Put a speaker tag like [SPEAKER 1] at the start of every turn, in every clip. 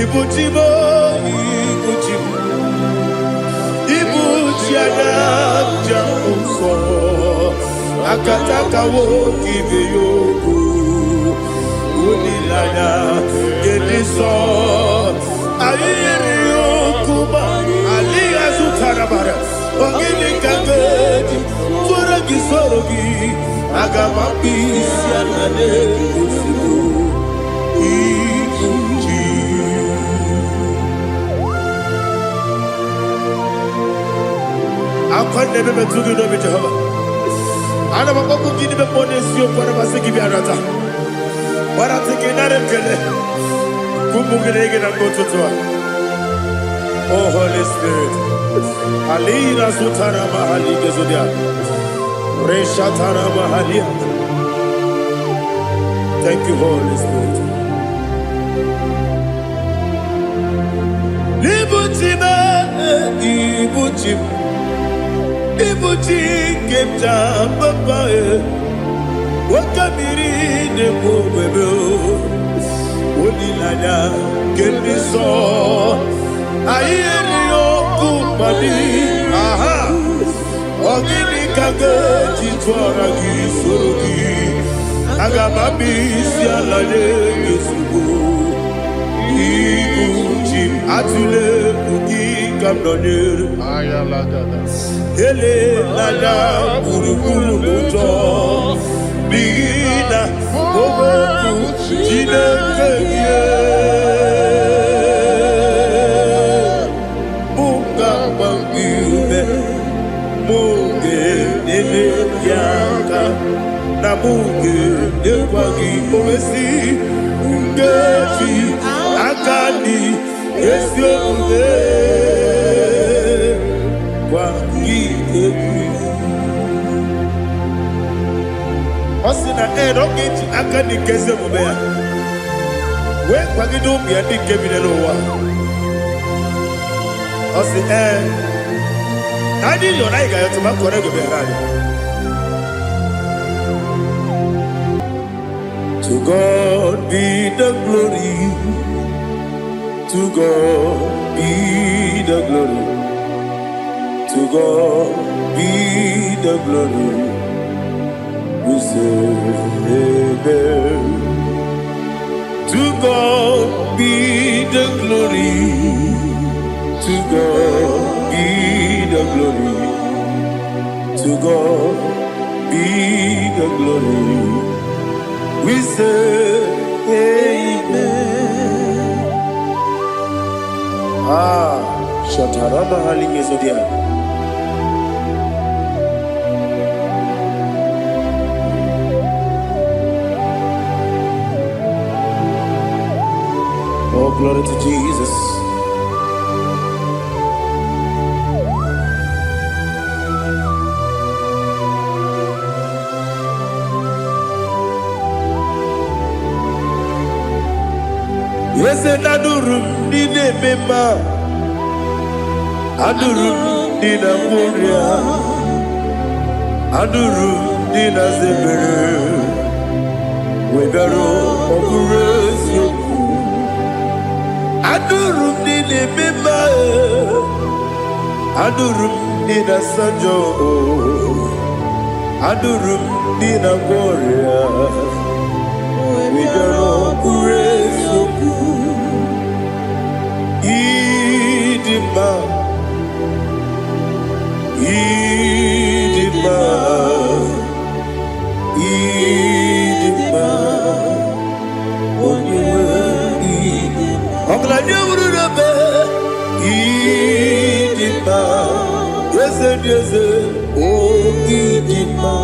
[SPEAKER 1] Ibuchibo, Ibuchibo, Ibuchiana, Jamuso, Akataka wo kibeyoku, Unilana, Gediso, Ayeriyokuba, Aliya Zutarabara, Ogini Kangeti, Turagi Sorogi, Agamapi, Sianane, Usibu, Ibuchi. I can't never do the Jehovah. I never go to give the bonus you for a give you another. But I'm thinking that I'm going to go to oh, Holy Spirit. Alina Sutana Mahali Gezudia. Reshatana Mahalia. Thank you, Holy Spirit. Libutime, Ibuchim. Ibuchi kemta papa wakamiri de bobebe onilanya kendiso ayeri okupadi aha ogini kage jitwara gisorogi agamabi sialale yesugo Ibuchi atule ugi kamdonir ayalagada ele lala buruburu moto bigina oboku jinekeye munga bangiume munge nene yaka na munge nekwagi owesi ngeji akani esiombe Osina rocket akani keze mubea. We kwagido biandi kebinelo wa. Osi nadi yo naiga yo tuma korego berani. To God be the glory. To God be the glory. To God be the glory. We say amen. To God be the glory. To God be the glory. To God be the glory. We say amen. Shataraba Halingezodia. Oh, glory to Jesus. Yes, and Adurum did a member. Adurum did a Moria. Adurum did a Zebere. We better operate you. Adurum did a member. Adurum did a Sanjo. Adurum did a Moria. We better operate you. Idima, Idima, Idima, Idima, yes, yes, oh, Idima,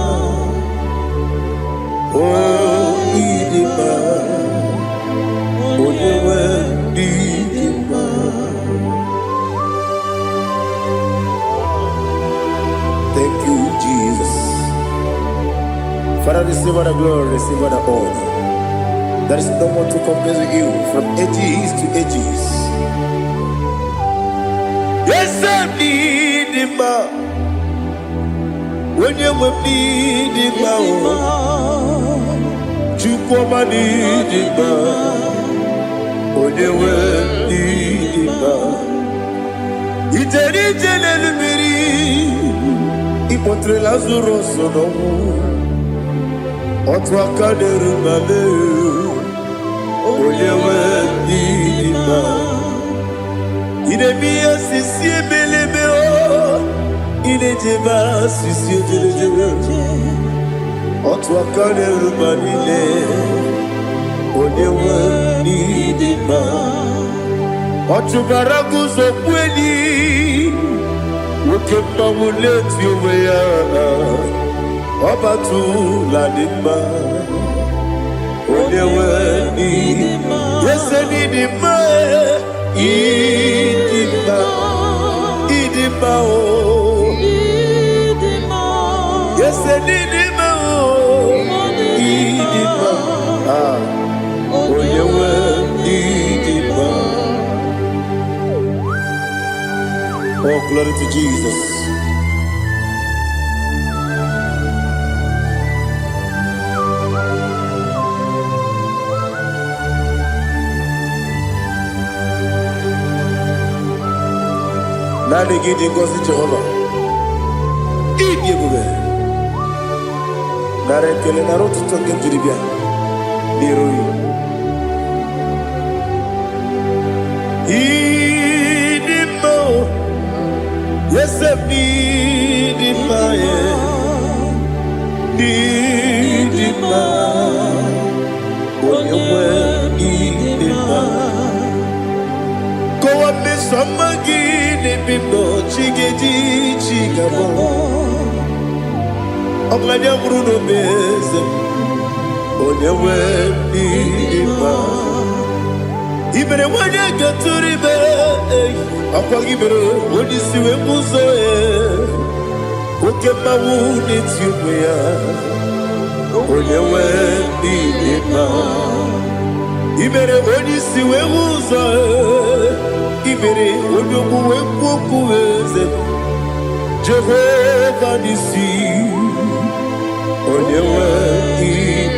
[SPEAKER 1] oh, Idima, oh, Idima. Thank you, Jesus. Father, receive all the glory, receive all the honor. There is no one to compare with you from ages to ages. Yes, I need him. When you need him, you come and need him. When you Contre Lazaro sono Otwa kaderu male Oyewe dima Inemia sisi melebeo Inejeba sisi jelejebe Otwa kaderu malile Oyewe dima Otubaragu zokweni Ukemba muleti uweya Obatu la dima Oyewe dima Yese dima Idima Idima o Yese dima o Idima Oyewe dima. Oh, glory to Jesus. Nani gidi ngozi Jehovah. Idi ebube. Nare kele naro tutoke jiribia. Niroyi. Idi mo. Yes, need my when you were need go up the summer guinea bimbo chigedi chigabo of my young Bruno Bez on your way even when you get to the Apagibero, when you see a muso, who can my wound it's you, when you went in Ibere, when you see a muso, Ibere, when you move Jehovah, you see, when you went in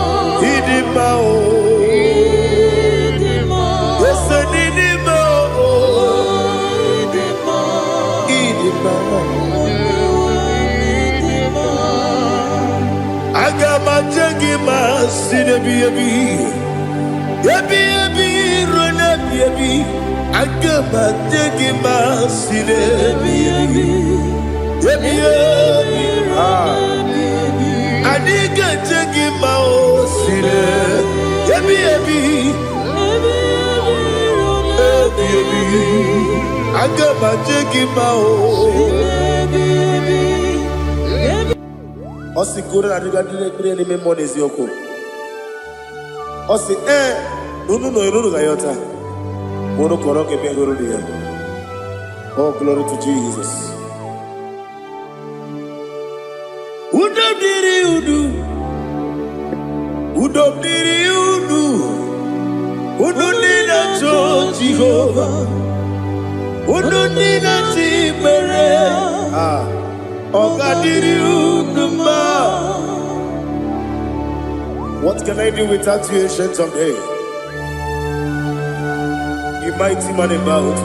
[SPEAKER 1] Idima, Agama jagima sinebi ebi rona ebi agama jagima sinebi ebi adiga jagima o sine ebi agama jagima o Osi kura na diga dire ni me monezi yoko. Osi nunu gayota. Mono koroke me guru dia. Oh, glory to Jesus. Udobdiri udu. Udunina cho Jehovah. Udunina chibere. What can I do without you, ancient of days? You mighty man about.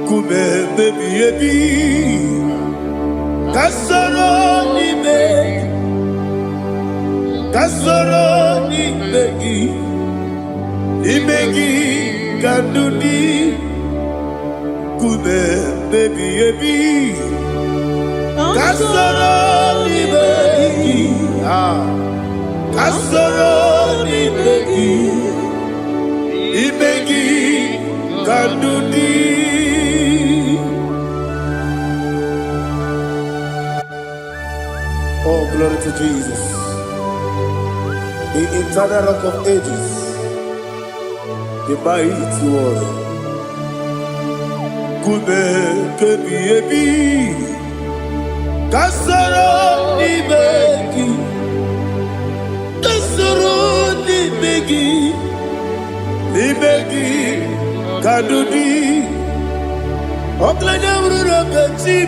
[SPEAKER 1] Kume baby, kasoro ni begi. Imegi kandudi kume baby kasoro ni begi kasoro ni begi imegi kandudi. Oh, glory to Jesus, the eternal rock of ages, the mighty one. Kume kebi kasoro ni begi kadudi oklanya ururo beti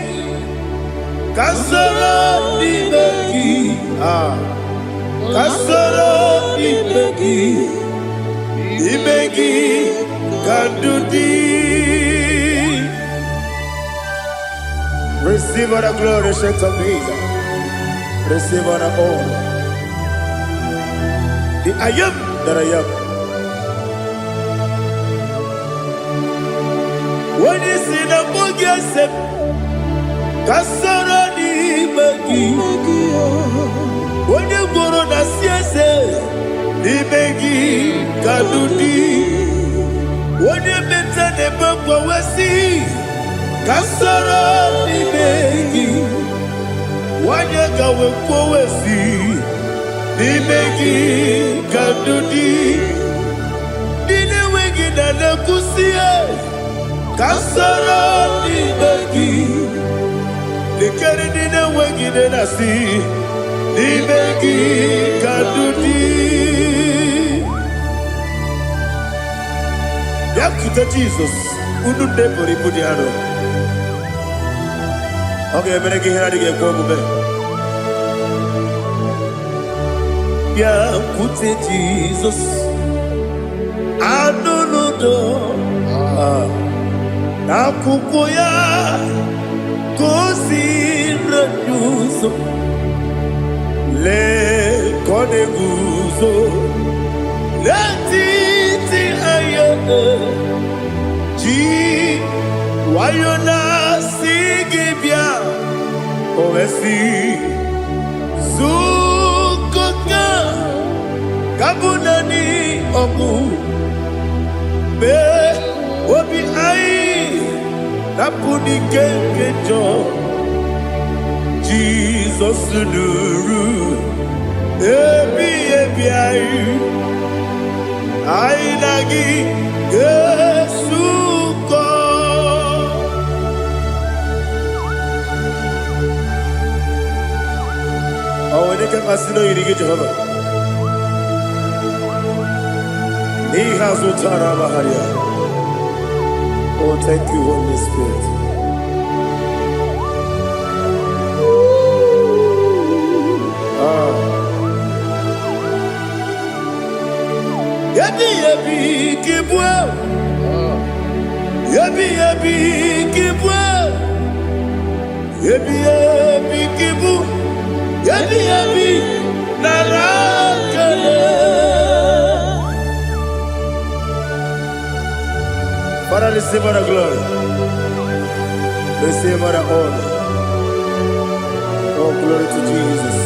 [SPEAKER 1] kasoro ni begi Kasoro Imegi Kandudi. Receive all the glory, shake of me. Receive all the honor. The I am that I am. When you see the book, Kasoro Imegi. When you go on the CSA, Imegi Kandudi. When you mention the book, we see Kasoro Imegi. When you go we see Imegi Kandudi. Dine wegi na kusiye Kasoro Imegi. Nikere dine wegi na si Imegi Kandudi. Yakuta Jesus, unu nebori pudiano. Okay, better get here to get go. Yakuta Jesus, anunudo. Nakukoya, kosi renuso. Le koneguzo, le titi ayane. Ji wayona sigibia oesi zukoka kabunani omu be obi ai napuni kenjo Jesus nuru ebi ai nagi Yesuko. Oh, when you can masino yirigi Jehovah. Ni hasu tara baharia. Oh, thank you, Holy Spirit. Yabi kibwa. Yabi kibwa. Yabi kibu. Yabi narakale. Father, receive our glory. Receive our honor. Oh, glory to Jesus.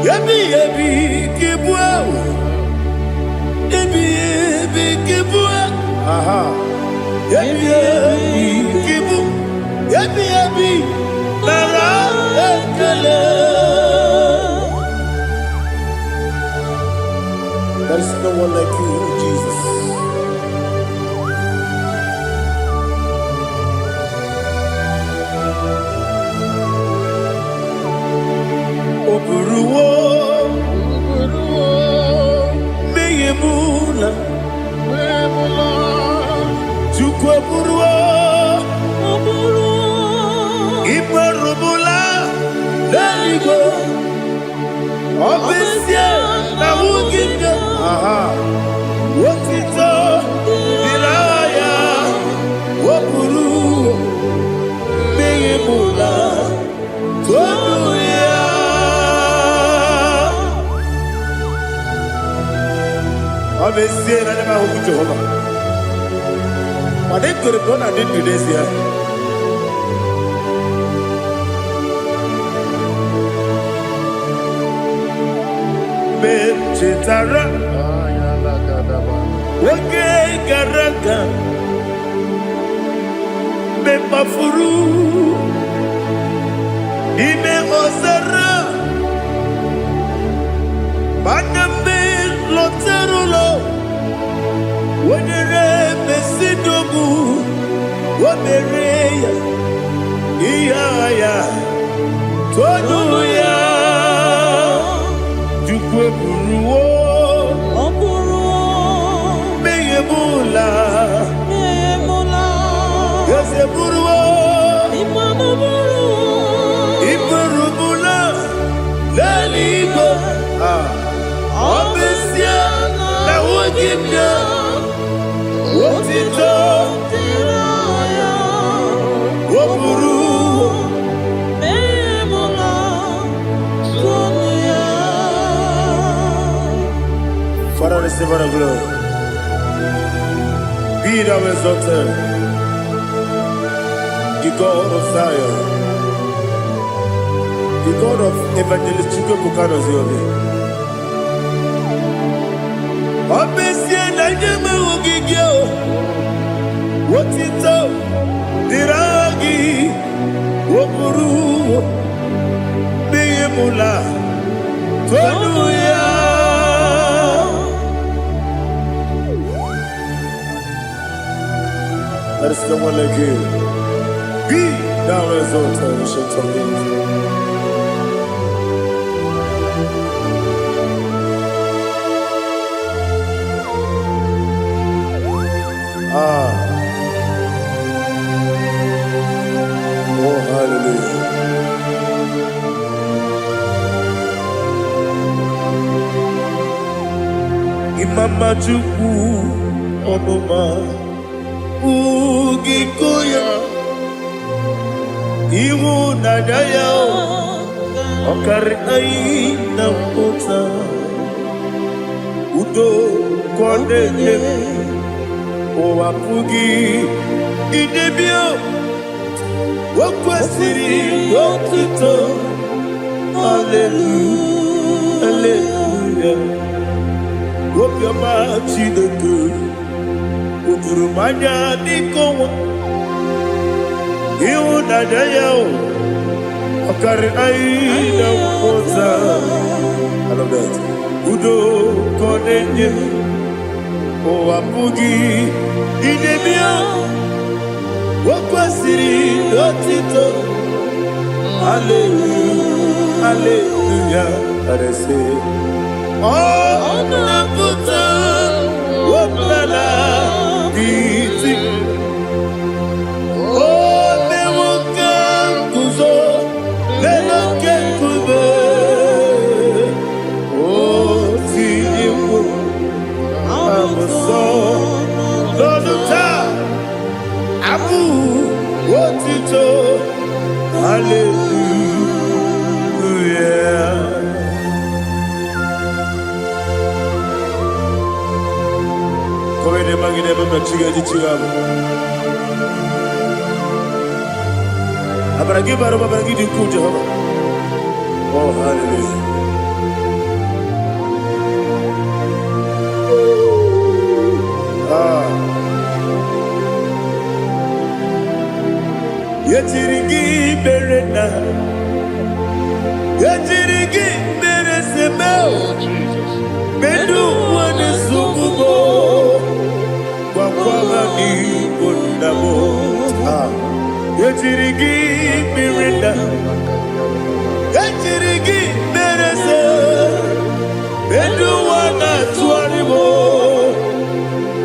[SPEAKER 1] Yabi kibwa. Yabi kibwa. Aha. Yabi kibu. Yabi narakale. There is no one like you, Jesus. Oburuwo, meyemula, chukwu oburuwo, imerubula, leligo, obesie na wugide. Aha, wotito, diraya, oburuwo, meyemula, toduya. Obesie na nema huku Jehovah. But they could have done I did this year. Chetara, Wage Garaka, Mepafuru, Ime Osara, Baname Loterulo, Wenere Mesidobu, Wabereya, Iaya, Toduya. Buruwo, meyemula, yose buruwo, imarubu, otito woburu Father, receive our glory. Be thou exalted, the God of Zion, the God of Evangelist Chico Bukano Ziobi. Obviously, I never will give you what it's up, Diragi, Wopuru, Beyemula, Tonuya. There is no one like you. Be thou exalted, ancient of days. Oh, hallelujah. Imama Juku Onoma Ugikoya Iwu Naija Okari Aina Kota Udo Kondele Owapugi Idebio Wakwasiri Wakito Hallelujah Hallelujah Wopiama Chidoku Udurumanya Nikowa Iwu Naija Okari Aina Kota I love that Udo Kondele Owapugi Idebio Wakwasiri Otito Hallelujah Hallelujah I say Oh Naputa Wapala Biti Oh Mewoka Kuzo Leloke Kube Oh Tiyimu Amuso Loduta Abu Otito Hallelujah Koine magine baba chiga chiga Abaragi baro babaragi diku Jehovah Oh hallelujah Yetirigi berena Yetirigi beresebel Bedu wane sukubo Wakwama ni kundabo Yetirigi berena Yetirigi berese Bedu wana tuaribo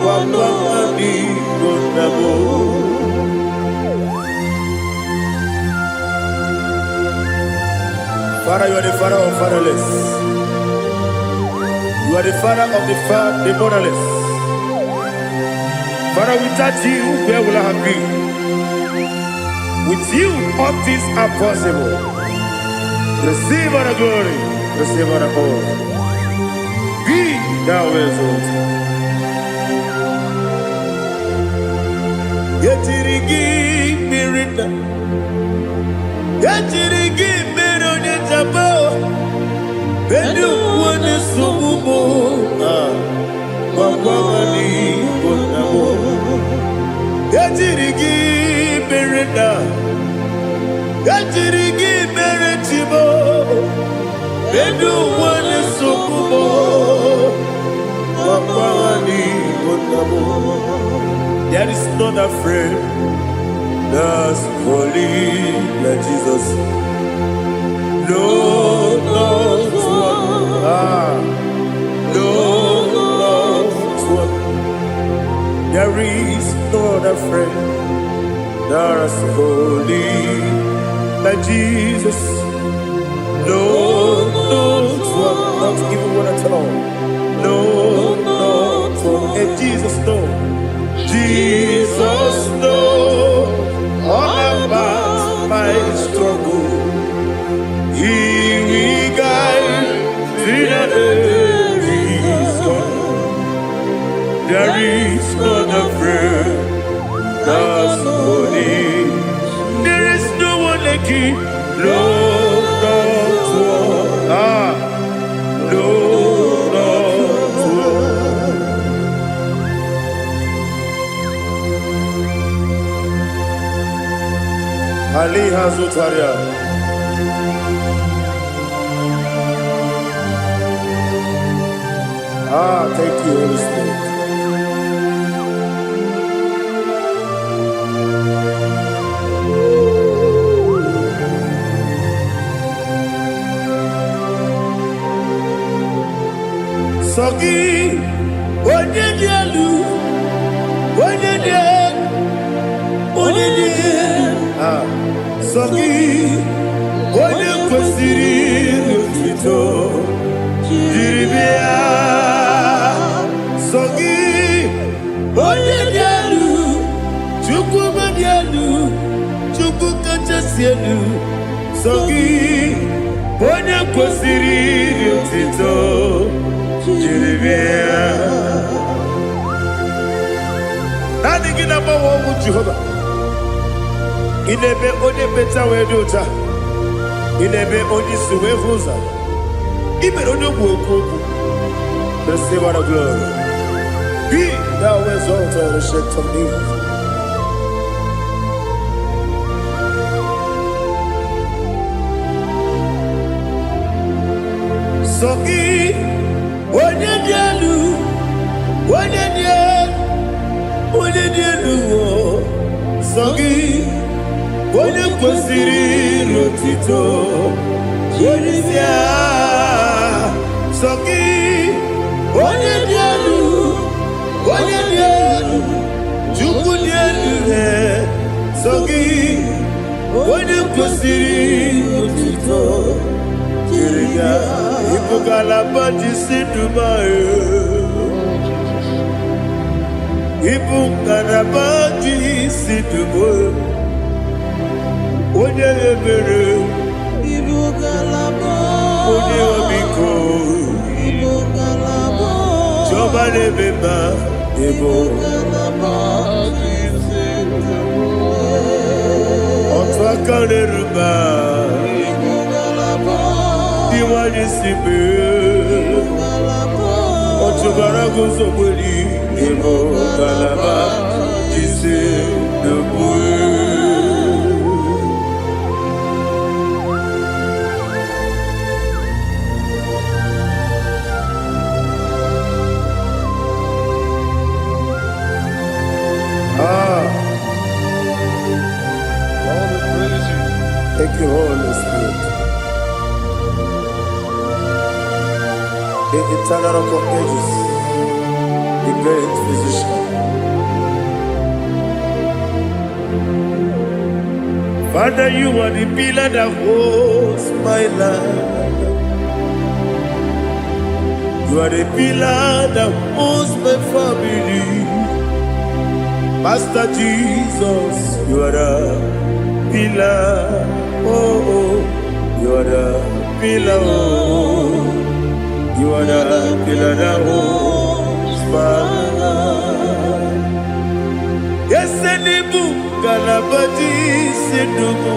[SPEAKER 1] Wakwama ni kundabo Father, you are the father of fatherless. You are the father of the motherless. Father, without you, where will I have been? With you, all things are possible. Receive our glory, receive our honor. Be thou exalted. Yetirigi mirita, yetirigi mirone jabo, bedu wane subumo, wakwani konamo. Yetirigi mirita, yetirigi miretibo, bedu wane subumo, wakwani konamo. There is not a friend that's holy like Jesus. No, no, one. No, one. There is no other friend that's holy like Jesus. No, one. Not even one at all. No, one. And Jesus, no. Jesus. Ali Hazutaria. Thank you, Holy Spirit. Sogi, Onyedialu, Sogi, Onyekwesiri Lutito, Jiribia, Sogi, Onyedialu, Chukwumadialu, Chukwukachasielu, Sogi, Onyekwesiri Lutito, Jiribia. Nothing in about what Jehovah. Inebe onye beta weduta. Inebe onye suwevuza. Ibe onye kuokuku. Receive our glory. Be thou exalted and shake of me. Sogi, onye dialu, Sogi, Onyekwesiri Lutito, Jiribia, Sogi, Onyedialu, Chukwudialu, Sogi, Onyekwesiri Lutito, Jiribia, Ibugalaba Jisidumae. Ibugalaba Jisidumae. Onye ebere,
[SPEAKER 2] Ibugalaba,
[SPEAKER 1] onye omiko,
[SPEAKER 2] Ibugalaba,
[SPEAKER 1] Jọba lebeba,
[SPEAKER 2] Ibugalaba,
[SPEAKER 1] Ọ̀tún aka n'eruba,
[SPEAKER 2] Ibugalaba,
[SPEAKER 1] Iwanye sibe,
[SPEAKER 2] Ibugalaba,
[SPEAKER 1] Ọ̀túnbara gozo gbeli, Ibugalaba, Jise dogbe. Thank you, Holy Spirit. The eternal rock of ages, the great physician. Father, you are the pillar that holds my life. You are the pillar that holds my family. Master Jesus, you are the pillar. Oh, you are the pillar. Oh, you are the pillar that holds my life. Yes, any book, Galabadi, Sidubu.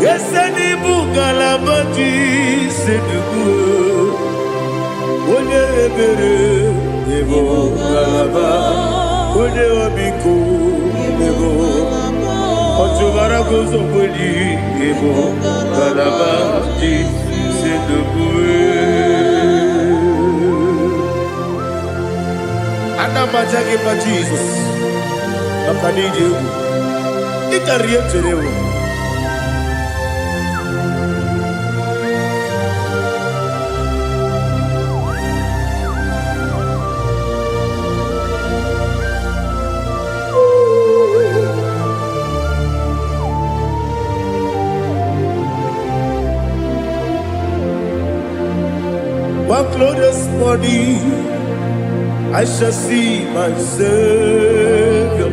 [SPEAKER 1] Yes, any book, Galabadi, Sidubu. Onye ebere, Ebo Galaba, Onye Obiko, Ebo. Ọ̀túnbara gozo gbeli, Ebo Galaba, Sidubu. Anamajage pa Jesus, Nakaniji, Ikariye Terewo. One glorious morning, I shall see my Savior.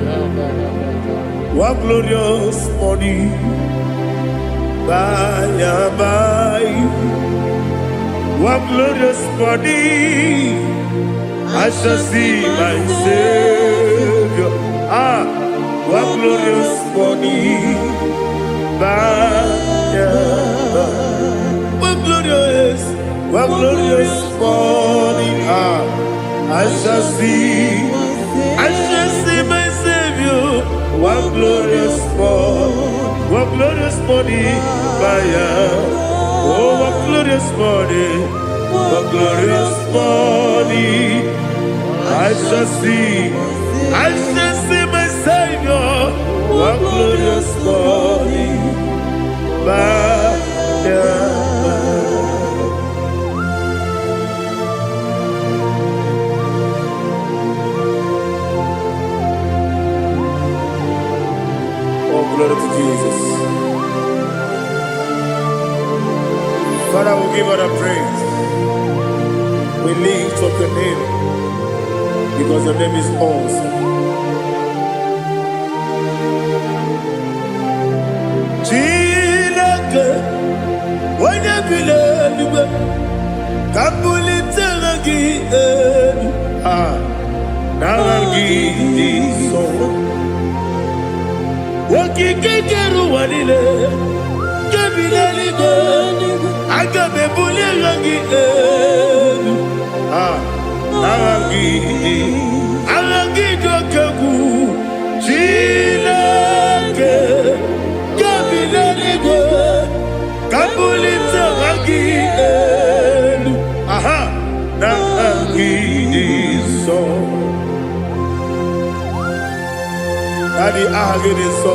[SPEAKER 1] One glorious morning, by and by. One glorious morning, I shall see my Savior. One glorious morning, by and by. One glorious morning, I shall see my Savior. One glorious morning, oh, what glorious morning, what glorious morning. I shall see my Savior, what glorious morning, Oh, glory to Jesus. Father, we give all the praise. We lift up your name because your name is awesome. Chilake, when you believe, Kabulitagi, Nagi, so. Wakikeru walile, kebilaligo, agabe bulirangi, arangi dokagu, chilake, kebilaligo, kabulita rangi, nangi so. Daddy, agide so.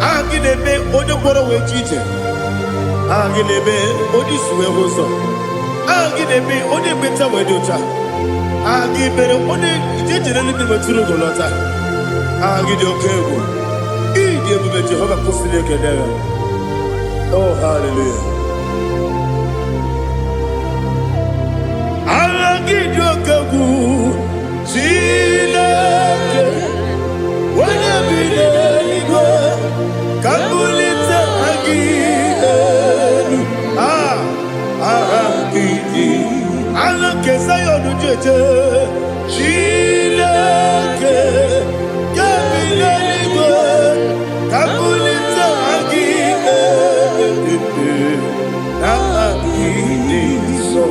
[SPEAKER 1] Agide be odokoro we chiche. Agide be odisuwe hoso. Agide be ode beta we docha. Agide be ode jejere ni be turu golota. Agide okego. Ide be Jehovah kusile kedera. Oh, hallelujah. Agide okego. Chilake. When you believe, Kabulita again. Kesayo no jeje, Chilake, Kabilaligo, Kabulita again. So.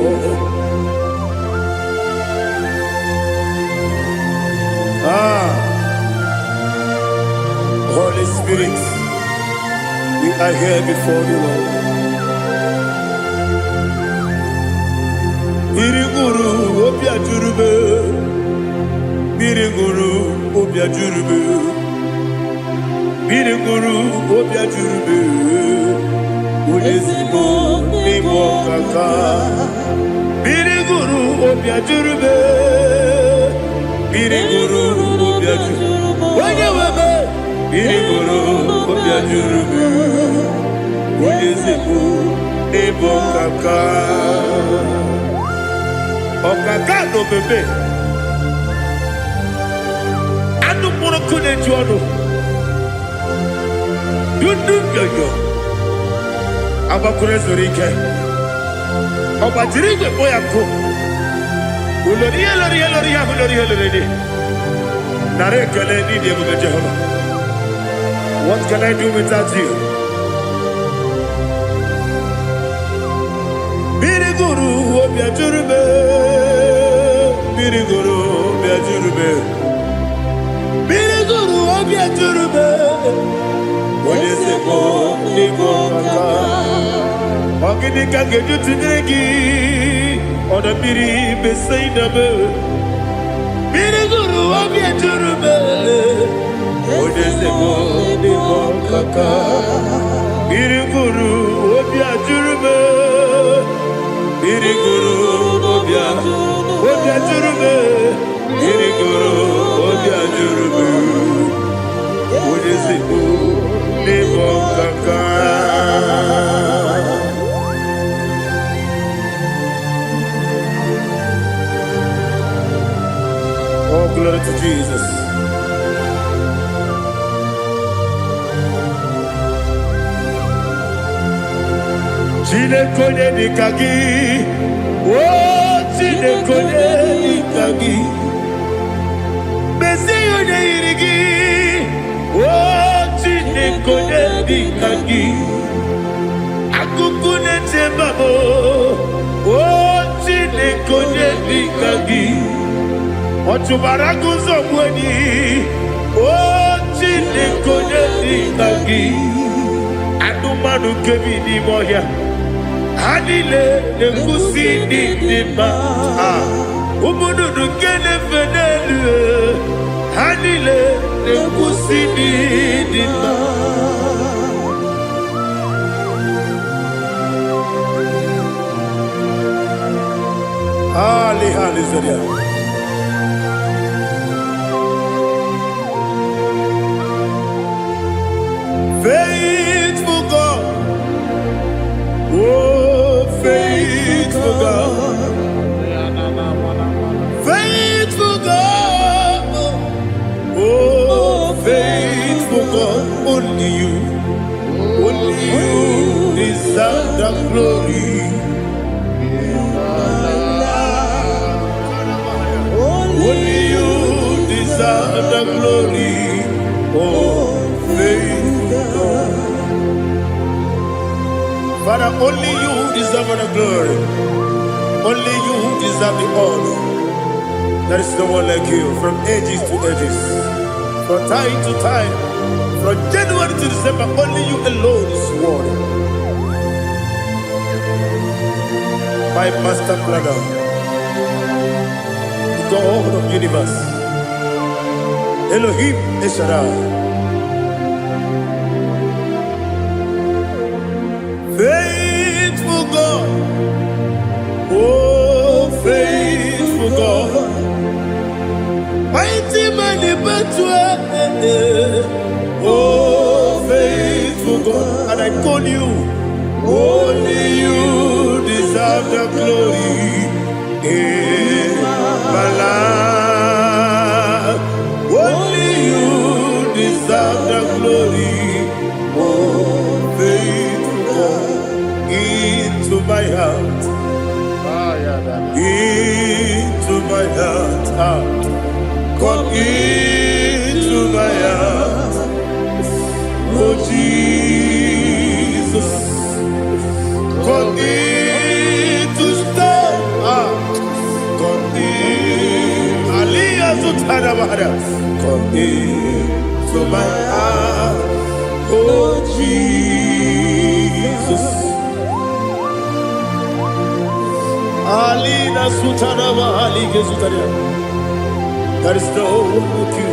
[SPEAKER 1] Holy Spirit, we are here before you, Lord. Biriguru obia jurube, Biriguru obia jurube, Biriguru obia jurube, Ulesibo nimo kaka, Biriguru obia jurube, Biriguru obia jurube, Wanyawebe, Biriguru obia jurube, Ulesibo nimo kaka. Okaka no bebe. Anu mono kune juano. Dundu yoyo. Abakure zorike. Obajirige boya ko. Uloria. Nare kele ni de bu Jehovah. What can I do without you? Biriguru obia jurube. Biriguru obia jurube. Biriguru obia jurube. Odesebo nigo kaka. Ogini kangeju tinegi. Oda biri besainabe. Biriguru obia jurube. Odesebo nigo kaka. Biriguru obia jurube. Biriguru obia jurube, Biriguru obia jurube, Odesibo nibo kaka. Oh, glory to Jesus. Chile kone nikagi, oh chile kone nikagi, besi yone irigi, oh chile kone nikagi, akukune chembabo, oh chile kone nikagi, ochubaraku zomweni, oh chile kone nikagi. Adumanu kebi ni moya. Hanile ne kusi ni ma. Umudu kene fenelu. Hanile ne kusi ni ma. Hallelujah. Faithful God, oh faithful God, faithful God, oh faithful God, only you deserve the glory. Only you deserve the glory, oh faithful God. Father, only you deserve the glory. Only you deserve the honor. There is no one like you from ages to ages, from time to time, from January to December. Only you alone is worthy. My master planner, God of the universe, Elohim Eshadai, faithful God, oh faithful God, mighty man in battle, oh faithful God, and I call you, only you deserve the glory. My life, only you deserve the glory. Oh, faithful God, into my heart, into my heart, come into my heart. Oh Jesus, come in to stay. Come into my heart, oh Jesus. Alina Sutana Mahali Gesutaria. There is no one like you.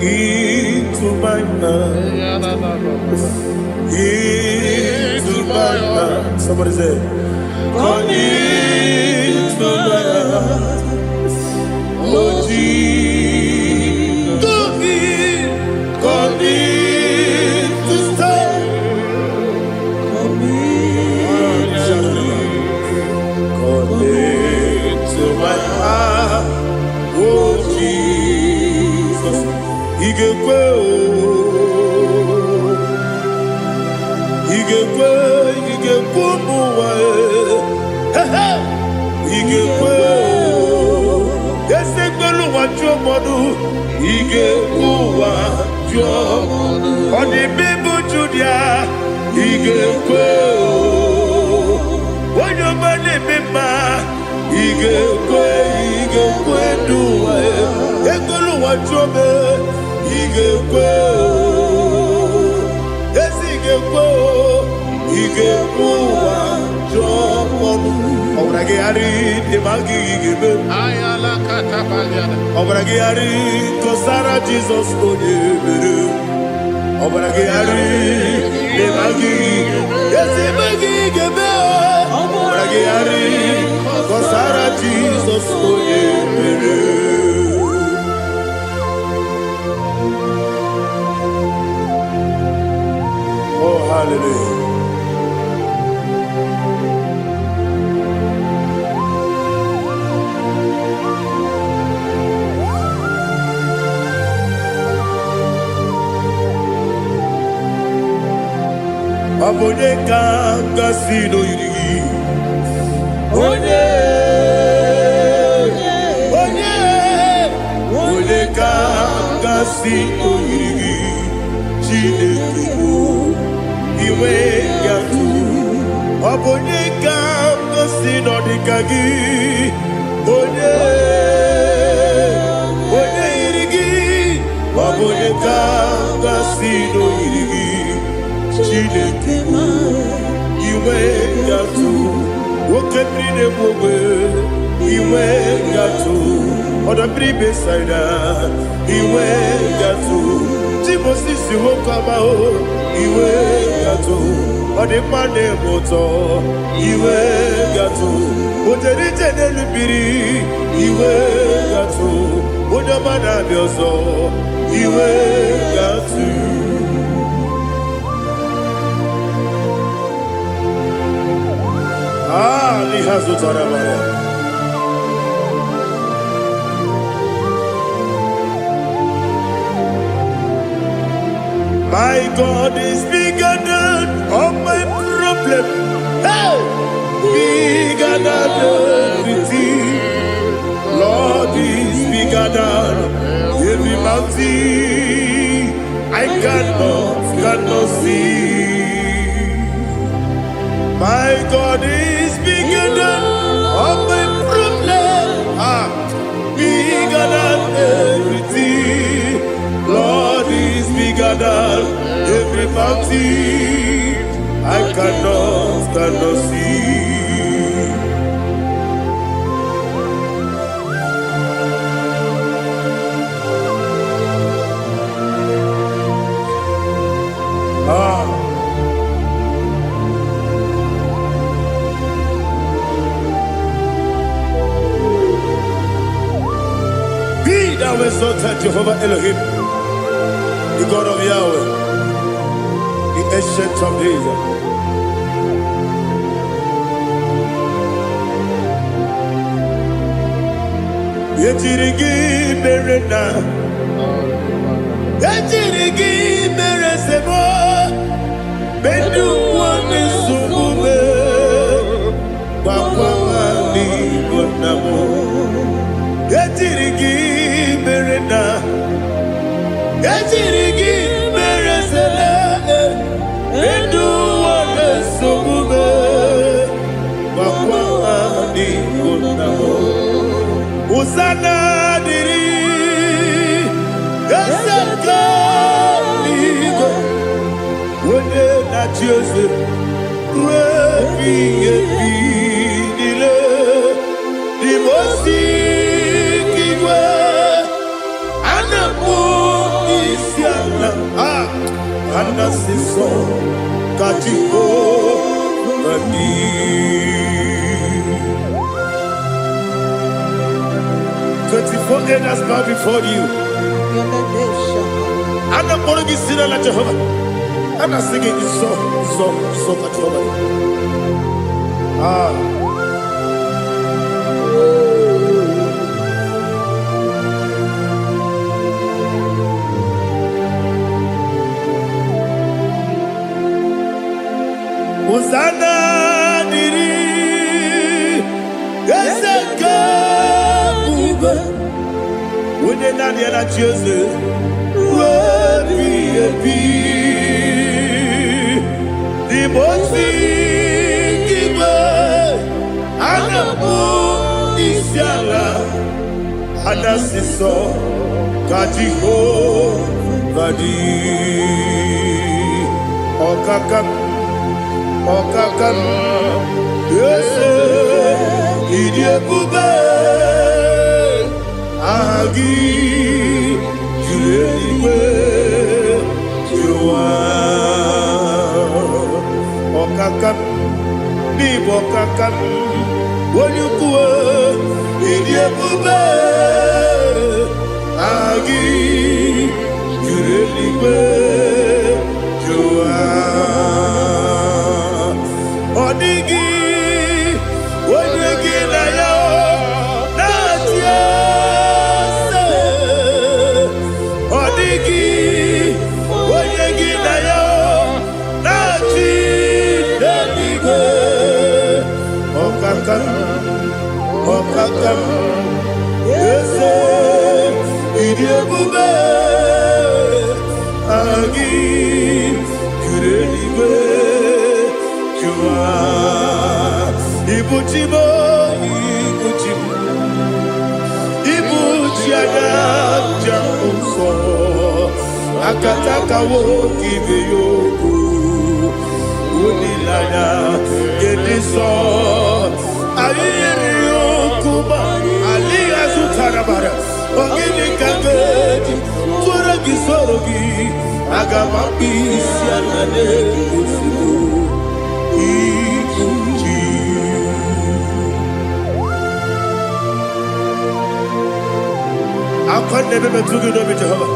[SPEAKER 1] Into my heart, into my heart. Somebody say, come into my heart, oh Jesus. Come in to stay. Come into my heart, oh Jesus. He gave on the Bible Judah, he gave when your money member, he gave do he gave yes, he gave Obragiari, the Magi given. Ayala Catapaliana. Obragiari, Kosara Jesus, Obragiari, the Magi, yes, the Magi given. Obragiari, Kosara Jesus, oh, hallelujah. Abone kanga sino yiri. Onye kanga sino yiri. Chineke iwe yatu. Abone kanga sino dikagi. Onye yiri. Obonekanga sino iri Chineke iwe ngatu Okebrine mwe iwe ngatu Odabri besaida iwe ngatu Timosisi wokama o iwe ngatu Odimane moto iwe ngatu Oderite nelubiri iwe ngatu Odamana bioso iwe ngatu Lihazu tarabaya My God is bigger than all my problem. Hey! Bigger than everything. Lord is bigger than every mountain. I cannot see. My God is bigger than all my problem. Bigger than everything. Lord is bigger than every mountain. I cannot see. Be thou exalted, Jehovah Elohim, the God of Yahweh, the ancient of days. Yetirigi merena, yetirigi meresemo, bedu wane sumube, papa mani bonamo. Yetirigi merena, yetirigi meresele, bedu wane sumube, papa mani bonamo. Usana diri, yasaka ligo, wone na Jose, wepi dile, dimosi kiwe, anamu isiana, anasiso katiko mani. 24 elders bow before you. And I'm going to be singing like Jehovah. And I'm singing this song like Jehovah. Hosanna diri, Yesaka. When you're not here at Jose, the most giver, and the moon is yala, and the sister, Kajiho, Vadi, Okakam, yes, Idiabube. Agi jueliwe jua okakam ni bokakam wonyukue idiebube agi jueliwe jua odigi wonyegi na yo natia Okakam, yes, Idiabube, Agi, Kurelibe, Jua, Ibuchibo, Ibuchiaga, Jamuso, akataka woki beyoku unilana gediso ayiri yokuba aliya zutarabara ogini kangeti turagi sorogi agamapi sianane kusibu ikuji akwande bebe tugi no bi Jehova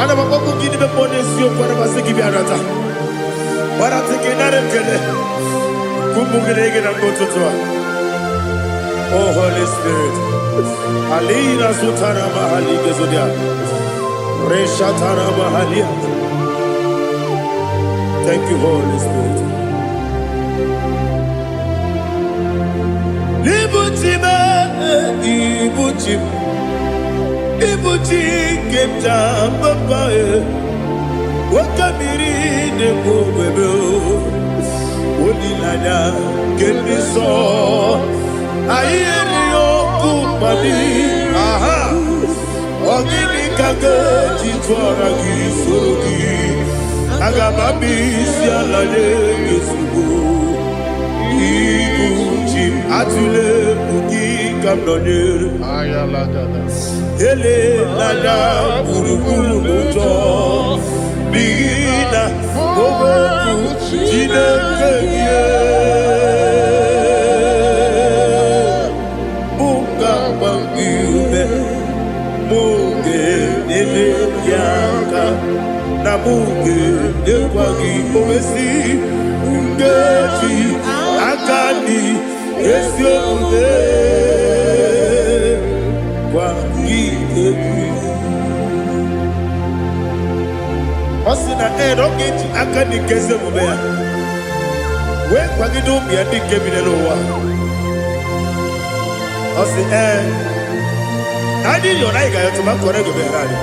[SPEAKER 1] ana maboku gidi be ponesio kwa basiki bi arata bara tikinare kele kumbugirege na ngototwa. Oh Holy Spirit alina sutara mahali gezodia resha tara mahali. Thank you Holy Spirit. Libutime ibutim ibuti kemta papa wakamiri de bobebe onilanya kemiso ayeri okupani aha ogini kage titwara gisorogi agamabi sialale yesugo ibuti atule bugi kamnonir ayalagada ele lada buruburu moto bigina oboku jinekeye munga bangiume munge nele yaka na munge nekwagi owesi ngeji akani esiode Osina rogeji akani keze mubea we kwagido mi adi kebinelo wa osi nadi yo na igayo to makore go berani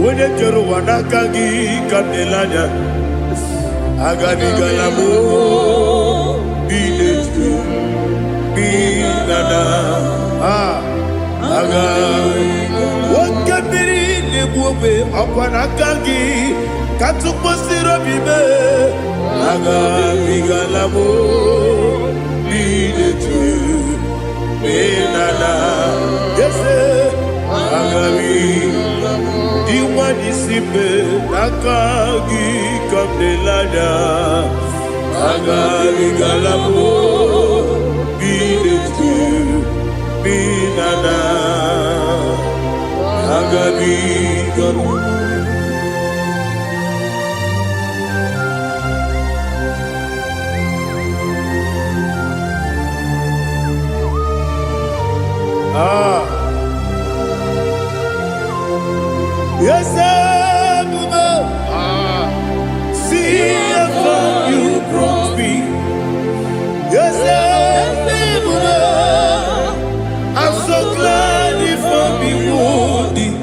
[SPEAKER 1] wone jero wanakagi kamelanya agani galamo biletu binana aga wakabiri nebuwe akwana kangi katuposiro bibe aga bigalamo biletu binana yese aga diwani sipe nakagi kamdelada aga bigalamo biletu binana agabi gamu yes see how you brought me. Yes I'm so glad if I'm wounded.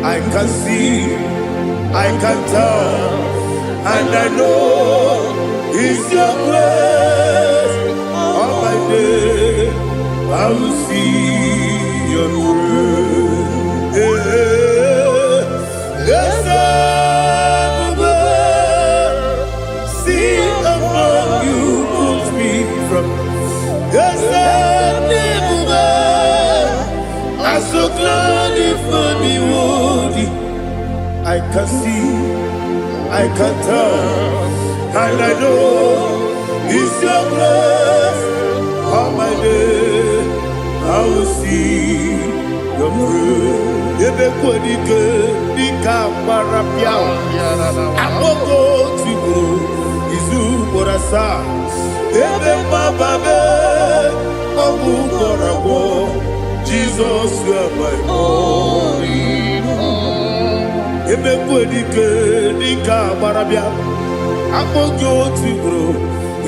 [SPEAKER 1] I can see, I can tell, and I know it's your grace. All my day, I will see your grace. Yes, see above you put me from. Yes, I'm so glad if me woody. I can see, I can tell, and I know it's your grace. All my day, I will see your grace. Ebe kodike, dika marapia. Aboko tigo, izu borasa. Ebe mababe, obu korabo. Jesus, you are my only home. Ebe kodike, dika marapia. Aboko tigo,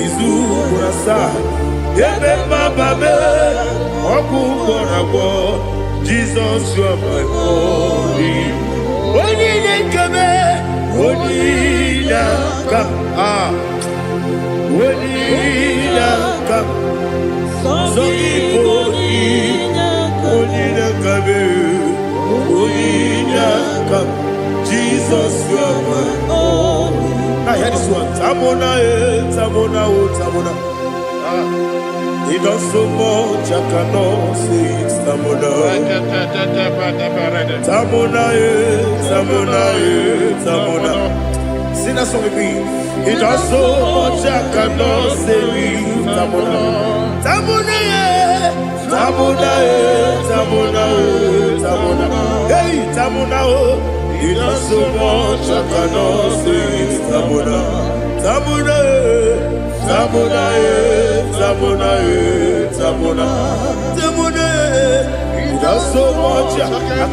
[SPEAKER 1] izu borasa. Ebe mababe, obu korabo. Jesus, you are my only home. Only kame, only come, only come. So only kame. Inyaka, Jesus, you are my only. Now hear this one. Tamona, Tamona, Tamona. He does so much, I cannot say it's Tamona. Tamona, Tamona, Tamona. Sing that song with me. He does so much, I cannot say it's Tamona. Tamona, Tamona, Tamona, Tamona. Hey, Tamona, he does so much, I cannot say it's Tamona. Tamona, Tamona, Tamona, Tamona, Tamona. He does so much, I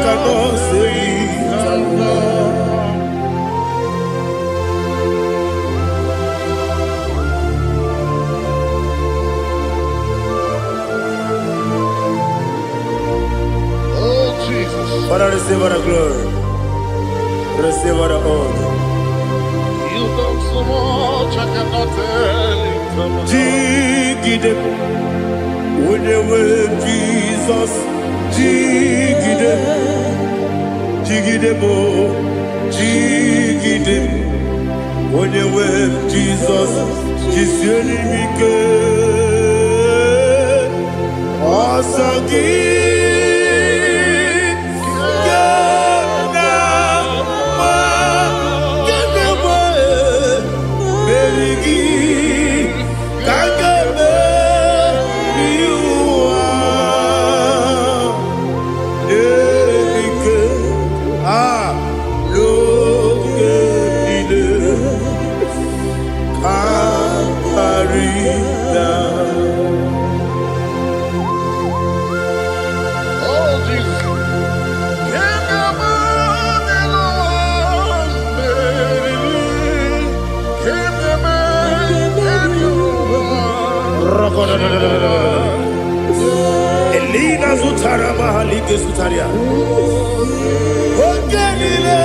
[SPEAKER 1] cannot say it's Tamona. Father, receive all the glory. Receive all the honor.
[SPEAKER 2] You done so much, I cannot tell it.
[SPEAKER 1] Jigide, when you were Jesus, Jigide, Jigide bo, Jigide, when you were Jesus, Jisuni Mike, Asagi. Elina Zutara Mahalike Sutaria. Ogenile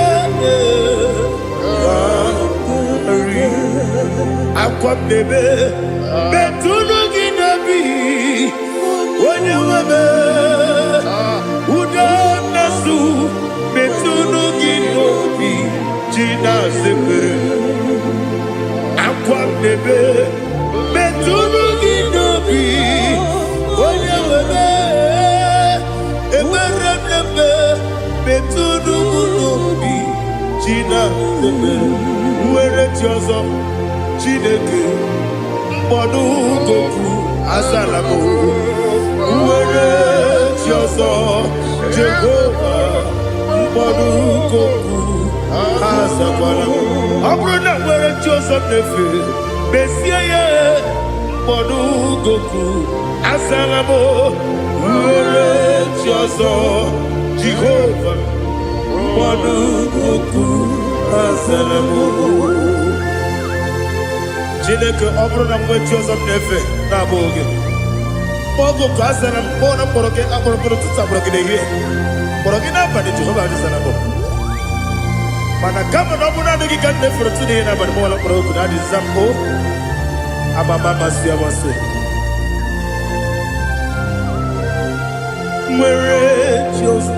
[SPEAKER 1] Aqua bebe Betunu Ginabi Wanya Wabe Uda Nasu Betunu Ginobi Jina Sepe Aqua bebe Betunu Ginobi Wanya Wabe Eberebe Betunu Ginobi Jina Sepe Uere Tiozo Chineke Mbonu Goku Azalamo Uere Tiozo Jehovah Mbonu Goku Azalamo Abrona Uere Tiozo Nefe Besiye Mbonu Goku Azalamo Uere Tiozo Jehovah Mbonu Goku Azalamo Chineke ọbụrụ na mgbe chi ọzọ na-efe na-abụ oge ogo ka a sara mkpọ na mkpọrọ gị akpọrọkpọrọ tutu akpọrọ gị n'ehihie kpọrọ gị n'abalị Jehova adịzara bụ mana kama na ọ bụrụ na gị ka na-efere tu n'ihe n'abalị mọla mkpọrọ ogu na adịza mpụ amama amasị amasị nwere chi ọzọ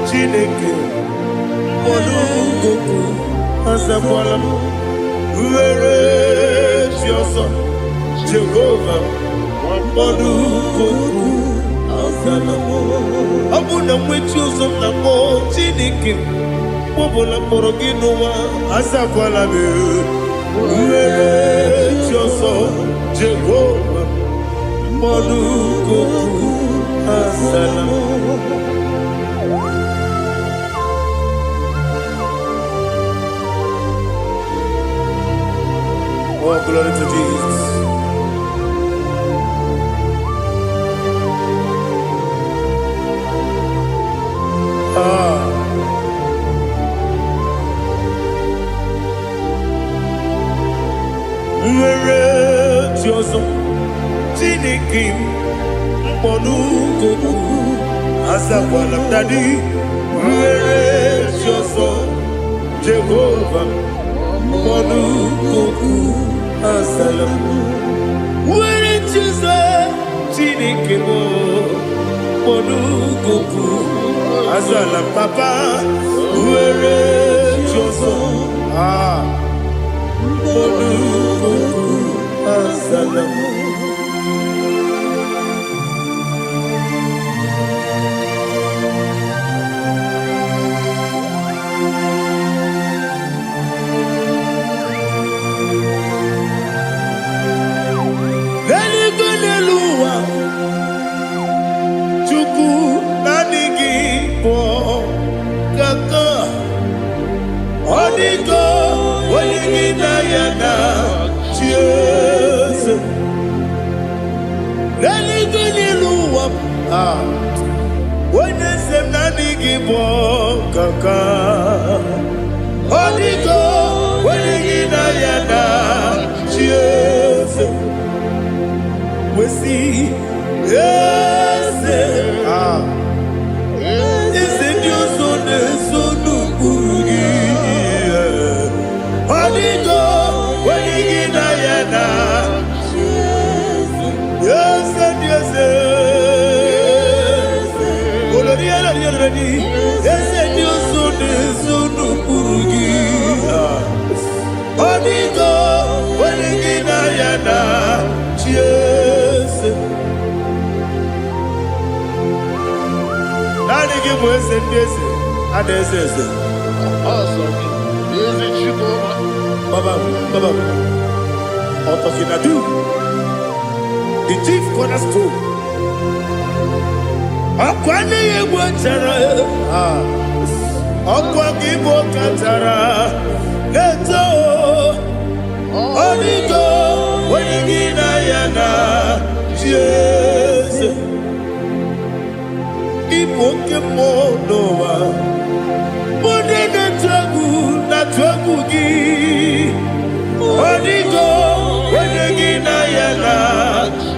[SPEAKER 1] Chineke mkpọrọ ogogo azakwala m Uere Chioso Jehovah Wambodu Koku Azalamo Abuna mwechi uzo na mo Chineke Mwobola mboroginowa Azakwala me Uere Chioso Jehovah Wambodu Koku Azalamo Oh, glory to Jesus. Nwere Chioso Chineke Mbonu Goku Azakwala Dadi Nwere Chioso Jehovah Mbonu Goku Azalamo Nwere Chioso Chineke Monukuku Azala Papa Uere Joso Monukuku Azala the chief cornerstone. Akwane yebo chara, akwa kibo katara, leto, onigo, wenigina yana, Jesus. Ibo kemo noa, mone na tragu gi, onigo, wenigina yana,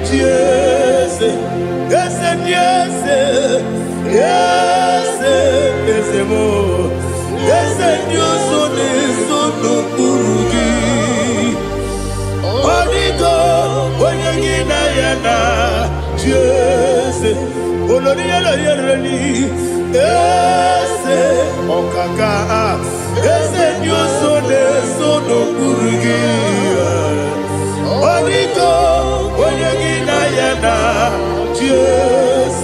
[SPEAKER 1] Jesus. Yes, yes, yes, yes, more. Yes, you so no burugi. Onigo, when you get ayana, yes, olori, yes, okaka, yes, you so no burugi. Onigo, when you get ayana. Yes,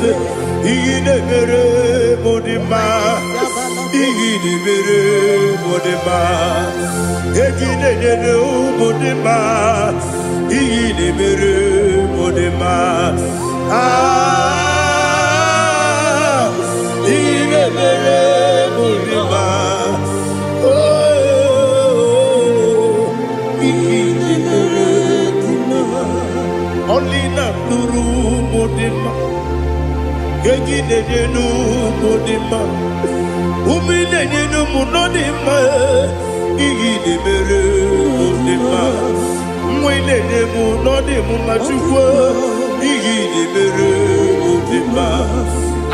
[SPEAKER 1] igide mere modima, igide mere modima, igide mere modima, igide mere modima. Igide mere modima. Oh, igide mere modima. Only na nuru modima, yegi nenu modima, umi nenu munodima, igi de mere modima, mwe nenu munodimu machukwa, igi de mere modima,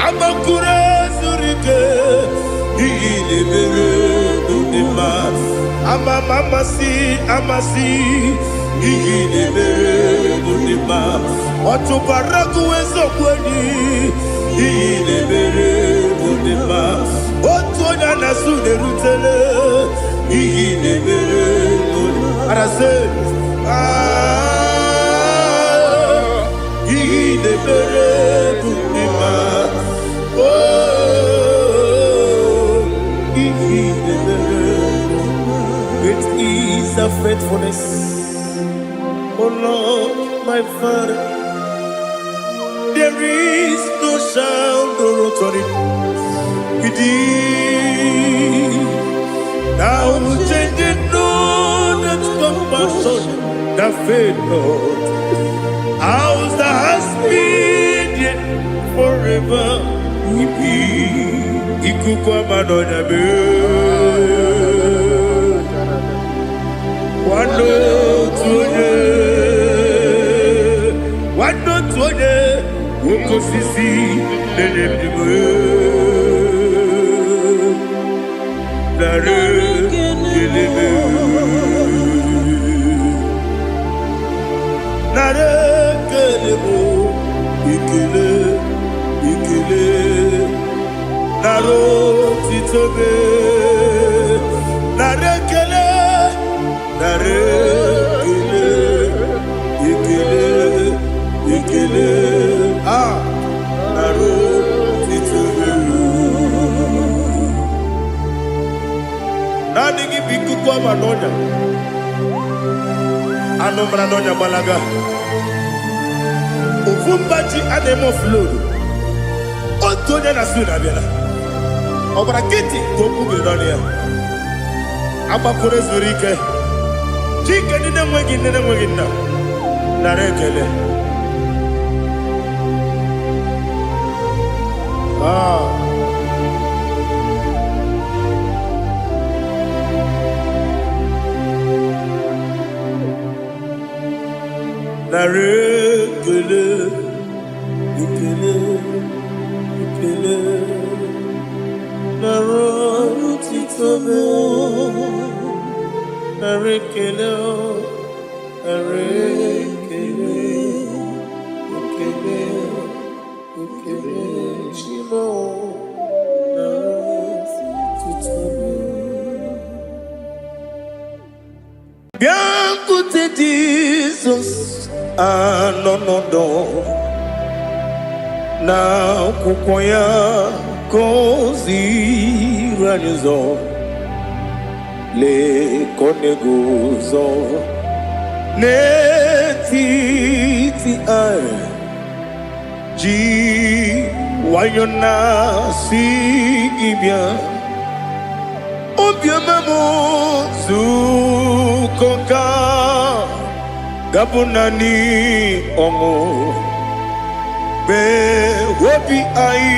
[SPEAKER 1] amakure surike, igi de mere modima, amasi. Igi mere modima, otubaraku wezo kwani. Igi mere modima, otonya nasude rutele. Igi mere modima, arase. Igi mere modima, oh, igi mere. Great is the faithfulness. Oh Lord, my Father, there is no sound or authority within. Now changing no that compassion, that faith, Lord. Ours that has been yet forever will be. Ikukwa manonya be. Wano tuye. Wano tuye, uko sisi nenemdiwe. Nare kelebe, nare kelebo, ikele, ikele naro titobe narekele ikele naro titobe nani gibiku kwa manonya anomra nonya balaga Ufumbaji anemo flood. Otonya na suna biela. Obra kiti goku bedonia. Aba kore zurike. Chike nina mwegi na. Narekele. Narekele, ikele, narotitobe, narekele, ikele, shimo, narotitobe. Bien écoutez Jesus. Anonodo na kukoya kozi ranizo le koneguzo netiti ai ji wayona sigibia obiamamu zukoka Gabunani omo be wobi ai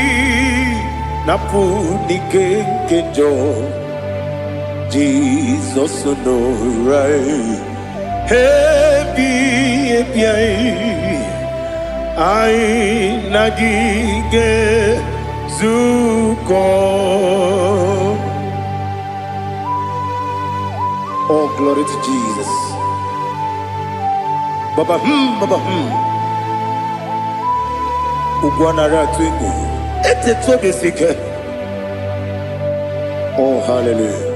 [SPEAKER 1] napu nikenjo Jesus no right hebi ai nagige zuko. Oh, glory to Jesus. Baba Ugwana ratwingu ete tobe sike. Oh, hallelujah.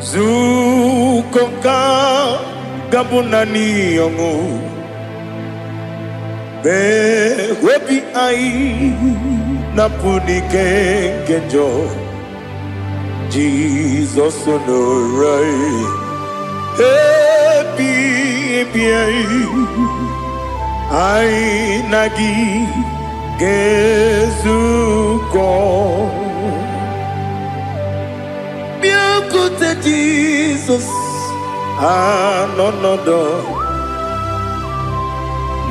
[SPEAKER 1] Zukonka gabunani yongu be webi ai napuni kenjo Jesus no right happy ai nagi gezuko bien côté Jesus no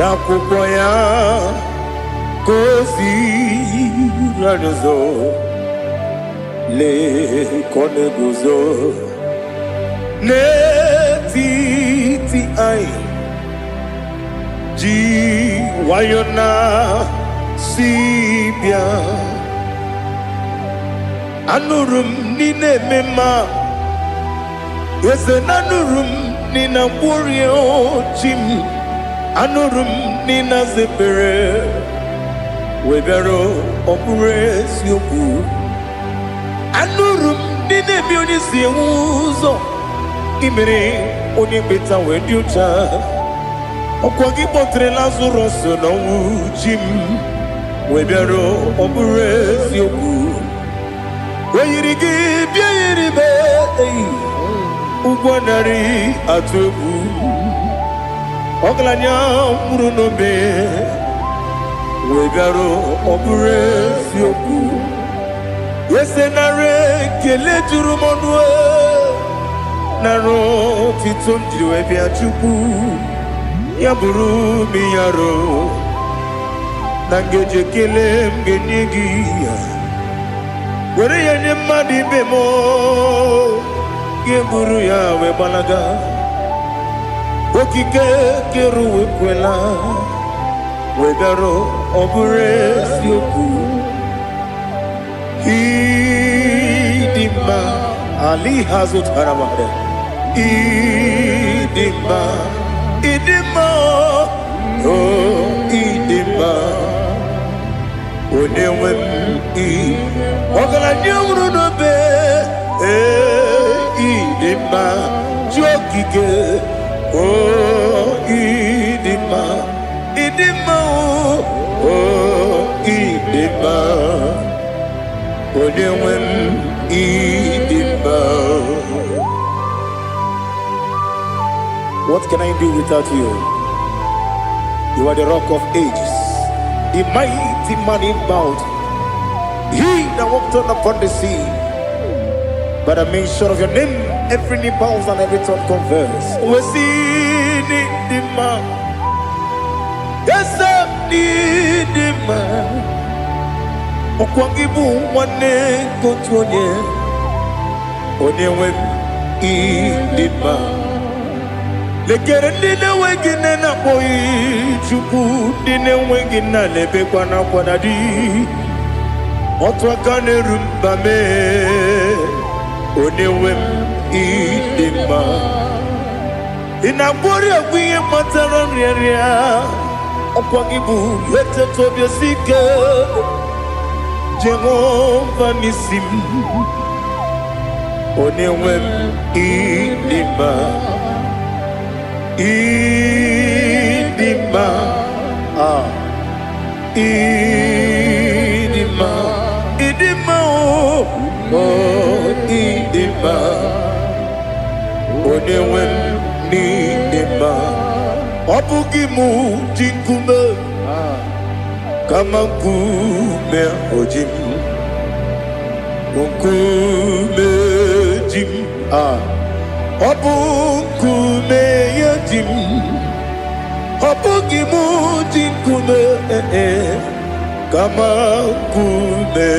[SPEAKER 1] na kukoya kozi ranizo le koneguzo netiti ai ji wayona sibia anurum nine mema yese nanurum nina warrior chim anurum nina zepere webero opure sioku anurum nine bioni siuzo imere oni beta wediucha okwagi potre lazarus no jim webero opure sioku weyirigi biayiribe ugwanari atubu Oglanya murunobe wegaro obure sioku yesenare kele jurumonwe naro titondriwe biachuku yaburu miyaro nangeje kele mgenyigi were yenye madi bemo geburu ya webalaga Okike keru kwela wegaro obure sioku hidima Ali Hazut Haramade. Idima, Idima, oh Idima. Onewem I, Ogala Nyamru no be, Idima, Jokige, oh Idima, Idima, oh Idima. Onewem Idima. What can I do without you? You are the rock of ages, the mighty man in battle. He that walked on upon the sea. By the mention of your name, every knee bows and every tongue confess. We see the man. Yes, I need the man. Okwangibu wane kotonye. Onewem idima. Lekere ndine wengine na boyi chuku ndine wengine lebe kwa na kwadadi. Otwa kane rumba me. Onewem idima. Inabori agwiye matara nriya. Okwangibu yete tobye sike. Jehovah Nisim. Onewem idima. Idima. Idima. Idima. Oh, Idima. Onewem idima. Obugimu jinkume. Kama nkume ojim. Nkume jim. Obu nkume yajim. Obugimu jinkume. Kama nkume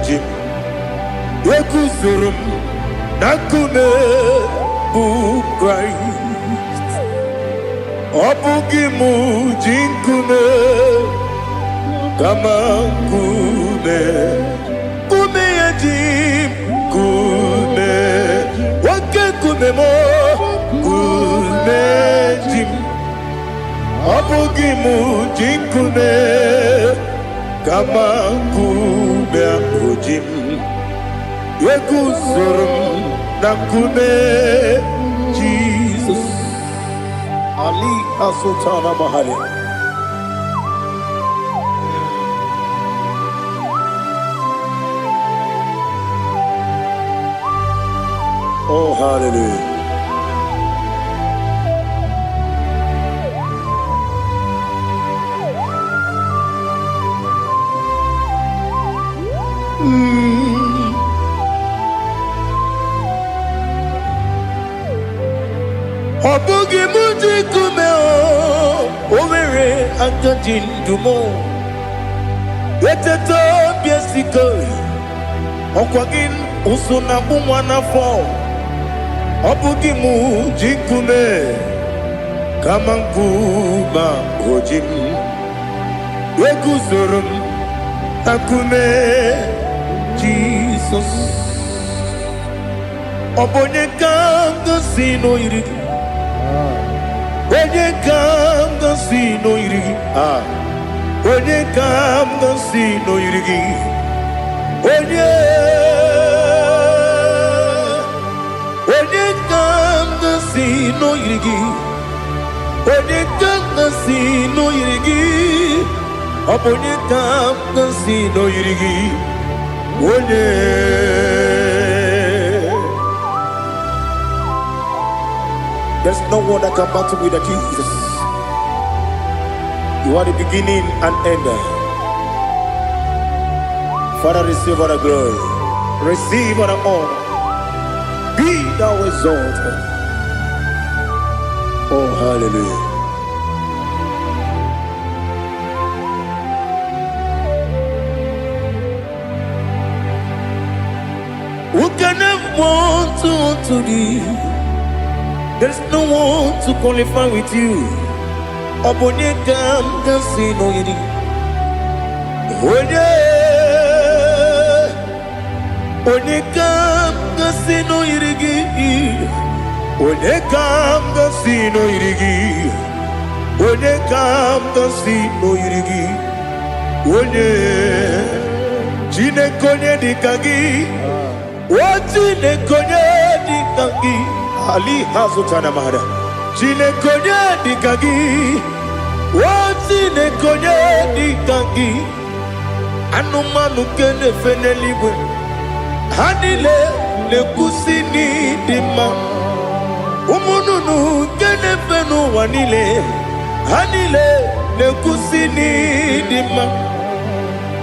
[SPEAKER 1] jim. Yekuzurum nakume bu Christ. Obugimu jinkume. Kama kume, kume yajim, kume, wake kume mo, kume jim, abugimu jim kume, kama kume ujim, yekuzurum na kume, Jesus, Ali Asutana Mahali. Oh, hallelujah. Obugi muji kume o, omere anjajin dumo. Yeteto biesiko, okwagin usuna bumwana fo. Obugi muji kume, kamankuma ojim. Yeguzurum akume, Jesus. Obonye kanga sino irigi. Onye kanga sino irigi. Onye kanga sino irigi. Onye kanga sino irigi. Onye kanga sino irigi. Onye kanga sino irigi. Onye. There's no one that can battle with Jesus. You are the beginning and end. Father, receive all the glory. Receive all the honor. Be thou exalted. Oh, hallelujah. Who can have one to thee? There's no one to qualify with you. Obonye kam kasino yidi. Onye kam sino irigi. Onye kam ga sino irigi. Onye kam ga sino irigi. Onye Chineke onye dịka gị. O Chineke onye dịka gị. Ali hazụtana mara. Chineke onye dịka gị. O Chineke onye dịka gị. Anụmanụ nke na-efe n'eluigwe ha niile na-ekwusi n'ịdị mma. Ụmụ nnụnụ nke na-efe n'ụwa niile ha niile na-ekwusi n'ịdị mma.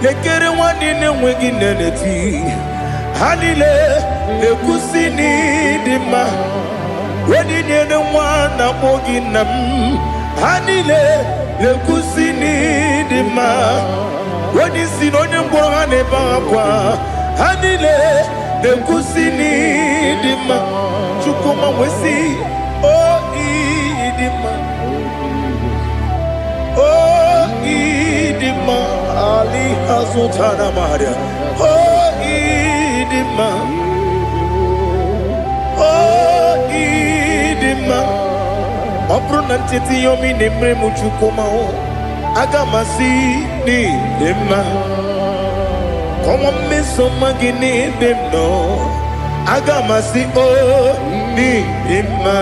[SPEAKER 1] Lekere nwanne na-enweghị nne n'eti ha niile na-ekwusi n'ịdị mma. Odinyere nwa na-akpọ gị nna m ha niile na-ekwusi n'ịdị mma. Onye si n'onye mkpọrọ ha na-ebe akwa ha niile na-ekwusi n'ịdị mma. Chukwuma nwesi o ịdị mma. O ịdị mma. Ali hazụtara Maria. O ịdị mma. O ịdị mma. Ọ bụrụ na ncheta ihe omi na-emere m Chukwuma aga masị n'ịdị mma. Kọnwa mmeso mma gị n'ebe m nọ aga masị o n'ịdị mma.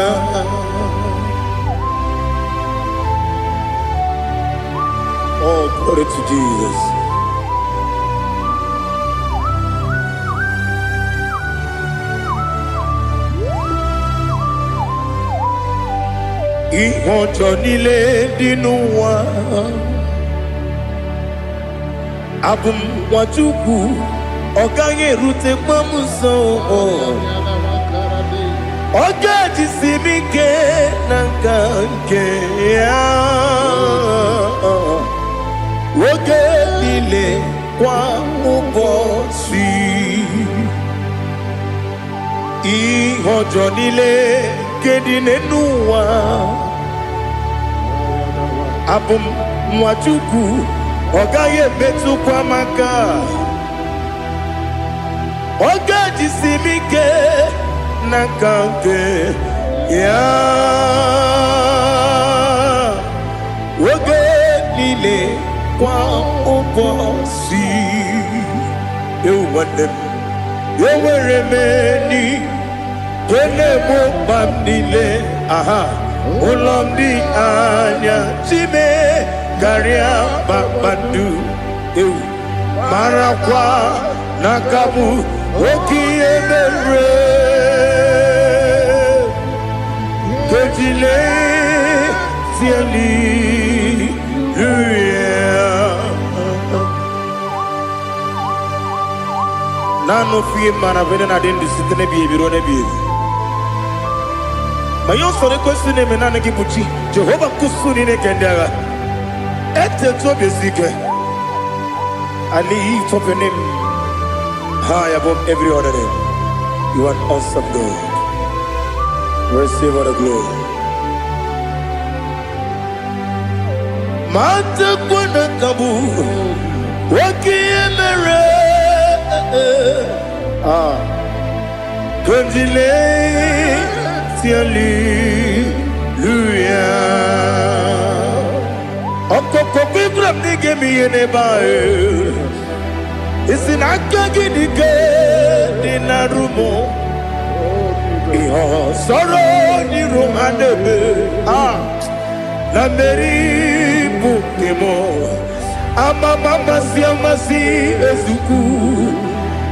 [SPEAKER 1] Oh, glory to Jesus. Ihe ọjọọ niile dị n'ụwa abụ m nwa Chukwu ọ gaghị erutekwa m nso. Ọ ga-ejisi m ike na nka nke ya oge niile kwa ụbọchị. Ihe ọjọọ niile nke dị n'ụwa abụ m nwa Chukwu ọ gaghị emetụkwa m aka. Ọ ga-ejisi m ike na nka nke ya oge niile kwa ụbọchị. Ewu nwanne m enwere m enyi na-egbo mkpa m niile. Aha ụlọ m dị anya chime karịa kpakpando. Ewu marakwa n'aka m oke ihe mere kejile tieli nano fie mana vene na dendi sitene biebiro ne biebi. Mayo sore kwesi ne menane kipuchi Jehova kusuni ne kendaga ete to besike. I lift up your name high above every other name. You are awesome God. Receive all the glory. Mata kuna kabu waki emere Konjile tiali luya Okoko bigram nige miye nebae Isinaka gidike dinarumo Iho soro ni romanebe La meri bukemo Ama mama siamasi ezuku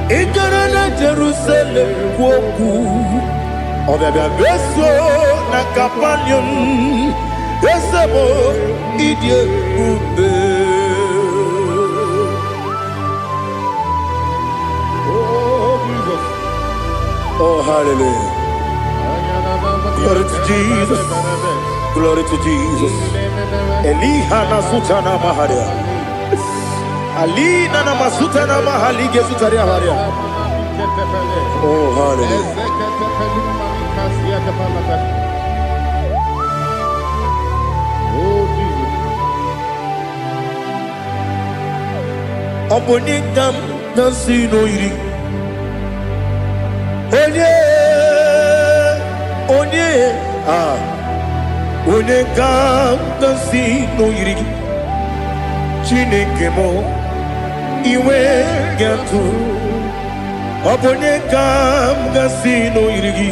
[SPEAKER 1] Ikarana Jerusalem woku Obebe beso na kapanion Esemo idye ube Oh Jesus. Oh hallelujah. Glory to Jesus. Glory to Jesus. Eliha na sutana maharia. Ali na masutana mahali gesutaria haria. Oh hallelujah. Oh Jesus. Obonikam nasino iri. Onye ga-si n'oyiri gị Chineke m iwe ga-atụ ọ bụ onye ga-si n'oyiri gị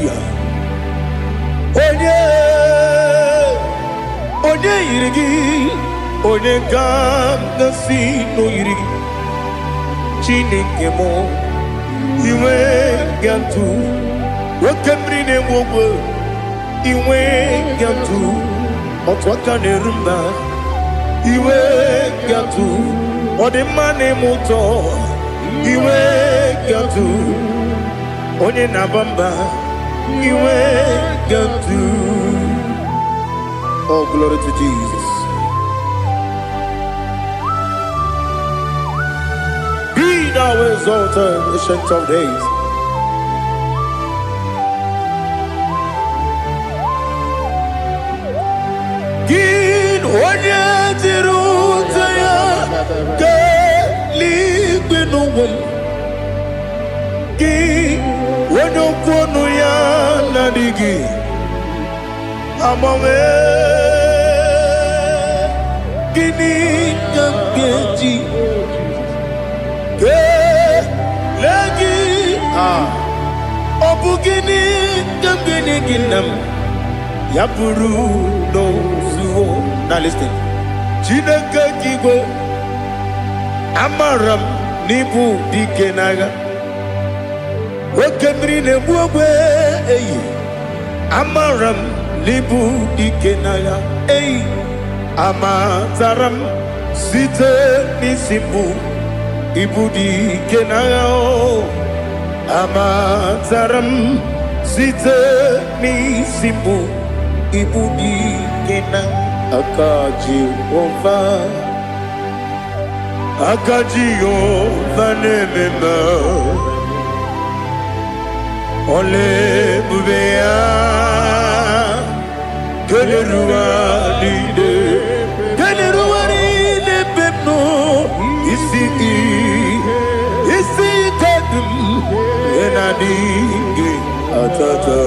[SPEAKER 1] onye yiri gị onye ga-si n'oyiri gị Chineke m iwe ga-atụ nwoke mmiri na-enwe ogwe iwe ga-atụ otu aka na-eru mba iwe ga-atụ ọ dị mma na-eme ụtọ iwe ga-atụ onye na-aba mba iwe ga-atụ. Oh, glory to Jesus. Be thou exalted, ancient of days. Onye dịrị ụzọ ya ga-eligwe n'ụwa gị onye okwu ọnụ ya na-adịghị agbanwe gịnị ka m ga-eji kelee gị ọ bụ gịnị ka m ga-enye gị nna m ya bụrụ n'ozuo. Now listen. Chineke kigwe amaram n'ibu dike n'agha nwoke mmiri na-egbu ogwe eyi amaram n'ibu dike n'agha eyi amataram site n'isi mbụ ibu dike n'agha amataram site n'isi mbụ ibu dike n'agha aka Jehova na-ememe ole ebube ya keleruwa niile bepno isi kadum enadinge atata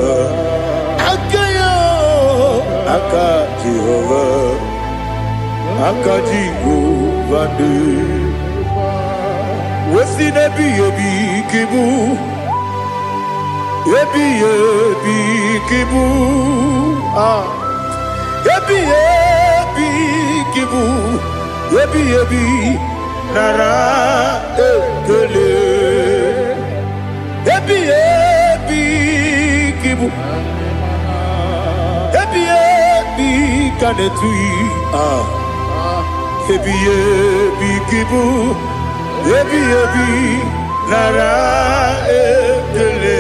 [SPEAKER 1] aka Jehova de wesi nebi kibu ebi kibu kibu ebi nara ekele ebi kibu kanetui ebi kibu ebi nara ekele.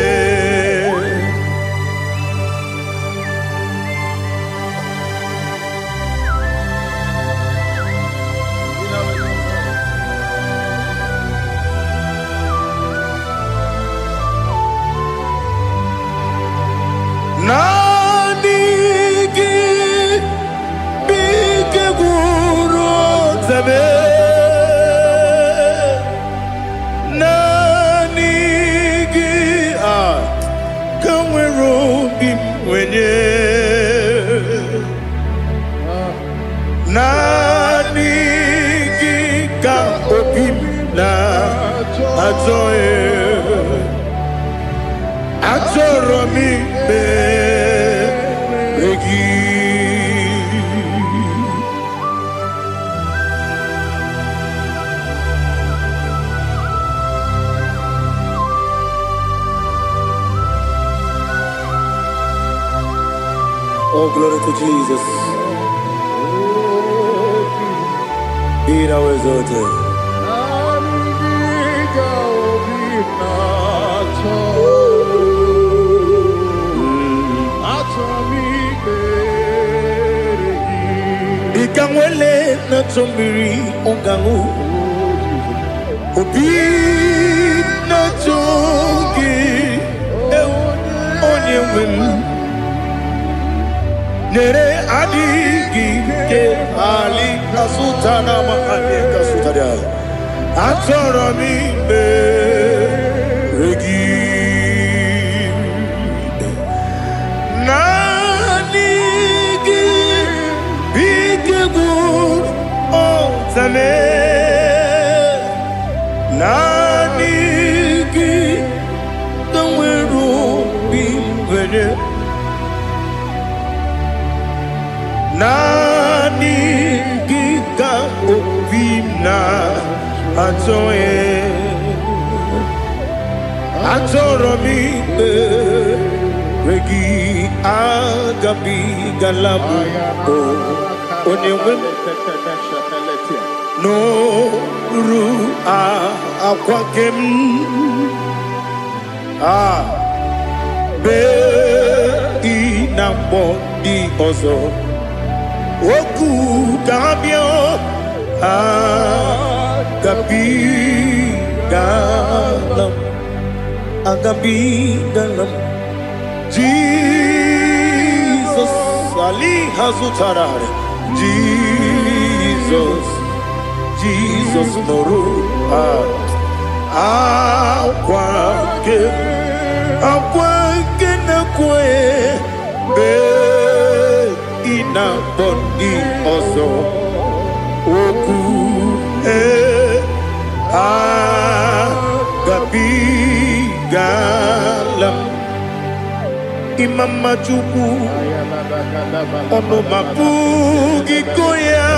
[SPEAKER 1] Oh, glory to Jesus. Be thou exalted. Ikamwele na chombiri ongangu obi na chogi onye wem nere adigi ke ali kasutana mahali kasutaria atoro mi be regi me naniki kanweru bimbere naniki ka obimna atoye atoromi regi agabi galabu onewem no ru akwakem be inambo di ozo oku kabio agabi galam agabi galam Jesus Ali Hazutarare Jesus Noru Akwake na kwe be ina bondi ozo oku gabi galam Imama Chuku ono mapugi koya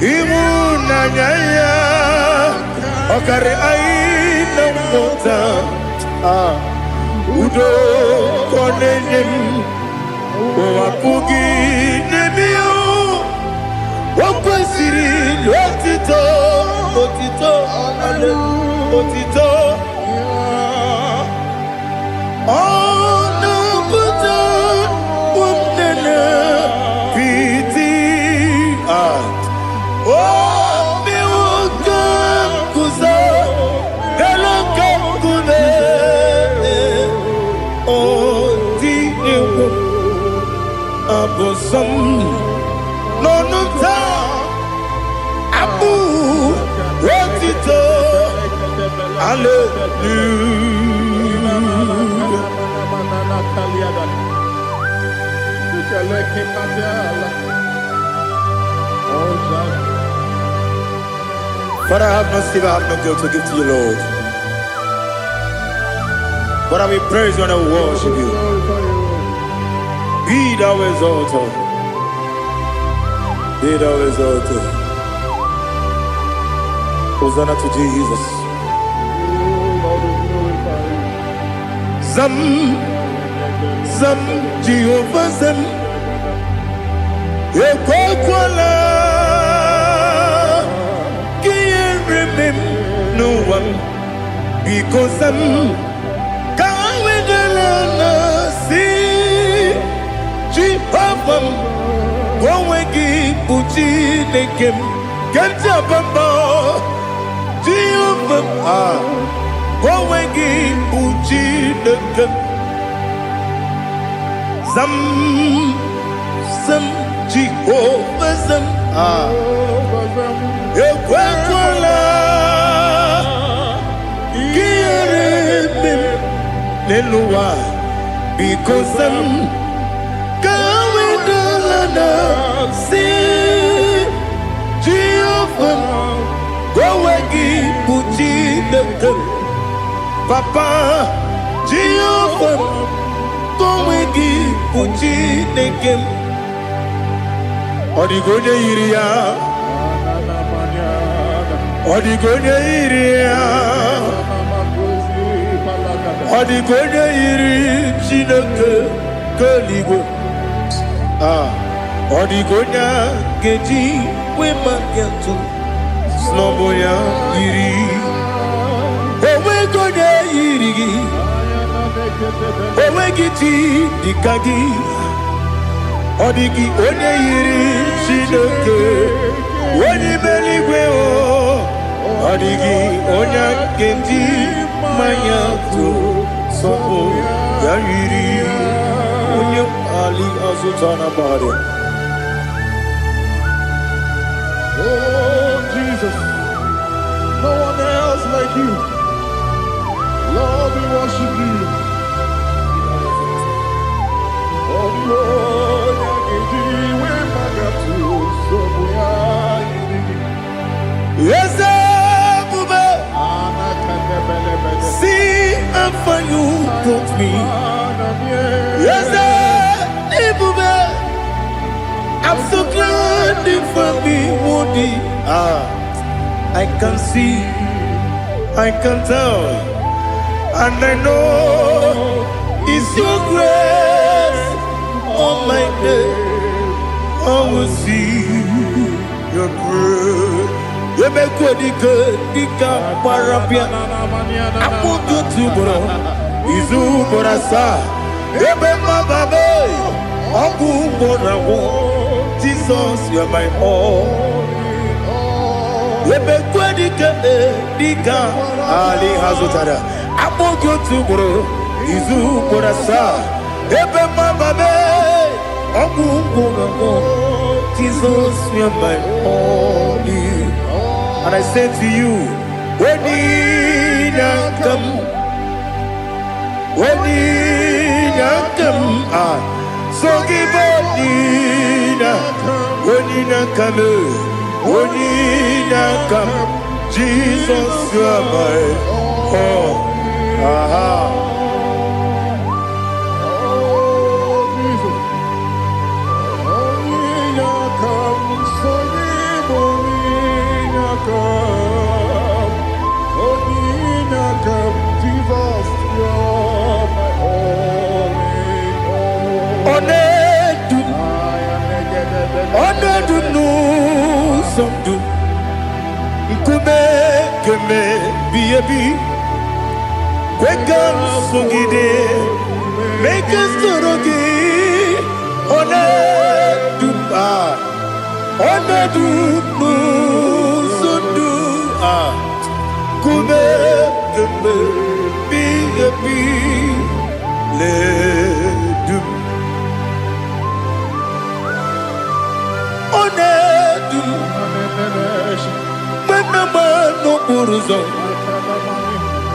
[SPEAKER 1] imuna nyaya okare aina mota udo konenyem mapugi nebio wakwasiri lotito ale otito no ta abu rotito But I have no silver, I have no gold to give to you, Lord. But I will praise you and I will worship you. Be thou exalted. Be thou exalted. Hosanna to Jesus. Zam Jehovah Zam Ekwakwala Can't remember no one because I'm Jehovah, go wegi puchi nekem, kenta bamba. Jehovah, go wegi puchi nekem. Zam Jehovah zam ekwakwala kiyeremem neluwa because I'm see Jehovah, go wegi puchi nekem, Papa Jehovah, go wegi puchi nekem. Odigonya iria, odigonya iria, odigonya iri chineke keligo. Odigonya geji we magentu snowboya iri owe gonya iri owe giti dikagi odigi onye iri chineke onye meligwe o odigi onya geji mayantu sopo ya iri onye ali azutana bare.
[SPEAKER 2] Oh, Jesus, no one else like you. Lord, we worship you. Oh, Lord, I give you my God to so we are.
[SPEAKER 1] me. Yes, I'm so glad for me, Monie. I can see, I can tell, and I know it's your grace on my day. I will see your grace. You make good, Dika Parapia. I'm going to bro. Izu Borasa. You make my baby. Abu Borawo. Jesus, you are my all. You make good, Dika Ali Hazutara. I'm going to bro. Izu Borasa. You make my baby. Abu Borawo. Jesus, you are my all. And I say to you, when you come, so give up, when you come, Jesus, you are my all. Wake up, Sungide, make us Torogi, Sundu, Kume, Ledu, no Uruzo.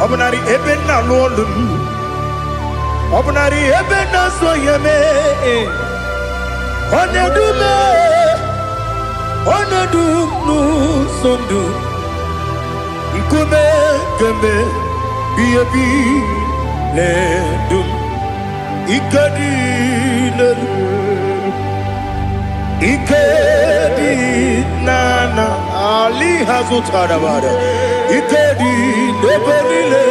[SPEAKER 1] Obnari ebena lolum. Obnari ebena soyeme. Onedume. Onedu sundu. Nkume kembe. Biyebi ledum. Ikadi ledum. Ikedi nana Ali Hazutarabada. Ikedi neberile.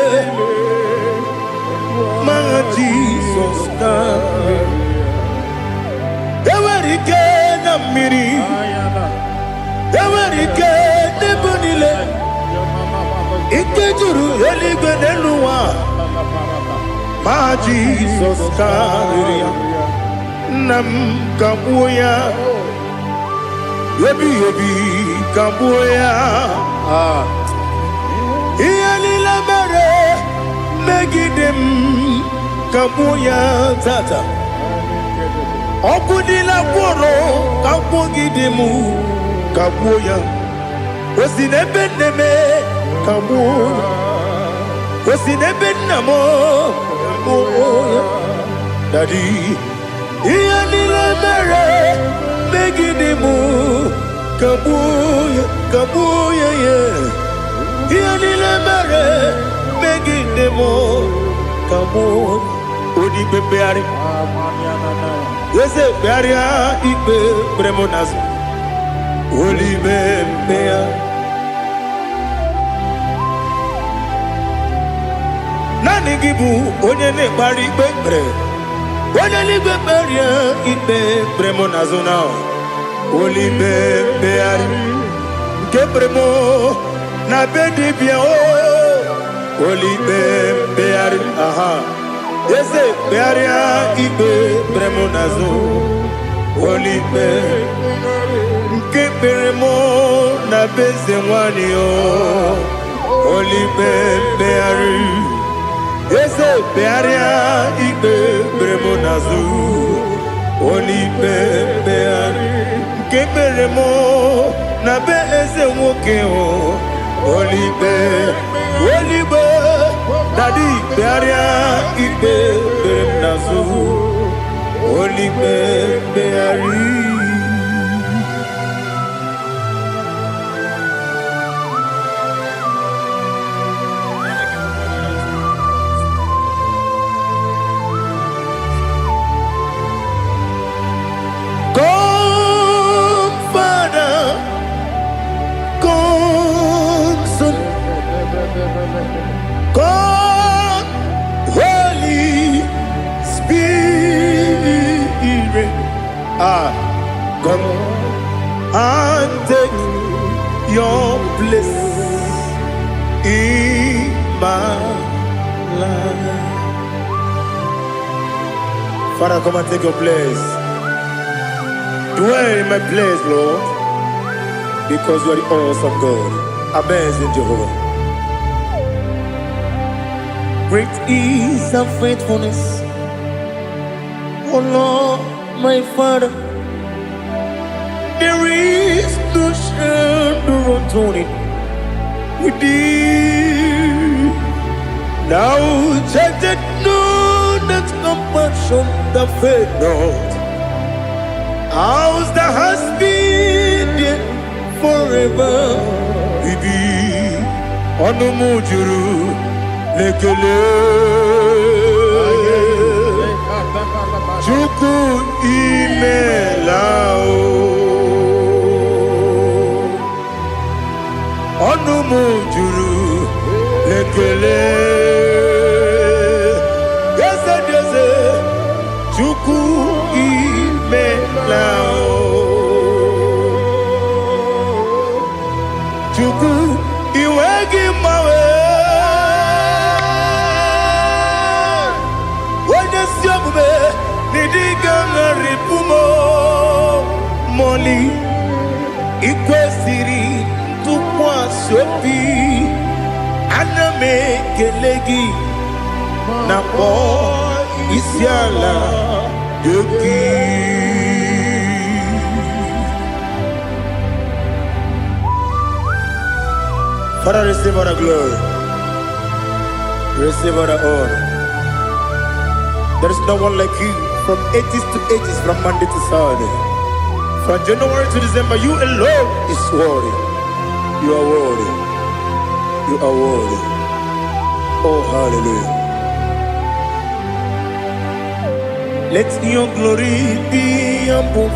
[SPEAKER 1] My Jesus name. Ewerike na miri. Ewerike nebenile. Ikejuru eligwe neluwa. My Jesus name. Nam kabuya. Yebi kabuya. Iyalila mere megidem kabuya tata. Okudila kworo kabugidemu kabuya. Osinebendeme kabuya. Osinebendamo kabuya. Daddy. Iyalila mere megidemu kabuya yeah. Iyalila mere megidemu kabuya. Odi bebeari. Yese bearia ibe bremonas. Oli bebea. Nani gibu onye ne bari bebre. Onye li beberia ibe bremonas now. Oli bebeari. Ke bremo na bedi bia o. Oli bebeari aha. Yese bearia ibe bremonazo olibe nke beremo na beze nwani o olibe beari yese bearia ibe bremonazo olibe beari nke beremo na beze nwoke o olibe Daddy, bearia ibe bernazu, oli beari. Come and take your place in my life. Father, come and take your place. Dwell in my place, Lord, because you are the awesome God. Amazing Jehovah. Great is thy faithfulness, oh Lord, my Father. There is no shadow of turning with thee. Now check that know that compassion that faith not. Ours that has been there forever. Bibi Onumujuru Lekele Chuku Imelao Onumujuru Lekele Yese Chuku Imelao Chuku Iwegi Mawe Wanyasiyamume Nidiganga Ripumo Moli Ikwesiri Tukwa Sopi Aname Kelegi Napo Isiala Yoki. Father, receive all the glory. Receive all the honor. There is no one like you from ages to ages, from Monday to Saturday. From January to December, you alone is worthy. You are worthy. You are worthy. Oh, hallelujah. Let your glory be above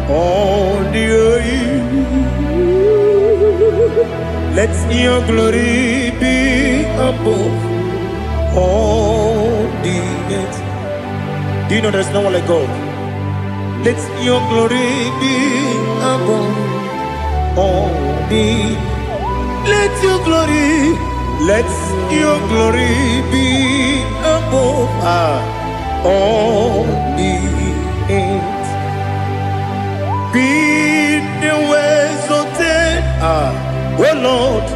[SPEAKER 1] all the earth. Let your glory be above all the earth. Do you know there's no one like God? Let your glory be above all the earth. Let your glory be above all the earth. Be the ways of oh Lord,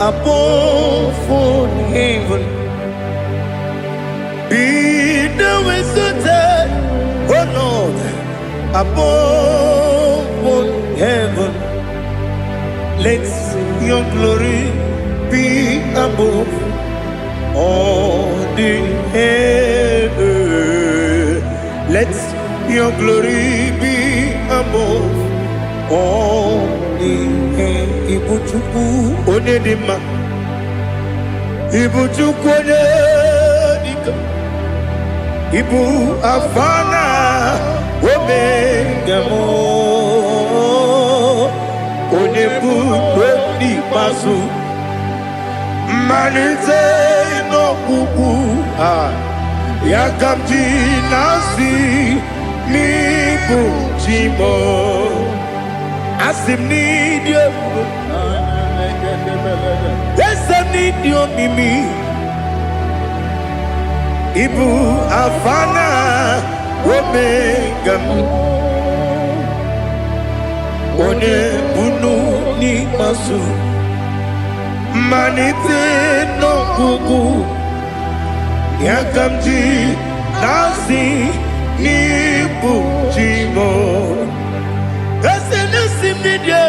[SPEAKER 1] above all heaven. Be the ways of oh Lord, above all heaven. Let your glory be above all the heaven. Let your glory be above all the heaven. Ibuchuku onedima, Ibuchuku onedika, Ibu afana omega mo, onebu odi pasu, manite no kuku yakamji nasi nibu chimo. Asim need you. Yes, I need you, Mimi. Ibu Afana Omega. One Bunu ni Masu. Manite no Kuku. Yakamji Nasi Nibu Chimo. Esem need you.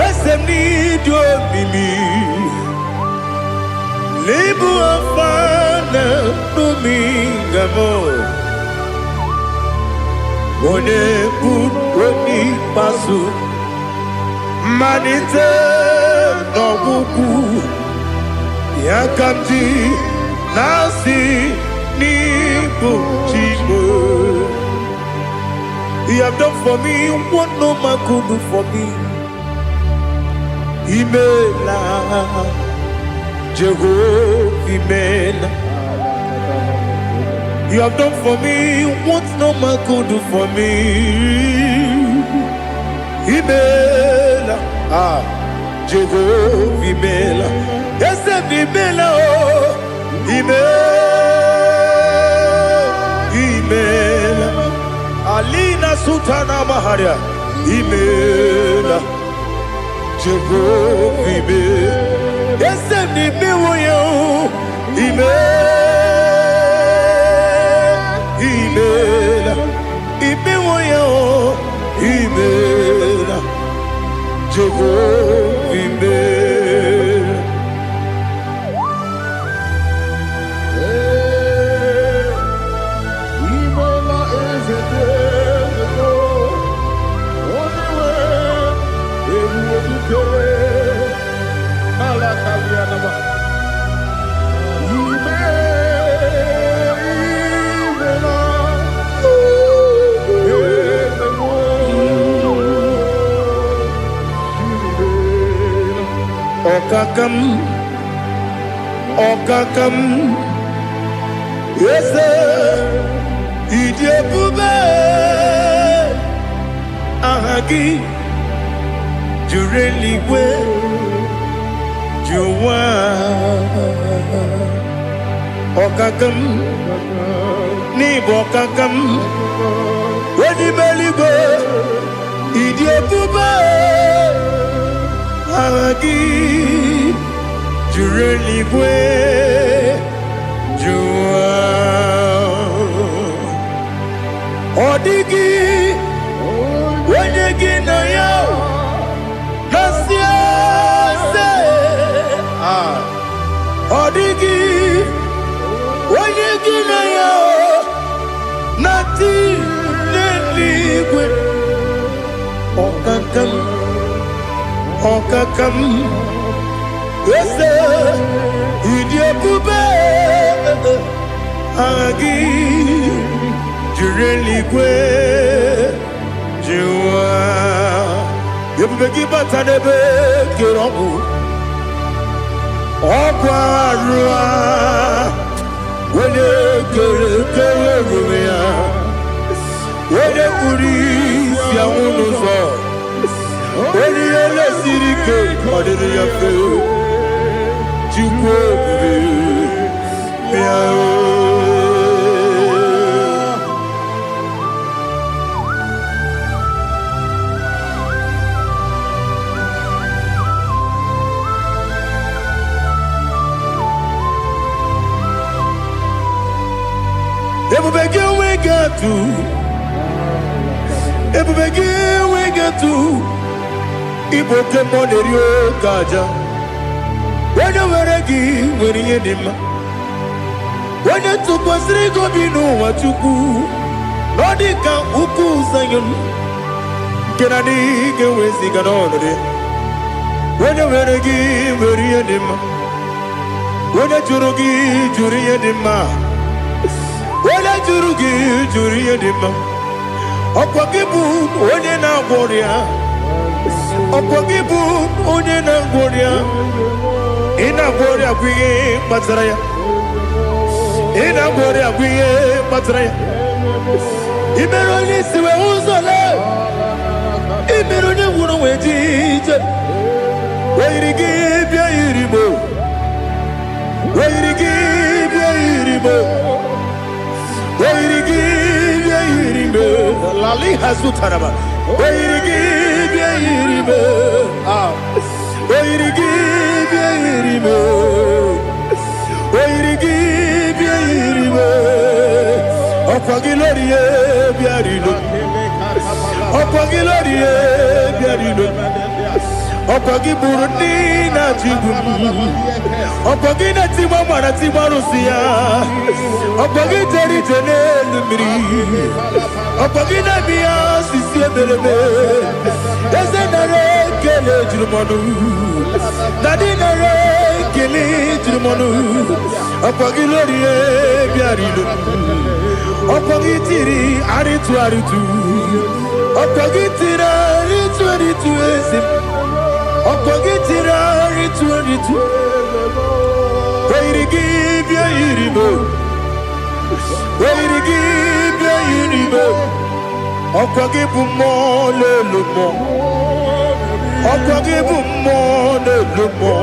[SPEAKER 1] Esem need you, Mimi. Lebu afana numingamo. One put pasu. Manite no buku. Yakamji nasi nibu chibo. You have done for me what no man could do for me. Imela, Jehovah, Imela. You have done for me what no man could do for me. Imela, Jehovah Imela, yes, Imela, Imela, Alina Sutana Maharia, Imela, Jehovah Imela, yes, Imela, Imela, Imela, Jehovah Imela.
[SPEAKER 2] Imela is a day, only way, Alakalianaba.
[SPEAKER 1] Okakam, yes, Idiabube, Ahagi, Jureliwe, Juwa, Okakam, Nibokakam, Wedibeligo, Idiabube, Ahagi. Jureliwe, Jua, Odigi, Wenegi na yo, Nasia se, Odigi, Wenegi na yo, Nati neligwe, Okakam, Okakam. Yes, Idiabube, Agi, Jureliwe, Jua, Yabegi Batanebe, Kirobu, Okwarua, when you Kerumia, when you Uri, Yamunuzo, when you Lesirike, or did you feel? we get to Ibote Monerio Kaja. When you were a gay, when you did, when you took was Rico, you know what you do. Nodika Uku Sayon, can I dig away Sigan on it? When you were a gay, when you did, when you Jurugi, Juria Dima, when I Jurugi, Juria Dima, Opakibu, Odena Boria, Opakibu, Odena Boria. Ina boria kuye matraya. Ina boria kuye matraya. Imeroni siwe uzole. Imeroni wuno wejije. Wairigi bia irimo. Wairigi bia irimo. Wairigi bia irimo. Lali hazutaraba. Wairigi bia irimo. Wairigi bia irimo. Wairigi bia irimo. Okwagilorie bia irimo. Okwagilorie bia irimo. Okwagi Burundi na Jibu. Okwagi na Timama na Timarusia. Okwagi Teri Tenelumiri. Okwagi na Bia Sisi Emeleme. Ezenare Kele Jurumonu. Nadinare Kele Jurumonu. Okwagi Lorie Biarilo. Okwagi Tiri Aritu Aritu. Okwagi Tira Aritu Aritu Esim. Okogitira ritu. Wairigi bia irimo. Where you give you Okwagibu mo le lumo. Okwagibu mo le lumo.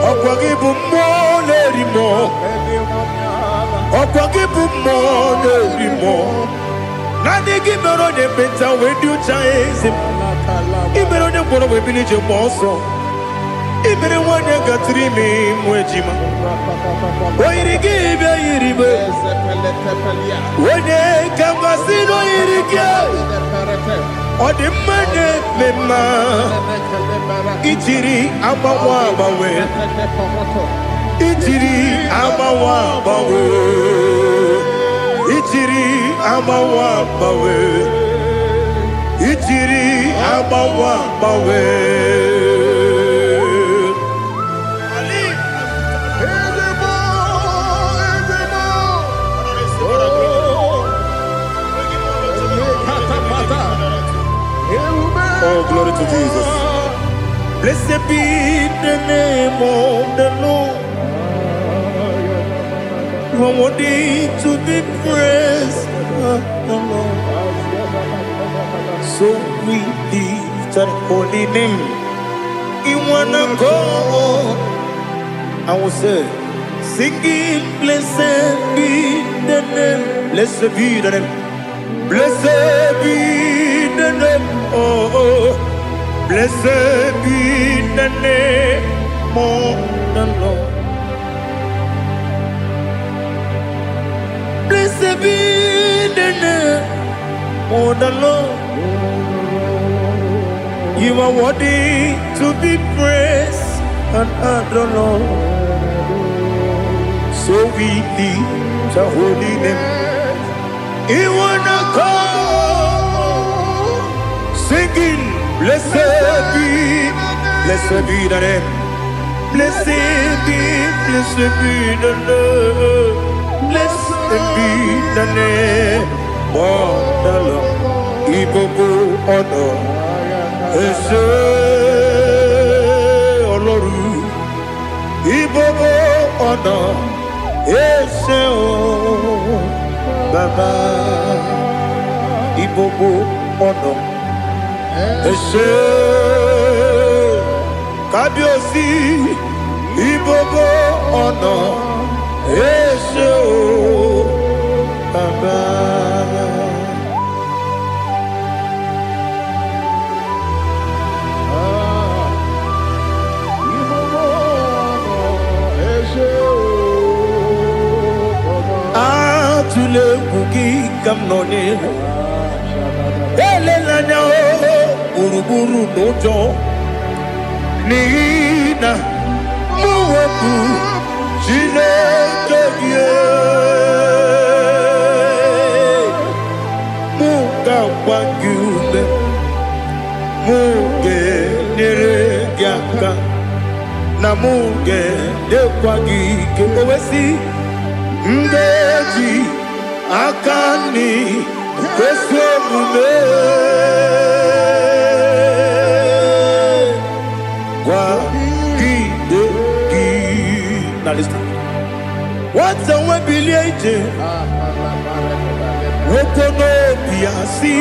[SPEAKER 1] Okwagibu mo le rimo. Okwagibu mo le rimo. Nani gibero de beta we do chase. Ibero de bono we bilije moso. Ibere wanya gatrimi mwejima. Oiri gibe iribe. Wene kamasino irike. Odi mane mema. Ichiri amawa bawe. Ichiri amawa bawe. Ichiri amawa bawe. Ichiri amawa bawe. Oh, glory to Jesus. Blessed be the name of the Lord. You are worthy to be praised, the Lord. So we lift that holy name. You wanna go? I will say, singing, blessed be the name. Blessed be the name. Blessed be the name. Oh, blessed be the name of the Lord. Blessed be the name of the Lord. You are worthy to be praised and adored, Lord. So we lift the holy name. You wanna call, singing, blessed be the name. Blessed be the Lord. Blessed be the name of the Lord. Ibobo ono, ese oloru. Ibobo ono, ese o Baba. Ibobo ono. Ese Kabiosi Ibobo ono Ese o Baba. Ibobo ono Ese o Baba. Atule kuki kamnone Elelanya o Uruburu nojo Nina Muwebu Chineke Muga wangune Muge nere gyaka Na muge dekwagi Owesi Ngeji Akani Kweso mume Now listen. What's the way biliate? Wokono biasi.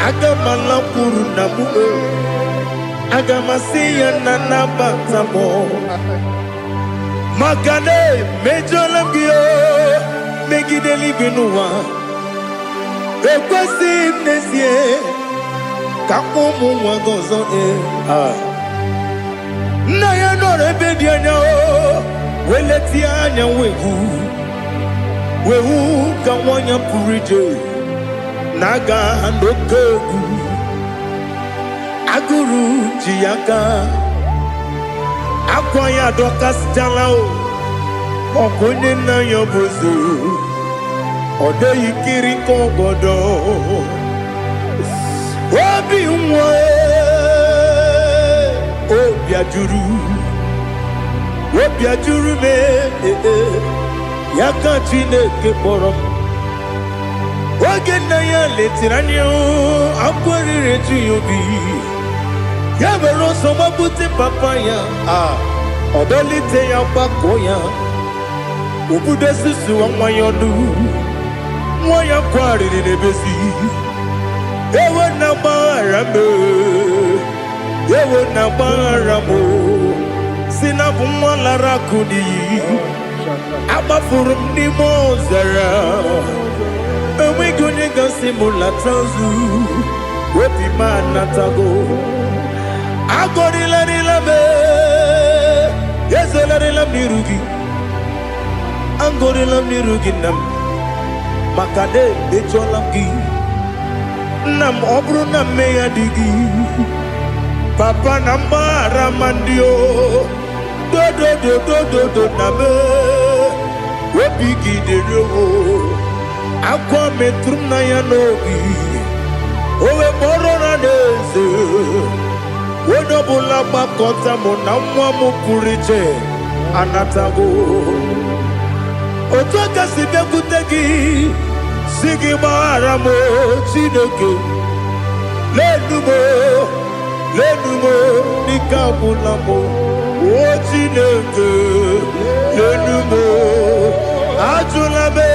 [SPEAKER 1] Agamala purunamu. Agamasiya nanabatamo. Magane mejolamgio. Megideli benua. Ekwasi nesie. Kakomu wagozo na ya no rebedianya o weleti anya wehu ka wanya purije naga ndokogu aguru jiyaka akwanya dokas jalao okonye na yobozu ode yikiri kogodo obi nwa Obiajuru me Yaka Chineke kpọrọ Oge na ya letiri anya akwarịrị eju ya obi Ya were ọsọ mabute papa ya Ọdọlite ya gbakọ ya Ubudesisu wanyonu Wanya kwari nebesi Ewe na barame Ewe na baramo Sinabu mwala kuni Abafurum ni mozara Ewe gunye gasi mulatanzu Wepi manatago Agori la be Yeso la mirugi Angori la mirugi nam Makade echolamgi Nam obru na meya digi Papa namara mandio Do nabe Wepiki de roho Aqua metrum na yanogi Owe moro na neze Wodobula bakota mona mwamu puriche Anatago Otoka sibe kutegi Sigi maramo Chineke Lenumo Nikabulamo O Chineke Lenumo Ajulabe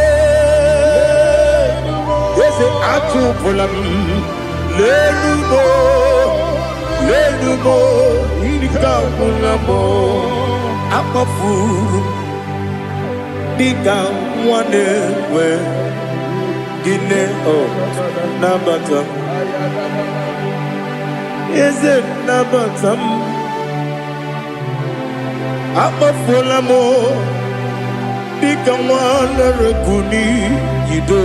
[SPEAKER 1] Yese Ajupulam Lenumo Nikabulamo Akafuru Nika wane we Gine o Nabata Is it Nabatam Akafulamo Nika wane rekuni Yido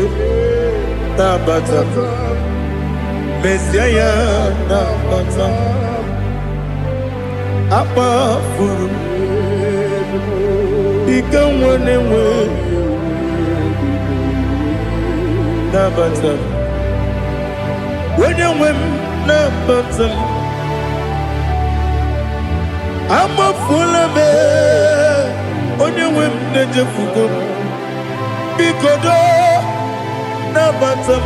[SPEAKER 1] Nabata Messiah Nabata Akafuru Ika wane we Nabatam When you win Nabatam I'm a full of it When you win Najafuko Bikodo Nabatam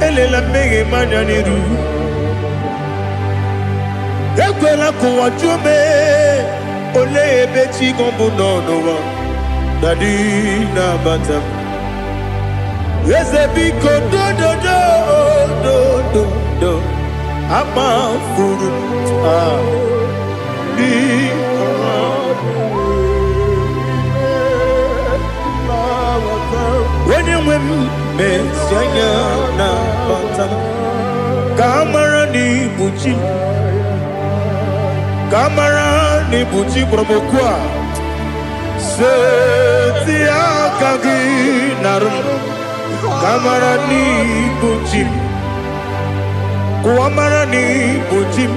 [SPEAKER 1] Elela mege manyaniru Ekwela kuwa jume Ole ebechi gombu nonowa Dadi Nabatam Yese biko do Ama furu Di When you win Messiah Nabatam Kamara ni buchi Kamara ni buchi promokwa Setia kagi narum Kamara ni buchim Kuamara ni buchim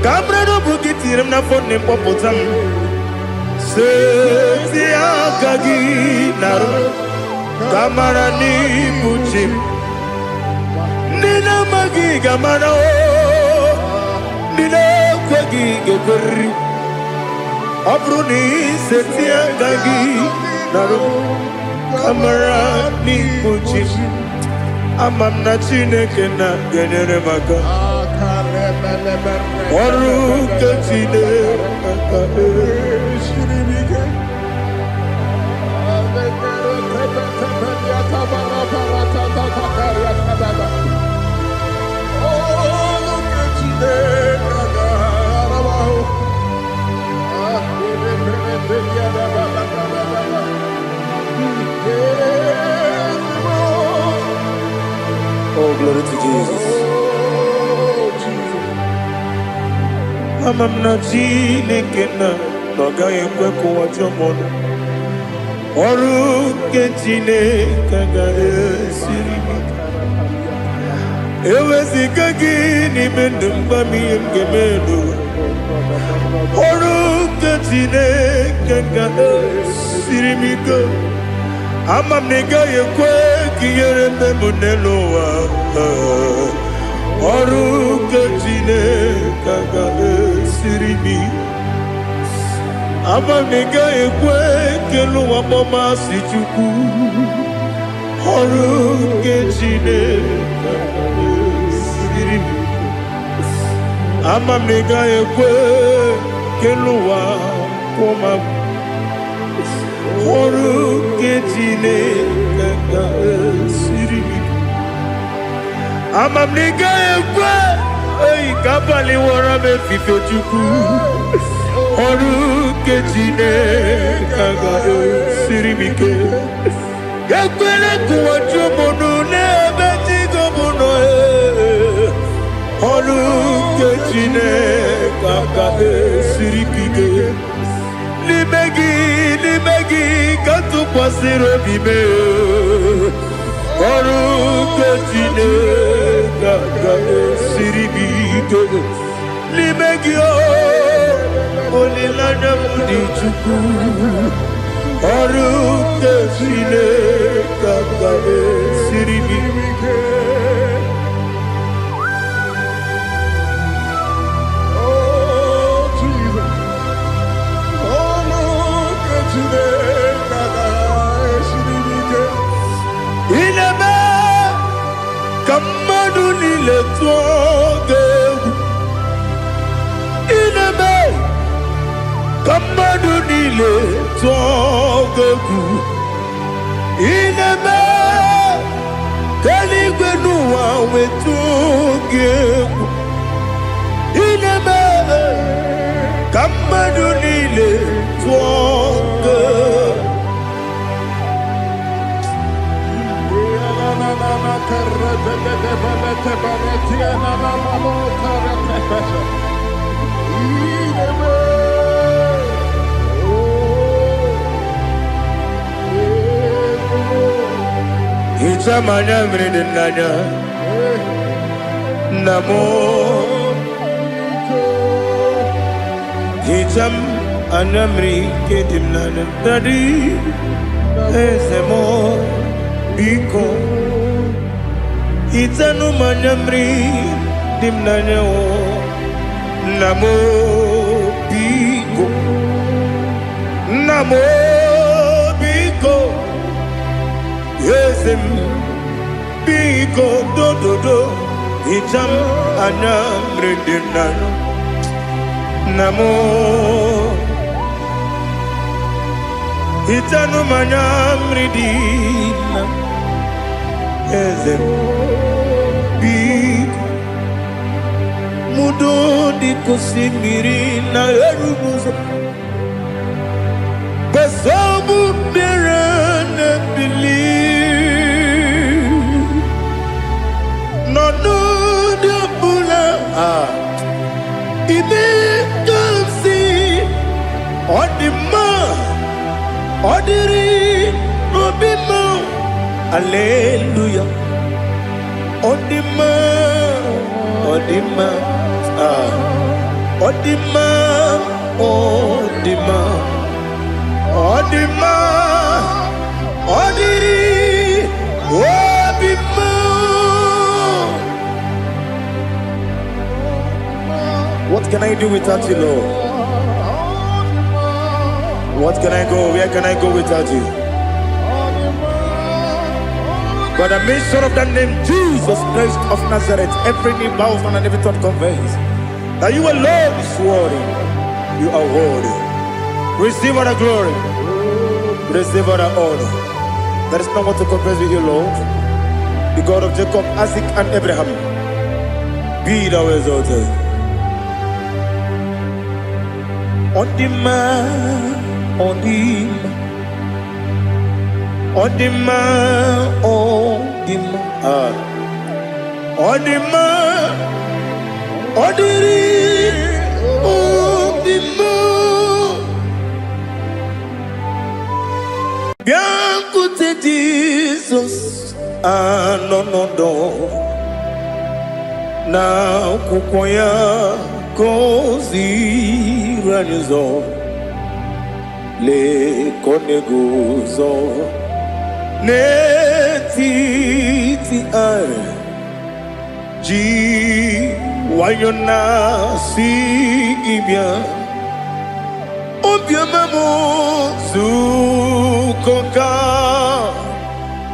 [SPEAKER 1] Kamara no bukitirim na fone popotam Setia kagi narum Kamara ni buchim Nina magi kamara o Nina kwagi gekori Abruni setia kagi narum Kamara ni buchim Amam na Chineke na genere maka Oru ke Chineke shiribike Oh, glory to Jesus. Amam na Chineke na noga yekwe kuwa chomono. Oru ke Chineke ga esiribike. Ewezi kagi ni mendumba miyemgemelu. Oru ke Chineke ga esiribike. Amam nega yekwe kiyere memuneloa. Oru ke Chineke ga esiribike. Amam nega yekwe keluwa mama si chuku. Oru ke Chineke ga esiribike. Amam nega yekwe keluwa mama Oru ketine kaka siri. Amamniga ekwe, ei kapali wara me fife chuku. Oru ketine kaka siri mike. Yakwele kuwa chumunu nebe tigo muno e. Oru ketine kaka siri mike. Limegi, katu pasiro bime. Oru ketine kaka siribike. Limegi olilanya mudi chuku. Oru ketine kaka siribike. Ineme kamadu nile tuoge. Ineme kamadu nile tuoge. Ineme kaligwe nuwa wetuge. Ineme kamadu nile tuoge. Icha manya mrede nanya namo. Icham anamri kedim nanya tadi esemo biko. Itanu manyamri dimnanya o namo biko. Namo biko. Yesem biko do do do. Itam anamri dimnanya namo. Itanu manyamri dimnanya Yesem big mudo di kusimiri na erubuzo besobu birane believe no no de bula ibe dansi odima odiri obima Hallelujah. Odima, Odima, Odima, Odima, Odima, Odiri, Odima. What can I do without you, Lord? What can I go? Where can I go without you? By the mention of that name, Jesus Christ of Nazareth, every knee bows and every tongue confesses that you alone is worthy. You are worthy. Receive all the glory. Receive all the honor. There is no one to confess with you, Lord. The God of Jacob, Isaac, and Abraham. Be thou exalted. On the man, on the man. Odima, Odima, Odima, Odiri, Odima. Bianco te Jesus, no. Na kukoya kozi ranizo, le koneguzo. Netiti ay ji wayona sigibia obiamamo sukoka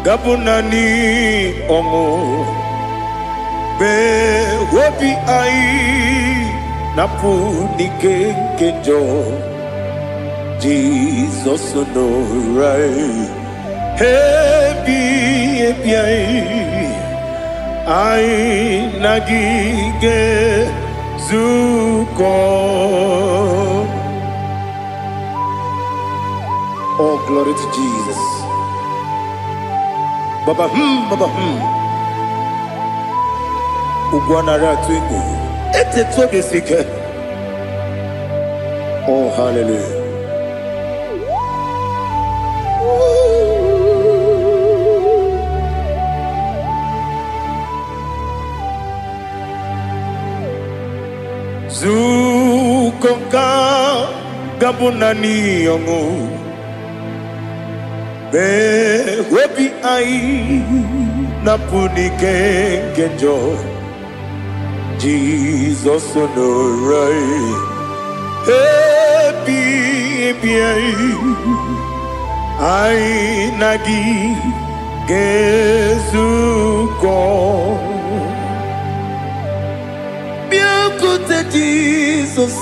[SPEAKER 1] gabunani omo be wobi ai napuni kenjo Jesus no right. Happy, I nagige zuko. Oh, glory to Jesus. Baba Baba Ugwanara twingu. Ete toge sike. Oh, hallelujah. Zukonka gabunani yongu be webi ai napunike genjo Jesus no right happy ai nagi gezuko Jesus,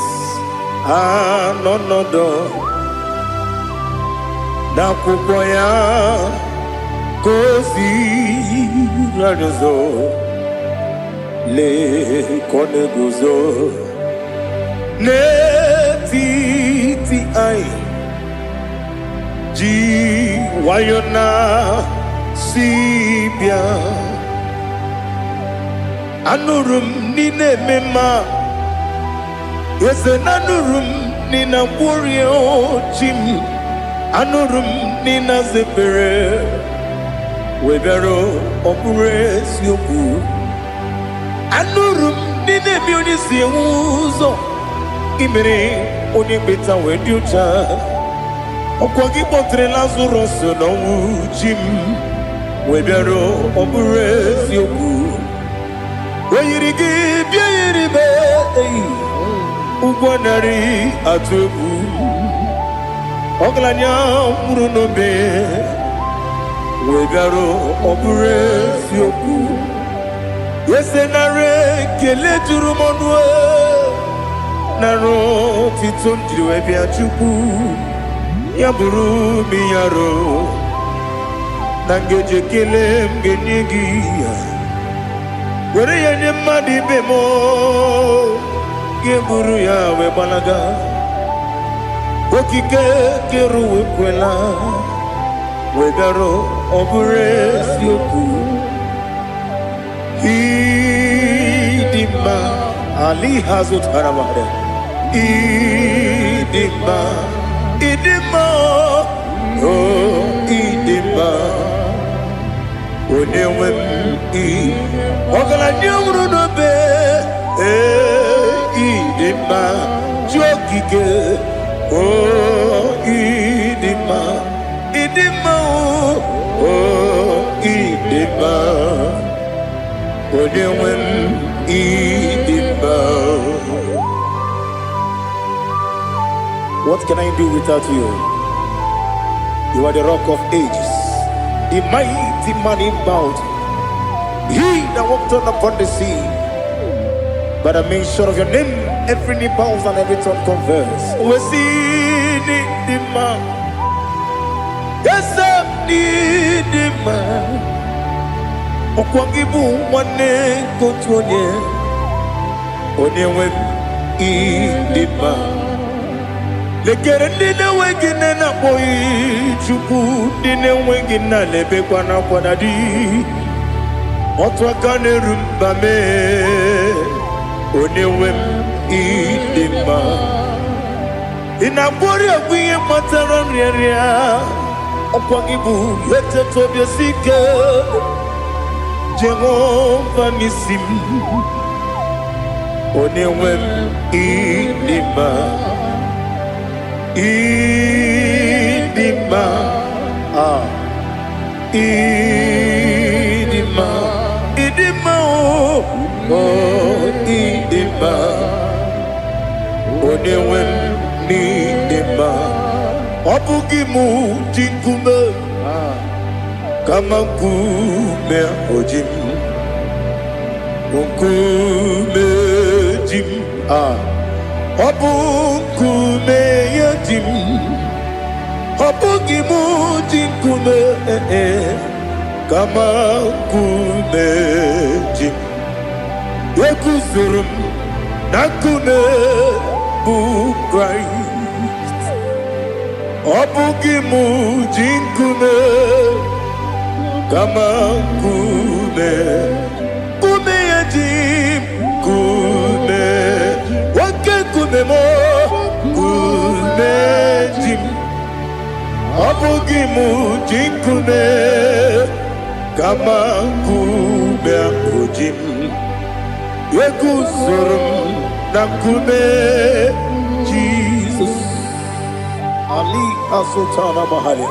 [SPEAKER 1] no do. Na kupoya kozi radozo le koneguzo ne ti ai ji wayona sibia anurum nine mema. Yes, anurum nina warrior chim, anurum nina zepere, webero operates yoku, anurum nina munisi uzo, imere onibeta weducha, okwagi potre Lazarus no chim, webero operates yoku, weyirigi biiribe. Ugwanari atubu Oglanya murunobe Wegaro opures yoku Yesenare kele turumonwe Naro titondriwe biachuku Yaburu miyaro Nangeje kele mgenyegi Were yanye madi bemo Geburu ya webalaga Okike keru wekwela Wegaro obures yoku Idima Ali hazut haramahre Idima Oh idima Onewem Ogala nyumru nobe Idima jokike oh idima oh idima odewem idima. What can I do without you? You are the rock of ages, the mighty man in battle, he that walked on upon the sea. By the mention of your name, every knee bows and every tongue converse. We see the man. Yes, I need the man. Okwangibu wane kotuonye. Onyewe idima. Lekere nine wengine na boy chuku nine wengine lebe kwa na kwa nadi. Otwakane rumba me. Onewem idima Inabori agwiye matara nriaria Okwangibu yete tobye sike Jehova nisim Onewem idima Idima Idima Idima oh idima Onewem nidima Obugimu jinkume Kama kume ojim Unkume jim Obukume yajim Obugi muji nkume kama nkume jim. Yekuzurum na nkume bu Christ. Obugi muji nkume kama nkume jim nkume wake nkume mo nkume jim. Obugi muji nkume kama nkume jim. Yekuzurum na nkume Jesus. Ali Asultana Mahali.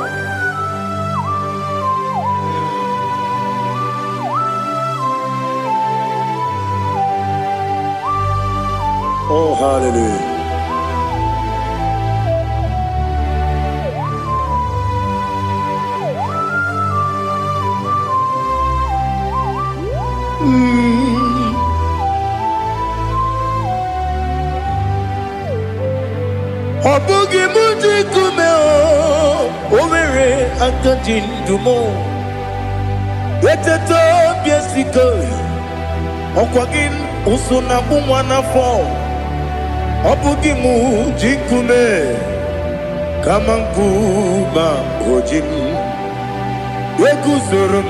[SPEAKER 1] Oh, hallelujah. Obugi muji kume overe akajin dumo. Weteto biesiko okwagin usuna bumwana fo. Obugi muji kume kama nkuma ojim. Wekuzurum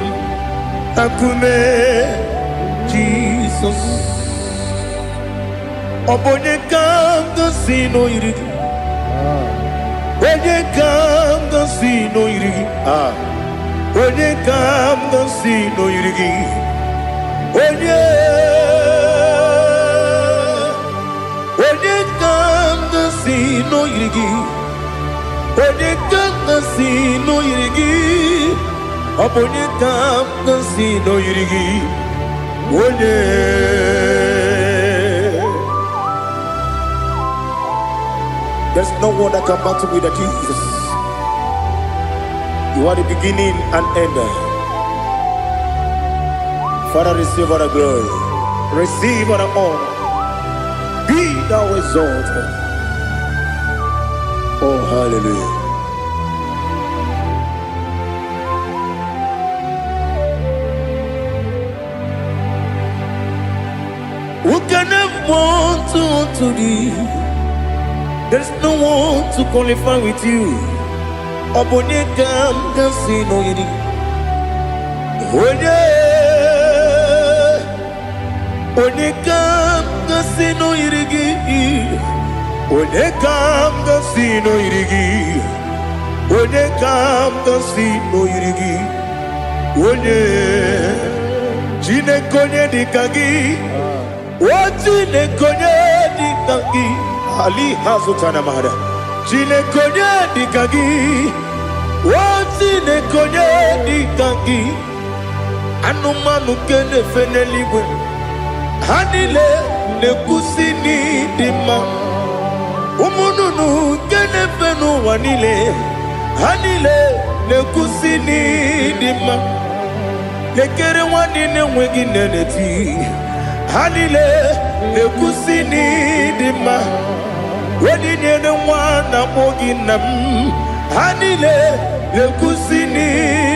[SPEAKER 1] akume Jesus. Obonye kanga sino irigi. Onye kanga sino irigi. Onye kanga sino irigi. Onye kanga sino irigi. Onye kanga sino irigi. Onye kanga sino irigi. Onye. There's no one that can battle with the Jesus. You are the beginning and end. Father, receive all the glory. Receive all the honor. Be thou exalted. Oh, hallelujah. Who can have one to thee? There's no one to qualify with you. Obonye kanga sino yiri. Onye kanga sino yirigi. Onye kanga sino yirigi. Onye kanga sino yirigi. Onye chine konye dikagi. Chine konye dikagi. Ali Hazutana Mahada. Chine konye dikagi. Chine konye dikagi. Anumanu kene feneligwe. Hanile ne kusini dima. Umununu kene fenu wanile. Hanile ne kusini dima. Lekere wanine wegi neneti. Hanile ne kusini dima. Wedi nyene wana mogi nam. Hanile ne kusini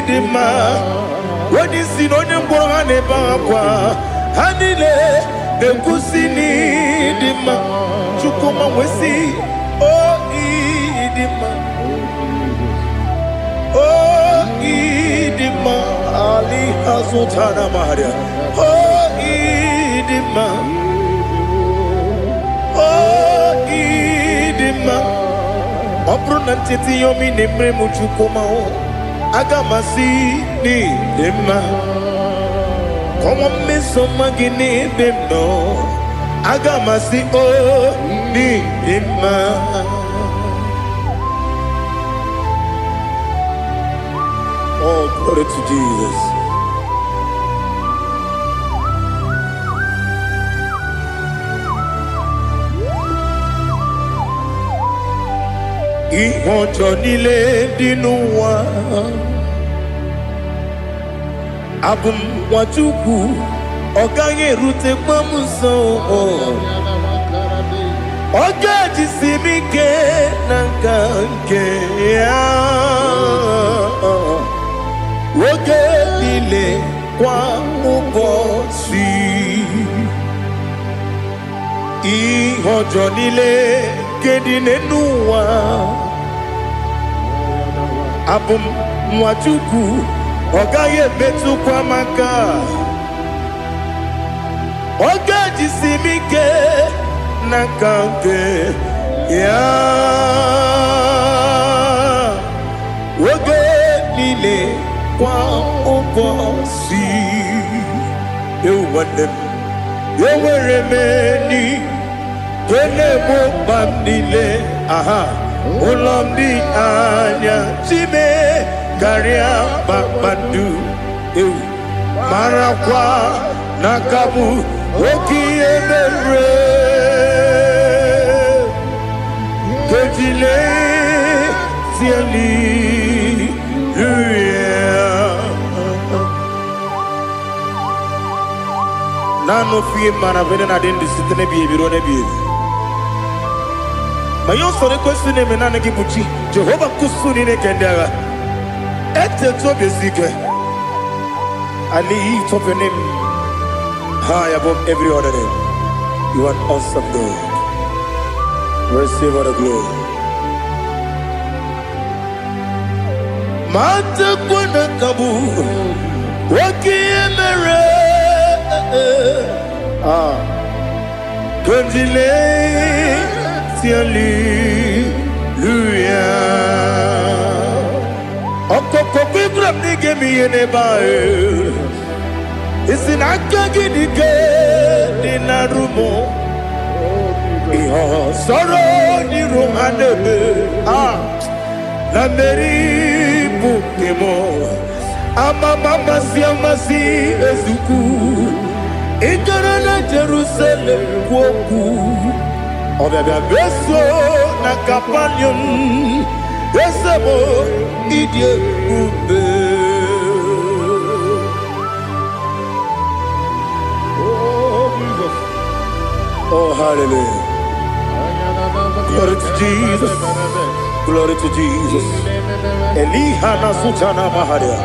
[SPEAKER 1] dima. Wedi sinone mbwangane bakwa. Hanile ne kusini dima. Chukuma wesi oh idima. Oh idima. Ali Hazutana Maria. Oh idima. Oh idima. Opronantiti yomi nemre muchukuma o. Agamasi ni dema. Como me somagini demno. Agamasi o ni dema. Oh, glory to Jesus. Iwọjọ nílé dínú wa. Abum wachukwu ọ̀gá yẹn rute pọ́nmùsàn. Oga jisimike nankanke ya Oge nile kwa ubosi Ihojo nile kedine nuwa Abum mwachuku Oga ye betu kwa maka Oga jisimike nankanke ya Oge nile kwa ubosi Ewandem Eweremeni Kene bambile Aha Ulamdi anya Chime Garia babandu Ew Marakwa Nakabu Oki emere Kejile Tiali Nano fiye mana vene na den disitene biye birone biye. Mayo sore kwesune menane kibuchi. Jehova kusuni ne kendaga. Ete to besike. I lift up your name high above every other name. You are awesome God. Receive all the glory. Mata kuna kabu. Waki emere. Kondile Hallelujah. Okoko kwikram nige miyene bae. Isinaka ginike dinarumo. Iho soro ni romanebe. La meri bukemo. Ama mama siamasi ezuku. Ikarana Jerusalem woku Obebe beso na kapanion Esemo idye ube Oh Jesus Oh hallelujah Glory to Jesus Glory to Jesus Eliha na sutana maharia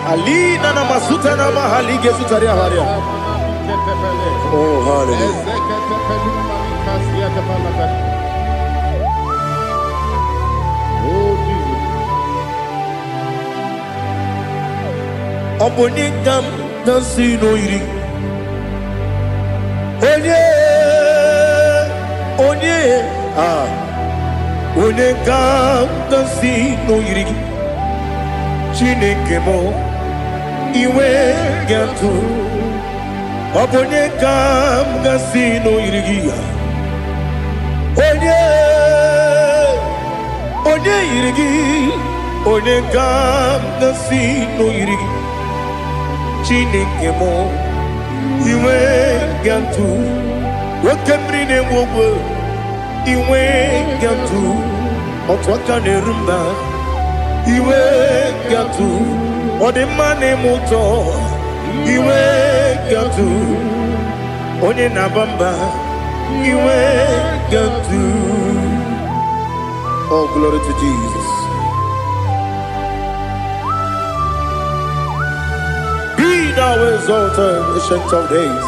[SPEAKER 1] Ali nana masuta na mahali gesutaria haria. Oh hallelujah. Oh Jesus. Obonikam nasino iri. Onye Onekam nasino iri. Chineke mo Iwe gatu Obonye kam gasino irigia Onye irigi Onye kam gasino irigi Chineke mo Iwe gatu Wakemrine mwogo Iwe gatu Otwakane rumba Iwe gatu Ode mane moto Iwe gatu Onye nabamba Iwe gatu Oh glory to Jesus. Be thou exalted, ancient of days.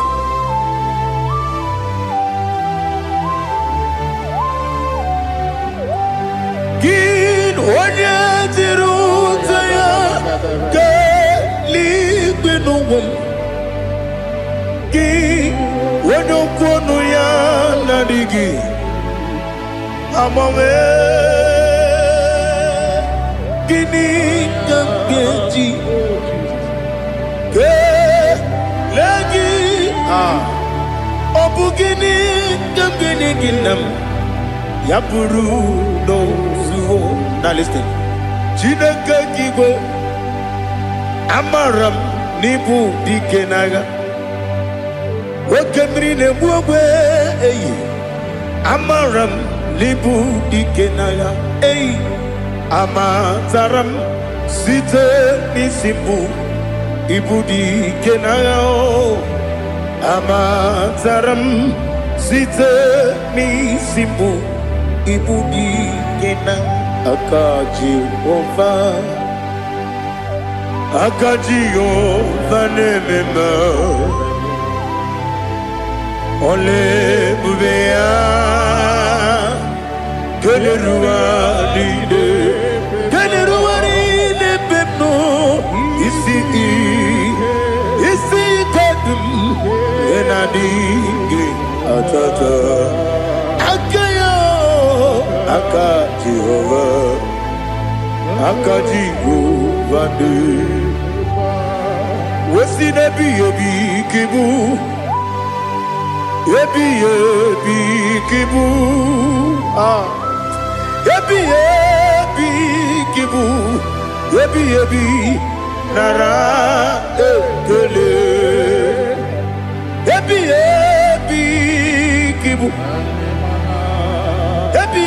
[SPEAKER 1] Gin onye tirutaya Liquinum Gi Wonokono ya Nadigi Amame Gini Gangeji Ke Lagi Obugini Gangini Ginam Yapuru no Zuho. Now listen Chineke Kigo Amaram Nibu Dikenaga Wakemri Nebuwe Amaram Nibu Dikenaga Amataram Site Nisibu Ibu Dikenaga Amataram site n'isimu ibu dike na aka Jehova na-ememe ole ebube ya keleruwa niile pepno isi kadum enadinge atata aka Jehova ni wesi nebi kibu ebi kibu kibu ebi nara ekele ebi kibu ebi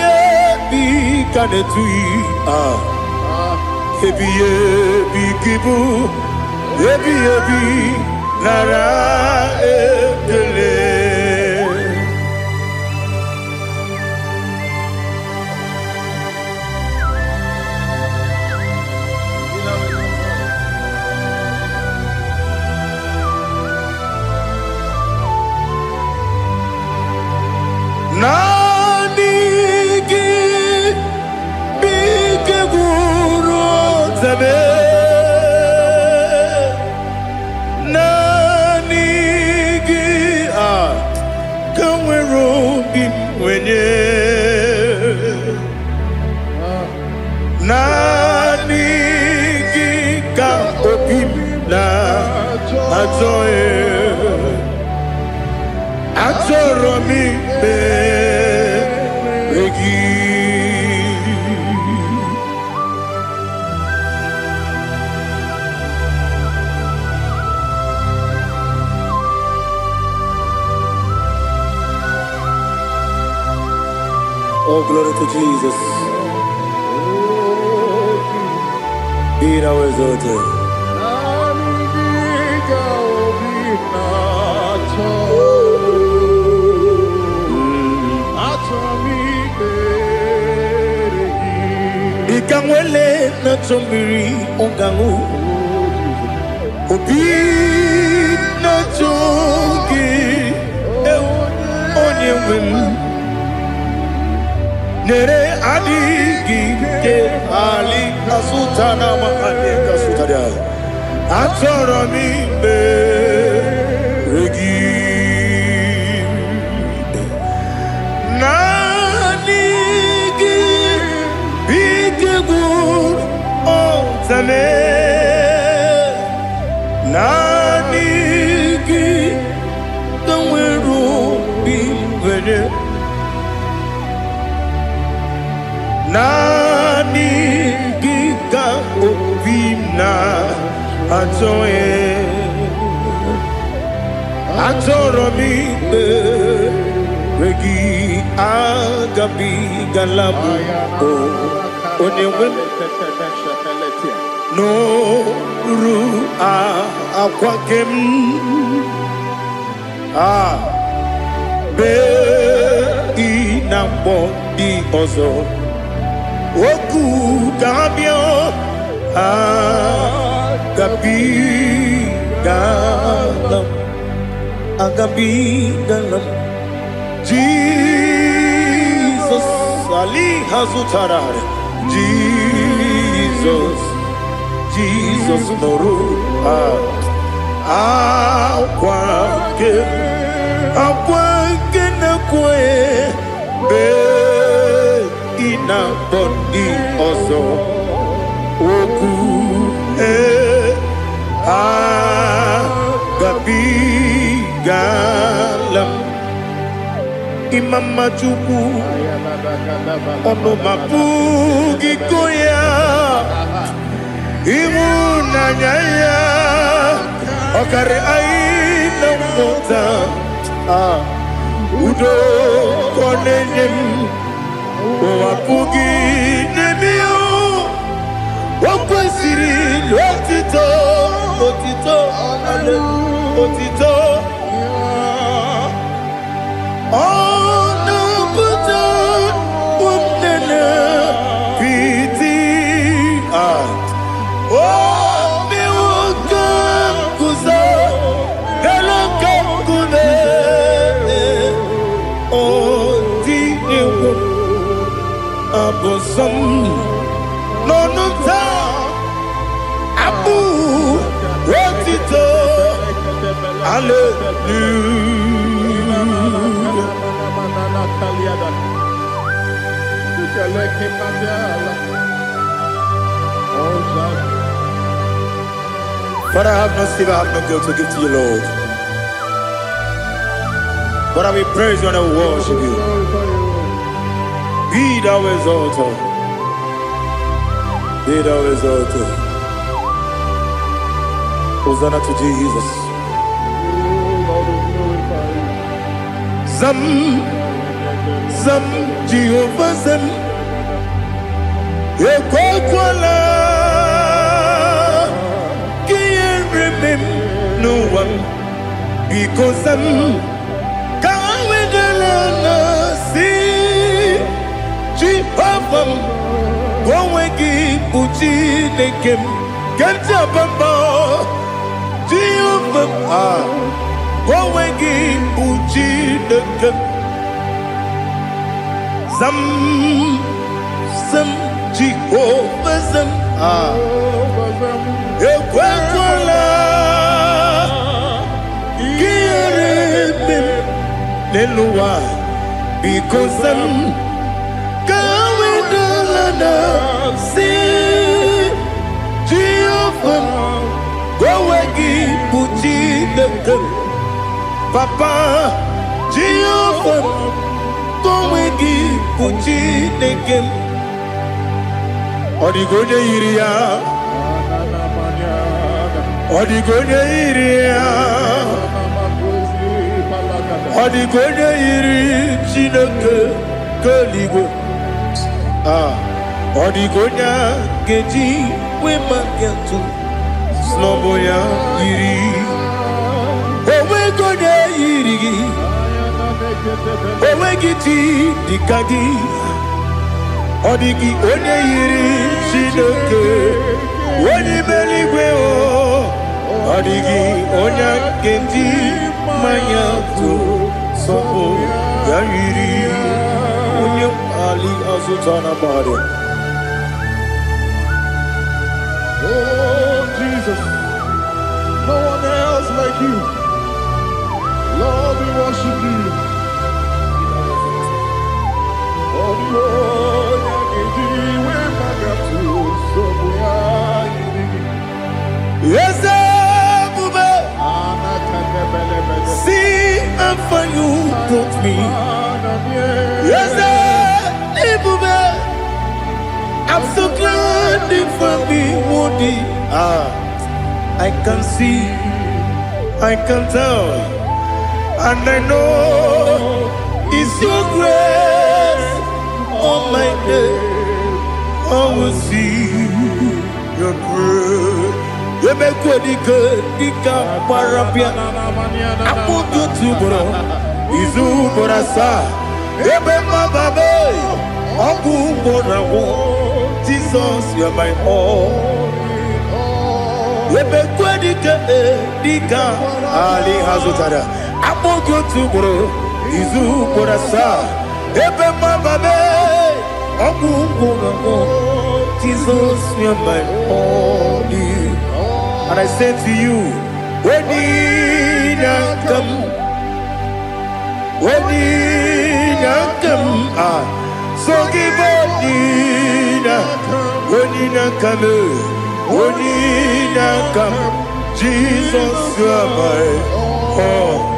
[SPEAKER 1] kanetui ebi kibu ebi nara ekele. Nanigi bike guru zabe nanigi kamwero bimwenye nanigi ka opim na ajoe Atoromi begi Oh, glory to Jesus. Be thou exalted. Ikangwele na chombiri ongangu Obi na chogi onye wim Nere adigi ke ali asutana mahane kasutaria Atoromi regi Nanigi Bitegur Otame Nanigi Kamweru Bimvene Nanigi Ka Obimna Atoe Atoromi Regi Agabi Galabu Onyewen No Ru Akwakem Be Inambo Di Ozo Oku Gabio Agabi Galam Agabi Galam Jesus Ali Hazutarar Jesus Noru Akwake na kwe Be ina bondi ozo Oku Gabi Galam Imama Chuku Ono Mapugi Koya Imuna Nyaya Okare Aina Mota Udo Konenyem Wapugi Nemio Wakwesiri Otito no puta umnene piti oh mi ukam kuza hello kam kune oh di ewo abosam no no ta abu wetito hallelujah. Father, I have no silver, I have no gold to give to you, Lord. But I will praise you and I will worship you. Be thou exalted. Be thou exalted. Hosanna to Jesus. Zam, Zam, Jehovah Zam. Ekwakwala, can't remember no one because Zam can't wait see Jehovah. Go wegi puchi nekem, can't bamba Jehovah. Go wegi puchi nekem. Zam, Zam, Jehovah Zam. Ekwakwala, kiyeremem, neluwa, because Zam kawedalana si Jehovah. Go wegi puchi nekem, Papa Jehovah. Komegi puchi nekem Odigonya iria Odigonya iria Odigonya iri chineke keligo Odigonya geji wemakiatu Snoboya iri Owegonya iri Owegiti dikagi Odigi onye yiri Chineke Onye meligwe o Odigi onye kenji manya to Sopo ya yiri Onye ali azutana bade.
[SPEAKER 2] Oh Jesus, no one else like you. Lord, we worship you.
[SPEAKER 1] Yes, Abuja. See how far you brought me. Yes, Abuja. I'm so glad you found me, Monie. I can see, I can tell, and I know it's your grace. On my day, I will see your grace. You make what you could, you can't parapia. I put you to bro, Izu Borasa. You make my baby, Abu Borawo. Jesus, you're my all. You make what you could, Ali Hazutara. I put you to bro, Izu Borasa. Ebe mababe, Jesus, you're my only. And I say to you, when you come, so give when you come, Jesus, you're my all.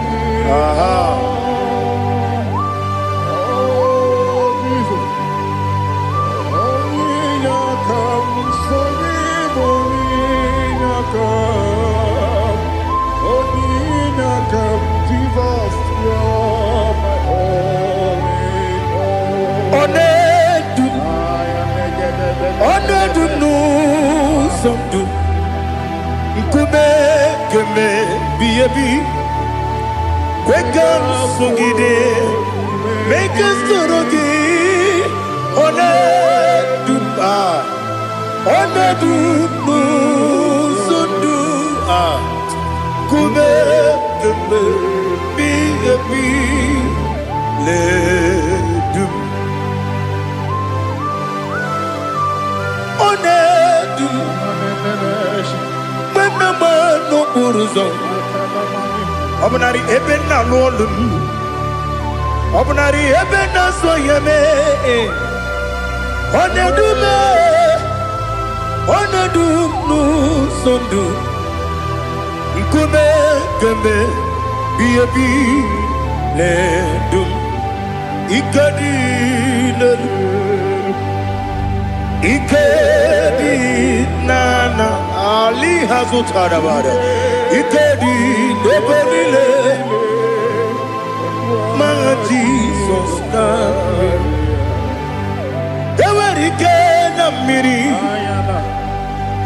[SPEAKER 1] Keme, be a bee, wake up, so get it. make us turugi one dumba one dumu sundu kube kube bi le dum one dum mama no buruzo obnari ebena lolum obnari ebena soyeme one dum no sondu nkume kembe bi le dum ikadi le ikadi nana ali hazutara bara ikadi debenile ma Jesus na ewerike na miri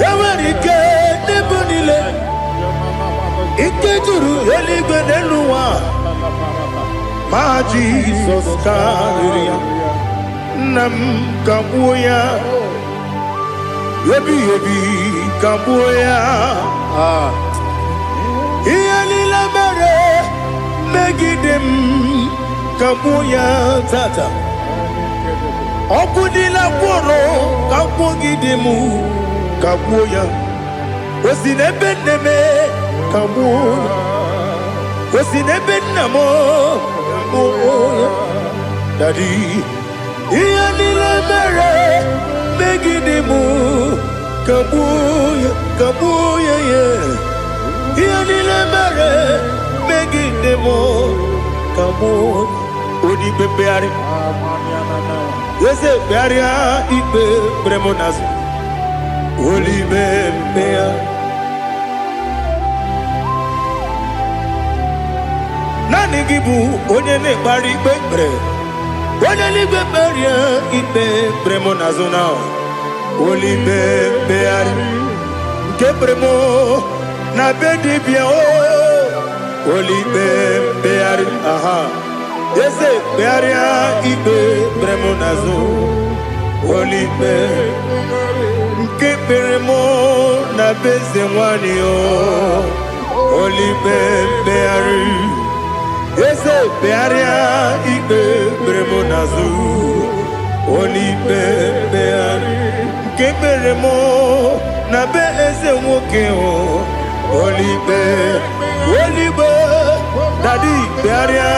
[SPEAKER 1] ewerike debenile ikejuru eligwe neluwa ma Jesus kariya nam kabuya yebi kabuya iyalila mere megidem kabuya tata okudila kworo kabugidemu kabuya osinebenneme kabuya osinebennamo kabuya daddy iyalila mere megidemu kabuya yeah iyalila mere megidemu kabuya odi bebeari yese bearia ibe bremonas oli bebea nani gibu onye ne bari bebre onye ligbe beria ibe bremonas na oli bebeari nke bremo na bedibia oli bebeari aha yese bearia ibe bremonazo olibe nke beremo na beze nwani o olibe beari yese bearia ibe bremonazo olibe beari nke beremo na beze nwoke o olibe Daddy, bearia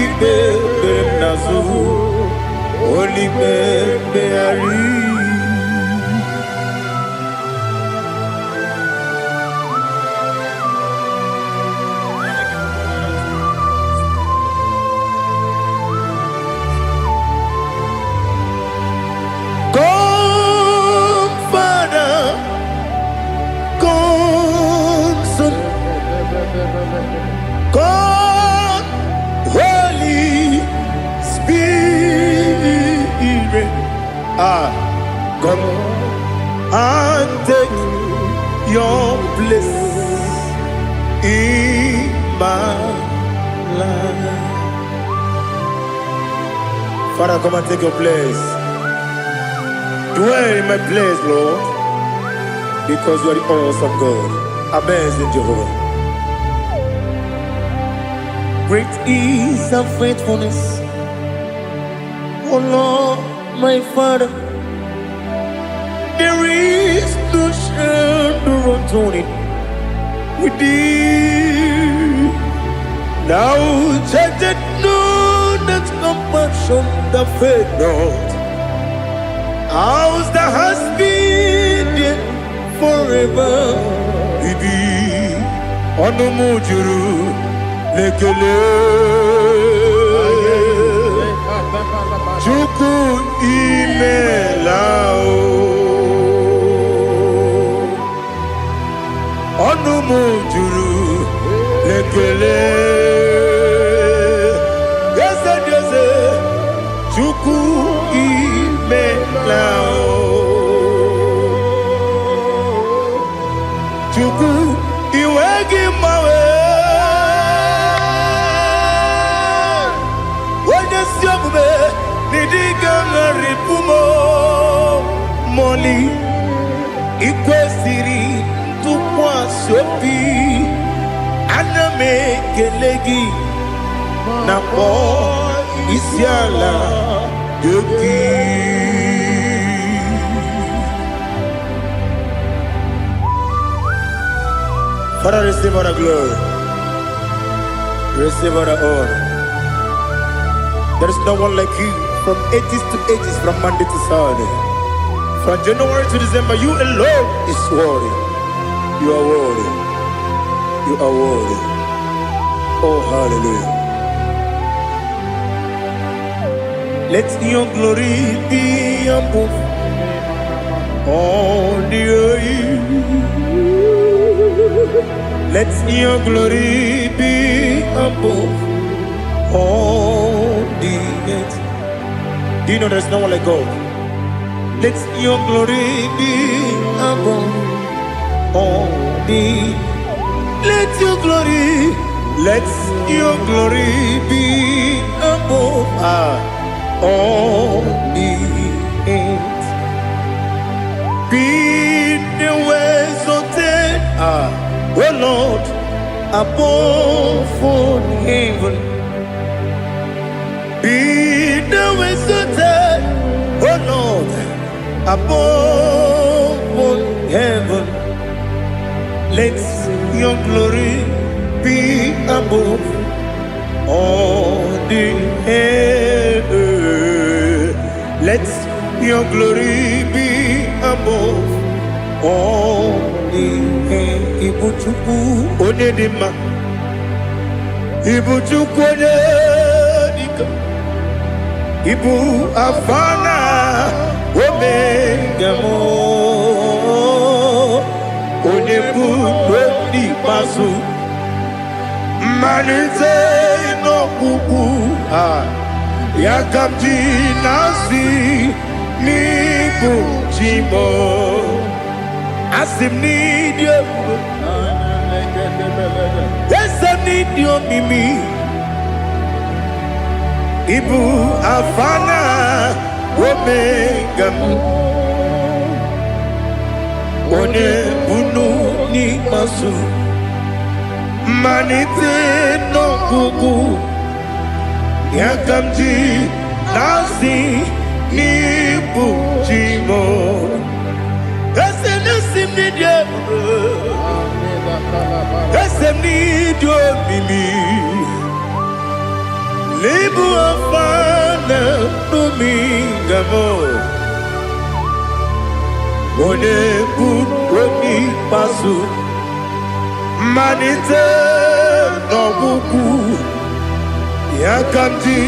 [SPEAKER 1] ibe berem nazu, oli beari. Come, Father, come, Son, come. Come and take your place in my life. Father, come and take your place. Dwell in my place, Lord, because you are the awesome God. Amazing Jehovah. Great is our faithfulness, oh Lord, my Father. There is no shadow of turning with thee. Now judged know that compassion that faith not. Ours that has been there forever. We be on the mujuru lekele. Chuku imelao. Onumujuru lekele yese chuku imelao chuku iwegi mawe wonye siyomu Igangaripumo Moli Ikwesiri Tukwa Sopi Aname Kelegi Napo Isiala Yoki. Father, receive all the glory. Receive all the honor. There is no one like you from ages to ages, from Monday to Saturday. From January to December, you alone is worthy. You are worthy. You are worthy. Oh, hallelujah. Let your glory be above all the earth. Let your glory be above all the earth. Do you know there's no one like God? Let your glory be above all the earth. Let your glory be above all the earth. Be the ways of death, oh Lord, above all heaven. Be the ways of death, oh Lord, above all heaven. Let your glory be above all the earth. Let your glory be above all the earth. Ibuchuku onedima, Ibuchuku onedika, Ibu afana omega mo, onebu odi pasu, manite no kuku yakamji nasi niku chimo. Asim need you. Yes, I need you, Mimi. Ibu afana omega mu. One bunu ni masu. Manite no kuku. Yakamji nasi niku chimo. Esem need you. Esem need you, Mimi. Lebu afana dominga mo. One buni pasu. Manite no buku. Yakamji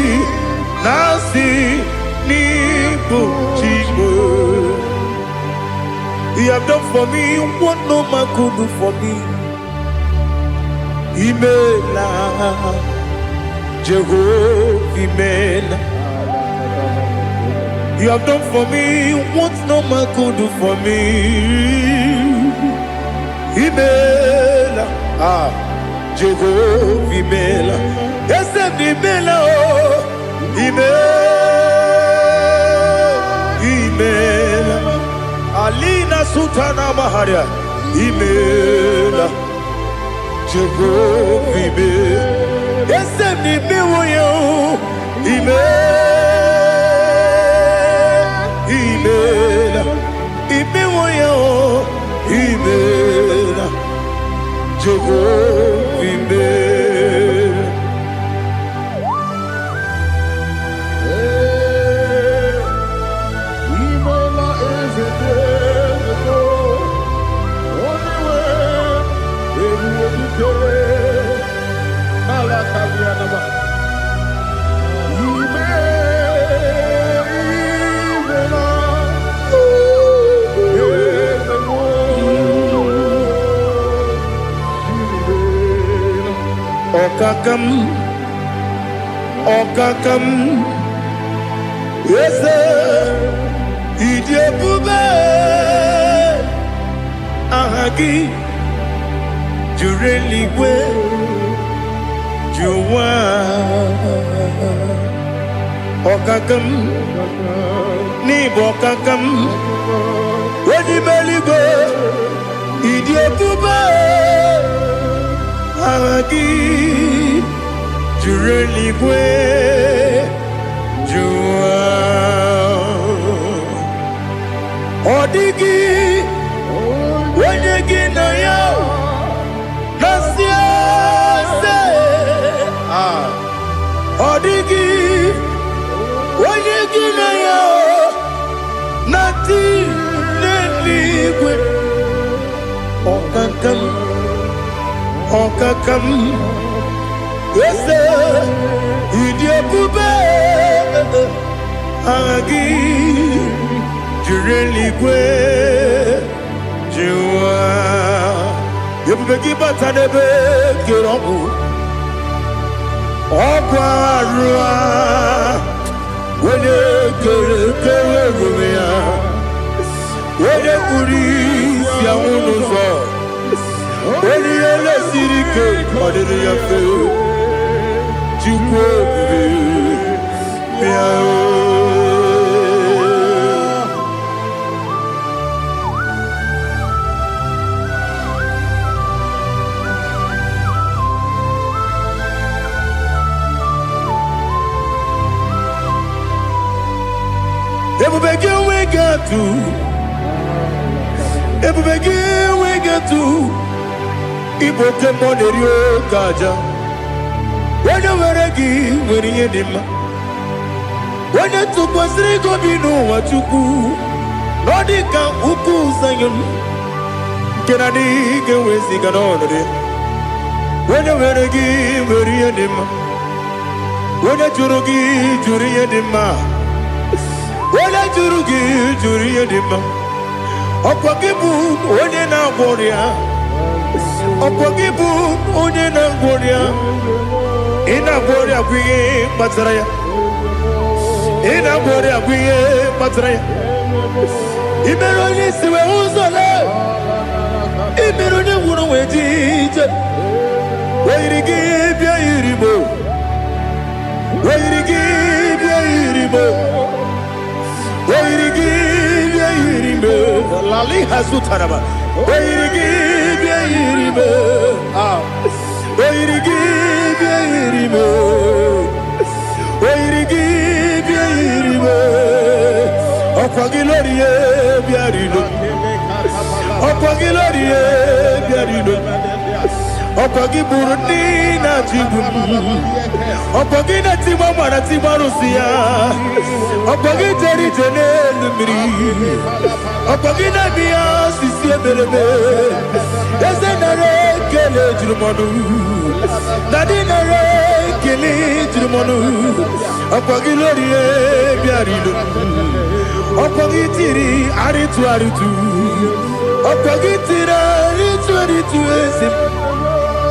[SPEAKER 1] nasi ni buchimo. You have done for me what no man could do for me. Imela, Jehovah, Imela. You have done for me what no man could do for me. Imela, Jehovah, Imela. Yes, Imela, Imela. Alina Sutana Maharia, Imela, Jehovah, Imela. Yes, Imela, Imela, Imela, Jehovah, Imela. Okakam, yes, Idiabube, Ahagi, Jureliwe, Juwa, Okakam, Nibo Kakam, Wadi Beligo, Idiotuba, Agagi, Jureligwe, Jua, Odigi, Wanyagi Naya, Nasia, Odigi, Wanyagi Naya, Nati, Neligwe, Okakam, Okakam, yes, Idiokube, Agi, Jureligwe, Jua, Yabeki Batanebe, Kiromu, Okwarua, Wene Kerumia, Wene Uris, Yamunuzo, Wene Yele Sirike, Padre Yafe, Chukwe, Miao. Everybody we get to, everybody we get to. Ibo kemo nerio kaja. Wanya weregi weri edima. Wanya tukwa sriko binu wachuku. Nodika uku sanyon. Kenadi gewezi kanonode. Wanya weregi weri edima. Wanya churugi juri edima. Wala jurugi juri edima. Okwakibu onye na gworia. Okwakibu onye na gworia. Ina gworia kwiye matraya. Ina gworia kwiye matraya. Imeroni siwe uzole. Imeroni wuro wejije. Wairigi bia iribo. Wairigi bia iribo. Wairigi bia iribo. Lali hasutaraba. Wairigi bia iribo. Wairigi bia iribo. Wairigi bia iribo. Okwagilorie bia iribo. Okwagilorie bia iribo. Okwagiburundi na jibu. Okwagina tiwa mwana tiwa rusia. Okwagiteri jene lumiri. Okwagina biya sisi ebelebe. Eze nare kele jirumonu. Nadi nare kele jirumonu. Okwagilorie biarilo. Okwagitiri aritu aritu. Okwagitiri aritu aritu esim.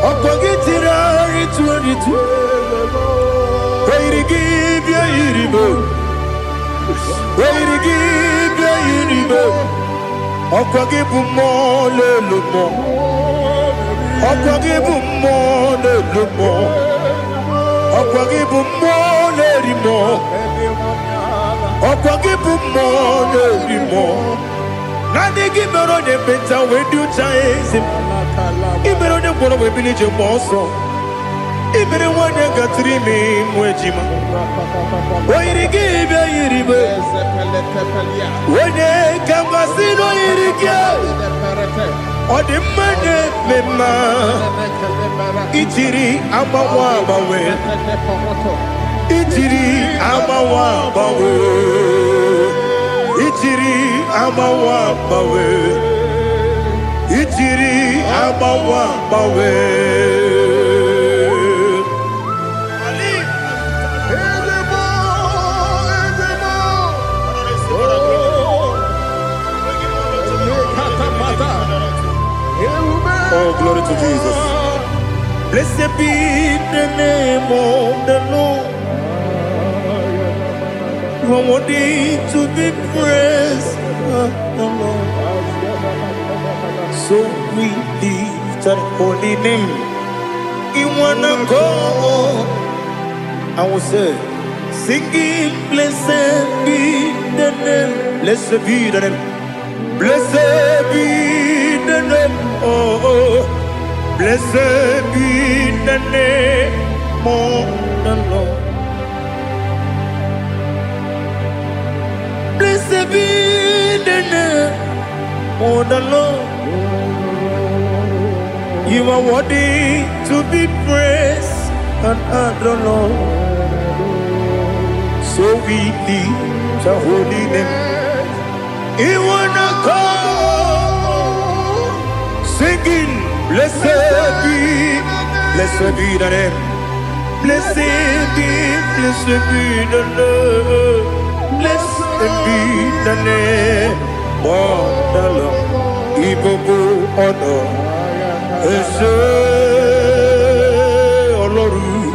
[SPEAKER 1] Okwagitiri aritu aritu. Wairigi bia iribo. Wairigi bia iribo. Okwagibu mo lelumo. Okwagibu mo lelumo. Okwagibu mo lerimo. Okwagibu mo lerimo. Nani gibero ne benta wedu chaizim. Ibero ne boro we bilije moso. Ibere wane gatrimi mwejima. Wairigi bia iribo. Wene kamgasino irigia. Odimane mema. Itiri amawa bawe. Itiri amawa bawe. Itiri amawa bawe. Itiri amawa bawe. Oh, glory to Jesus. Blessed be the name of the Lord. You are worthy to be praised, Lord. So we lift that holy name. You wanna go? I will say, Singing, blessed be the name, blessed be the name, blessed be the name, oh, blessed be the name, more than Lord. Blessed be the name, more than Lord. You are worthy to be praised and adored, Lord. So we lift your holy name. You wanna come singing, blessed be the name, blessed be the name, blessed be the name of the Lord. Ibobo honor, Ese Oloru,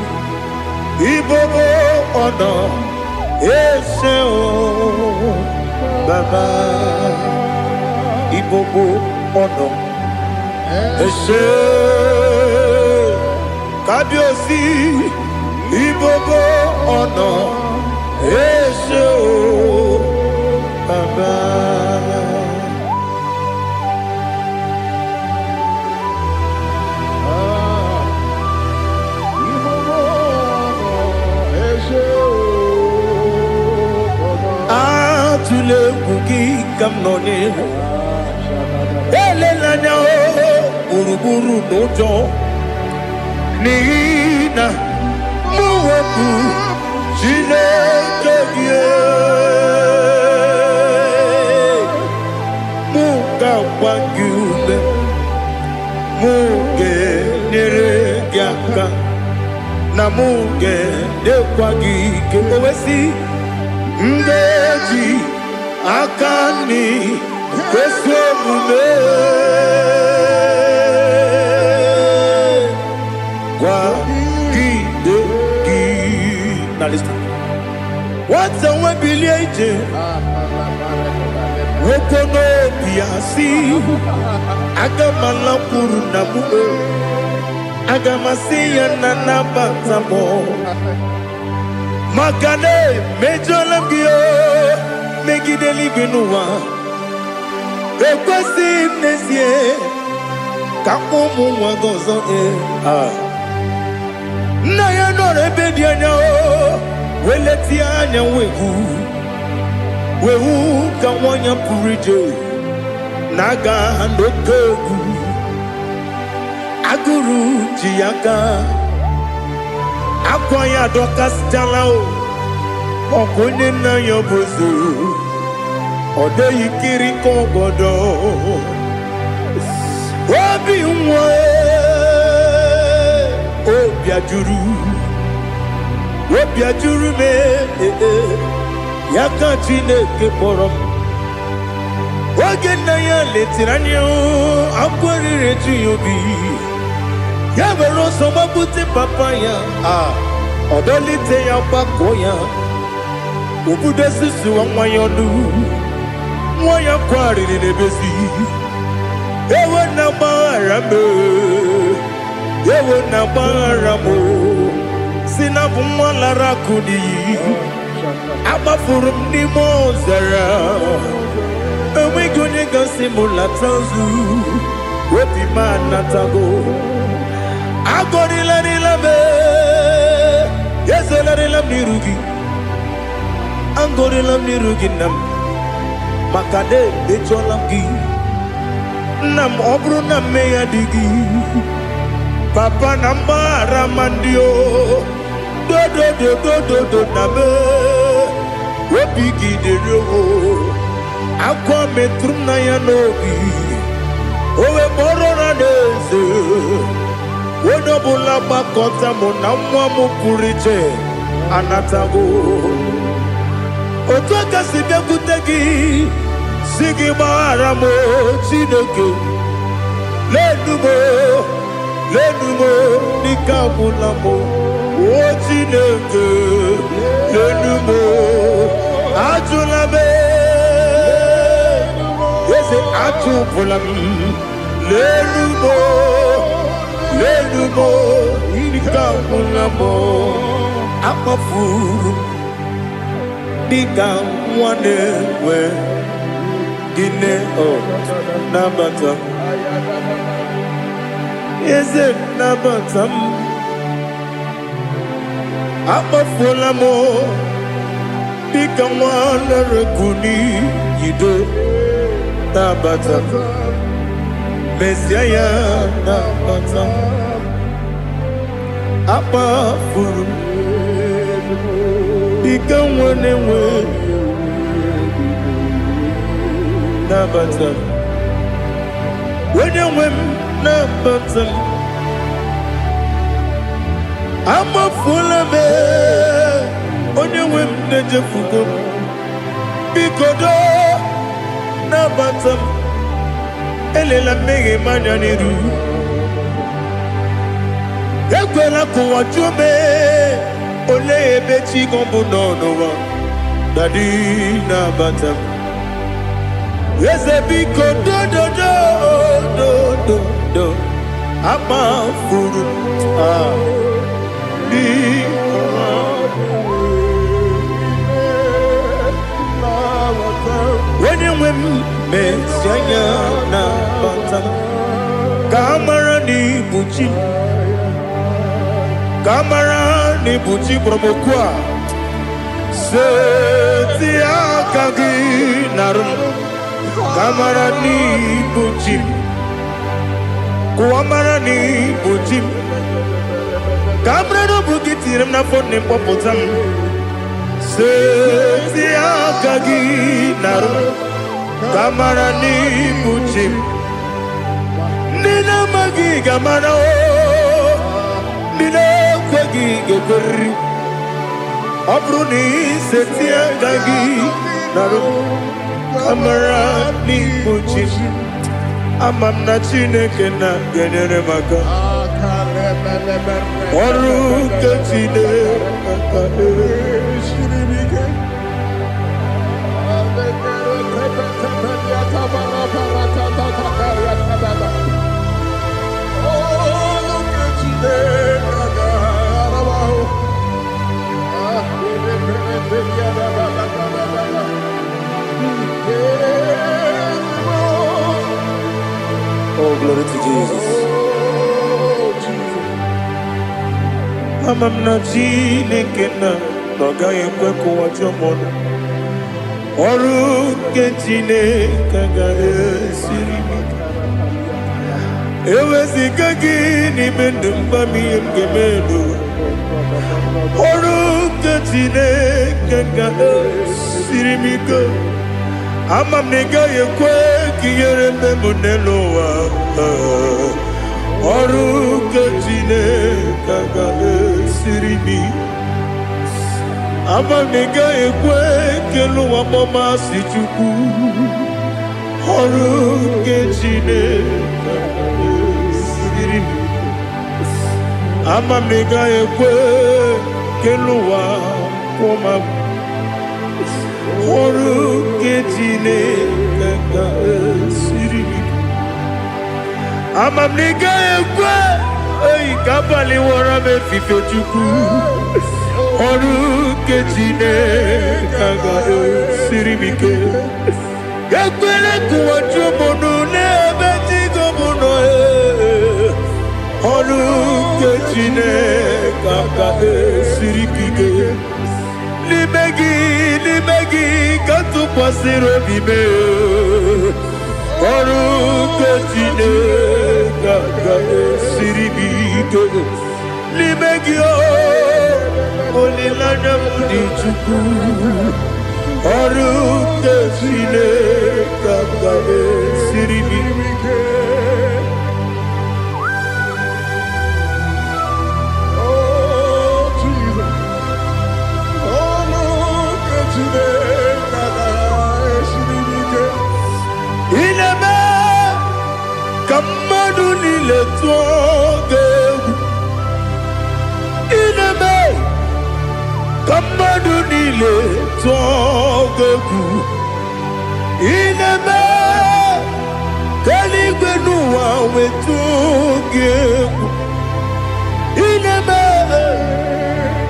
[SPEAKER 1] Ibobo honor. Ese o Baba Ibobo ono Ese Kabiosi Ibobo ono Ese o Baba le kuki kamnone ele lanya uruburu nojo nina muweku jine kegie muka wangyume muge neregiaka na muge dekwagi kewesi ngeji akani kwesomume kwa kideki. Now listen. What's a webiliaje? Wokono biasi agamala puru namu agamasiya nanabatamo makane mejolambio megideli benua ekwesi nesie kakomu wagozo na ya no rebedi anya weleti anya wehu kawanya purije naga ndokogu aguru jiaka akwanya dokas jalao okunye na yobozu ode yikiri kogodo obi nwa obi ajuru me yaka Chineke kpọrọ m oge nna ya letiri anya akwarịrị eju ya obi ya were ọsọ gbapute papa ya ọdọlite ya gbakọ ya obodo susu nwa ya ọnụ nwa ya kwarịrị n'ebezi ewe na gbaghara m si na bụ nwa lara akụ n'iyi agbafuru m n'ime ọzara enweghị onye gasị m lata nzu obi m anatago agọrịlarịla m ezelarịla m n'iru gị agọrịla m n'iru gị nna m maka na emechọla m gị nna m ọ bụrụ na mmehie adịghị papa na mgbaghara ma ndị o dodododododo na me obi gị dịrị o akwa metụrụ m na ya n'obi o wee kpọrọ na n'eze onye ọbụla gbakọta mụ na nwa m pụrụ iche anatago otu aka si bịakwute gị si gị gbaghara m Chineke lenumo dịka agwụla m o Chineke lenumo ajụla m eze ajụpụla m lenumo dịka agwụla m akpafuru Dika Wane we Gine o Nabata Is it Nabatam Abba Fulamo Dika Wane Rekuni Yido Nabata Messiah Nabata Abba Fulu Dika Wane we Nabata when you win Nabata I'm a full of it when you win the Jefugo because Nabata Elela Mege Mananiru Ekwela Kuwachume Ole Bechi Gombo no Daddy Nabata Yes, a big do. I'm a fool. When you win, Messiah, Kamara ni Buchi Promokwa. Setia Kagi Narum. Kamarani Bujim Kuamarani Bujim Kamrano Bukitirim na phone Popotam Setia Kagi Naru Kamarani Bujim Nina Magi Gamana Nina Kwagi Gokuri Abruni Setia Kagi Naru Kamarani Bujim Amam na Chineke na genere maka Oru kachine Oh, glory to Jesus. Amam na Chineke na Nogaye kweko wajomono Oru Chineke gare sirimi Ewe sikagi ni mendumba miyemgemelo Oru Chineke gare sirimi Amam Negaye kwe kiyere memoneloa Oru Chineke gare sirimi Amam Negaye kwe kelu wamama sichuku Oru Chineke gare sirimi Amam Negaye kwe kelu wamama Oru Chineke gare sirimi Amam Negaye kwe Ei kabali wara me fife chuku Oru Chineke gare sirimi Ekwele kuwa chumono nebe chigomono Oru Chineke gare sirimi Limegi katu pasiro bime Oru Chineke gare sirimi Limegi Olilanya mudi chuku Oru Chineke gare sirimi Ineme Kamadu nile tuoge Ineme Kamadu nile tuoge Ineme Kaligwenu wawe tuoge Ineme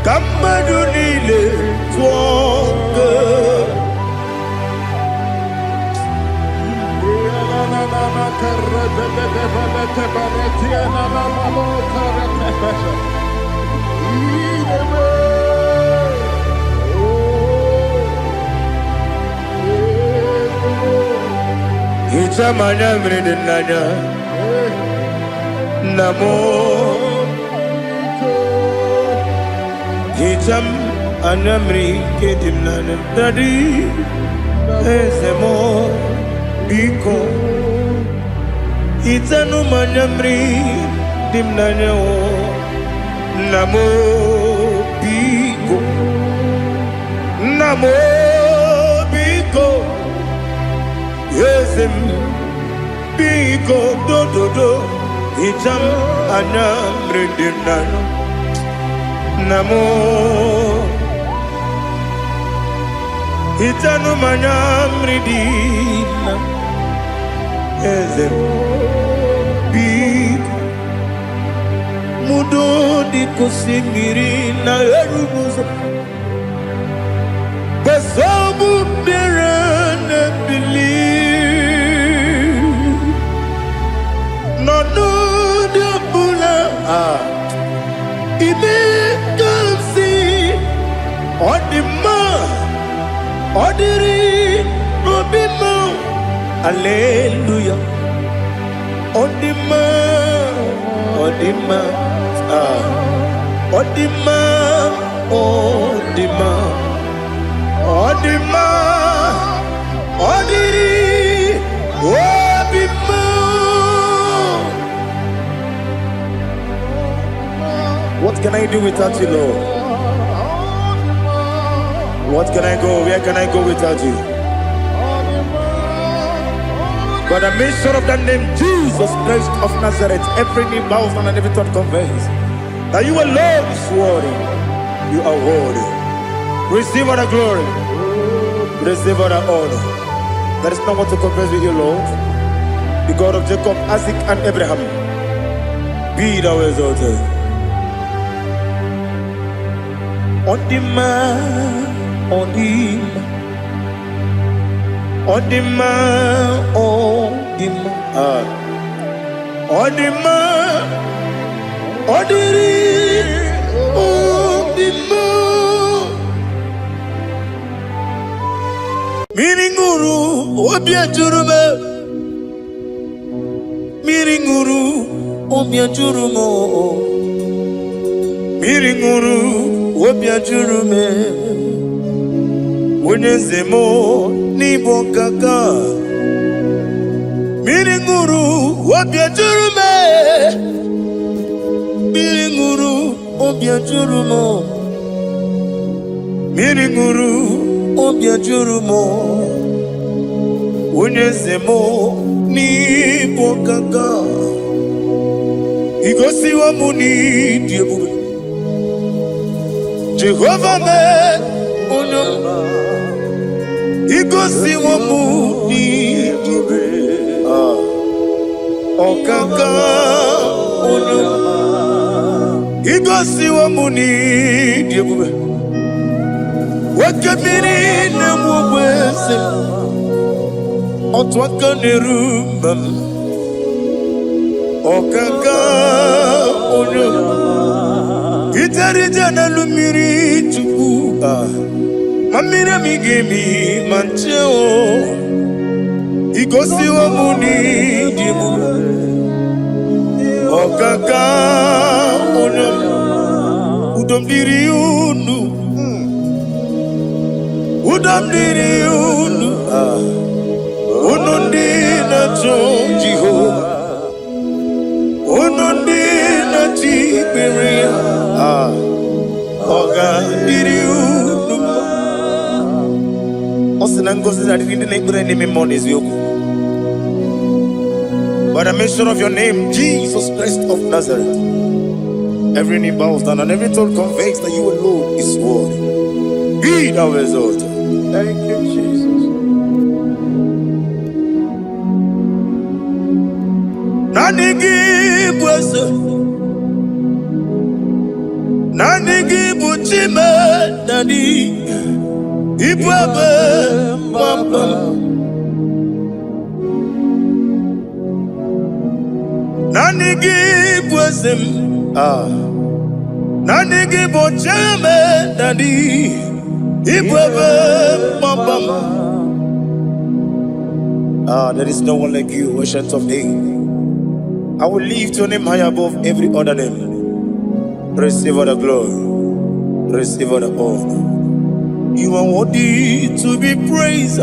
[SPEAKER 1] Kamadu nile tuoge Ichamanya mridinanya Namo Icham anamri kedimnana Dadi Ezemo Biko Itanu manamri dimnanya Namo Biko Namo Biko Yesem Biko do do do Icham anamri dimnana Namo Itanu manamri dimnana Yesem Biko Mudo di kusingiri na erubuzo Besobu birane believe No de bula Ime kamsi Odima Odiri Obima Alleluia Odima Odima Odima Odima Odima Odiri Obima. What can I do without you, Lord? What can I go? Where can I go without you? By the mention of that name, Jesus Christ of Nazareth, every knee bows down and every tongue confesses that you alone is worthy. You are worthy. Receive all the glory. Receive all the honor. There is no one to confess with you, Lord. The God of Jacob, Isaac, and Abraham. Be thou exalted. On the man, on the man. Odima, Odima, Odima, Odiri, Odima. Miringuru, Obia Jurume, Miringuru, Obia Jurumo, Miringuru, Obia Jurume, Unezemo. Nibo kaka Miringuru Obia Jurume Miringuru Obia Jurumo Miringuru Obia Jurumo Unyezemo Nibo kaka Igosi wa muni diebube Jehovah me Unyezemo Igosi wa muni dibe Okaka ono Igosi wa muni dibe Wakabiri na mwese Otwaka nerumba Okaka ono Itarija na lumiri tuku Mamira migemi mancheo Igosi wa muni dimu Okaka ono Udomdiri unu Udomdiri unu Unundi na Jehova Unundi na Tiberia Okandiri unu By the mention of your name, Jesus Christ of Nazareth, every knee bows down and every tongue confesses that you alone is worthy. Be thou exalted. Thank you, Jesus. Nanigi buchime nani Ibaba Mamba Nanigi Bwazim Nanigi Bochame Nani Ibaba Mamba There is no one like you, ancient of days. I will lift your name high above every other name. Receive all the glory, receive all the honor. You are worthy to be praised.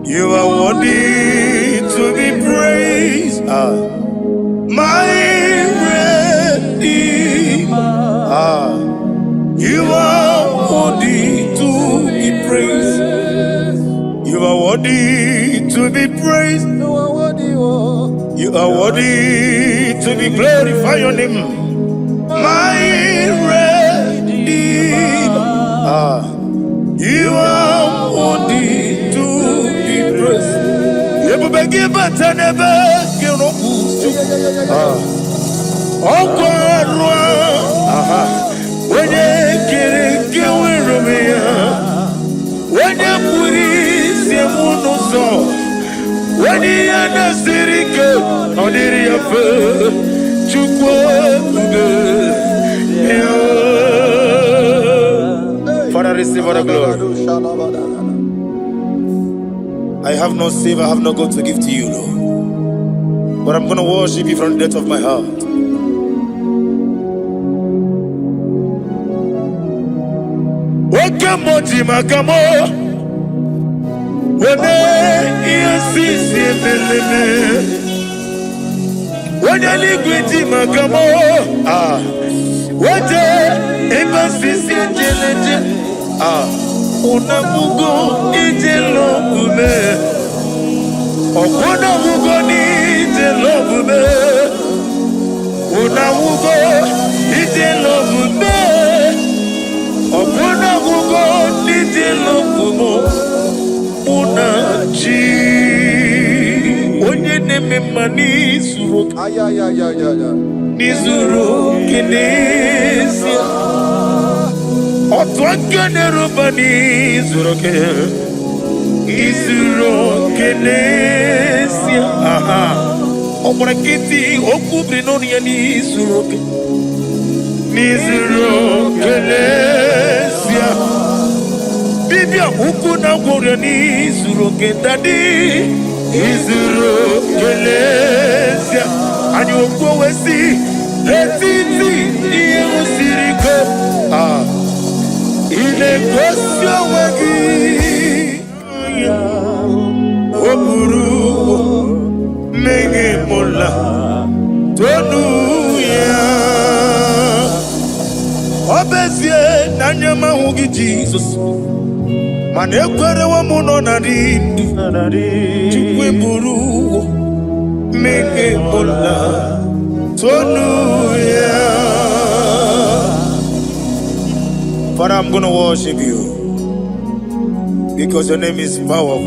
[SPEAKER 1] You are worthy to be praised. My Redeemer. You are worthy to be praised. You are worthy to be praised. You are worthy to be glorified your name. My Redeemer. You are worthy to be praised. You will give but never give no when you get when you put it, when you understand it, on the Father, receive all the glory. I have no save, I have no God to give to you, Lord. But I'm going to worship you from the depth of my heart. Wakamo jimakamo wene yasisi meleme wene ligwiti makamo wete ebasisi jeleje unamugo ijelo kume okona mugo ni ijelo kume unamugo ijelo kume okona mugo ijelo kumo unachi onye neme mani suru nizuru kinesia otwakane rubani zuroke izuro kinesia omurakiti okubri noni ya nizuroke nizuro kinesia bibia ukuna gore nizuroke dadi izuro kinesia ani okwowesi letiti iye usiriko ile kosyo wagi oburu menge mola tonu ya obezie nanyama hugi Jesus mane kwere wa muno na rindu chukwe buru menge mola tonu ya. Father, I'm going to worship you because your name is powerful.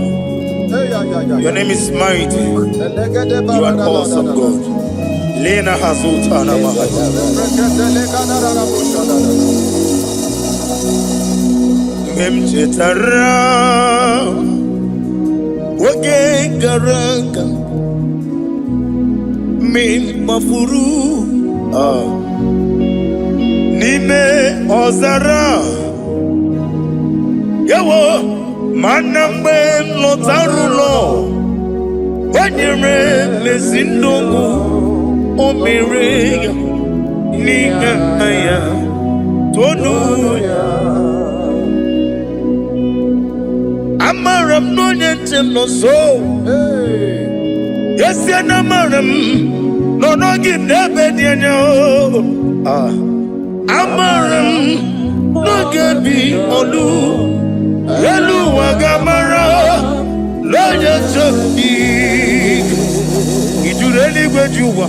[SPEAKER 1] Your name is mighty. You are awesome God. Lena Hazutana Mahaya. Memchetara Wage Garanga Min Mafuru Nime Ozara Yawo Manambe Lotarulo Wanyere Mesindongu Omere Nigaya Tonuya Amaram no Yentem no so Yes Yanamaram No no give never Amaram no gabi olu Yelu wagamara Loya choki Ijureli gwejuwa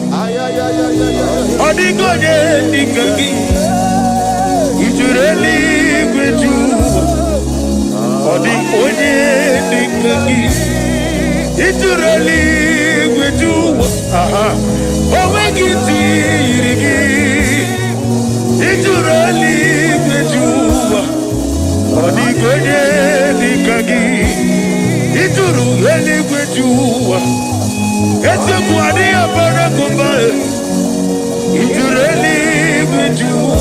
[SPEAKER 1] Odigoye dikagi Ijureli gwejuwa Odigoye dikagi Ijureli gwejuwa Owegiti irigi Ijureli gwejuwa Odigoye dikagi Ijureli gwejuwa Ete kwani abara kumbae Ijureli gwejuwa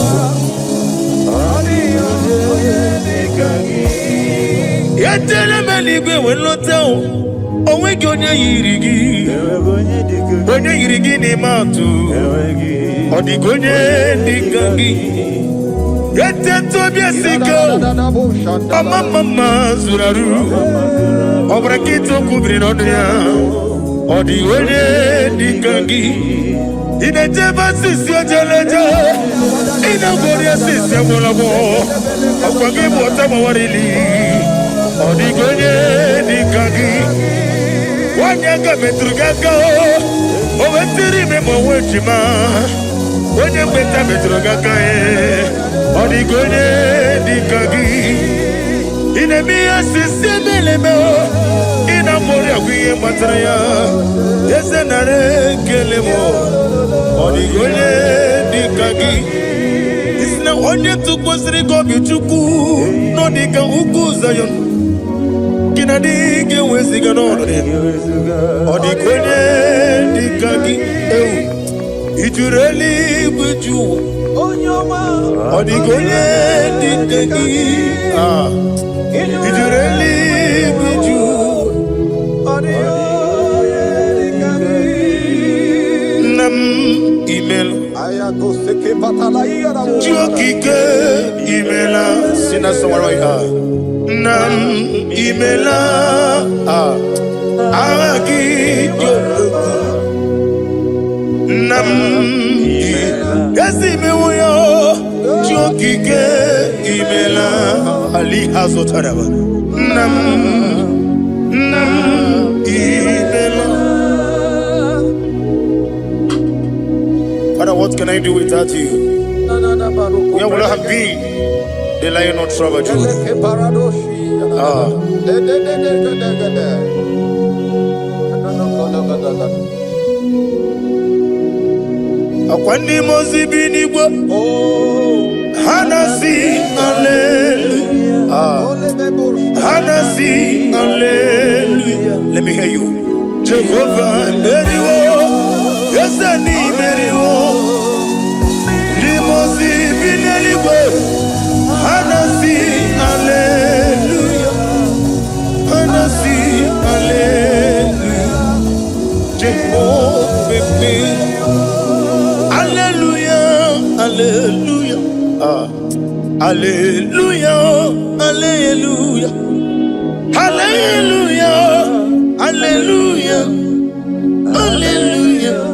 [SPEAKER 1] Odigoye dikagi Yetele Emeligwe wenlotao onwegi onye yiri gị onye yiri gị n'ime atụ ọ dịka onye dịka gị eteto bịa sike ọmamama zuru arụ ọ bụrụ ka ite okwu biri n'ọnụ ya ọ dịka onye dịka gị ị na-ejebe asịsị ojeleje ị na-agwọrị asịsị agwọlọgwọ ọkwa gị bụ ọta mawarili ọ dịka onye dịka gị nwanyị aka metụrụ gị aka o wetiri ime ma onwe ejima onye mgbeta metụrụ gị aka ọ dịka onye dịka gị ị na-eme ihe asịsị emeleme ị na-amụrị agwa ihe gbatara ya eze nara ekele m ọ dịka onye dịka gị isi na onye tụkwasịrị gị obi Chukwu nọ dịka ugwu Zayọn gị na dị ga-eweziga n'ọnọdụ ọ dịka onye dịka gị ewu ijuru eluigwe ju ụwa ọ dịka onye dịka gị ijuru eluigwe ju nna m imelu ji okike imela si na sọwara ya nna m imela agha gị dị nna m ezi imewu ya ji okike imela ali ha zụtara nna m imela. Father, what can I do without you? Where would I have been? The Lion of Trouble, Akwandi mozi binigwa Hanasi hallelujah Hanasi hallelujah. Let me hear you. Jehovah Meriwo Yesani Meriwo Limozi binigwa Hanasi hallelujah Hanasi hallelujah Jehovah Meriwo Hallelujah, hallelujah, hallelujah, hallelujah, hallelujah, hallelujah, hallelujah,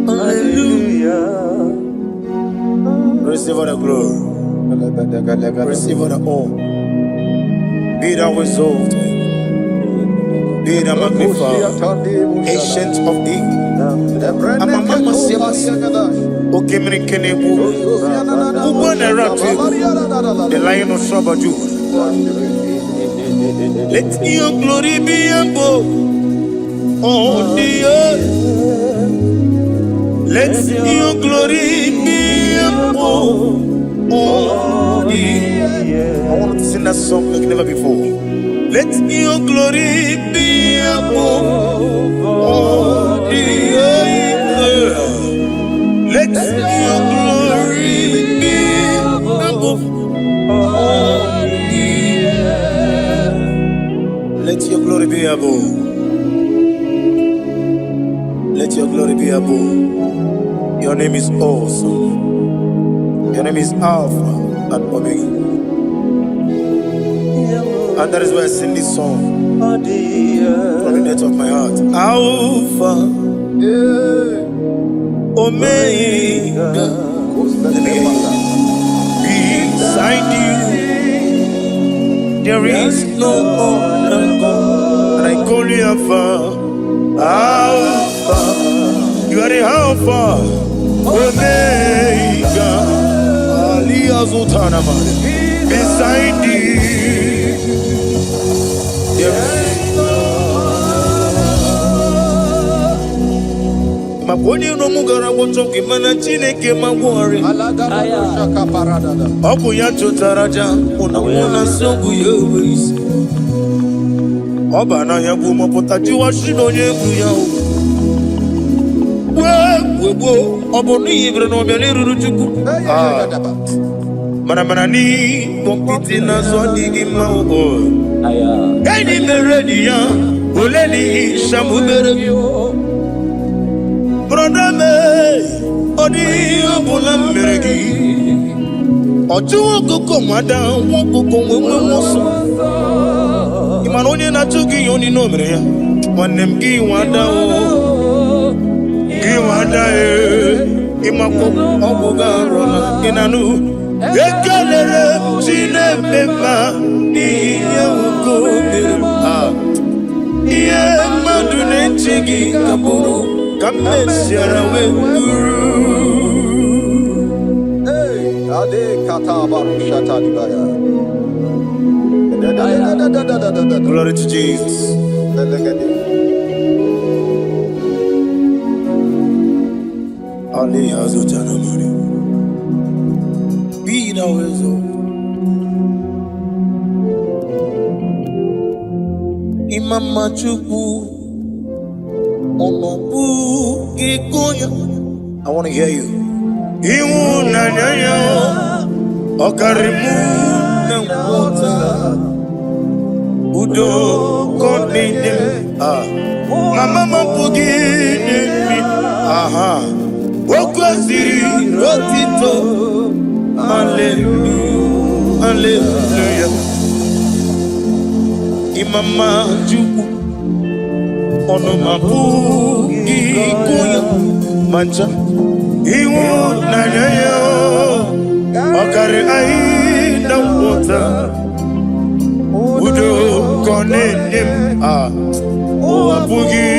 [SPEAKER 1] hallelujah. Receive all the glory, receive all the honor. Be thou exalted, be thou magnified, ancient of days. The Lion of Trouble. Let your glory be above all the earth. Let your glory be above all the earth. I want to sing that song like never before. Let your glory be above all the earth. Let your glory be above all the earth. Let your glory be above. Let your glory be above. Your name is awesome. Your name is Alpha and Omega. And that is why I sing this song from the depth of my heart. Alpha, Omega. Let me hear you. Beside you, there is no other God. And I call you Alpha. Alpha, you are the Alpha, Omega. Beside you, Maponi no mugara wotoki mana chineke magwari Oku ya chotaraja Una songu yewis Oba na yabu mopota jiwa shino yebu yao Webo Obo ni ibre no biali ruruchuku Mana ni Mokiti na zwa digi mao Any meredia, Oleni Shamuberio. Brother me, Odi Obulam Meregi. Oju Koko Mada, Woko Moso. Imanoni Natuki Yoni Nomrea. One name Gi Wada. Imako Obugarona Inanu Ekalere Chine Pepa Iyawuko Iye Madune Chigi Kaburu Kamesiara Weguru
[SPEAKER 3] Ade Katabaru Shatadibaya.
[SPEAKER 1] Glory to Jesus. Ali Hazutana Mari. Be thou exalted. Imama Chuku Onobu Ikoya. I want to hear you. Iwu Nanyaya Okarimu Nangota Udo Konine. Mama Mapugi. Aha. Wokwaziri rotito. Hallelujah. Hallelujah. Imama Juku ono mapu ikuya mancha iwu nanyayo okare aina wota udo konenim owapugi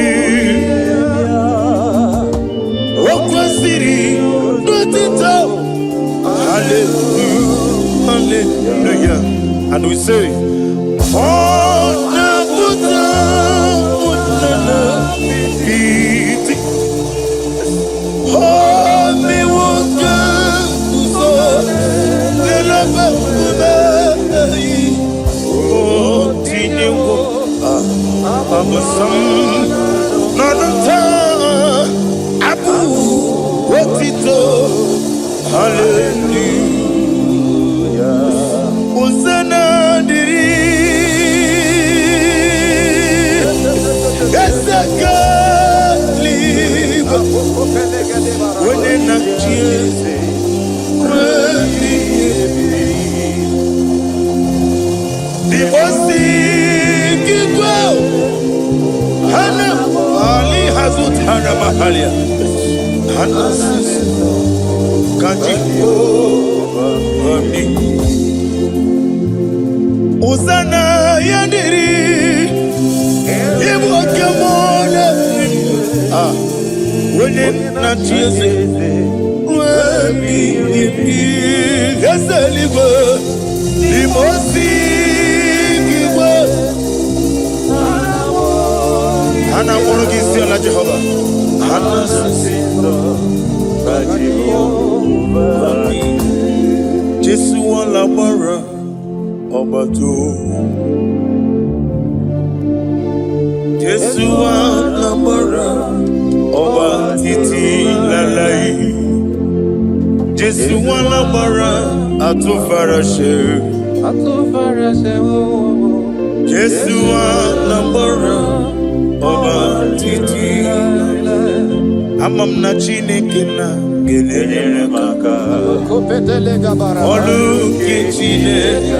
[SPEAKER 1] wokwaziri rotito. Hallelujah, hallelujah. And we say, oh, Nabuta, oh, me woka, so, the love oh, Tinewo, Abasam, Nanata, Abu, Wotito. Hallelujah. Hosanna diri. Esaka liba. Wene na chiese. Dibosi kikwa. Hana Ali Hazut Hana Mahalia. Hana Sisi. Hosanna yandiri Ibu kemone Wene na chiese Wemi Eseliwe Limosi Kiwe Hana Morogisi ala Jehovah Hana Sisindo Jesu alabara Obato Jesu alabara Oba titi lalai Jesu alabara Atufarashe Jesu alabara Oba titi lalai Amam na Chineke na gelele maka Olu ke Chineke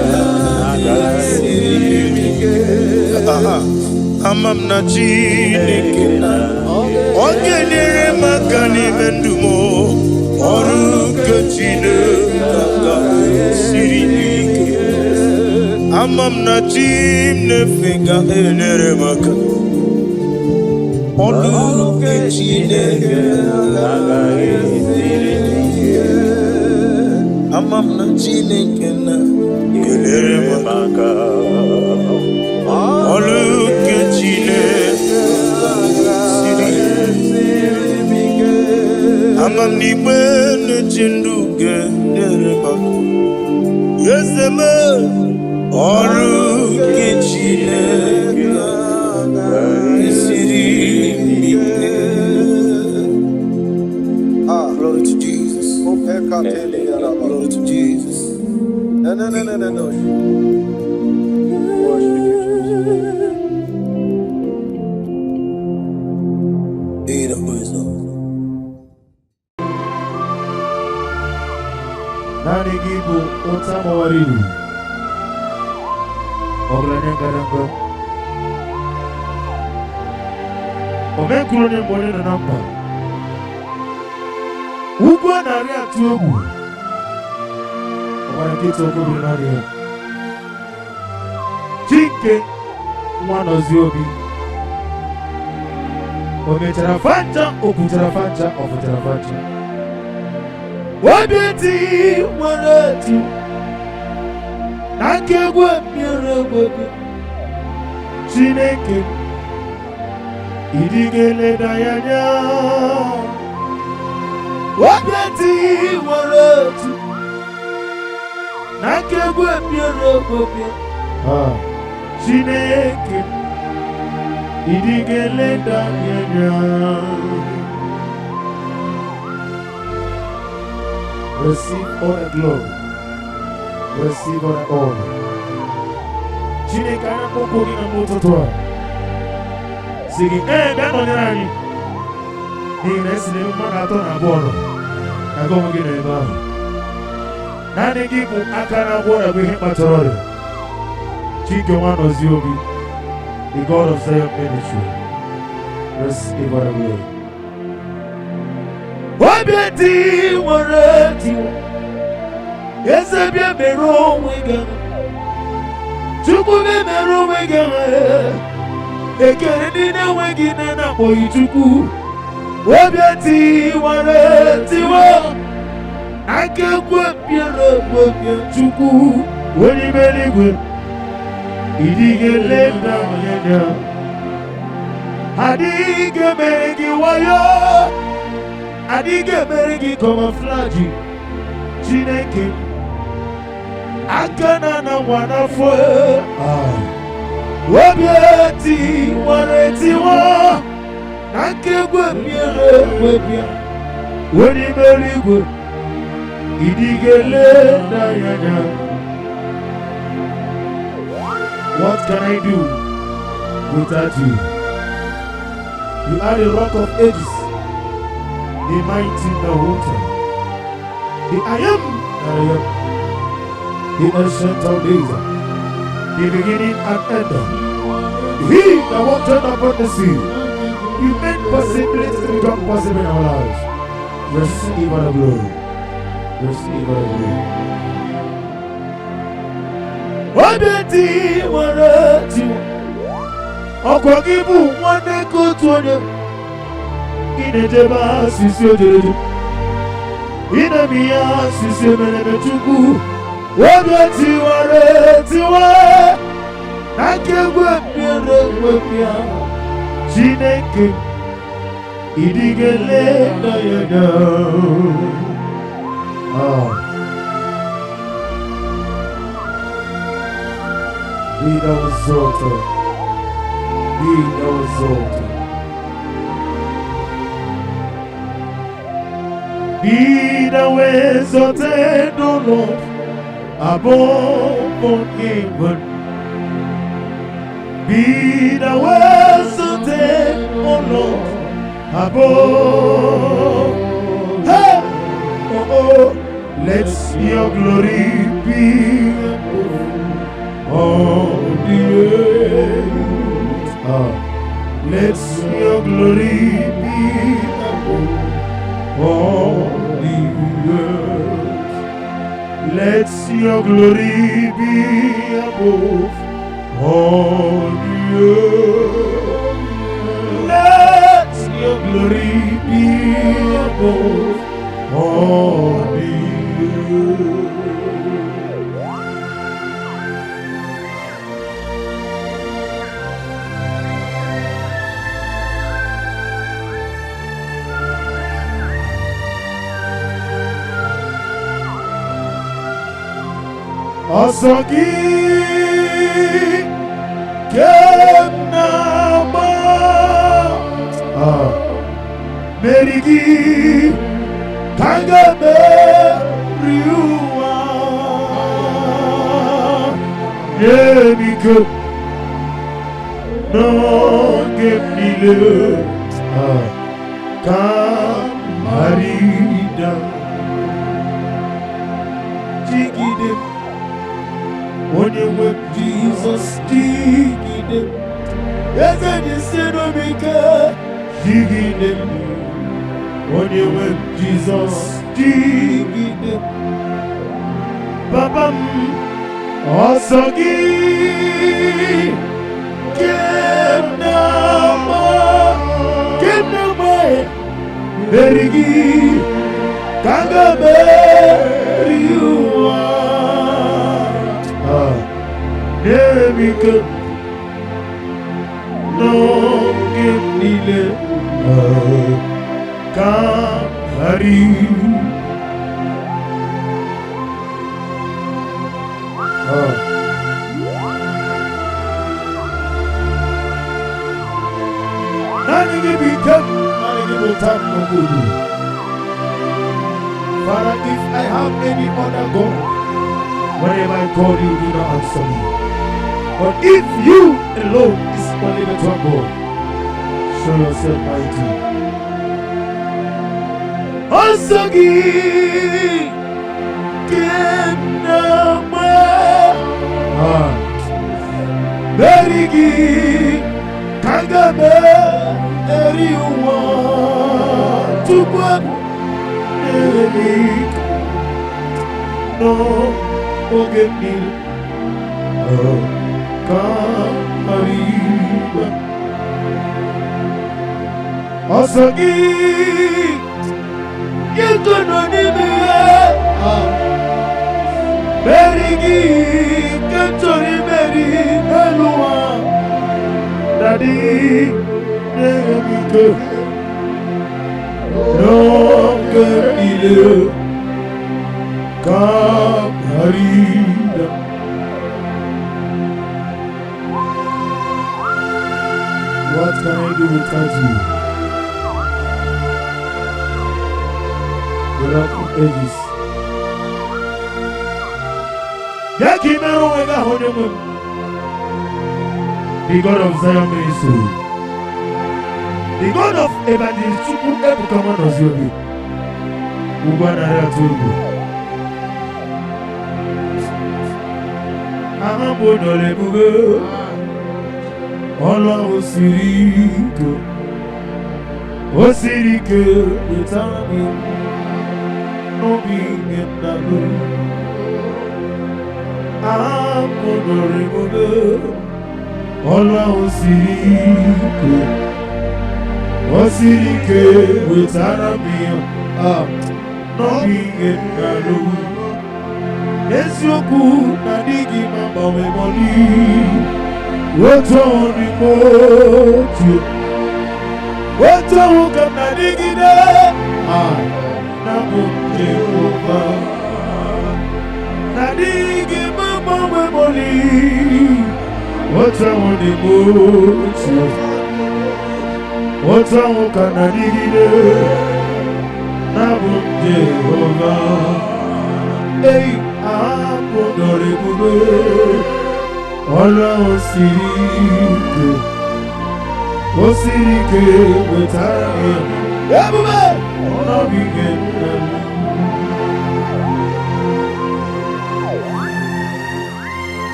[SPEAKER 1] Amam na Chineke na Ogelele maka ni mendumo Olu ke Chineke Amam na Chineke gelele maka Olu ke Chineke Amam na Chineke na gelele maka Olu ke Chineke Amam ni bene chindu gelele maka Yeseme Olu ke Chineke Glory to Jesus. Glory to Jesus.
[SPEAKER 3] No. Worship you.
[SPEAKER 1] Otamawari. Oglanyangarango. Omekurone Mone na Namba. Ugwa na ria tuogu. Obarakito okobi na ria. Chike mwana ziobi. Ometara fanja, okutara fanja, ofutara fanja. Wabiti mwanati. Nakegwe miaragwe. Chineke. Idigele dayanya. Wabiti mwanati. Nakegwe miaragwe. Chineke. Idigele dayanya. Receive all the glory. Receive all the honor. Chineke anapoko gina mototoa. Sigi beno nyani. Nesi mwana atona bono. Agomo gina eba. Nani gibu akana bora gwe matorore. Chike mwana ziobi. The God of Zion ministry. Receive all the glory. Wabeti wareti. Yesebye mero wega. Chukube mero wega. Ekere dine wegine na boyi chuku. Wabeti wareti wa. Akekwe piere wege chuku. Weni beligwe. Idigele danyanya. Adige meregi wayo. Adige meregi koma flaji. Chineke. Akana na wanafwe. Wabieti wareti wa. Nakegwe miere webia. Weni beligwe. Idigele danyanya. What can I do without you? You are the rock of ages, the mighty Nahuta, the I am that I am, the ancient of days, the beginning and end. He that walked upon the sea, you made possibilities to become possible in our lives. Receive all the glory. Receive all the glory. Wabeti wareti Okwagibu mwane kutuonye Inejeba sisi ojereje Inemiya sisi meneme chuku Wabeti wareti wa Nakegwe miere wepia Chineke Idigele dayana Be thou exalted. Be thou exalted. Be thou exalted, O Lord, above all heaven. Be thou exalted, O Lord, above. Hey! Oh, let your glory be above. On the earth, let your glory be above. On the earth, let your glory be above. On the earth, let your glory be above. On the earth. Asagi Kemnama Merigi Kangame Riua Yemiko No Gemnile Kamarida digide. Onye nwe Jesus digide. Eze n'isi n'omike digide. Onye nwe Jesus digide. Papa m ọsọ gị kenama meri gị ka ga meri ụwa na-emike n'oge niile ka hari Father, if I have any other God, whenever I call you, do not answer me. But if you alone is only the one God, show yourself mighty. Ansagi kenama berigi kagabe eriwa tukwa erik no ogemil kamariba Asagi yekononime berigi kentori beri elua Daddy Nemike Nonke ile Kamarida What can I do without you? The rock of ages Yakimero wega honemu The God of Zion Ministry, the God of Evangelist Chukwu Ebuka Manoziobi, Ugwanara Tugu, Amabo Nolebugo, Ola Osirike, Utami, Nobi Gendago, Amabo Nolebugo. Ọlá osirike wetara m n'obi ihe ngalụ eziokwu na adịghị m agbanwe mọni otu ọnụ otu ọnụ ka m na-adịgide na bụ Jehova na adịghị m agbanwe mọni What's wrong with the boat? What's wrong with Canada? Nabu Jehovah. Hey, I'm going to go. All I see, Osirike, with Arabia. Everybody, all I begin.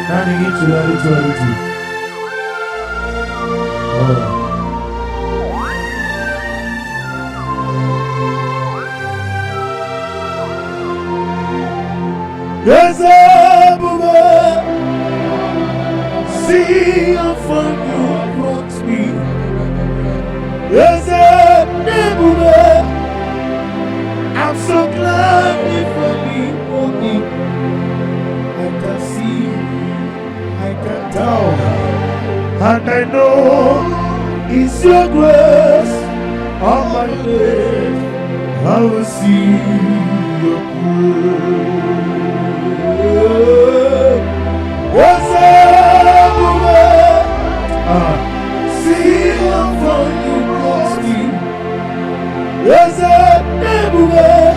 [SPEAKER 1] Turning into reality. Yes, Abuja. See how far you brought me. Yes, Abuja. I'm so glad you for me, Monie. I can see. I can tell, and I know it's your grace on my lips. I will see your grace. What's everywhere? See how far you brought me. What's everywhere?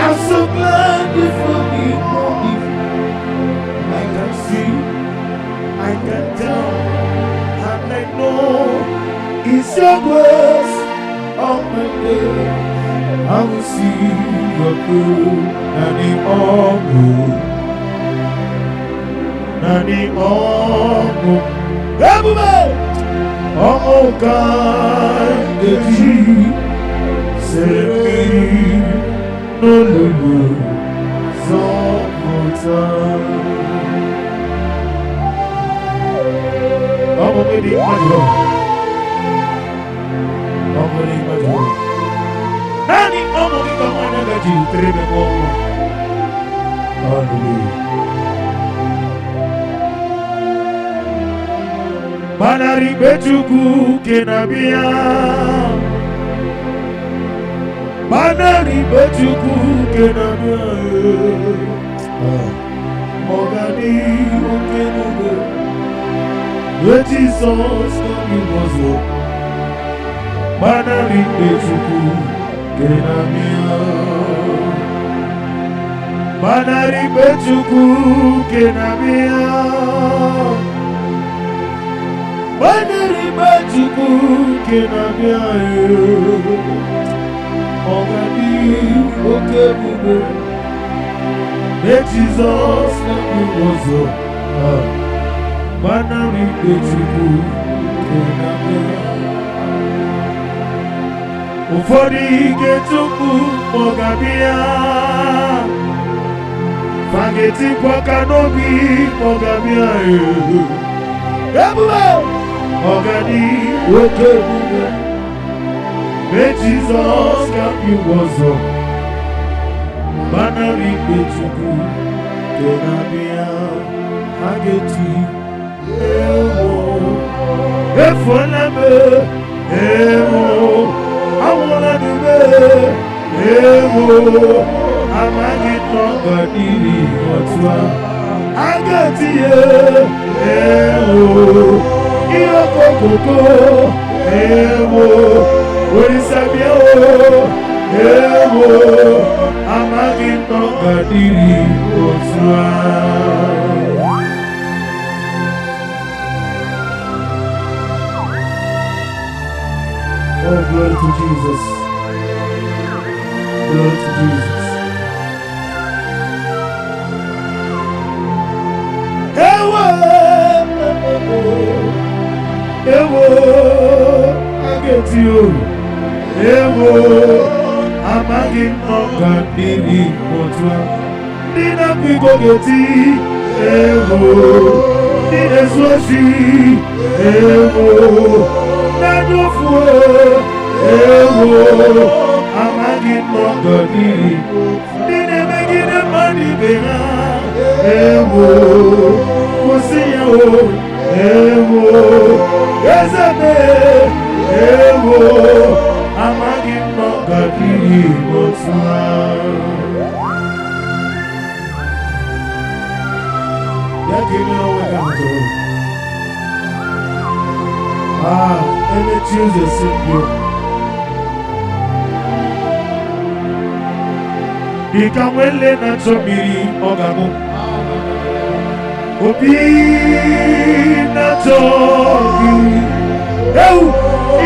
[SPEAKER 1] I'm so glad you for me, Monie. I can see, I can tell, and I know it's your grace on my lips. I I will see your good. Nani omu, nani omu. Everybody, omu kandeji, semi no lulu, zomota. Omu medi majo, omu medi majo. Nani omu kika mwana gaji trebe omu. Hallelujah. Manari betuku kenabia. Manari betuku kenabia. Ogani okenugo. Jesus kabiwazo. Manari betuku kenabia. Manari betuku kenabia. Manari betuku kenabia. Ogani okebubo. Jesus kabiwazo. Manari betuku kenabia. Ufodi getuku mogabia. Fageti kwa kanobi mogabia. Ebuwe ogani okebuwe. May Jesus kabiwazo. Manari betuku kenabia. Fageti ewo efoleme ewo awona dube ewo amagi tonga diri otwa agati ewo iyoko koko ewo orisabia ewo amagi tonga diri otwa. Oh, glory to Jesus. Glory to Jesus. Ewo, ewo, I get you. Ewo, amagi noga diri motwa. Nina pigo geti. Ewo, nina swashi. Ewo. Nadofo, ewo, amagi nogoni, nine megine mani bena, ewo, kusiyo, ewo, ezebe, ewo, amagi nogoni, oswa. Yakini owe kanto. Any Tuesday simple. Ikamwele na chomiri ogamu. Obi na chomi. Eu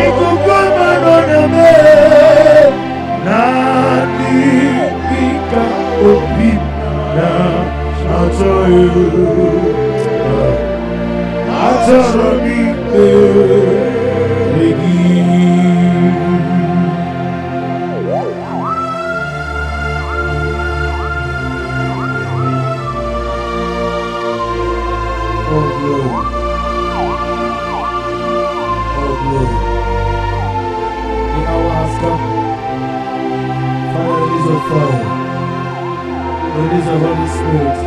[SPEAKER 1] ikugoma noname. Nani ika obi na chomi. Achoromi Release the Holy Spirit.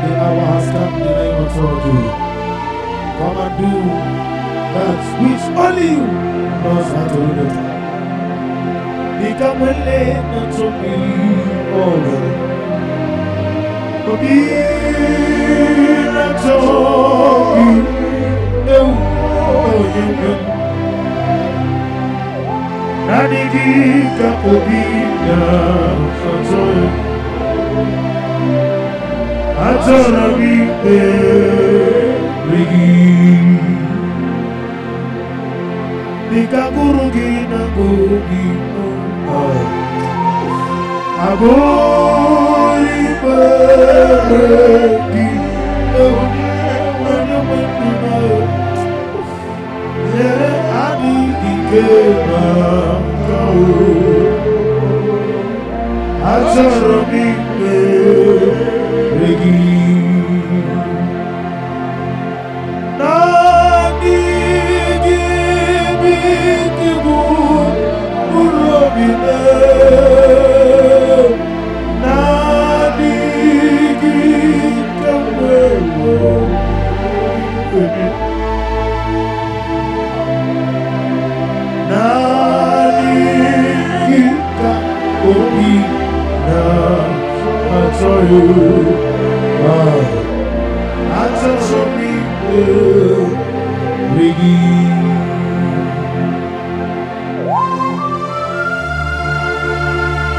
[SPEAKER 1] The hour has come in the name of God. Come and do that which only you knows how to do it. Become a lane to me, oh be not to be, no, you can. Nadika obina sotoy atona bipe rigi dika kurugi na gogi Abori Beregi Adi Ikema Atoromi Beregi Nadi Gibitigu Urobine Nadi Gikawewo Nadi Gikawewo I saw you, I saw me,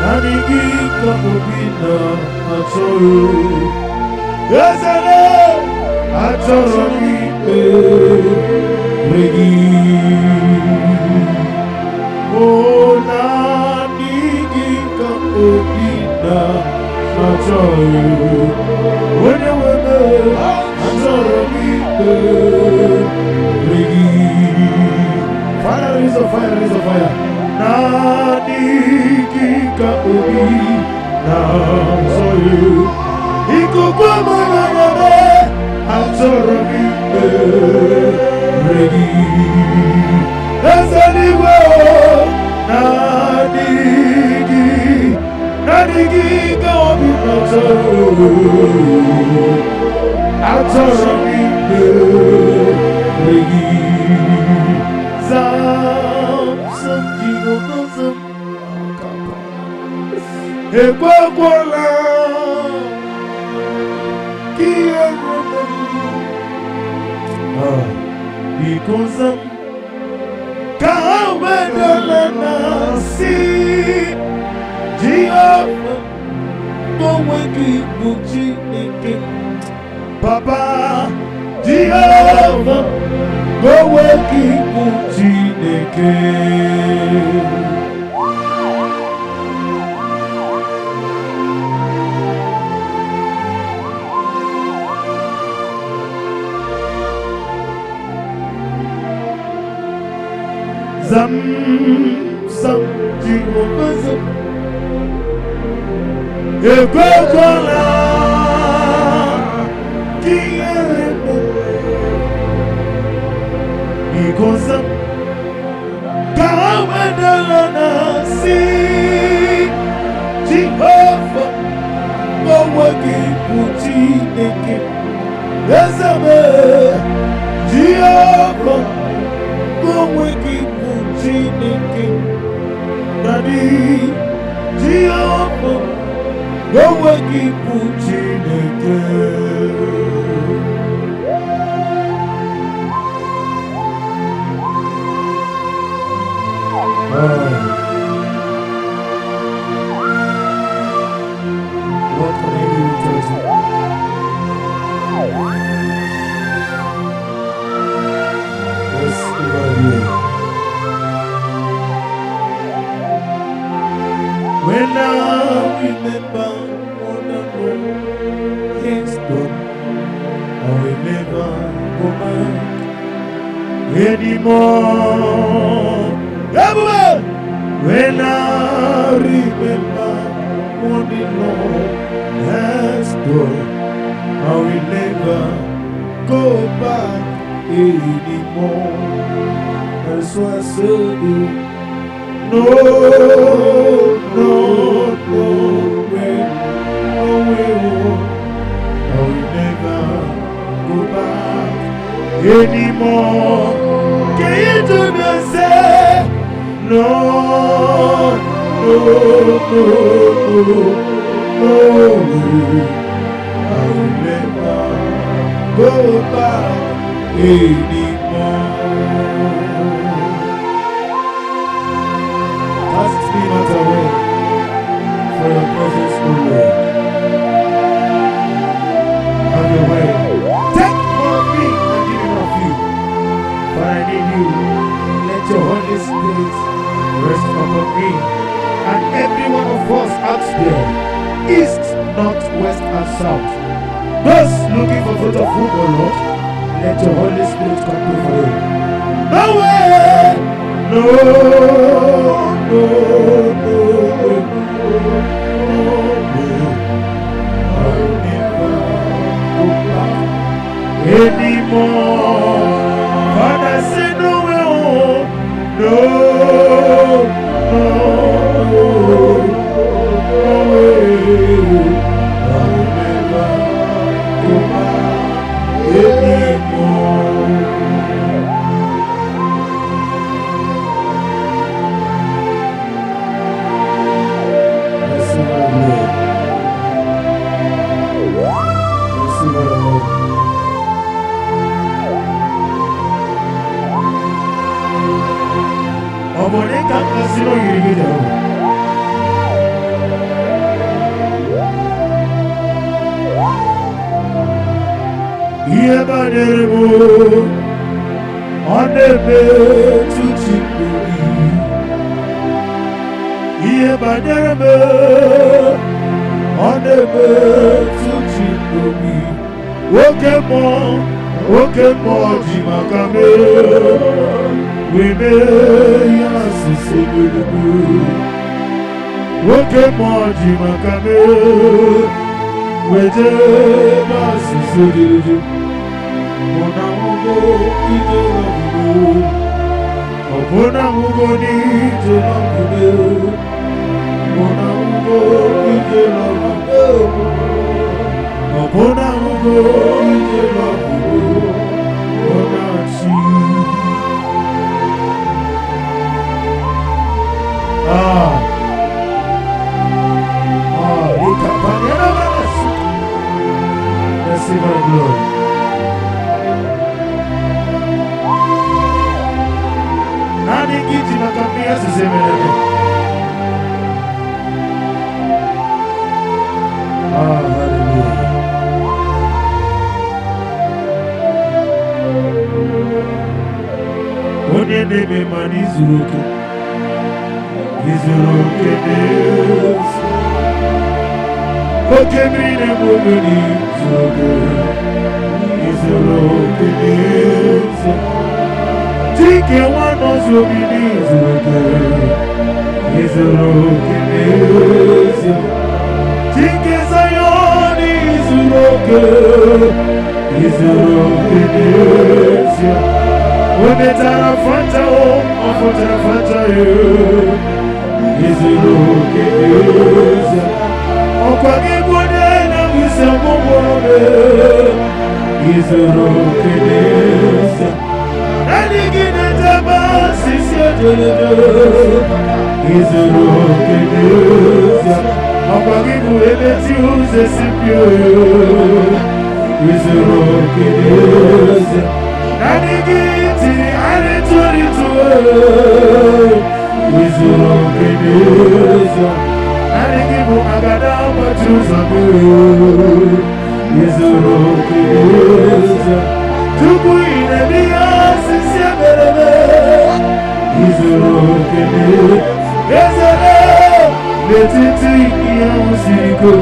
[SPEAKER 1] Nanigi Kapobina, I saw you, yes, I saw me, oh, Nanigi Kapobina. I saw you when you were there. I saw you. Fire is a fire, is a fire. Nadi Kikaobi. Now I saw you. Ikukuma Nagame. I saw you. That's anywhere. Nadi. Nadigi go be Atoromi Zam Jigo Gozam Ekwakwala Because Kawadelana see Jehovah, go wake Buchi King. Papa, Jehovah, go wake Buchi King. Zam, Jehovah, Zam. Ekwekwala kiyeremo Ikosa Kawadelana si Jehovah Gowagi Puchi Neke Ezebe Jehovah Gowagi Puchi Neke Daddy Jehovah go wake Puchi What can I do with you? Yes, when I remember things done, I will never go back anymore. Everywhere. When I remember what the Lord has done, I will never go back anymore. That's why I said no way. I will never go back anymore. Can you do me say no way. I will never go back anymore. Cast me not away for your presence, O Lord. Have your way. Take more of me and give me more of you. For I need you. Let your Holy Spirit rest upon me and every one of us out north there, east, north, west, and south. Those looking for fruit of womb, O Lord, let your Holy Spirit come through for you. No way! No, no, no, no way. I'll never go back anymore. Father, say no way, oh, no, no, no way. I'll never go back anymore. Ọmọdé kankan sínú ìrìngìdà o. Iye bá dẹrẹ mọ́, ọ̀dẹ̀ bẹ́ẹ̀ tún ti lórí. Iye bá dẹrẹ mọ́, ọ̀dẹ̀ bẹ́ẹ̀ tún ti lórí. Oke mọ́ jìmàkàmé. Weme yasise bulubu, woke moji makame, weje basise diridu, mona mugo ije labubu, mona mugo ni ije labubu, mona mugo ije labubu, mona mugo ije labubu, mona chi. Receive my glory. Nani kiti makamia sisemelele. Hallelujah. Onye nebe mani zuruke. Izuruke neza. Oke mine muguni zuruke. Izuruke neza. Tike wano zubini zuruke. Izuruke neza. Tike zayoni zuruke. Izuruke neza. Umetara fanta o, afotara fanta yo. Izuruke neza. Okwagi bode na wisa mumone. Izuruke neza. Nadigine taba sisi ojelede. Izuruke neza. Okwagi buene tiuze sipyo yo. Izuruke neza. Nadigiti anitori tuwe. Izuruke neza. Nadigibu agada matuza kuyo. Izuruke neza. Tuku inebiya sisi eberebe. Izuruke neza. Ezere letiti iya musiko.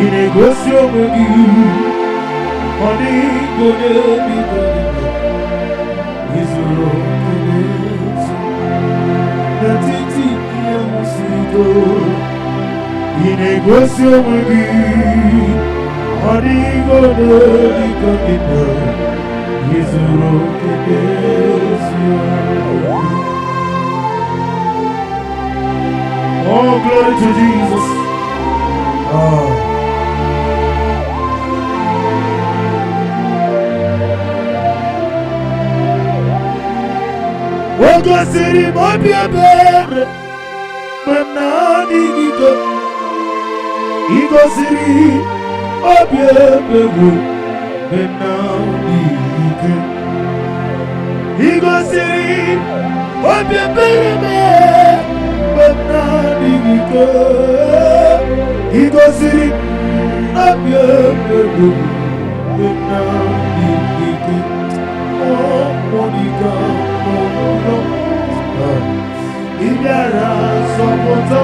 [SPEAKER 1] Inegosyo mwegi. Money gode bi gode. Izuruke neza. Letiti iya musiko. Inegosyo mwegi. Money gode bi gode. Izuruke neza. Oh, glory to Jesus. Ogo siri mobia bere, manani gigo. Igo siri mobia bere, manani gigo. Igo siri mobia bere, manani gigo. Igo siri mobia bere, manani gigo. Oh, Monica. Ibiara sopoto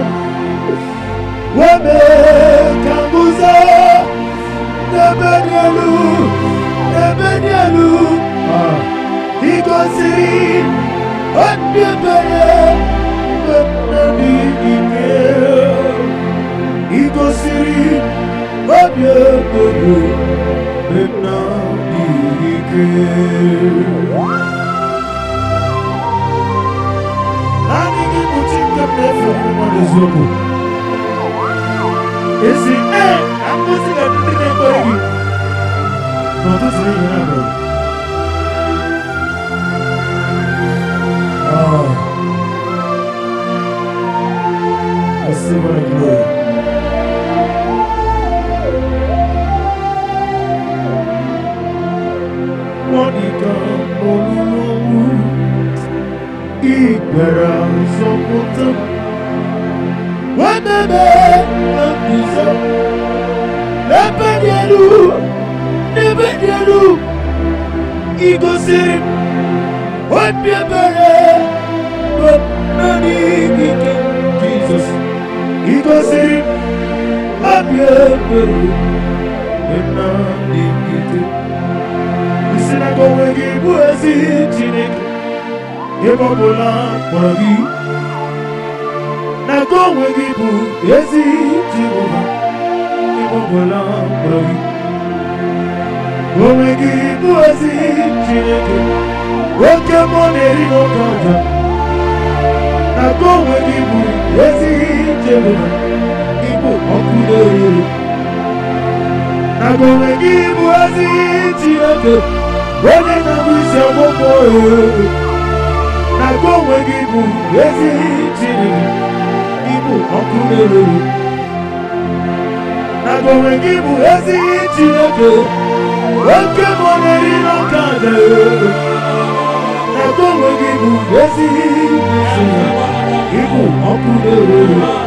[SPEAKER 1] igosiri obi ebere obi ike igosiri obi ebere obi ike ani gị bụ Chineke efu mmadụ eziokwu esi akụzi ga ndị na-ekpere gị n'ụtụtụ ihe ha mere I see what I do. Monica, Ibera, Sokoto, Wanebe, Nakusa, Nebedialu, Igosiri, what be a better, but none Jesus. Igosiri, what be a better, but none Listen, I go where you was it, give up a lamp for you. Now go where you was it, give up a lamp for you. Go where you was it, work your money, no counter. Now go where you was it, give up a Now go where you was it, when I wish I won't go, now go where you is it? People are good. Now go where you is it? Welcome on a little candle. Now go where you is it? People are good.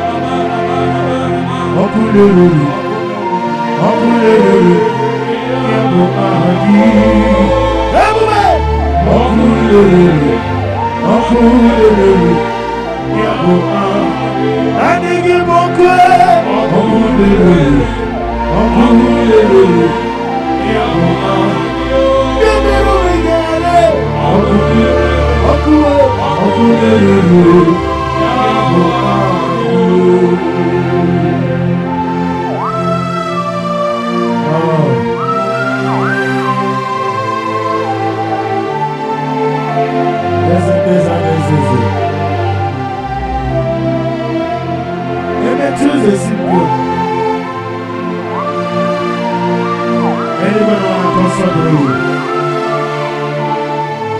[SPEAKER 1] Anybody want to consult the room?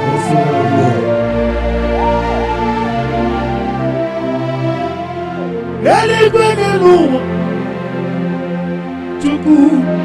[SPEAKER 1] Let's see what I'm doing. Anybody know to go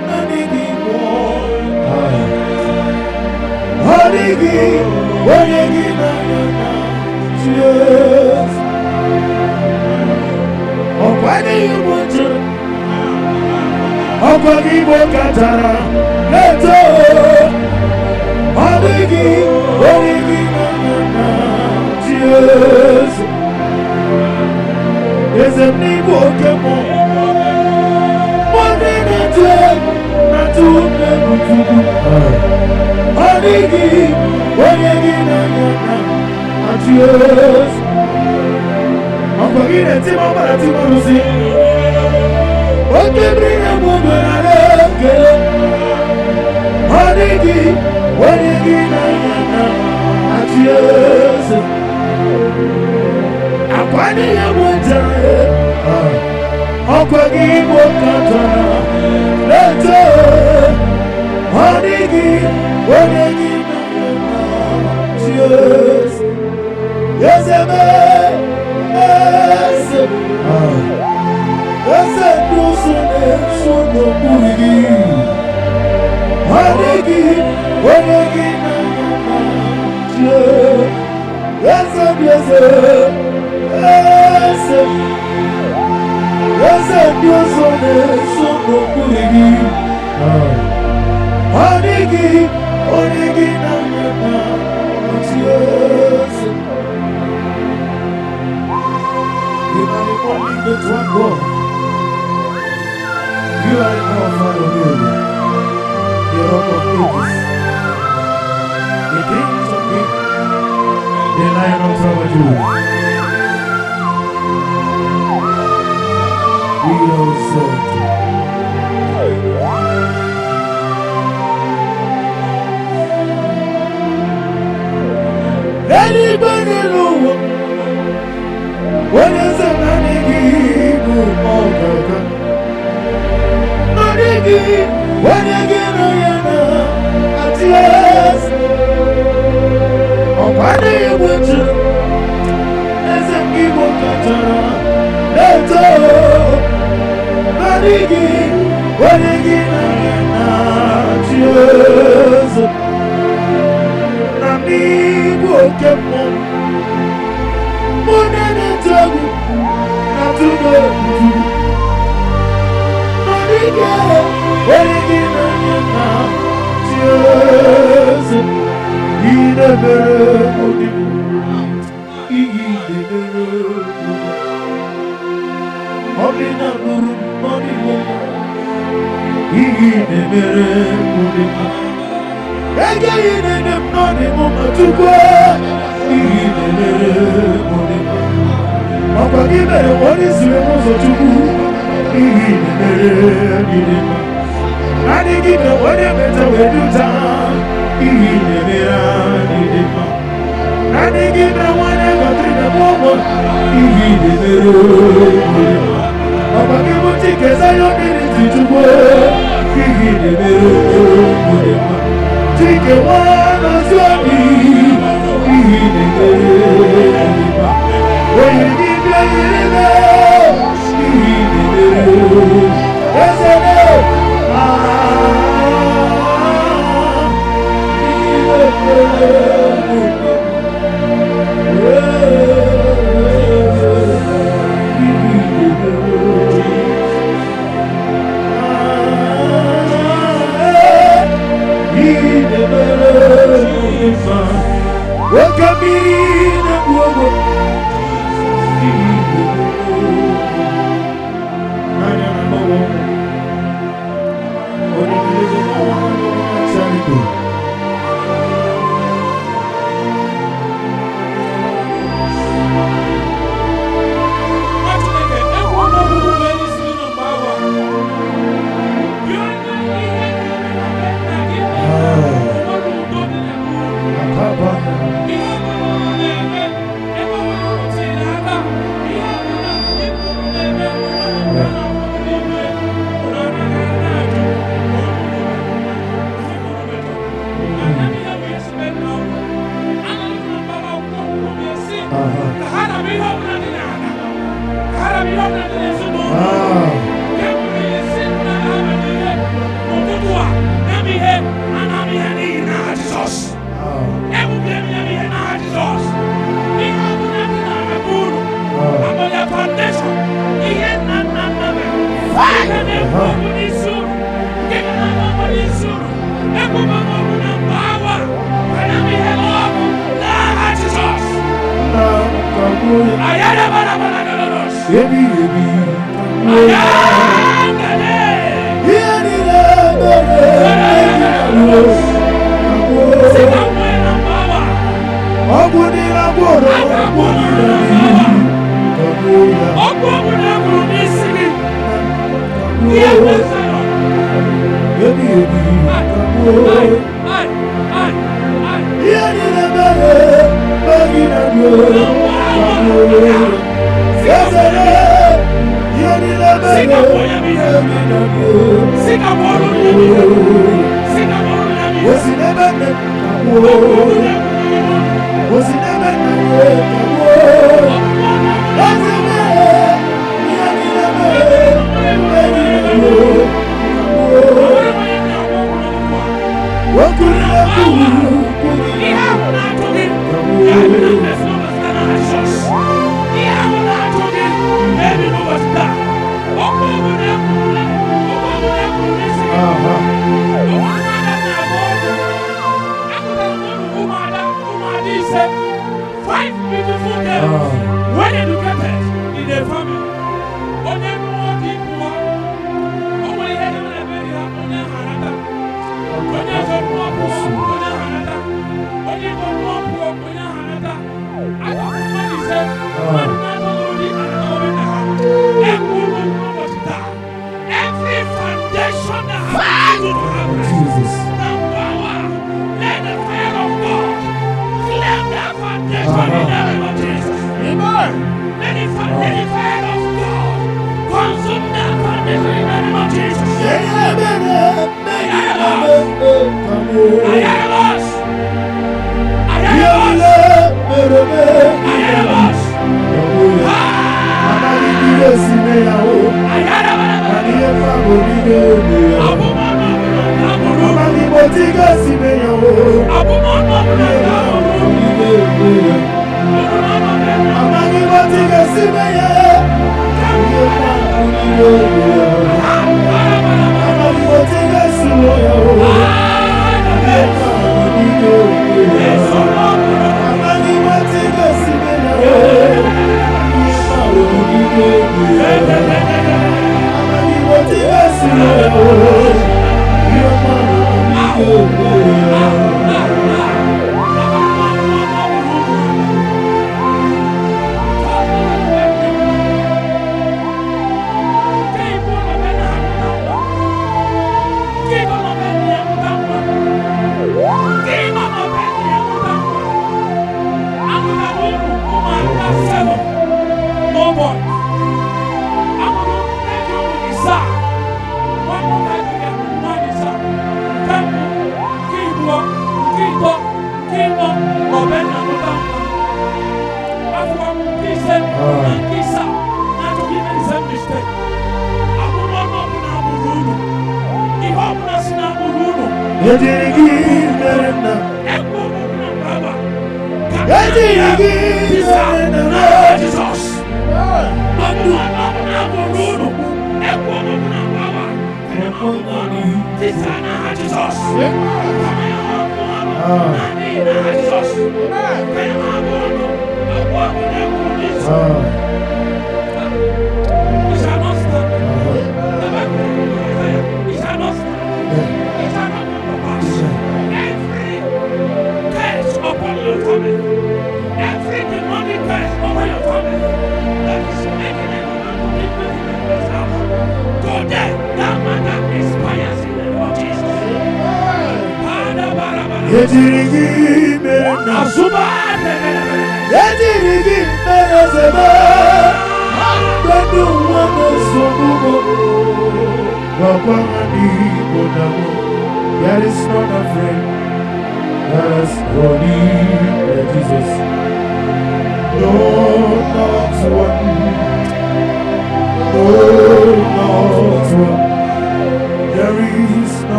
[SPEAKER 1] Lion of Savage. We also. Anybody know what is a manigi all the manigi when again at last oh why do you want to as a people let's go manigi when again at last okay, more than a trouble, not to go. Not again, when again, tears in the very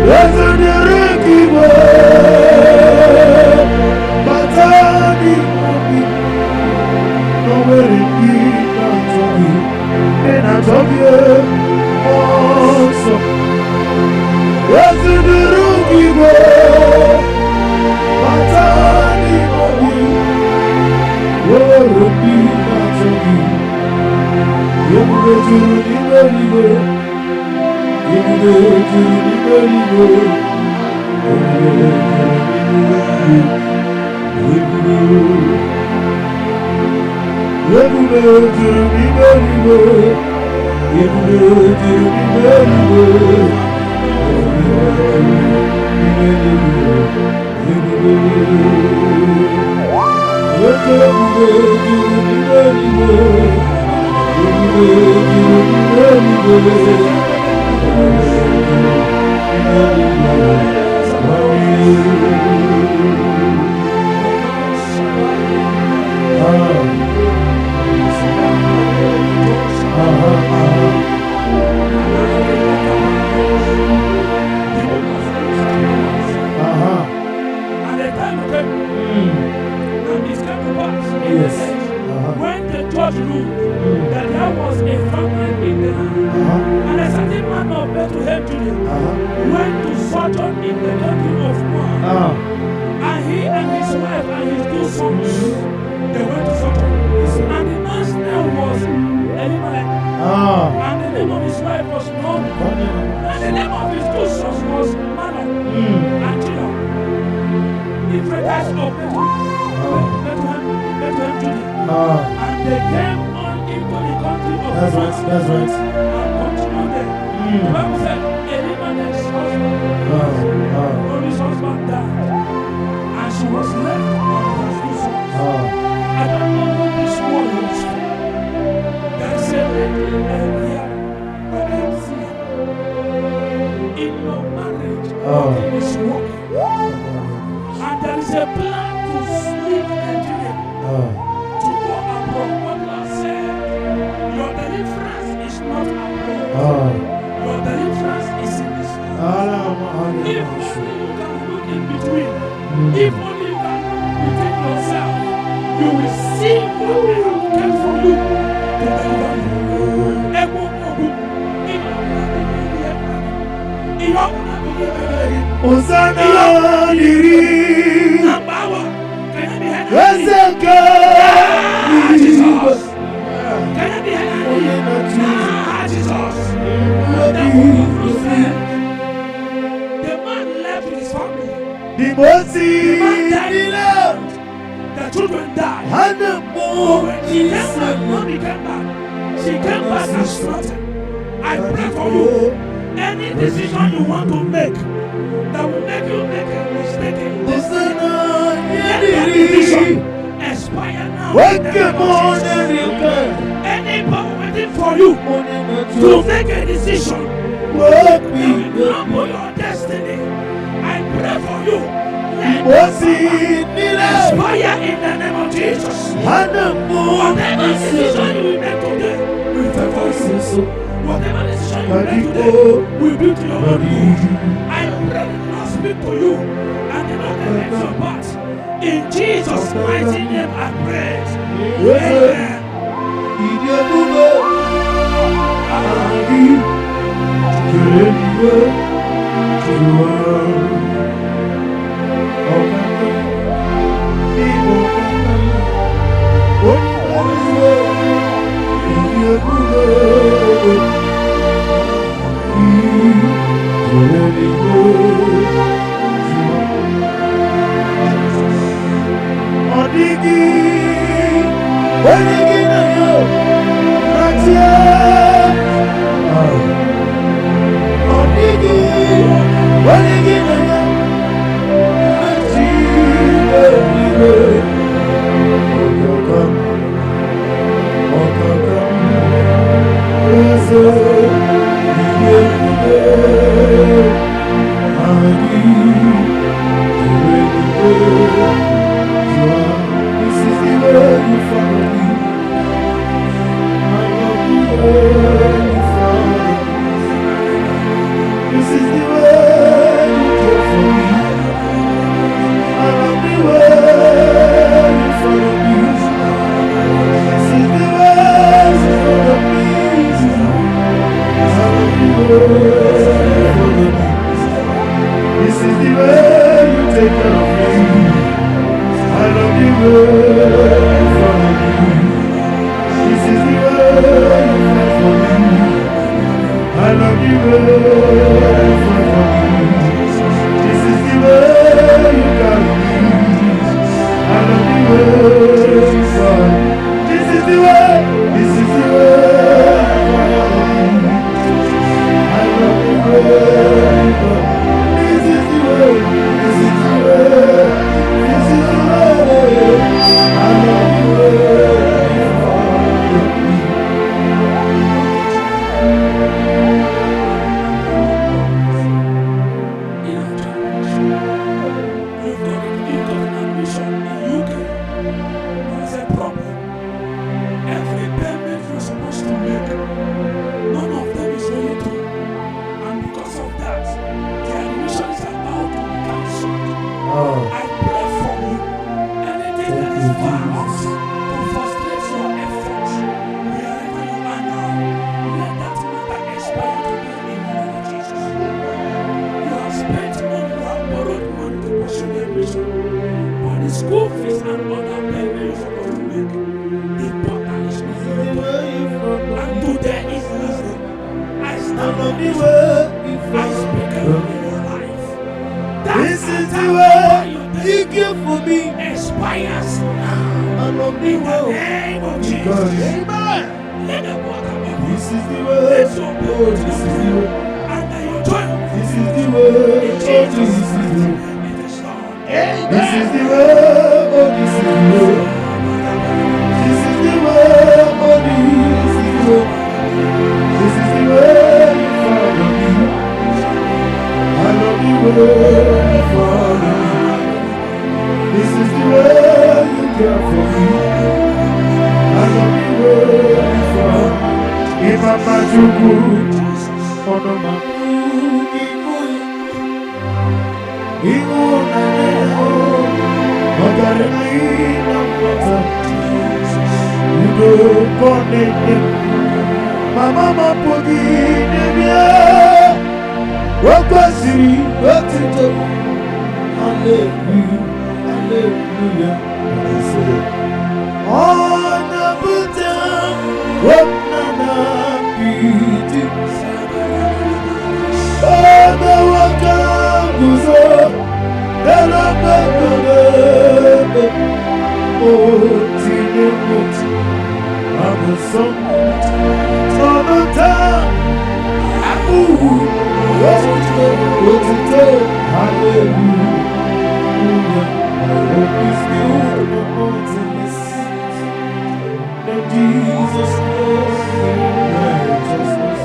[SPEAKER 1] There's a direct Batani Mobi, nowhere in me, and I told you also. There's a direct Batani Mobi, nowhere in me, you will do the very well. You will do the very well.
[SPEAKER 4] When the judge ruled that there was a famine in the land, and a certain man of Bethlehem, Judah, went to sojourn in the country of Moab, and he and his wife and his 2 sons, they went to sojourn. And the man's name was Elimelech, and the name of his wife was Naomi, and the name of his 2 sons was Mahlon and Chilion, Ephrathites of Bethlehem, Judah. And they came on into the country of
[SPEAKER 1] That's right.
[SPEAKER 4] and continued there. The Bible said Elimelech's husband, Naomi's husband died, and she was left on her 2 sons. I don't know who this word was for. There is a lady here, but I see in your marriage, nothing is working. And there is a plan to leave Nigeria. To go abroad. What God said, your deliverance is not abroad. Your deliverance is in this house. If only you can look in between, if only you can look within yourself, you will see what I have kept for you to deliver you. Jesus. Can I be Jesus? The man left with his family. The man died. The children died. When she came back, mommy came back. She came back and slaughtered. I pray for you. Any decision you want to make that will make you make a mistake in life, let that decision expire now. Any power waiting for you to make a decision that will humble your destiny, I pray for you. Let that expire in the name of Jesus. Whatever decision you will make today, we favor you. Whatever decision you make today, we build your body. I pray the Lord speak to you and the Lord direct your path. In Jesus' mighty name I pray. Amen.
[SPEAKER 1] This is the way This is the way you take care of me. I love you way you follow me. This is the way you fight for me. I love you way you fight for me. This is the way you carry me. I love you way you fight. This is the way. This is the way you follow me. I love you way you fight. This is the way. This is the way. This is the way. I love you way you follow me.
[SPEAKER 4] You've got an admission in UK. There's a problem. Every payment you're supposed to make, none of them is ready to. And because of that, the admission is about to be cancelled. I pray for you. Anything that is violence to frustrate your efforts, wherever you are now, let that matter expire today in the name of Jesus. You have spent money, you have borrowed money to pursue the admission. But the school fees and other payments you're supposed to make, the portal is not ready. And today is last day. I stand on this word. I speak in your life.
[SPEAKER 1] This is the way you give for me.
[SPEAKER 4] Expires now.
[SPEAKER 1] I love
[SPEAKER 4] In
[SPEAKER 1] you
[SPEAKER 4] the
[SPEAKER 1] well.
[SPEAKER 4] name of Jesus.
[SPEAKER 1] Amen.
[SPEAKER 4] Let the water be.
[SPEAKER 1] This is the way.
[SPEAKER 4] Let your
[SPEAKER 1] Oh,
[SPEAKER 4] blood
[SPEAKER 1] this is the way.
[SPEAKER 4] and then you join.
[SPEAKER 1] This is the way.
[SPEAKER 4] In
[SPEAKER 1] Oh, this is
[SPEAKER 4] Jesus'
[SPEAKER 1] the
[SPEAKER 4] name.
[SPEAKER 1] way.
[SPEAKER 4] It is done.
[SPEAKER 1] This is the way. Oh, this is the way. This is the way. Oh, this is the way. This is the way you follow me. I love you way you follow me. This is the way you care for me. I love you way you follow me. Imama Jugu, Onoma Igu na nemo, Magare na ina mata. Udo kone Mama mapogi nebia. Wakwasiri watito. Hallelujah, hallelujah. And I say, on the Buddha, Wapnana Piti. Oh, the Wakaguzo, the Lapagode. Oh, Tinemuti, I'm a son. On the town, Abuja. Hallelujah. My hope is built upon this. That Jesus knows righteousness.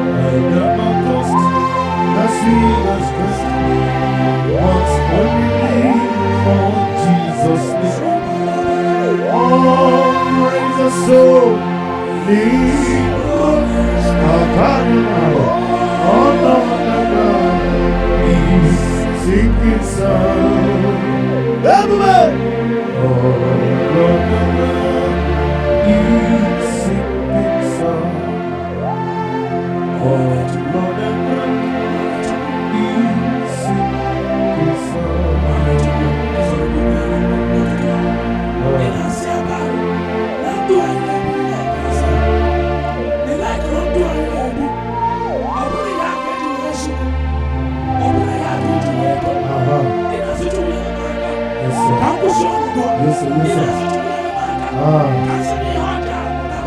[SPEAKER 1] I never cost my sweet as Christ. Once only believe on Jesus' name. All praise the soul. Leave us. Our God on the singing sound. Everybody! Oh, Lord, is singing sound. Oh, Lord, is singing Yes, sir.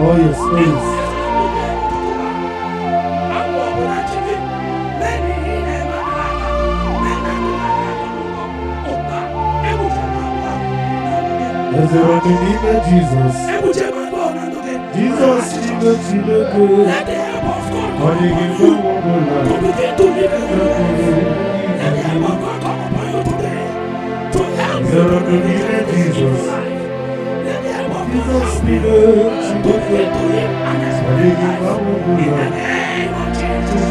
[SPEAKER 1] Oh, yes, please. There's a name of Jesus. Jesus,
[SPEAKER 4] Let the help of God come upon you to begin to live a good life. Let the help of God come upon you today to help you to begin to live a good life. Let the help of God help you to begin to live an experience life. In the name of Jesus.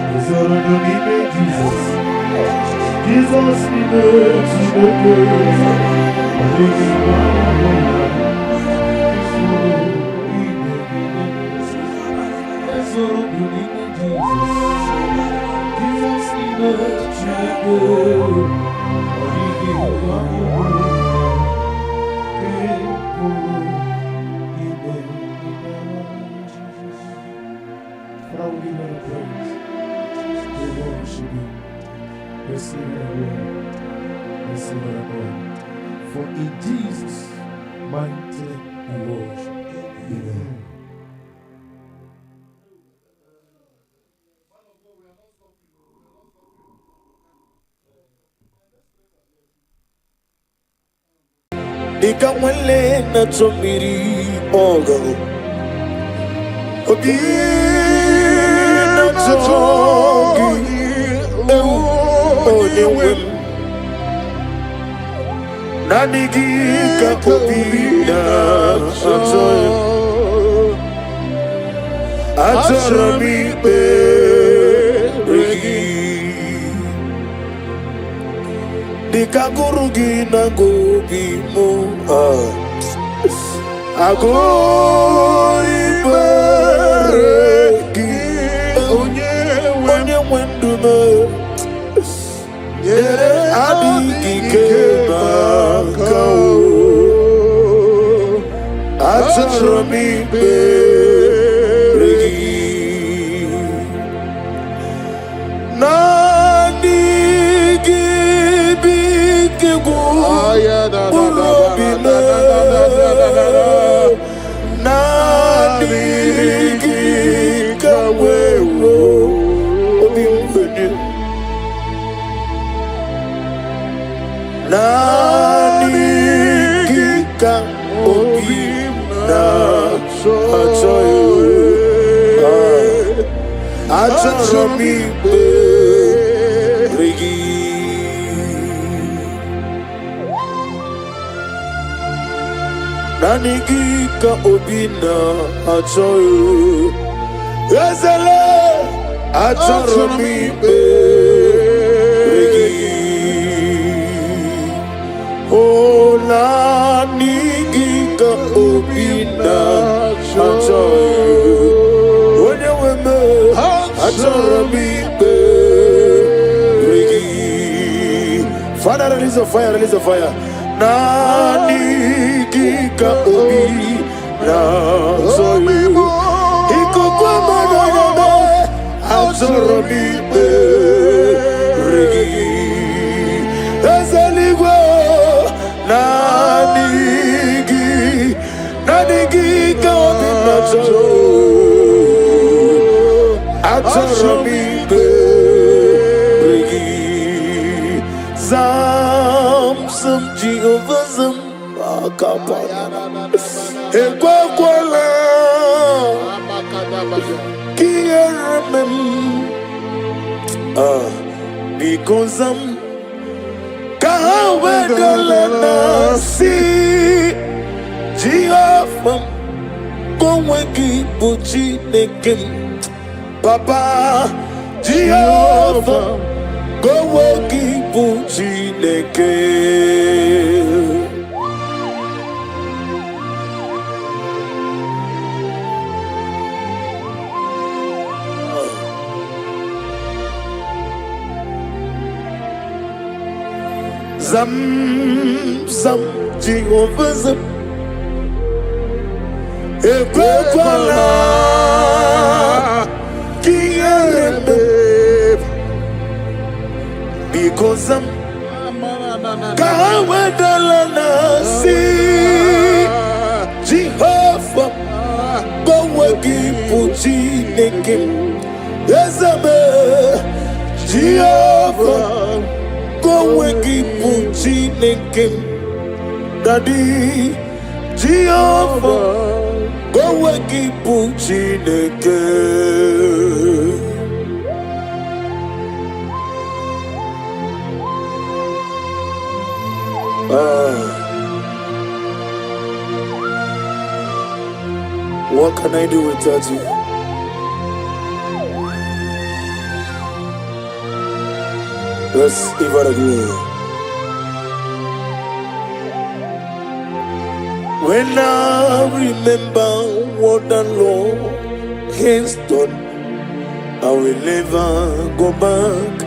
[SPEAKER 1] There's a name of Jesus. Jesus, we know you. For in Jesus' mighty name we worship. Amen. Ikamwele na chomiri ogo Obi na chogi Oniwem Nanigi ka obi na chogi Atarami beregi Dikagurugi na gobi mo Ago iberegi Onye wendu me Yere adigi kema kao Atarami beregi Nanigika obina achoyo Ezele achoromi beregi Oh nanigika obina achoyo Onye weme achoromi beregi Father, release a fire, release a fire. Nanigika obi na soyu Ikukuma na yame Azoromi beregi Ezeligwe Nanigika obi na soyu Azoromi beregi Some Jehovah some Ekwakwala Kieremem Because Kahawedalana Si Jehovah Koweki Buchi Nekim Papa Jehovah Koweki Buchi Nekim Zam, zam, Jehovah zam Ekwekwala Kierembe Because zam Kahawedalana Si Jehovah Koweki Puchi Nekim Ezebe Jehovah Koweki Puchi Nekim Daddy Jehovah Koweki Puchi Nekim What can I do without you? Let's even agree. When I remember what the Lord has done I will never go back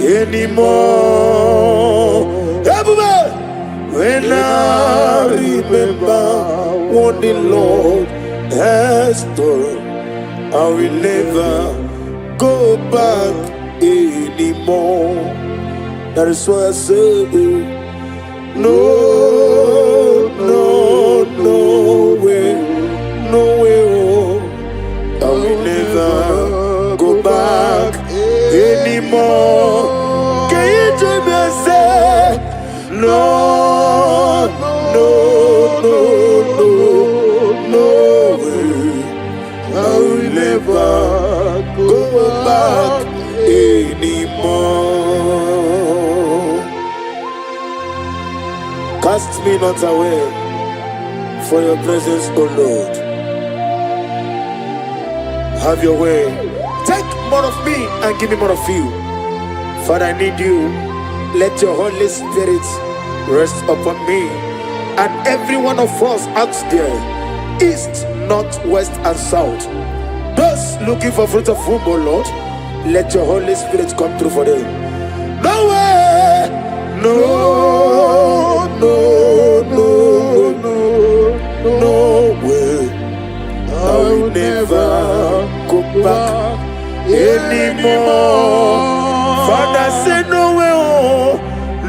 [SPEAKER 1] anymore. Everybody, when I remember what the Lord has done, I will never go back anymore. That is why I say, no, no, no way, no way, oh, I will never go back anymore. Can you join me and say, no, no, no, no, no way, I will never go back anymore. Cast me not away for your presence, O Lord. Have your way. Take more of me and give me more of you. Father, I need you. Let your Holy Spirit rest upon me and every one of us out there, east, north, west, and south. Those looking for fruit of womb, O Lord, let your Holy Spirit come through for them. No way, no, no, no, no, no way. I will never go back anymore. Father, say no way, oh,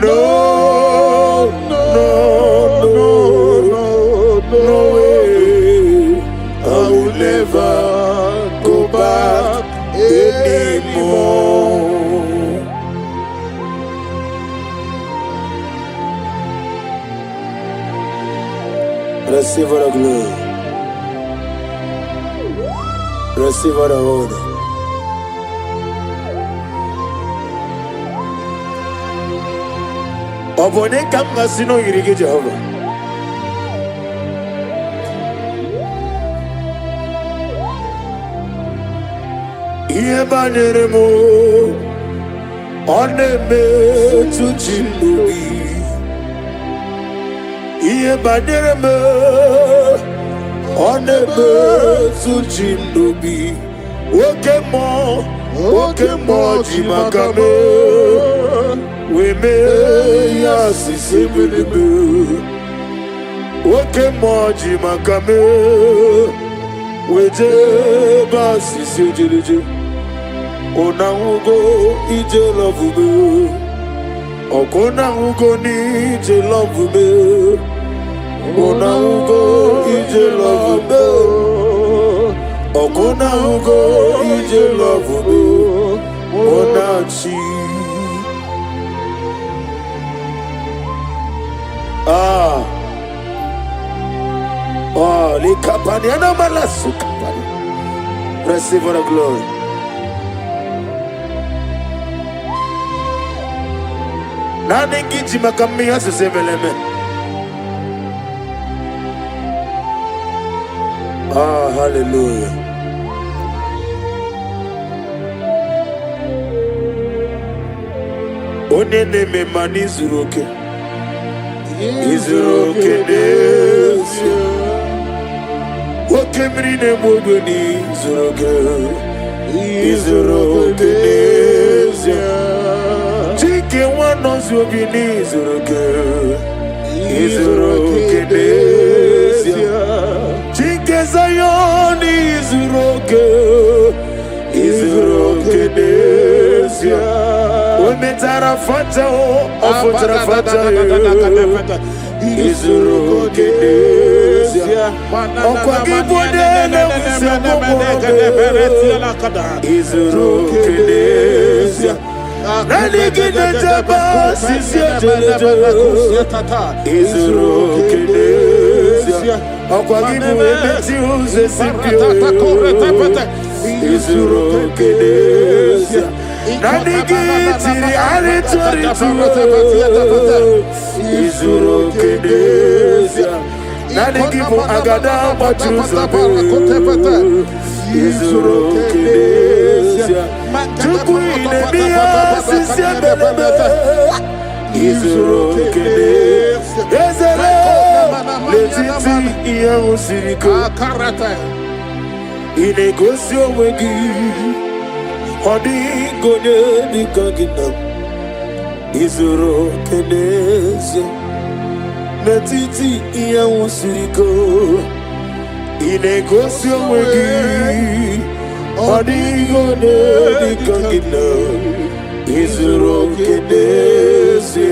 [SPEAKER 1] no, no, no, no, no way. I will never go back anymore. Receive all the glory. Receive all the honor. Obone kama sino yirige Jehovah. Iye baneremo oneme tuchinubi. Iye baneremo oneme tuchinubi. Oke mo jimakame. We may assist him. Oke mo jimakame. We jeba sisi jiriji. Ona ugo ije love me. Okona ugo ni ije love me. Ona ugo ije love me. Okona ugo ije love me. Ona chi. Li kapani ana malasu kapani. Receive all the glory. Nane giji makami asu sebeleme. Hallelujah. Onene me mani zuroke. Izuroke desu. Okemrine mogoni zuroke. Izuroke desu. Chike wano zubini zuroke. Izuroke desu. Chike zayoni zuroke. Izuroke desu. Ometara fata o ofotara fata Izuroke desia Okwa gibode na Izuroke desia Nani gine jaba sisi jelejo Izuroke desia Okwa gibode neti uze simpio Izuroke desia Nani gitiri aritori Izuroke desia Nani gibo agada machuza Izuroke desia Chukwu inemiya sisi ebelebe Izuroke desia Ezele letiti iya usiriko Inegosi onwegi Odigo de Gagina Izuro Kenese Natiti Iawusiriko Inegosio Wegi Odigo de Gagina Izuro Kenese.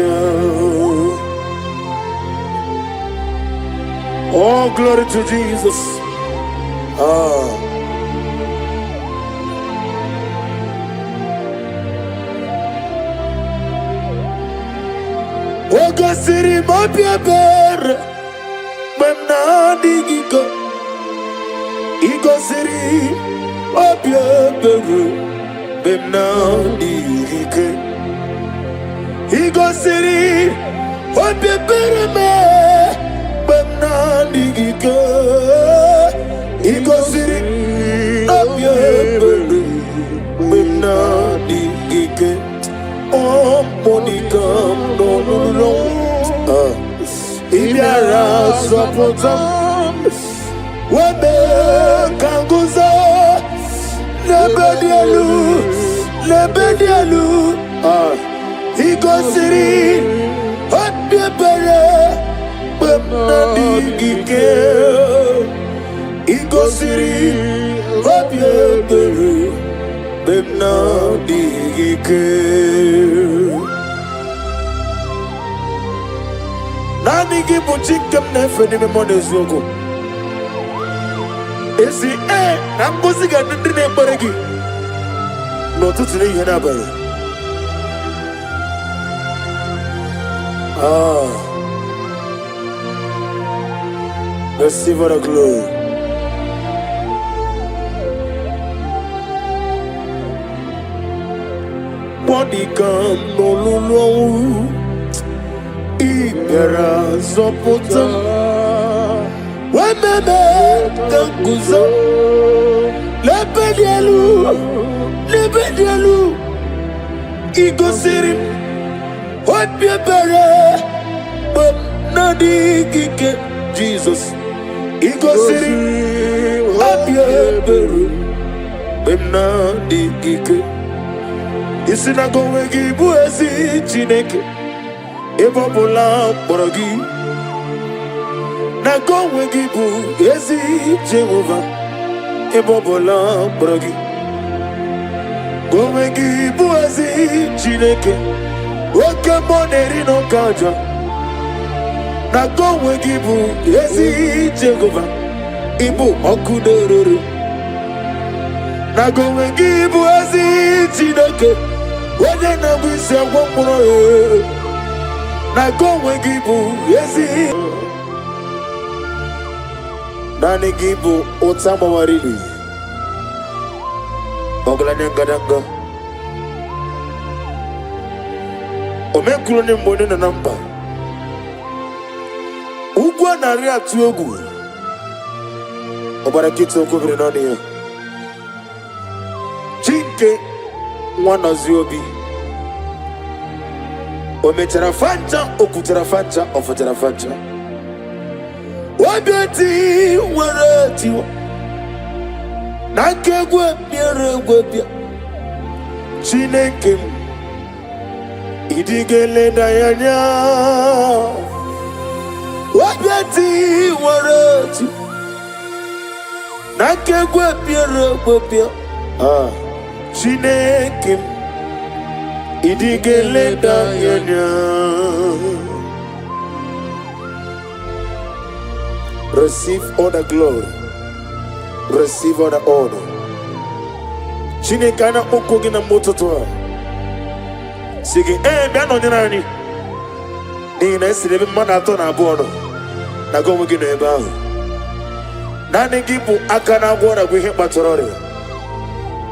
[SPEAKER 1] Oh, glory to Jesus. Oga siri mapia ber Memna digiko Igo siri mapia ber Memna digike Igo siri mapia ber Memna digike Igo siri mapia ber Memna digike Oh, Monie no. Ibiara support Webe kanguza Lebedialu Igo siri Hotbebere Bemnadigike Igo siri Hotbebere Bemnadigike Nani gibu chikem nefe ni memone zuogo Esi nambuzi ga nindine mbaregi No tutune ihe nabare Receive the glory. Body come no lulu Ibera Zopota Wememe Kanguzo Lebedialu Igo Siri Hotbebere Nadigike Jesus Igo Siri Hotbebere Nadigike Isinago wegi buezi Chineke Ebobola Borogi Nago wegi buezi Jehovah Ebobola Borogi Go wegi buezi Chineke Oke moneri no kaja Nago wegi buezi Jehovah Ibu okuderere Nago wegi buezi Chineke Wede na wisi wakuro Nago wegi buezi Nani gibu Otama warili Oglanya gadanga Omekulo ni mbone na namba Ugwa na ria tuogu Obarakito kubiri nani ya Chinke Mwana ziobi Ometarafancha okutarafancha ofatarafancha Wabiati warati Nakegwe bia Chineke Idigele dayanya Wabiati warati Nakegwe bia Chineke Idigele dayanya Receive all the glory. Receive all the honor. Chineke ana okogi na mototoa. Sige biano nyirani. Ni na esirebe mmadụ atọ na abụọ nọ. Na go nwogi na ebe ahụ. Naanị gị bụ aka na agwọ na bụ ihe kpatara ọrịa.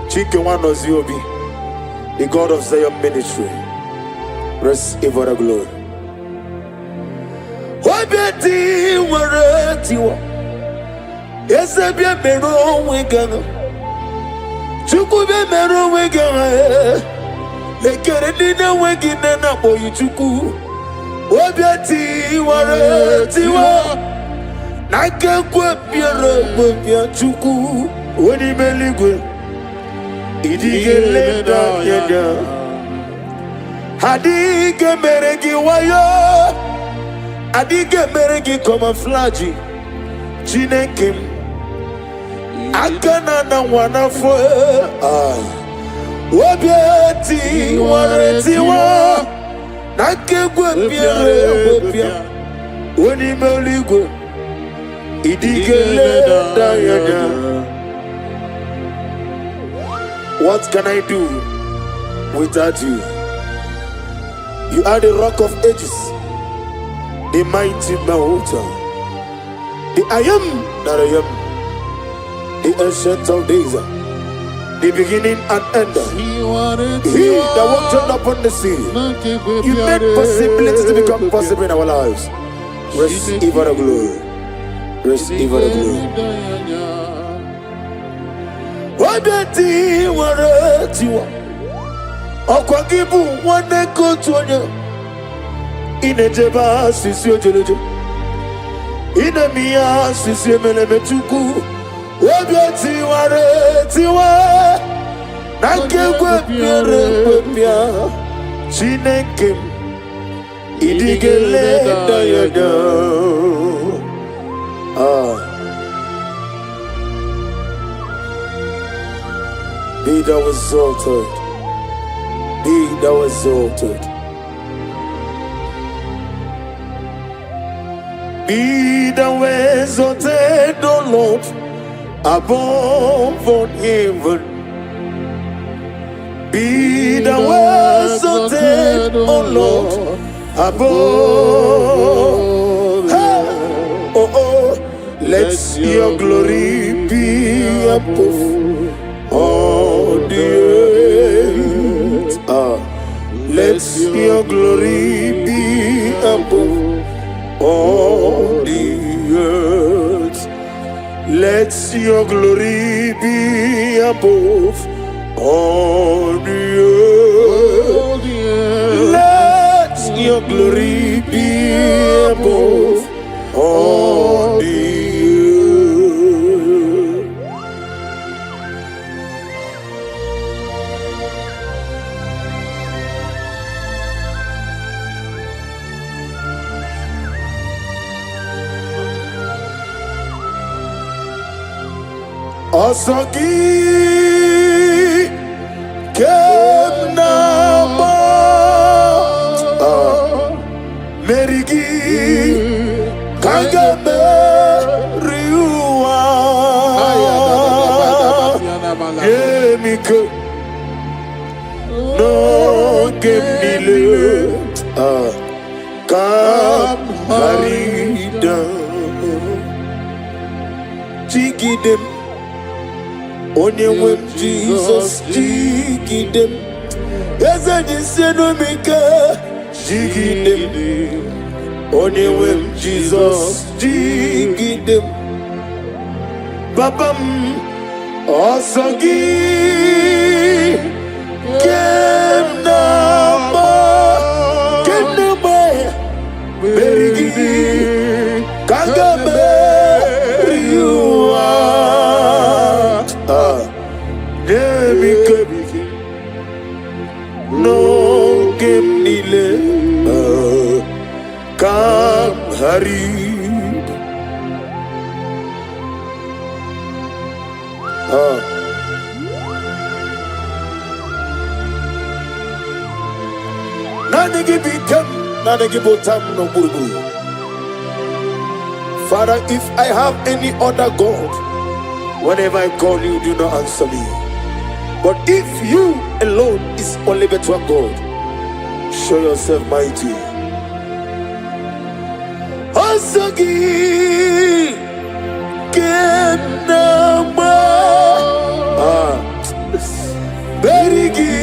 [SPEAKER 1] Chike Nwanozi Obi, the God of Zion ministry. Receive all the glory. Wabeti waretiwa Esebia mero wegana Chukwu be mero wegana Lekere nina wegina na boyu chukwu Wabeti waretiwa Nake kwa biara wabia chukwu Wani meligwe Idigele dayanya. Adige meregi wayo. Adige meregi camouflage. Chinekim. Akana na wanafo. Obieti wareti wa. Nakegwe bia. Oni meligwe. Idigele dayanya. What can I do without you? You are the rock of ages, the mighty mountain, the I am that I am, the ancient of days, the beginning and end. He that walked upon the sea. You made possibilities to become possible in our lives. Receive the glory. Receive the glory. Wabeti waretiwa Okwagibu waneko tuonya Inejeba sisi ojeleje Inemia sisi emelemetuku Wabeti waretiwa Nakegwe pia Chinekem Idigele dayada Be thou exalted. Be thou exalted. Be thou exalted, O Lord, above all heaven. Be thou exalted, O Lord, above. Let your glory be above all the earth. Let your glory be above all the earth. Let your glory be above all the earth. Let your glory be above all the earth. Asagi Kemnama Merigi Kagame Riua Yemike No Gemile Kam Harida Chigidem Onye Jesus jigidem Eze jiseno mika jigidem Onye Jesus jigidem Babam Osagi Kemnama Berigi Kagame Riua No Gemnile Kam Harid Nanigi Bikem Nanigi Botam no Burbu. Father, if I have any other God, whenever I call you, do not answer me. But if you alone is only better God, show yourself mighty. Asagi Kenama Berigi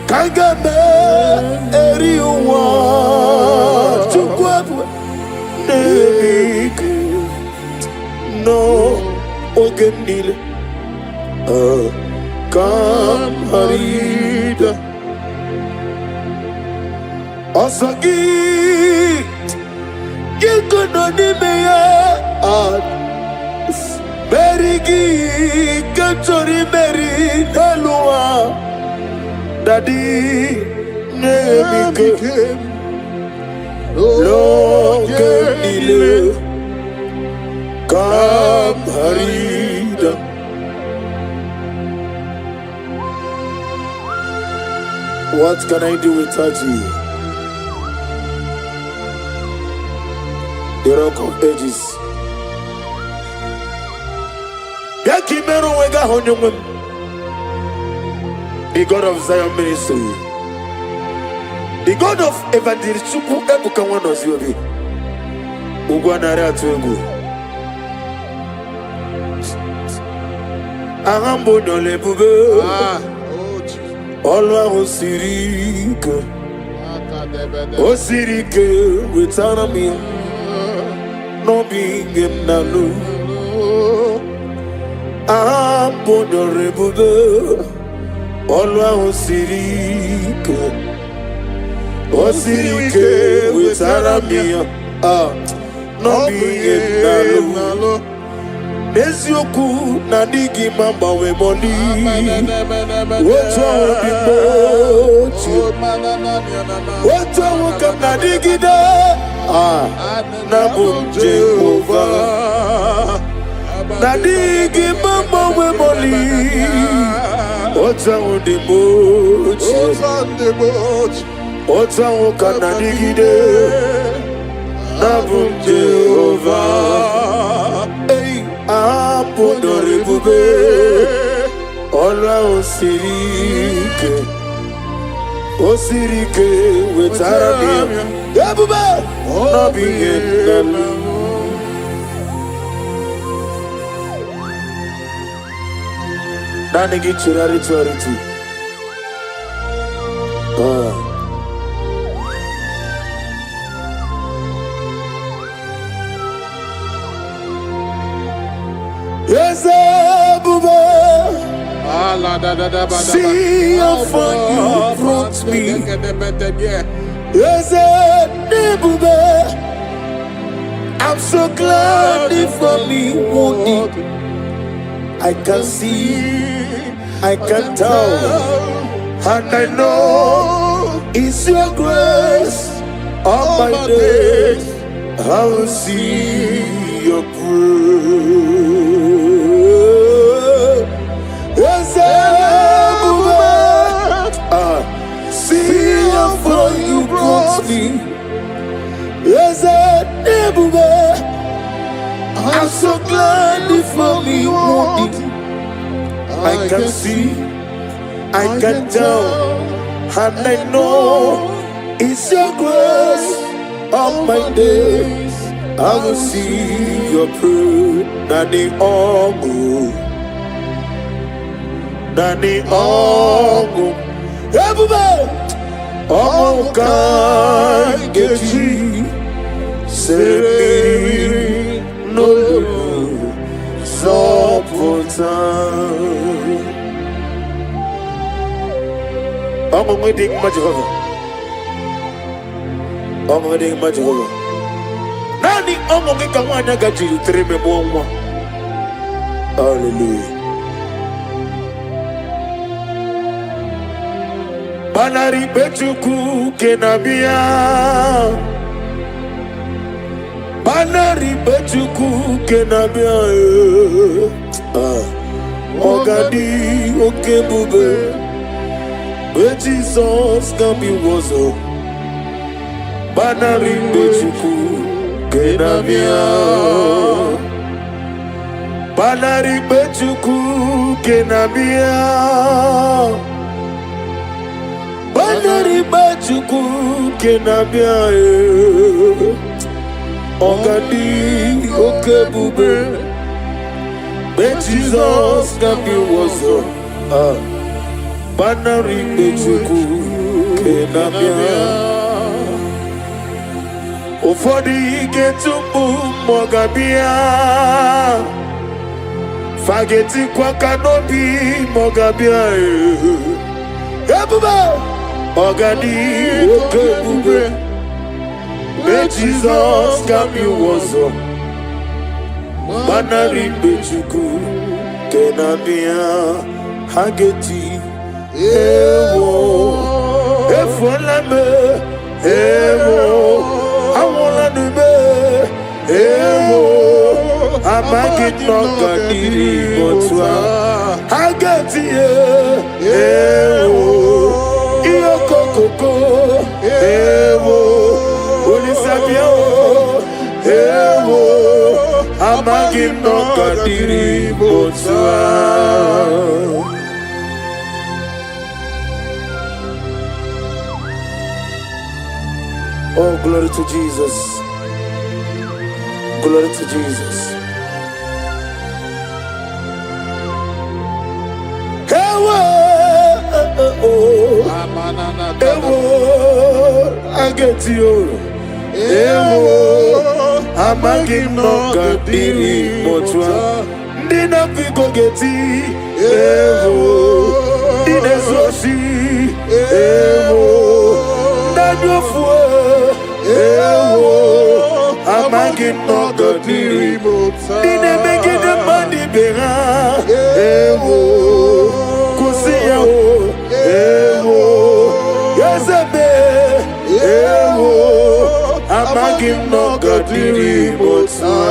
[SPEAKER 1] Kagame Eriwa Chukwabu Nebik No Ogenile Kam Harida Asagi Yekononimeya Berigi Kachori Meri Daddy, name became Lokogoma. Come, Harida. What can I do without you? The Rock of Ages. The God of Zion Ministry. The God of Evangelist Chukwu Ebuka Wanosiobi. Ugwanare Atuegu. Ahambo dole bube. Olwa osirike. Osirike witana mi. No being him nalu. Ahambo dole bube. Olwa osirike. Osirike witana mi. No being him nalu. Nezioku na digi mamba we moni. Woto di mochi. Woto wuka na digi da. Na Jehovah. Na digi mamba we moni. Woto di mochi. Woto wuka na digi da. Na Jehovah. Apodore bube, olwa osirike, wetara mi, bube, no begin. Nani gichurari tuariti. Yes, Abuja. See how far you brought me. Yes, Abuja. I'm so glad for me. I can see, I can tell, and I know it's your grace. All my days, I will see your praise. See how far you brought me. Yes, I'm so glad for me. I can see, I can tell, and I know it's your grace. All my days I will see your proof. Nani ongu, Nani ongu. Everybody, oh God, get you. Say no, so important. I'm waiting, my Jehovah. I'm waiting, my Jehovah. Nani omo ngeka mwana gaji treme mwa. Hallelujah. Banari bechuku kenabia. Banari bechuku kenabia. Ogadi okebube. But Jesus can be wozo. Banari bechuku kenabia. Banari bechuku kenabia. Banari bechuku kenabia. Ogadi okebube. But Jesus can be wozo. Banari bechuku kenabia. Ufodi getumbu mogabia. Fageti kwa kanobi mogabia. Ebube ogadi okebube. May Jesus come you wozo. Banari bechuku kenabia. Hageti ewo, efolame, ewo, awolanime, ewo, amaginoka diri botwa, agatie, ewo, iyokokoko, ewo, olisabio, ewo, amaginoka diri botwa. Oh, glory to Jesus. Glory to Jesus. Ewo, I get you. Ewo, amaginoka diri botwa. Dina pigo geti. Ewo, dina zoshi. Ewo, nanyofu. Ewo, amaginoka diri botwa. Dina mege de mandi bera. Ewo, kusiya o. Ewo, yazebe. Ewo, amaginoka diri botwa.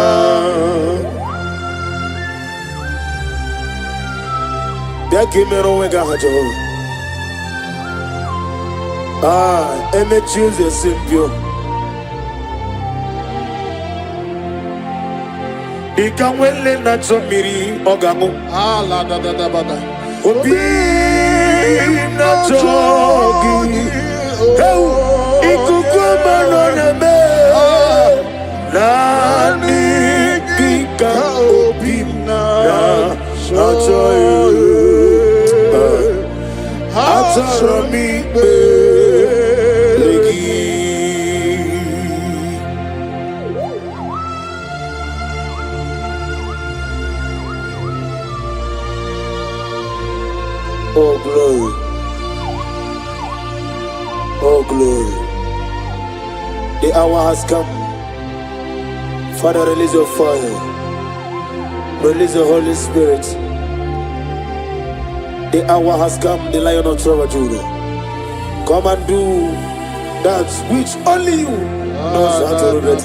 [SPEAKER 1] Yakimero wega hajo. Eme choose simpio. Ikamwele na chomiri ogamu.
[SPEAKER 2] La da da da bada.
[SPEAKER 1] Obi na chogi. Ikukuma no neme. Nani kika obi na chogi. Atarami belegi. Oh glory. Oh glory. The hour has come. Father, release your fire. Release the Holy Spirit. The hour has come, the Lion of Tribe of Judah. Come and do that which only you knows how to do.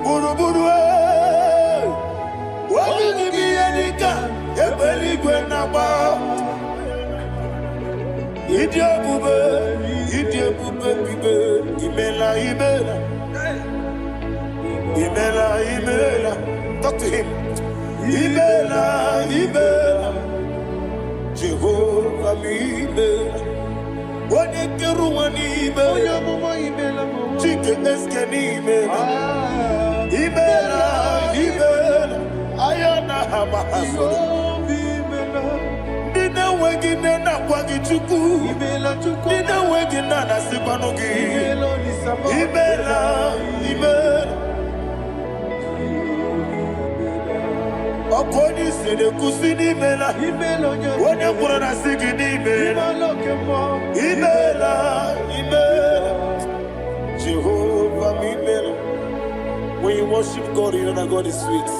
[SPEAKER 1] Buruburu wani biyenika ebeligwe naba idi ebube bibe imela talk to him imela Jehovah imela wani keru wani imela chike eskeni imela Ibela, ayana hamahaso. Dina wegina na kwagi chuku. Dina wegina na sipanugi. Ibela. Okoni sede kusini mela. Wone kura na sigini mela. Ibela. Jehovah imela. When you worship God, you know that God is sweet.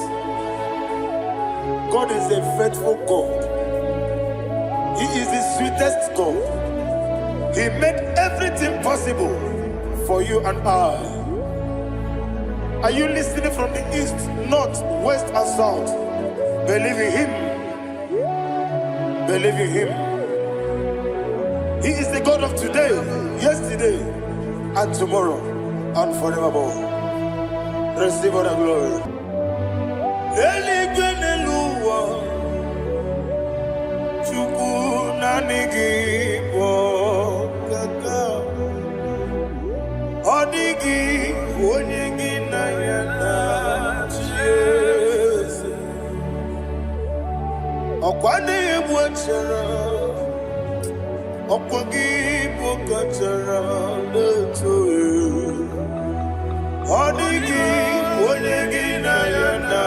[SPEAKER 1] God is a faithful God. He is the sweetest God. He made everything possible for you and I. Are you listening from the east, north, west, and south? Believe in Him. Believe in Him. He is the God of today, yesterday, and tomorrow, and forevermore. Receive all the glory. Eligwenelua, chuku nanigi bo kaka, odigi onyegi na yana Jesus. Okwani ebwachara, okwagi bokachara leto. Odigi, onyegi na yana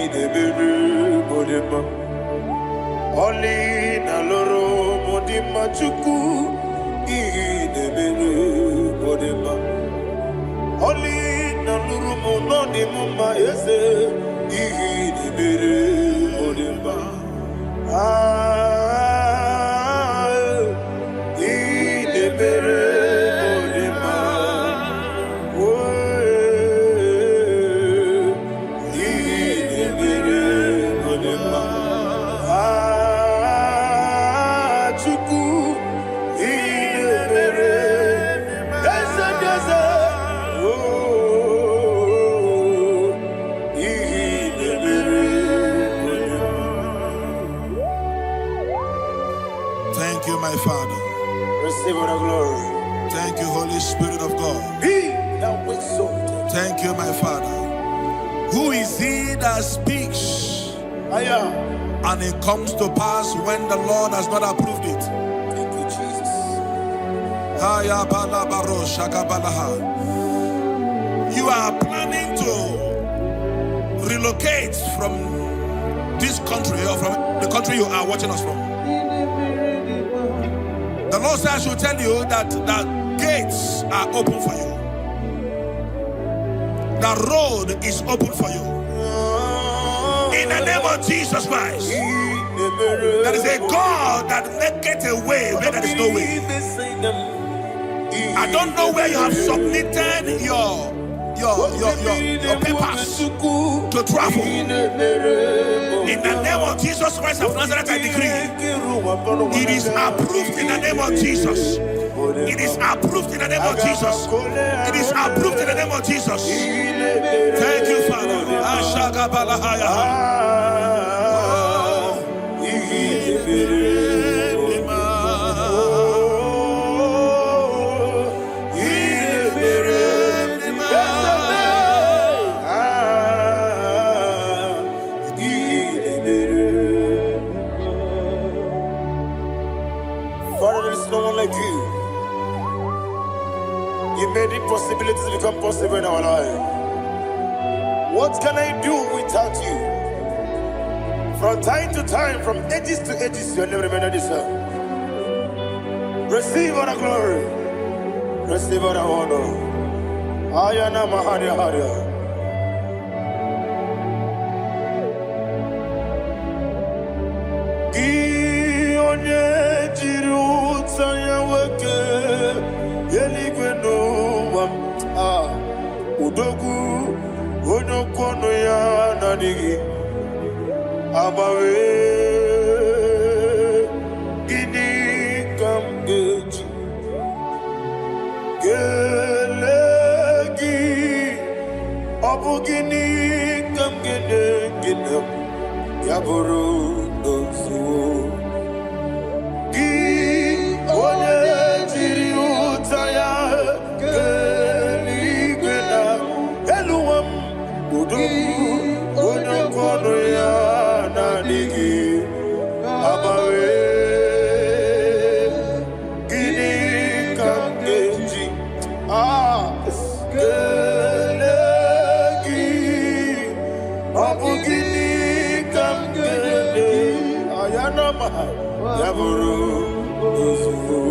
[SPEAKER 1] idebere modema. Oli na loro modima chuku idebere modema. Oli na loro modima ma ese idebere modema. Idebere modema. Idebere modema. Chuku idebere. Desa desa.
[SPEAKER 2] Thank you, my Father.
[SPEAKER 1] Receive all the glory.
[SPEAKER 2] Thank you, Holy Spirit of God.
[SPEAKER 1] Be thou exalted.
[SPEAKER 2] Thank you, my Father. Who is he that speaks
[SPEAKER 1] Aya.
[SPEAKER 2] and it comes to pass when the Lord has not approved it?
[SPEAKER 1] Thank you, Jesus.
[SPEAKER 2] Haya bala baro shaka balaha. You are planning to relocate from this country or from the country you are watching us from. The Lord says I should tell you that the gates are open for you. The road is open for you. In the name of Jesus Christ. There is a God that maketh a way where there is no way. I don't know where you have submitted your papers to travel. In the name of Jesus Christ of Nazareth, I decree it is approved in the name of Jesus. It is approved in the name of Jesus. It is approved in the name of Jesus. Thank you, Father.
[SPEAKER 1] Father, there is no one like you. You made impossibilities become possible in our life. What can I do without you? From time to time, from ages to ages, you never remain the same. Receive all the glory. Receive all the honor. Ayana Maharia Haria. Udogu onokono ya nadigi abawe ini kamgeji gelegi abugini kamgene ginem yaburu dosuo gi one jiri utaya onokono ya nadigi abawe gini kamgeji gelegi abugini kamgene ayanama yaburu ozufu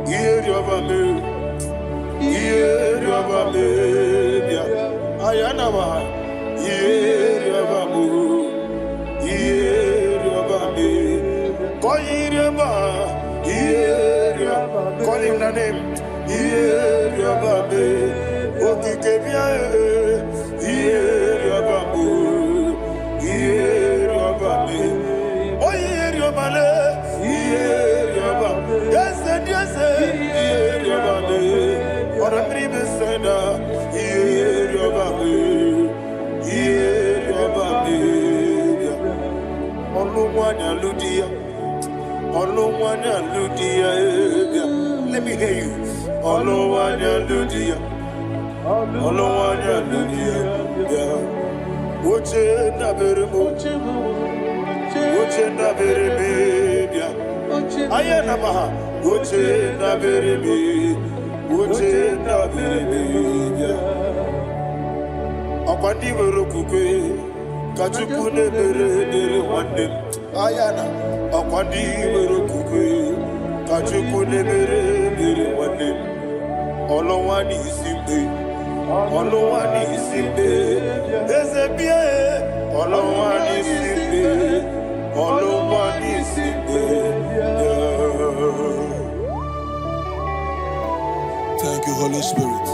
[SPEAKER 1] iyeriobame bia ayanama iyeriabamu iyeriabame koyiriaba iyeriaba call him the name iyeriabame okikebia iyeriabamu iyeriabame oyeriabale iyeriaba yese iyeriabame orabri besenda iyeriabame let me hear you. Okwandi wero kukwe kachukune mere wande ayana okwandi wero kukwe kachukune mere wande olowani simbe ezebie olowani simbe
[SPEAKER 2] Thank you, Holy Spirit.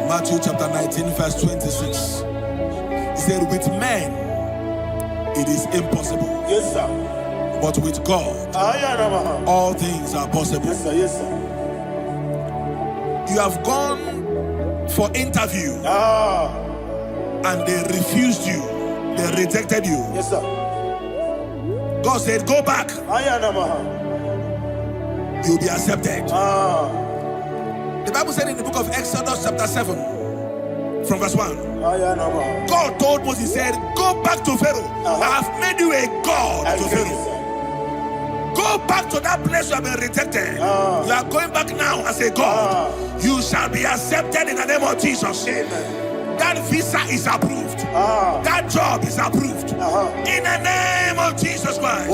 [SPEAKER 2] Matthew chapter 19, verse 26. He said, with men it is impossible.
[SPEAKER 1] Yes, sir.
[SPEAKER 2] But with God, all things are possible.
[SPEAKER 1] Yes, sir. Yes, sir.
[SPEAKER 2] You have gone for interview and they refused you. They rejected you.
[SPEAKER 1] Yes, sir.
[SPEAKER 2] God said, go back. You'll be accepted. The Bible said in the book of Exodus chapter 7 from verse 1, God told Moses, he said, go back to Pharaoh. I have made you a God to Pharaoh. Go back to that place you have been rejected. You are going back now as a God. You shall be accepted in the name of Jesus.
[SPEAKER 1] Amen.
[SPEAKER 2] That visa is approved. That job is approved. In the name of Jesus Christ.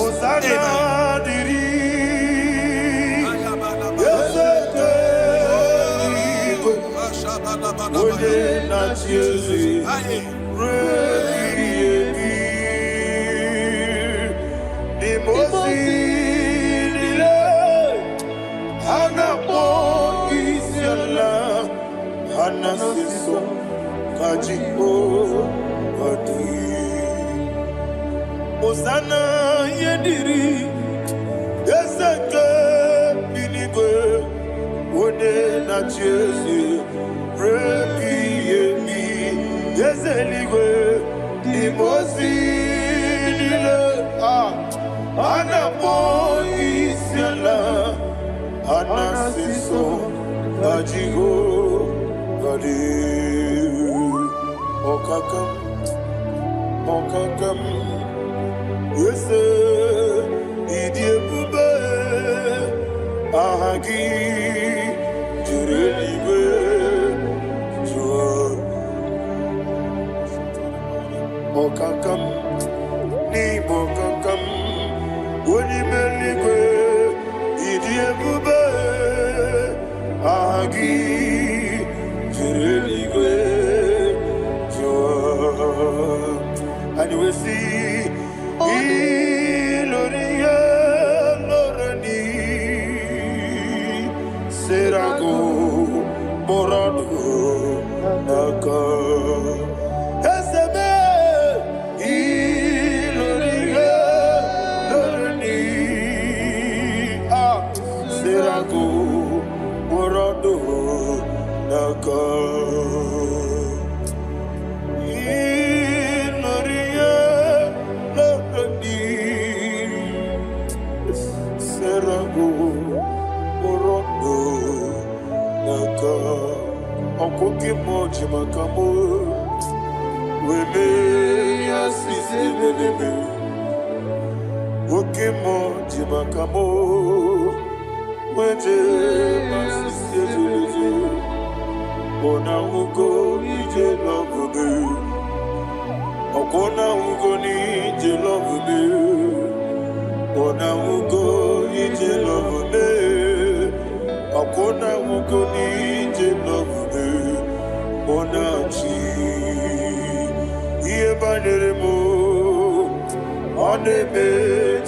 [SPEAKER 1] Osana yediri ezeke binigwe one na Jesu repi yemi ezeligwe imosi nile anapo isiala anasiso ajigo gadi okakam Yese idiebube ahagi jurelibe jua okakam ni bokakam onimeligwe idiebube ahagi jurelibe jua and we see Iloria Lorani Serago Morado Naka Esebe Iloria Lorani Serago Morado Naka Okoke moji makamo weme asise leleme Oke moji makamo weje asise leleme Ona ugo ije lovebe Okona ugo ni ije lovebe Ona ugo ije lovebe Akona ukoni je lovebe onachi iye banere mo onebe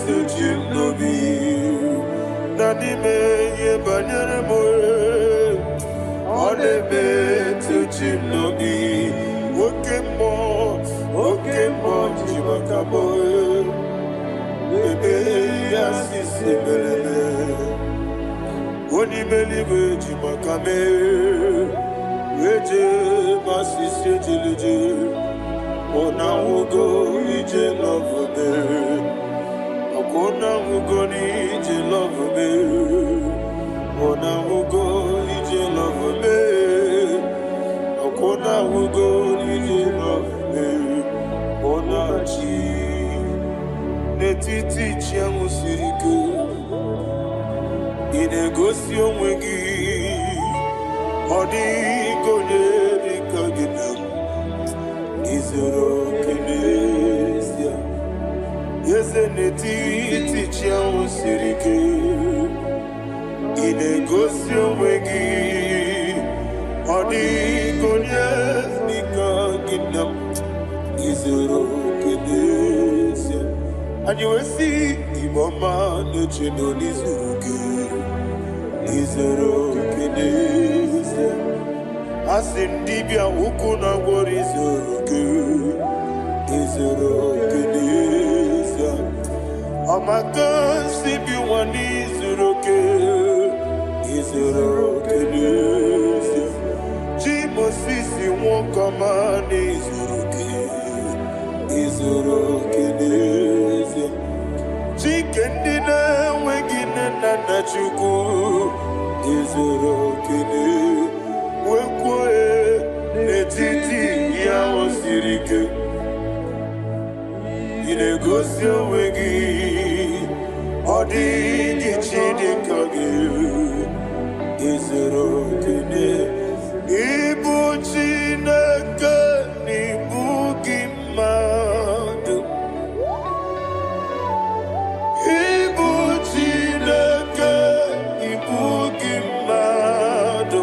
[SPEAKER 1] tujim nobi nani me iye banere mo onebe tujim nobi oke mo jimakabo ebe yasisi belele Oni believe jimakame Weje basisi jilije Ona ugo ije love me Akona ugo ni ije love me Ona ugo ije love me Akona ugo ije love me Ona chi Netiti chiamu siriku Inegosi onwegi Odi konye dikagine izuru kenesia. Yezeneti tichiawo sirike. Inegosi onwegi. Odi konye nika ginam. Izuru kenesia. And you will see Imama Nechino Nizuruke. Izuru kenesia. Asindibia ukuna worizuruke. Izuru kenesia. Amaka sibi wanizuruke. Izuru kenesia. Jimo sisi wokama nizuruke. Izuru kenesia. Chikendina wegina nana chuku. Izuru kenesia. Wekwe netiti ya osirike. Inegosi wegi. Odi gichidi kage. Izuru kenesia. Ibu chineke nibu gimadu. Ibu chineke nibu gimadu.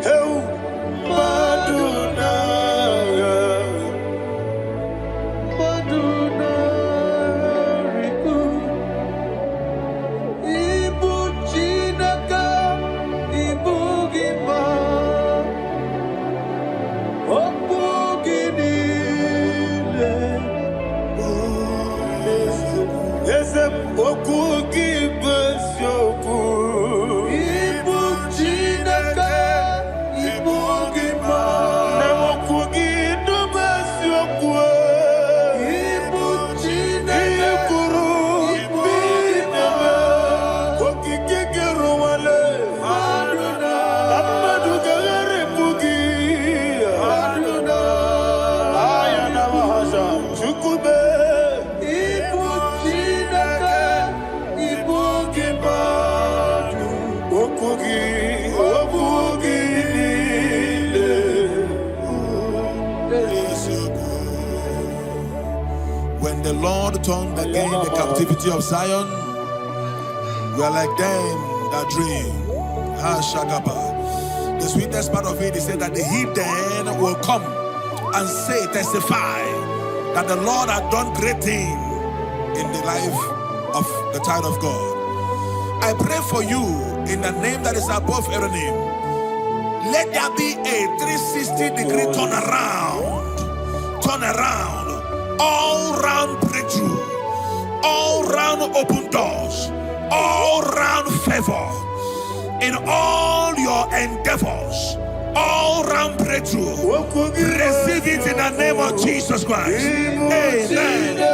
[SPEAKER 1] Heu maduna. Maduna riku. Ibu chineke nibu gimadu. Okugi besyoku. Ibu chineke, ibu gima. Na okugi do besyoku. Ibu chineke, ikuru, ibu gima. Okiki geru wale. Aduna. Amadu gagare bugi. Aduna. Ayana mahasha. Chukube.
[SPEAKER 2] When the Lord turned again the captivity of Zion, we are like them that dream. The sweetest part of it is said that the heathen will come and say, testify, that the Lord had done great things in the life of the child of God. I pray for you in the name that is above every name. Let there be a 360-degree turn around, all round breakthrough, all round open doors, all round favor in all your endeavors, all round breakthrough. Receive it in the name of Jesus Christ. Amen.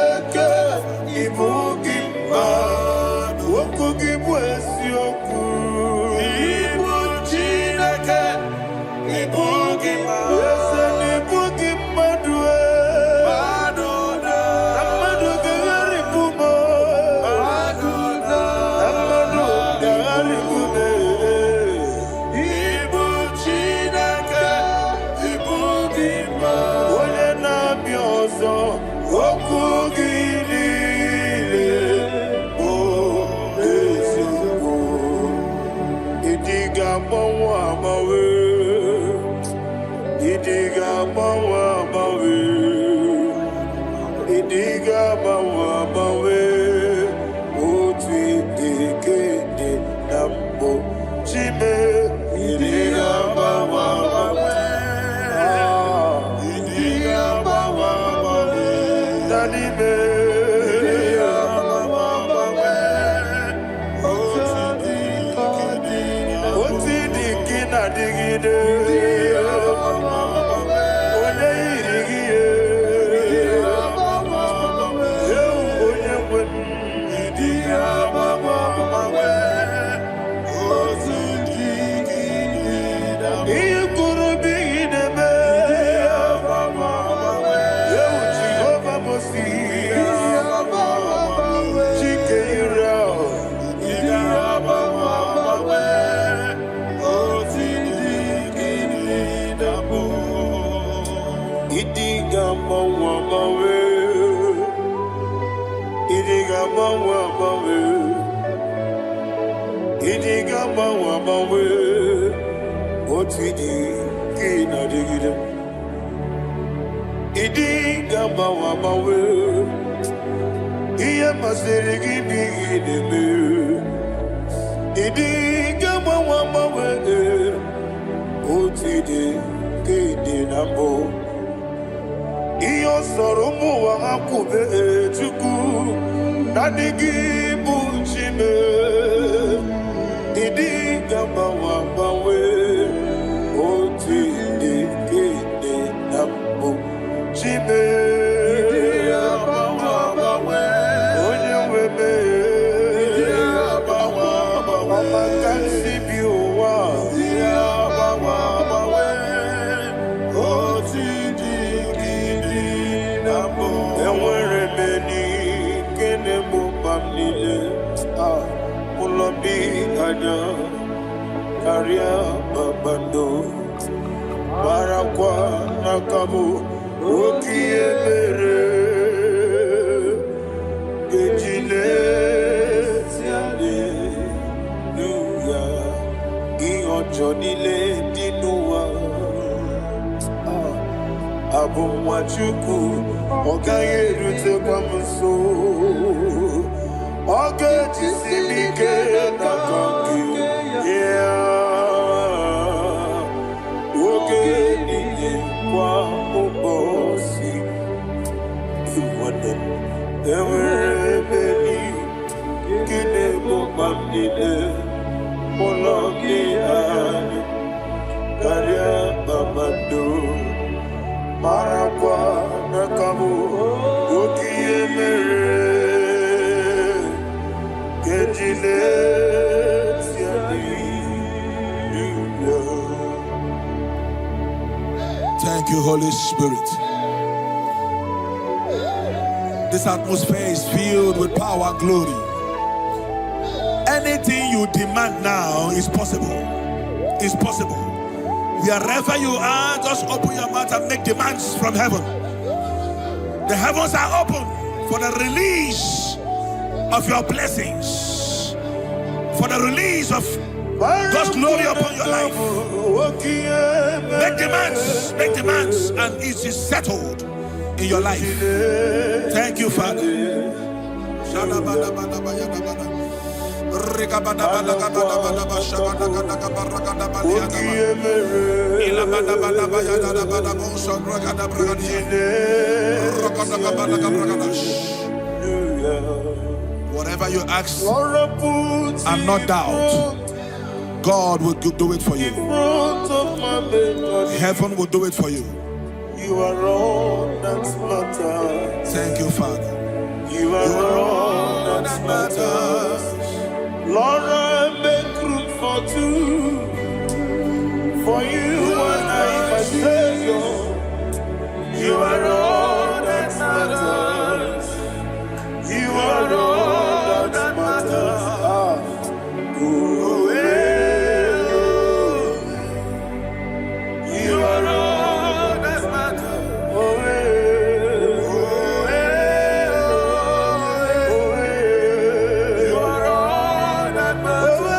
[SPEAKER 1] Iyo soromu wa akube chuku nadigi buchime idi gamba wa bawe oti dikede nambo chime idi gamba wa bawe onye webe idi gamba wa bawe mama kansi biwa idi gamba wa bawe oti Karia babando Barakwa nakabu Okie mere Gejile Siale Luya Iyo jonile dinuwa Abu mwachuku Okaye rute kwa mso Oge jisilike nakangi Oge nile kwa ubosi Iwane Ewerebeli Kine mubamnile Mologi ani Karia babado Marakwa nakabu Okie mere
[SPEAKER 2] Thank you, Holy Spirit. This atmosphere is filled with power and glory. Anything you demand now is possible. It's possible. Wherever you are, just open your mouth and make demands from heaven. The heavens are open for the release of your blessings, for the release of God's glory upon your life. Make demands, and it is settled in your life. Thank you, Father. Whatever you ask and not doubt, God will do it for you. Heaven will do it for you.
[SPEAKER 1] You are all that matters.
[SPEAKER 2] Thank you, Father.
[SPEAKER 1] You are all that matters. Lord, I make room for two. For you and I, my Savior. You are all that matters. You are all that matters. You are all that matters. You are all that matters.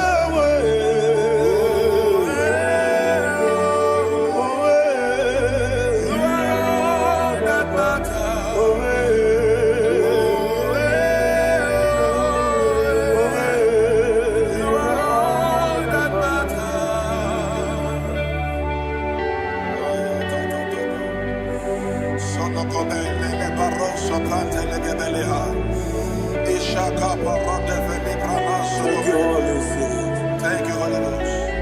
[SPEAKER 1] You are all that Thank you, Holy Ghost.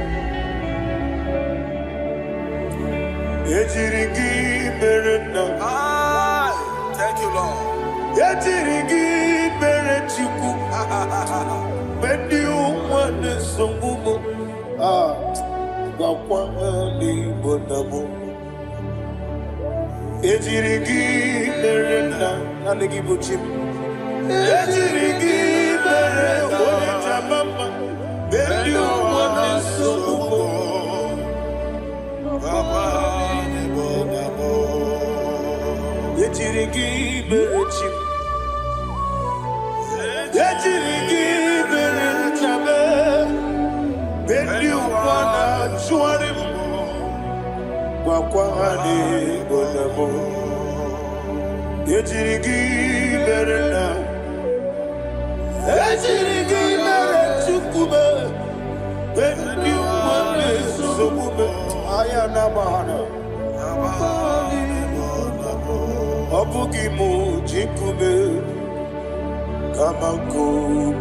[SPEAKER 1] Thank you, Lord. Ejirigi berechi. Ejirigi berechabe. Bendi wana chuarim. Wakwahani bonamo. Ejirigi berena. Ejirigi berechukube. Bendi wana sobube. Ayana mahana. Obugi mu jikube. Kamako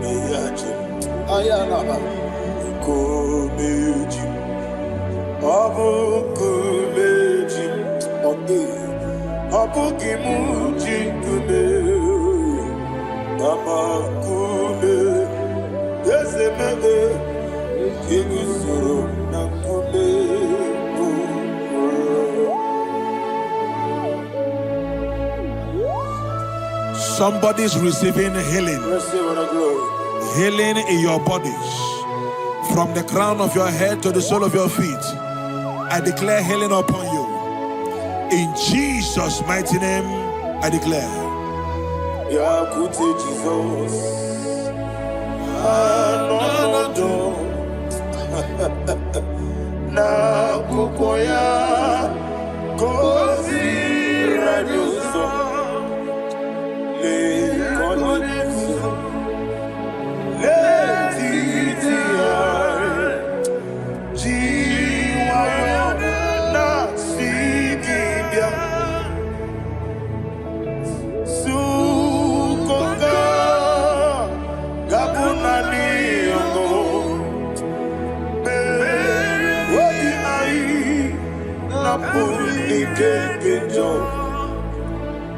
[SPEAKER 1] miyaji. Ayana kumeji. Abu kumeji. Obugi mu jikube. Kamakume. Ezemebe. Kigusuru nakume.
[SPEAKER 2] Somebody's receiving healing. Healing in your bodies. From the crown of your head to the sole of your feet. I declare healing upon you. In Jesus' mighty name, I declare.
[SPEAKER 1] Yakute Jesus. Na kukoya kozi radioso.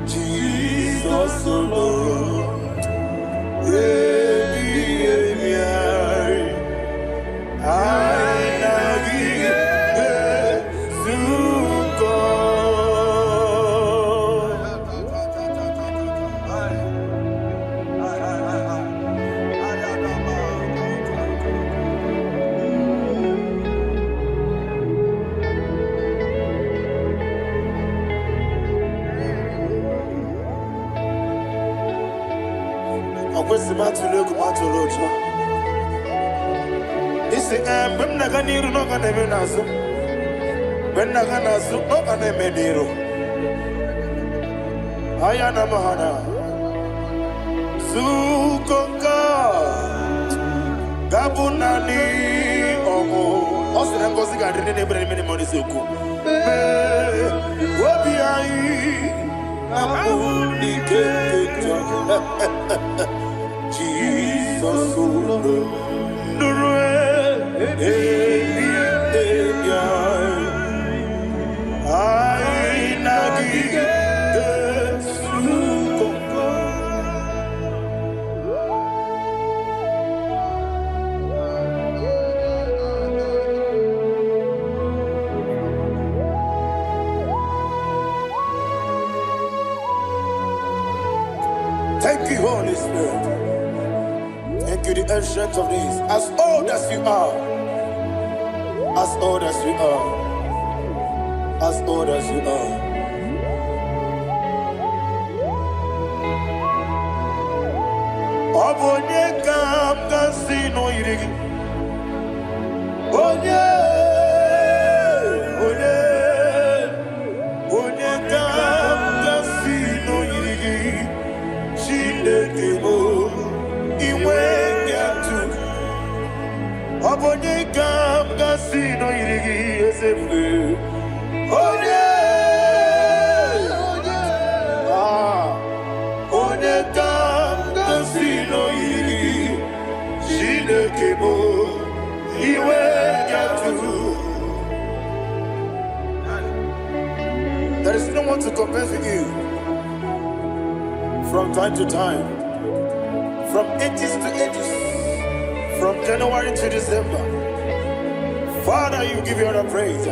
[SPEAKER 1] Jesus alone. Ayana mahana Sukoka Gabunani Omo Osina Kosi Gadri Nebre Mini Monisuku Wabi Ai Abuni Kekeja Jesus Nurwe I Nagi Thank you, Holy Spirit. Thank you, the ancient of days. As old as you are. As old as you are. As old as you are. Obonye kam kasino irigi. Onye kam kasino irigi. Shindekimo iwe nyatu. Obonye kam kasino irigi esefu. Onye kam kasino irigi. Shindekimo iwe nyatu. There is no one to compare with you. From time to time, from ages to ages, from January to December. Father, you give you all the praise.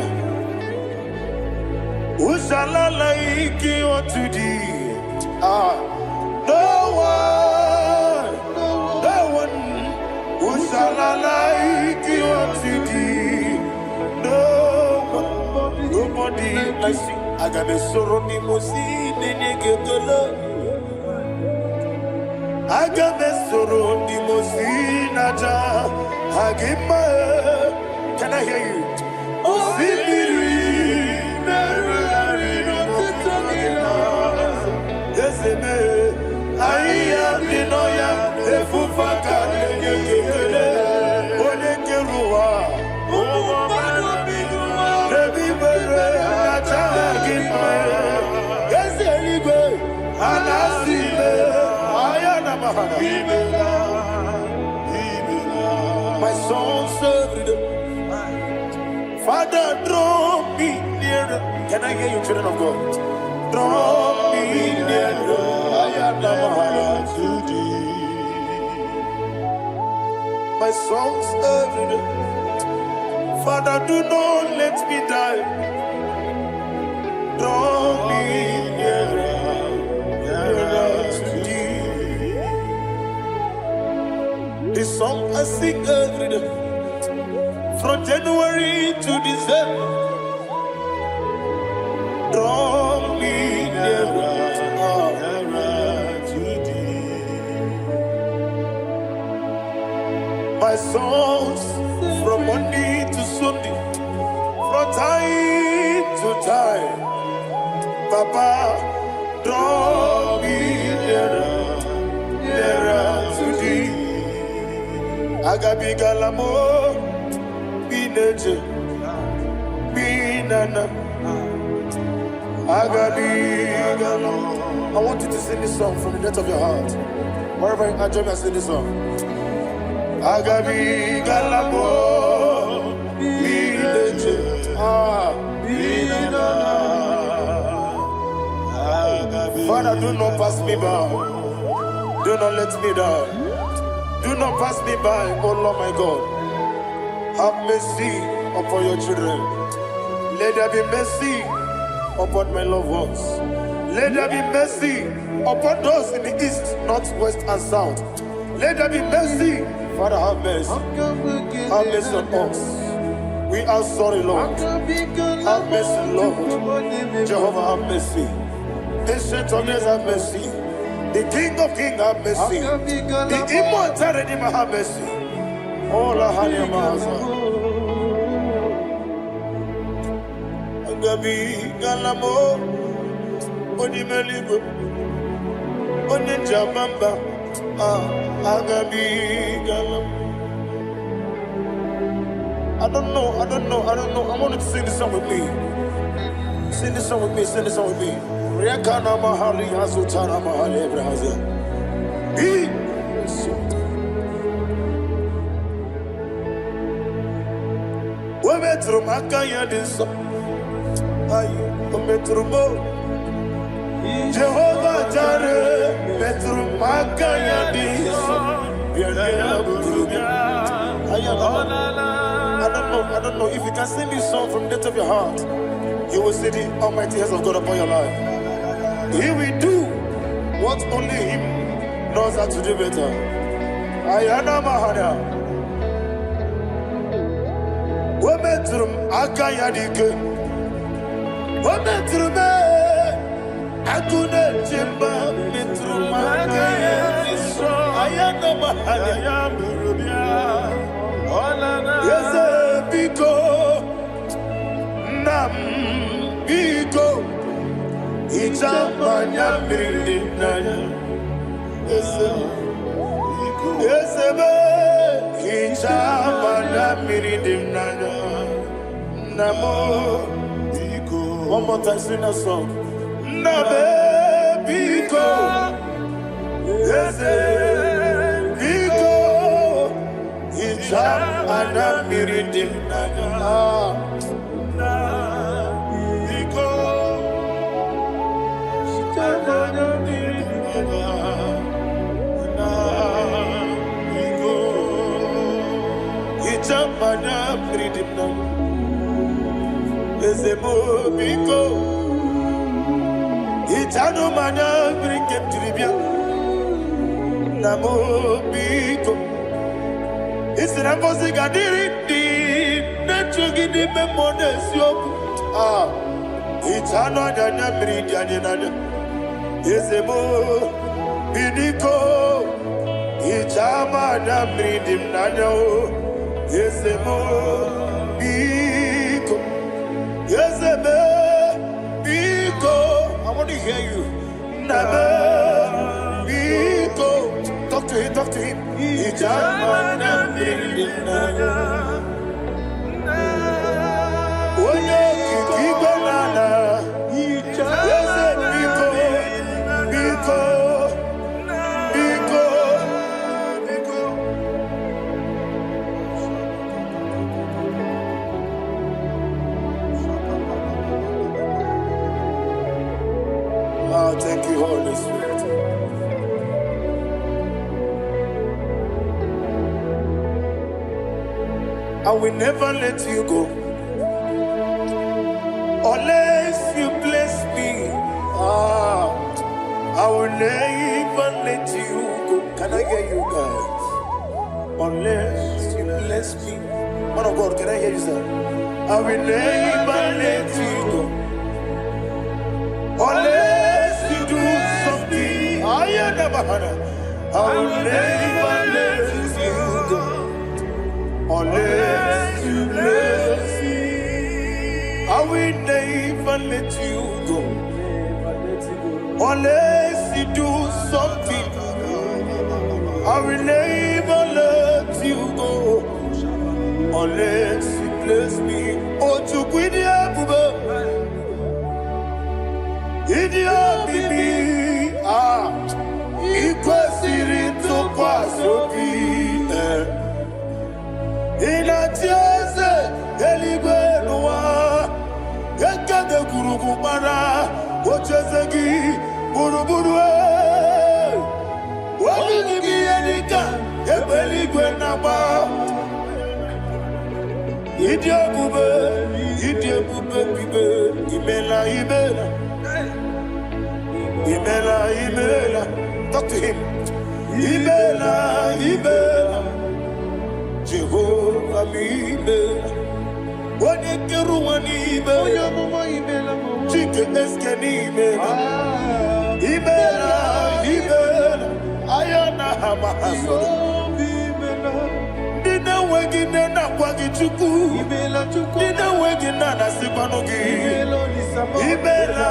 [SPEAKER 1] Who shall I like you unto thee? No one. Who shall I like you unto thee? No one. Nobody likes you. Agabe soro ni mosi nene gekele. Agabe soro ni mosi naja. Agima. Can I hear you? Osibiri nerari no titanina. Yeseme aiya binoya efufa kane gekele. Onekeruwa. Rebi bere naja agima. Yeseligwe anasime ayana mahana. My soul served. Father, draw me nearer. Can I hear you, children of God? Draw me nearer. I am to thee. My songs every day. Father, do not let me die. Draw me nearer, nearer to thee. This song I sing every day. From January to December, draw me nearer to thee. My songs from Monday to Sunday, from time to time, Papa, draw me nearer to thee. Agabi galamo. I want you to sing this song from the depth of your heart. Wherever you are, join me and sing this song. Agabi galamo Father, do not pass me by. Do not let me die. Do not pass me by, oh Lord my God. Have mercy upon your children. Let there be mercy upon my loved ones. Let there be mercy upon those in the east, north, west, and south. Let there be mercy. Father, have mercy. Have mercy on us. We are sorry, Lord. Have mercy, Lord. Jehovah, have mercy. Ancient of days, have mercy. The King of Kings, have mercy. The immortal Redeemer, have mercy. Oh, la hania maza. Agabi galamo, oni meligo, oni jabamba. Agabi galamo. I don't know. I want you to sing this song with me. Sing this song with me. Sing this song with me. Riakana mahali hasutana mahali Brazil. Metro Makaya Diso Metro Jehovah Jare Metro Makaya Diso I don't know if you can sing this song from the depth of your heart. You will see the almighty hands of God upon your life. He will do what only Him knows how to do better. Ayana Mahana. Wometrum akayadike. Wometrum akune chimba metrum akayadiso. Ayana mahana burubia. Yes, biko nam biko. Ichamanya mirinaya. Yes, be. One more time, sing a song. Nabe Biko, yes, Biko, Hijab Anamiridim Biko, Mana freedom now. Ezemo biko. Itano mana bring him to the bien. Namo biko. It's an impossible gadiri. Nechugi di memones yo. Itano dana mridianina. Yezemo bidiko. Ichama na mridim nano. Yezemo biko. Yezeme biko. I want to hear you. Nabe biko. Talk to him, talk to him. Ichama na mridim nano. Oye kiki banana. Yeze biko. Biko. Biko. Oh, thank you, Holy Spirit. I will never let you go unless you bless me. I will never let you go. Can I hear you guys? Unless you bless me. Man of God, can I hear you, sir? I will never let you go unless you do something. I will never let you go unless you bless me. I will never let you go unless you do something. I will never let you go unless you bless me. Oh, to quit Idia bibi ikwesiri tukwasobi inatieze eligwe nuwa yekade kurugumara ochezegi buruburu wabigi yenika ebeligwe naba Idia bube bibe imela Imela, talk to him. Imela, Jehovah Imela. Wanekeru Imela, Chicken Escanimela. Imela, Ayana Hamahaso. Dina wegina na kwagichuku. Dina wegina na sipanogi. Imela.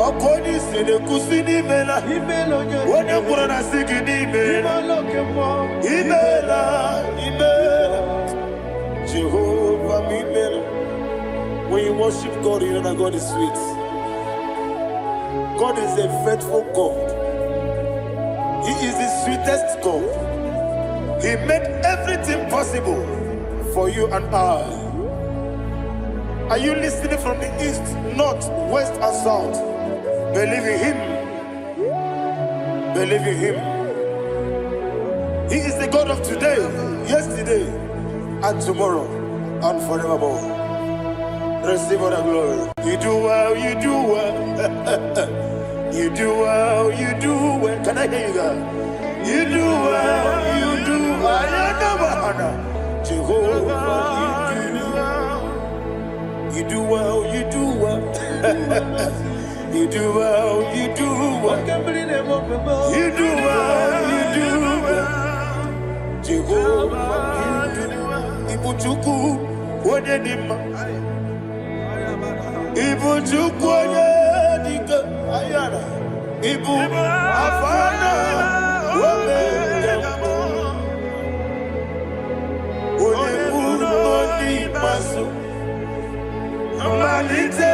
[SPEAKER 1] Akoni sene kusini mela. Wone kurana sigidi mela. Imela. Jehovah Imela. When you worship God, you know that God is sweet. God is a faithful God. He is the sweetest God. He made everything possible for you and I. Are you listening from the east, north, west, and south? Believe in him. Believe in him. He is the God of today, yesterday, and tomorrow, and forevermore. Receive all the glory. You do well, you do well. You do well, you do well. Can I hear you guys? You do well, you do well. Jehovah, you do well, you do well. You do well, you do well. You do well, you do well. Jehovah, you do well. Ibuchuku, Wadedima. Ibuchuku, Wadedika. Ayana. Ibu, Afana. Wabedamo. Onebu, Noni, Maso. Malite.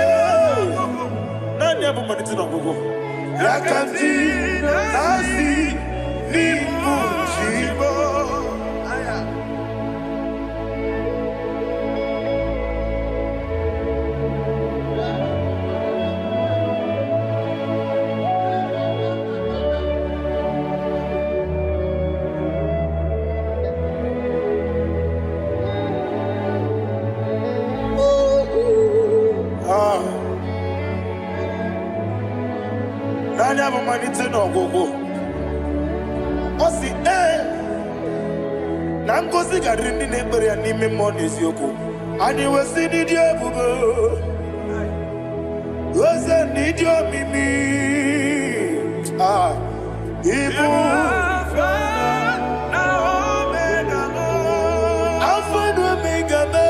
[SPEAKER 1] Yakanti nasi ni mujibo. Never money to no go. Osi na ngozi gadịrị ndị na-ekpere ya n'ime mmụọ na eziokwu. Anyị wesi n'ịdị ebube eze n'ịdị omimi ibu Alpha na Omega me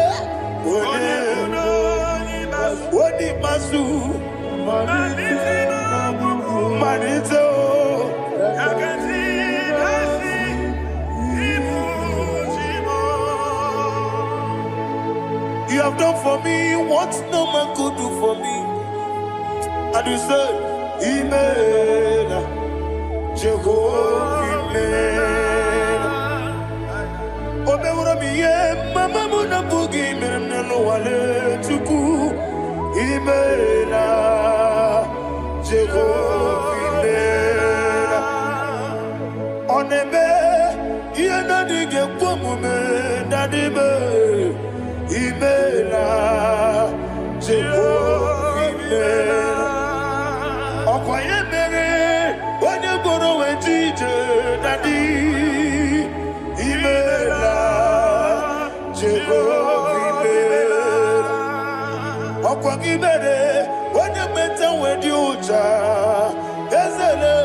[SPEAKER 1] Oni masu Manito You have done for me what no man could do for me. And you said, Amen, Jehovah, Amen. Omeura miye, mama muna bugi, mirnano wale tuku, Amen, Jehovah, Amen. Onebe, yena dige kwamume, nadime. Imela Jehovah Imela Okwaye mere Onye goro wetije Nadi Imela Jehovah Imela Okwagi mere Onye meta wedi uja Ezele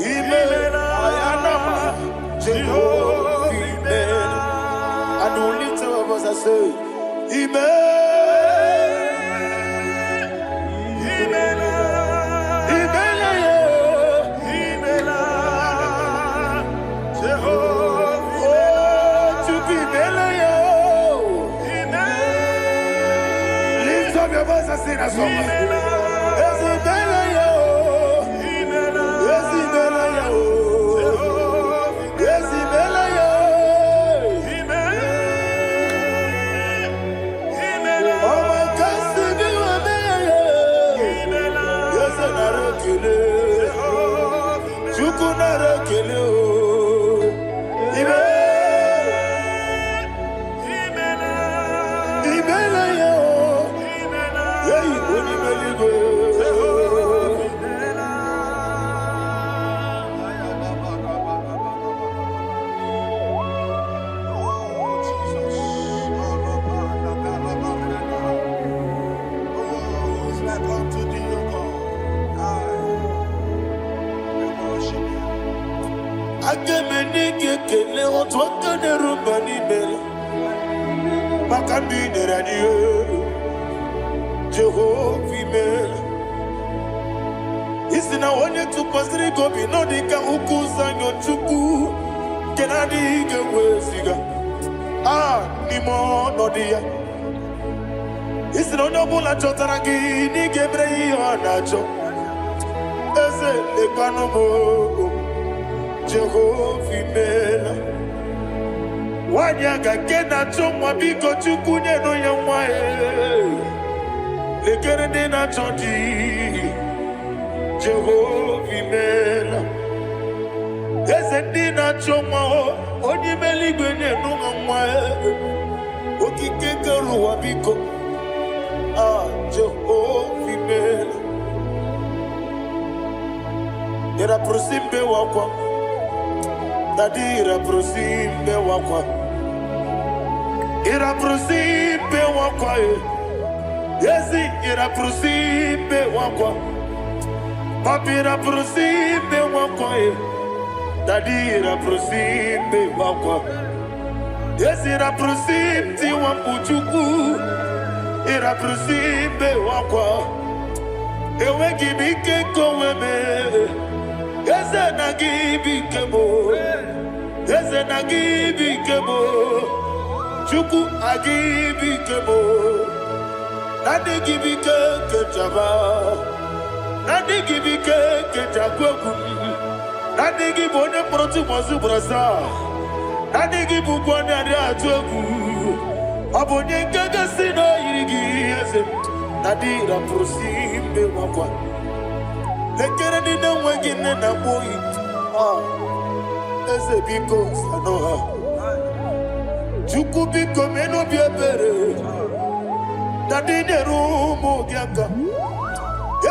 [SPEAKER 1] Imela Ayanama Jehovah Imela And only two of us are saying Lift up your voice and sing a song. Jehovah Imela Isina onye tukwasịrị gobi n'ọdịka ukwu zanyo chukwu kenadịghị weziga n'ime ọnọdụ ya Isina onye ọbụla chọtara gị n'ịga ebere ihe ọ na-achọ eze lekwanụ m Jehovah Imela Nwanyị aga nke na-achọ nwa biko chukwu nyenụ ya nwa lekere ndị na-achọ di Jehovah Imela eze ndị na-achọ nwa onye ime eluigwe nyenụ ha nwa okike kere ụwa biko Jehovah Imela iraprosimbe wakwa dadi iraprosimbe wakwa iraprosimbe wakwa Yesi iraprosimbe wakwa papi iraprosimbe wakwa dadi iraprosimbe wakwa Yesi iraprosimti wambuchuku iraprosimbe wakwa ewe gibike koweme Yese nagibike mo Yese nagibike mo Chuku agibike mo Nadi gibike kejaba Nadi gibike kejagogu Nadi gibone proti mozu brasa Nadi gibukwane ade atogu Abonye nkega sino irigi yese Nadi raprosimbe wakwa Lekere nina wengine na boyi Eze biko sanoha Chuku biko meno biebere Nadi nerumu gyaka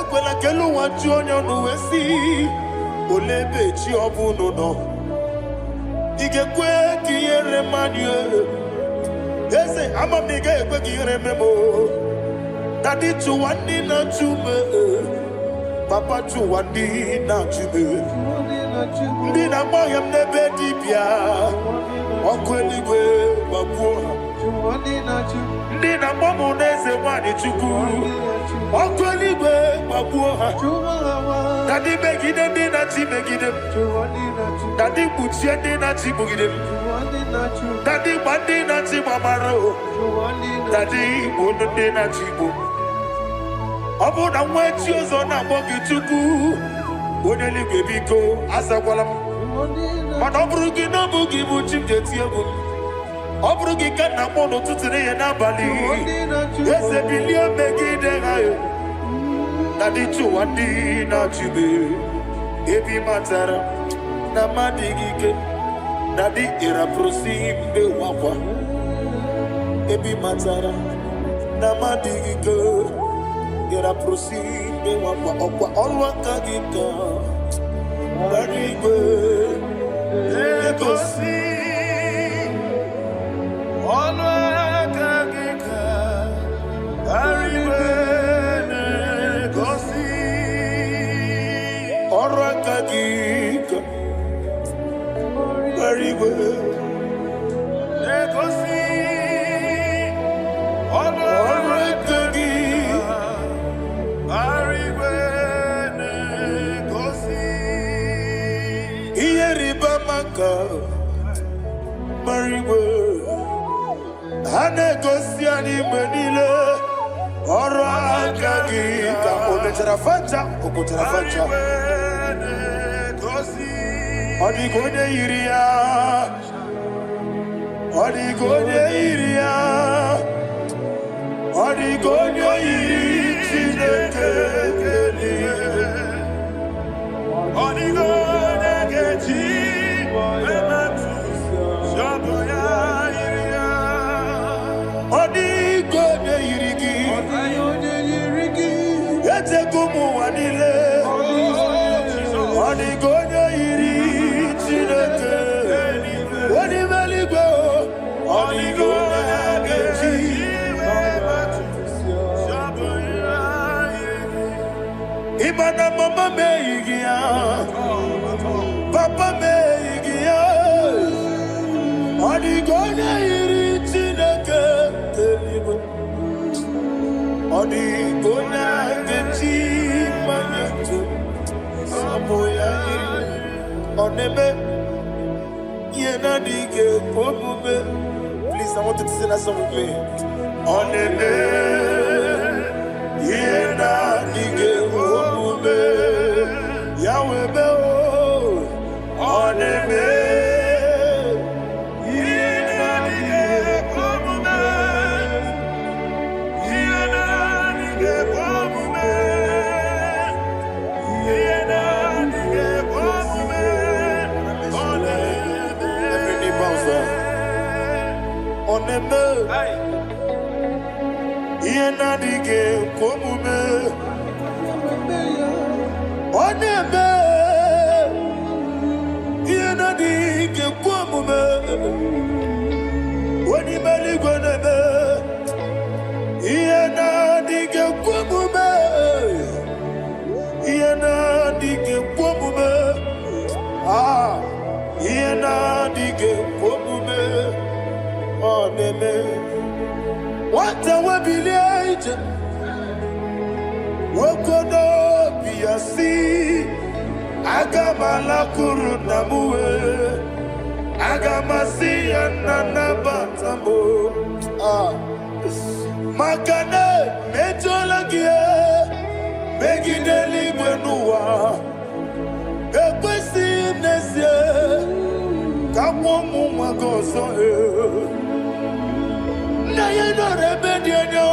[SPEAKER 1] Ekwela kelu wachi onyo nuwesi Olebe chi obu no Igekwe kiyere manye. Ese amamiga ekwe kiyere memo. Daddy chuwandi na chume. Papa chuwandi na chume. Ndi na moyam nebe dibia. Okweligwe babuha. Ndi na momo neze wani chuku. Okweligwe babuha. Daddy begide ndi na chi begide. Daddy buchie ndi na chi bugide. Daddy bandi na chi mamaro. Daddy bunu ndi na chi bu. Obu na mwechi ozo na mogi chuku. Oneligwe biko asagwalam. Mana oburu gi no bugi bu chimjeti egu. Oburu gi kana mono tutire ye na bali. Ese bilio begide hayo. Daddy chuwandi na chibe. Ebi matara na madigike. Daddy era prosimbe wakwa. Ebi matara na madigike. Era prosimbe wakwa. Okwa olwa kagika. Daddy go. Ego si. Olwa kagika. Daddy go. Ego si. Olwa kagika. Very well. Ego si. Olwa kagika. Very well. Ego si. Iyeriba maka. Very well. Hanegosi animenile. Olwa kagika. Ometerafanja. Okoterafanja. Odigonye iria. Odigonye iria. Odigonye iri chineke kelie. Odigonye kechi ematu shoboya iria. Odigonye irigi. Odigonye irigi. Ete kumu wanile. Odigonye iri chineke. Odimeligwe. Odigonye kechi. Imana mama meigia, papa meigia. Odigonye iri chineke kelie. Odigonye kechi manyeto. Onebe, yena dige pomube. Please, I want you to sing that song with me. Onebe, yena dige pomube. Yahweh be o. Onebe, yena dige pomube. Yena dige pomube. Oneme, yena dige komume. Oneme, yena dige komume. Oni meli goneme, yena dige komume. Yena dige komume. Ah, yena dige komume. Oneme, what a webillage, Wokono Biasi, Agamala Kurunamue, Agamasi and Nanabatamo, Makane, Metolagia, Begideli Benua, Equesi Nesia, Kamomu Magoso. Na yeno rebediano,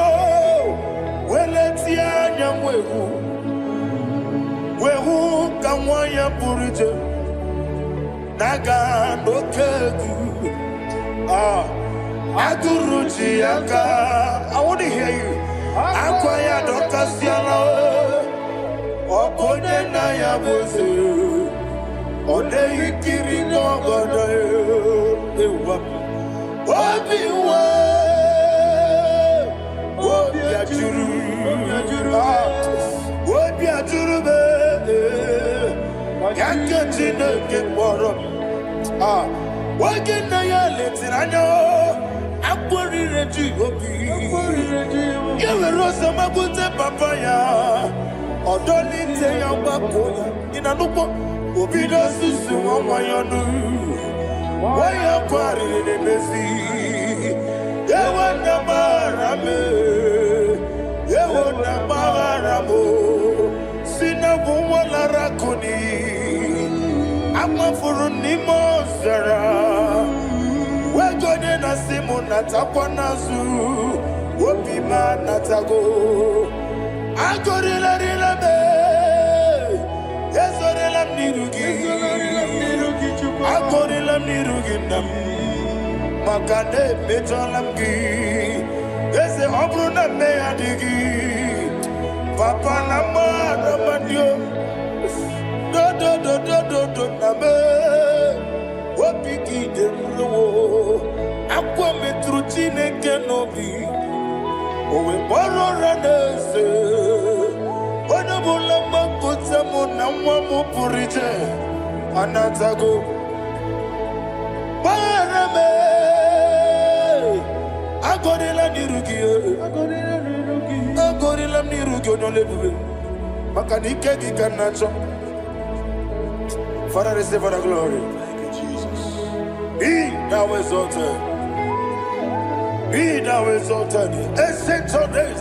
[SPEAKER 1] weletia nyamwehu, wehu kamwaya purije, naga nokegu, aguruji aka. I want to hear you. Akwaya dokasiano, okonye na yabuzu, Ode ikiri ngogodo ewa. Obiwa. Obiajuru. Obiajuru be. Yakachine kemoro. Wagina ya letirano. Akwari reji obi. Yewe rosa mabute papaya. Odoli te ya wakoya. Inanupo. Obido susu wamayanu. Waya kwari nebezi. Yewe namarame. Yewe namaramo. Sina wala rakuni. Ama furuni mozara. Wegode na simu natakwa nazu. Wopima natago. Agorila rila me. Yesorila mirugi. Agorila mirugi nam. Makane mejolamgi. Yese obruna me adigi. Papa namara mandio. Do name. Wapiki de ruwo. Akwa metruchine kenobi. Owe boro ranese. Wana bula makote mona mwamu purije. Anatago. Barame. Agorila nirugi. Agorila nirugi onolebube. Makanike gikanacho. Father, receive the glory. Thank you, Jesus. Be thou exalted. Be thou exalted. Ancient of days,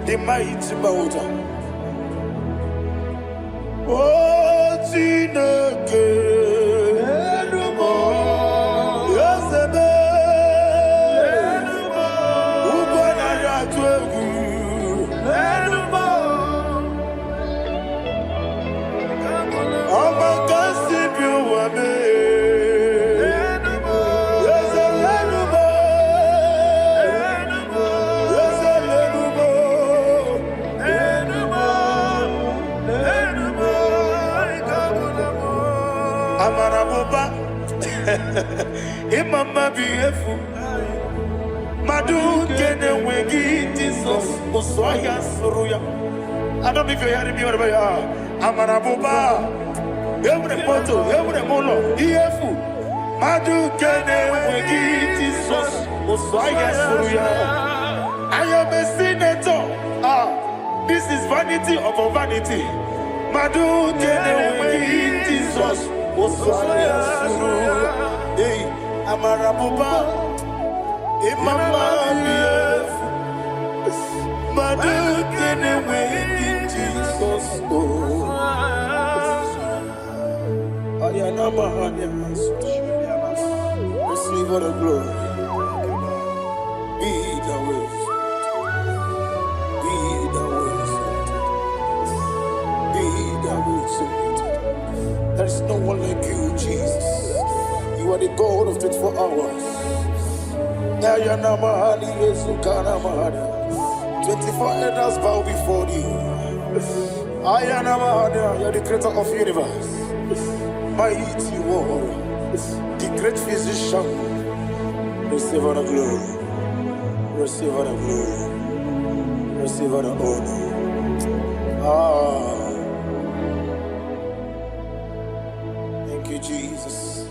[SPEAKER 1] the mighty mountain. Oh, Chineke. Yosebe. Ubwana ya twegu. Imama beautiful. Madu kene wegi Jesus Osoya Suruya. I don't know if you're hearing me whatever you are. Amarabuba. Every photo, every molo. Iefu. Madu kene wegi Jesus Osoya Suruya. I am a senator. This is vanity of a vanity. Madu kene wegi Jesus Osoya Suruya. Hey, Amarabuba, Imama, Madu, can away Jesus. Ayanama, receive all the glory. Be the way, be the way, there is no one like you, Jesus. You are the God of 24 hours. 24 elders bow before you. You are the creator of the universe. Mighty warrior, the great physician. Receive all the glory. Receive all the glory. Receive all the honor. Thank you, Jesus.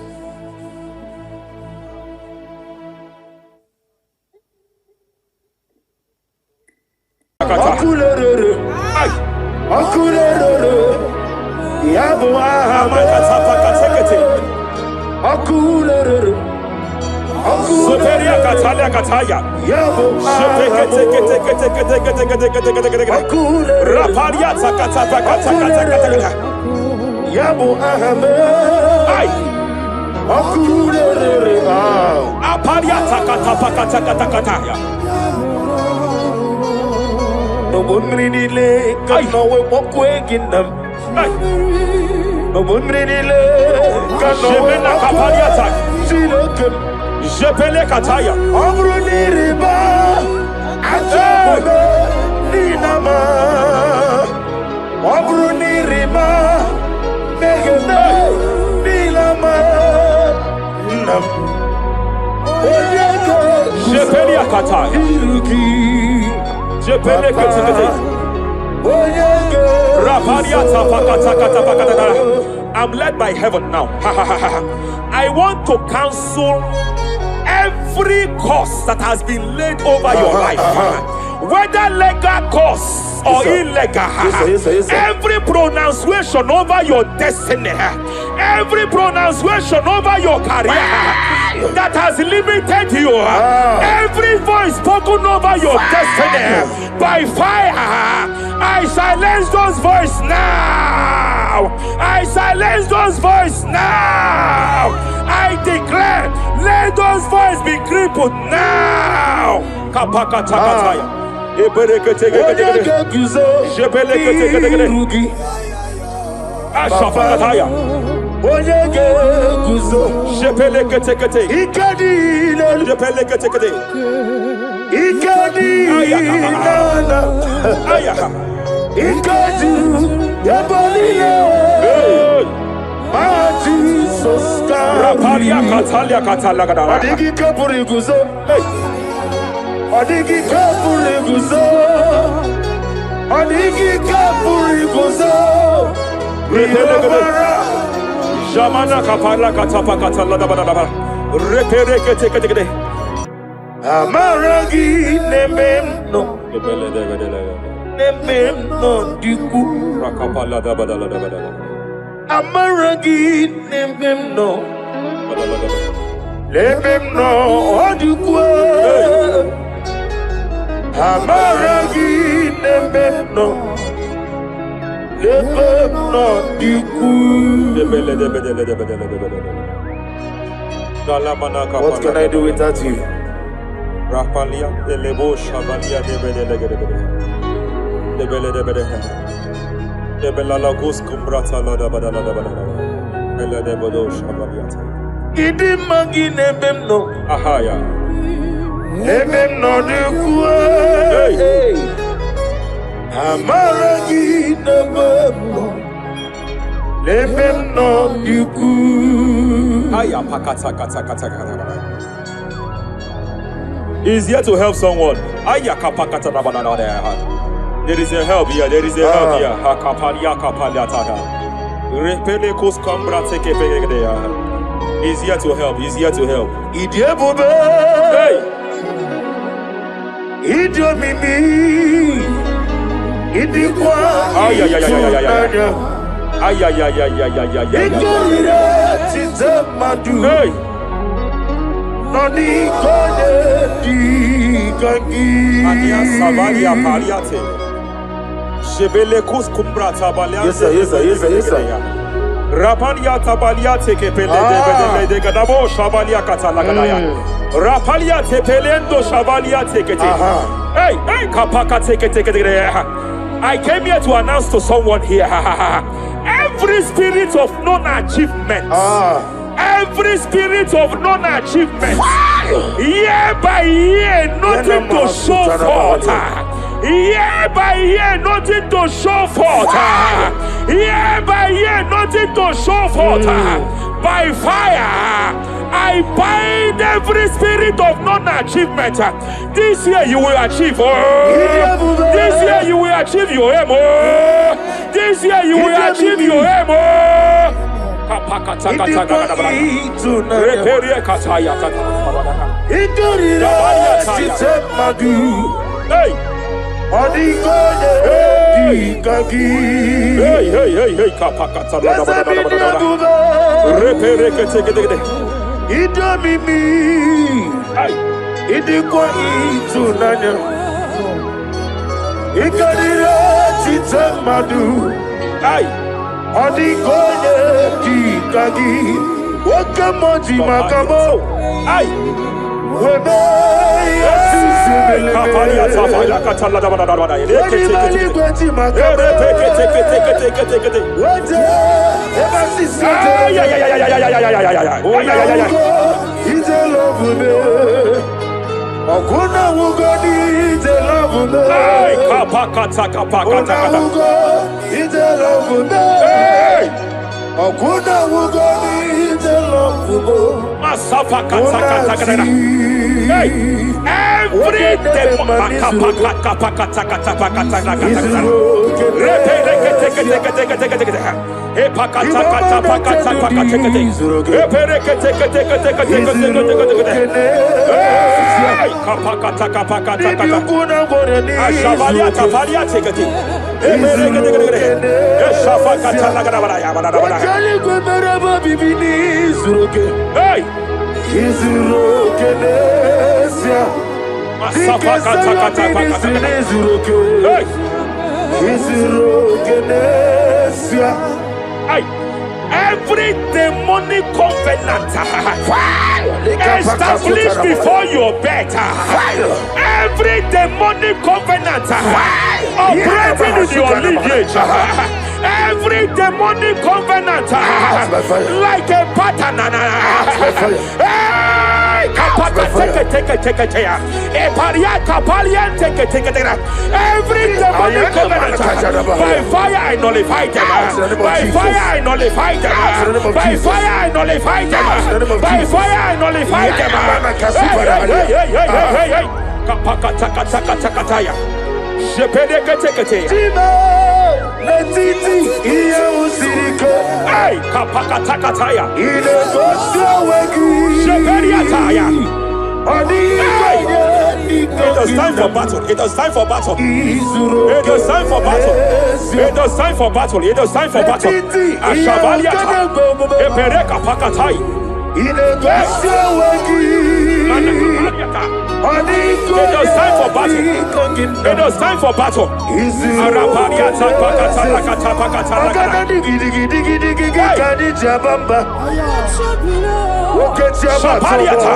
[SPEAKER 1] No one really lay, cause no one walk away in them. No one really lay, cause no one walk away in them. Jepele kataya. Amruni riba, ajabe ninama. Amruni riba, megene
[SPEAKER 5] Jepelia Kata. Jepele Kete. I'm led by heaven now. I want to cancel every curse that has been laid over your life, whether legal curse or illegal. Every pronunciation over your destiny, every pronunciation over your career that has limited you, every voice spoken over your destiny by fire, I silence those voices now. I silence those voices now. I declare, let those voices be crippled now. Kapakatakataya. Ashafakataya. Shepeleketekete. Shepeleketekete. Rapalia Katalia Katalaga.
[SPEAKER 1] Adigi kapuri guzo. Adigi kapuri guzo. Adigi kapuri guzo.
[SPEAKER 5] Jamana Kapala Katapa Katala. Reperekete.
[SPEAKER 1] Amaragi nememno. Nememno diku.
[SPEAKER 5] Rakapala Dabadala.
[SPEAKER 1] Amaragi nememno. Nememno diku. Amaragi nememno. Nememno diku. What can I do without you?
[SPEAKER 5] Rapalia de Lebo Shavalia de Bede de Bella Lagos Cumbrata Lada Badala Bella de Bodo Shavaliata.
[SPEAKER 1] Idi magi nememno.
[SPEAKER 5] Ahaya.
[SPEAKER 1] Nememno diku. Amaragi nememno. Nememno diku.
[SPEAKER 5] Aya pakata. He's here to help someone. Aya kapakata banana there. There is a help here. There is a help here. Hakapalia kapaliata. Repele kos kambra teke pegedea. He's here to help. He's here to help.
[SPEAKER 1] Idiebobe.
[SPEAKER 5] Hey.
[SPEAKER 1] Idiomimi. Idikwa.
[SPEAKER 5] Ay. Hey.
[SPEAKER 1] Noni kone di gangi.
[SPEAKER 5] Ania Savalia Paliate. Shebele kus kumbrata balia.
[SPEAKER 1] Yes sir.
[SPEAKER 5] Rapalia tabalia teke pele de gadabo shavalia katalagadaya. Rapalia tepelendo shavalia teke. Hey, kapaka teke. I came here to announce to someone here. Every spirit of non-achievement. Every spirit of non-achievement, year by year, nothing to show forth. Year by year, nothing to show forth. Year by year, nothing to show forth. By fire, I bind every spirit of non-achievement. This year you will achieve. This year you will achieve your aim. This year you will achieve your aim.
[SPEAKER 1] Odigoye dikagi, wakamoji makamo.
[SPEAKER 5] Ay,
[SPEAKER 1] webe yasizubelebe.
[SPEAKER 5] Kapalia tafaya katala da bada.
[SPEAKER 1] Wajibali gweji makamo.
[SPEAKER 5] Teke.
[SPEAKER 1] Waje ebasisi.
[SPEAKER 5] Ay.
[SPEAKER 1] Ije lovune. Okuna wugoni ije lovune.
[SPEAKER 5] Ay, kapakata.
[SPEAKER 1] Okuna wugo ije lovune. Okuna wugoni ije lovune.
[SPEAKER 5] Hey, every demon. Every demonic covenant established before your bed, every demonic covenant operating in your lineage, every demonic covenant like a pattern. Every demonic covenant, by fire I nullify them. By fire I nullify them. By fire I nullify them. By fire I nullify them. Hey, kapakatakataya. It was time for battle. It was time for battle. It was time for battle. It was time for battle. It was time for battle. Ashabaliata. Epereka pakatai. It was time for battle. It was time for battle. Arapariata pakata pakata. Shapariata.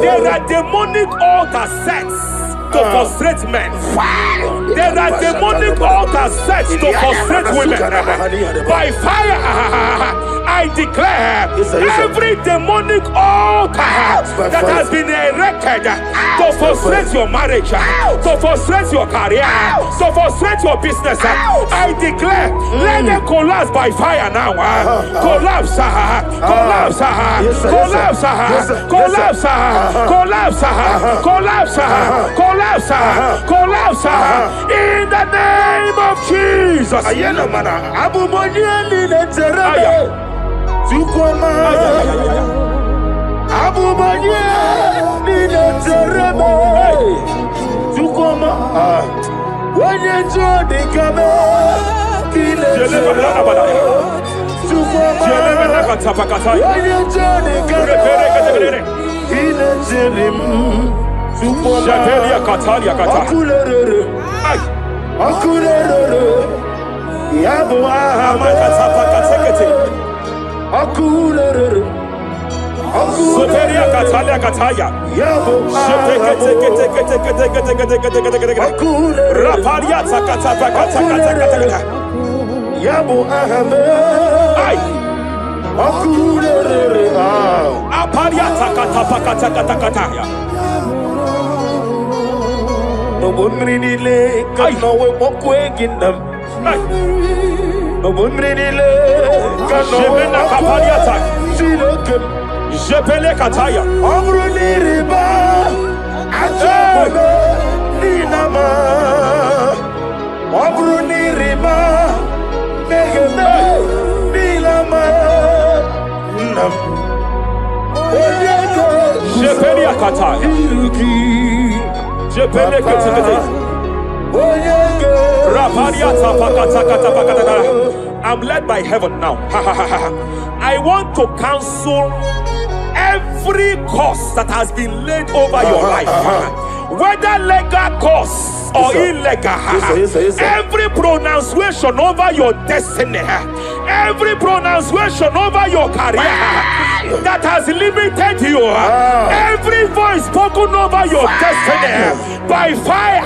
[SPEAKER 5] There are demonic altar sets to frustrate men. There are demonic altars set to frustrate women. By fire, I declare every demonic altar that has been erected to frustrate your marriage, to frustrate your career, to frustrate your business, I declare, let them collapse by fire now. Collapse, collapse, collapse, collapse, collapse, collapse, collapse, collapse, in the name of Jesus. I'm led by heaven now. I want to counsel every curse that has been laid over your life, whether legal curse or illegal. Every pronunciation over your destiny, every pronunciation over your career, that has limited you, every voice spoken over your destiny by fire,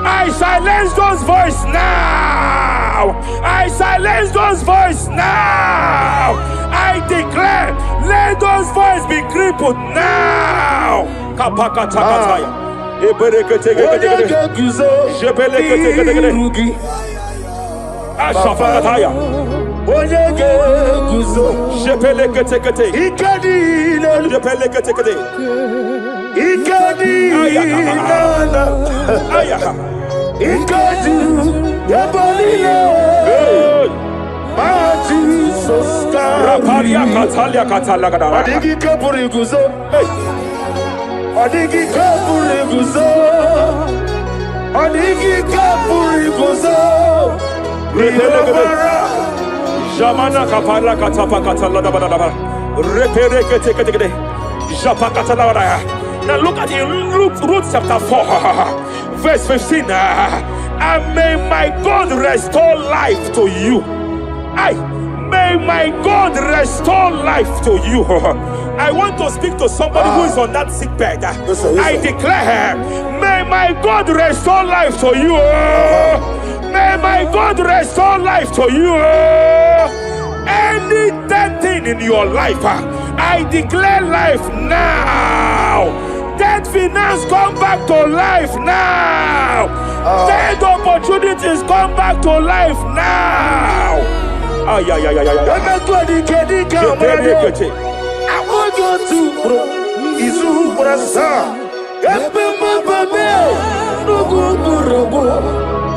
[SPEAKER 5] I silence those voices now. I silence those voices now. I declare, let those voices be crippled now. Kapakatakataya. Ashafakataya. Rapalia Katalia Katalagadara. Jamana kapala katapa katalada badaba. Repere kete japa katalada. Now look at the Ruth chapter 4, verse 15. And may my God restore life to you. May my God restore life to you. I want to speak to somebody who is on that sick bed. I declare, may my God restore life to you. May my God restore life to you. Any dead thing in your life, I declare life now. Dead finance come back to life now. Dead opportunities come back to life now. I want you to Izu Brasa.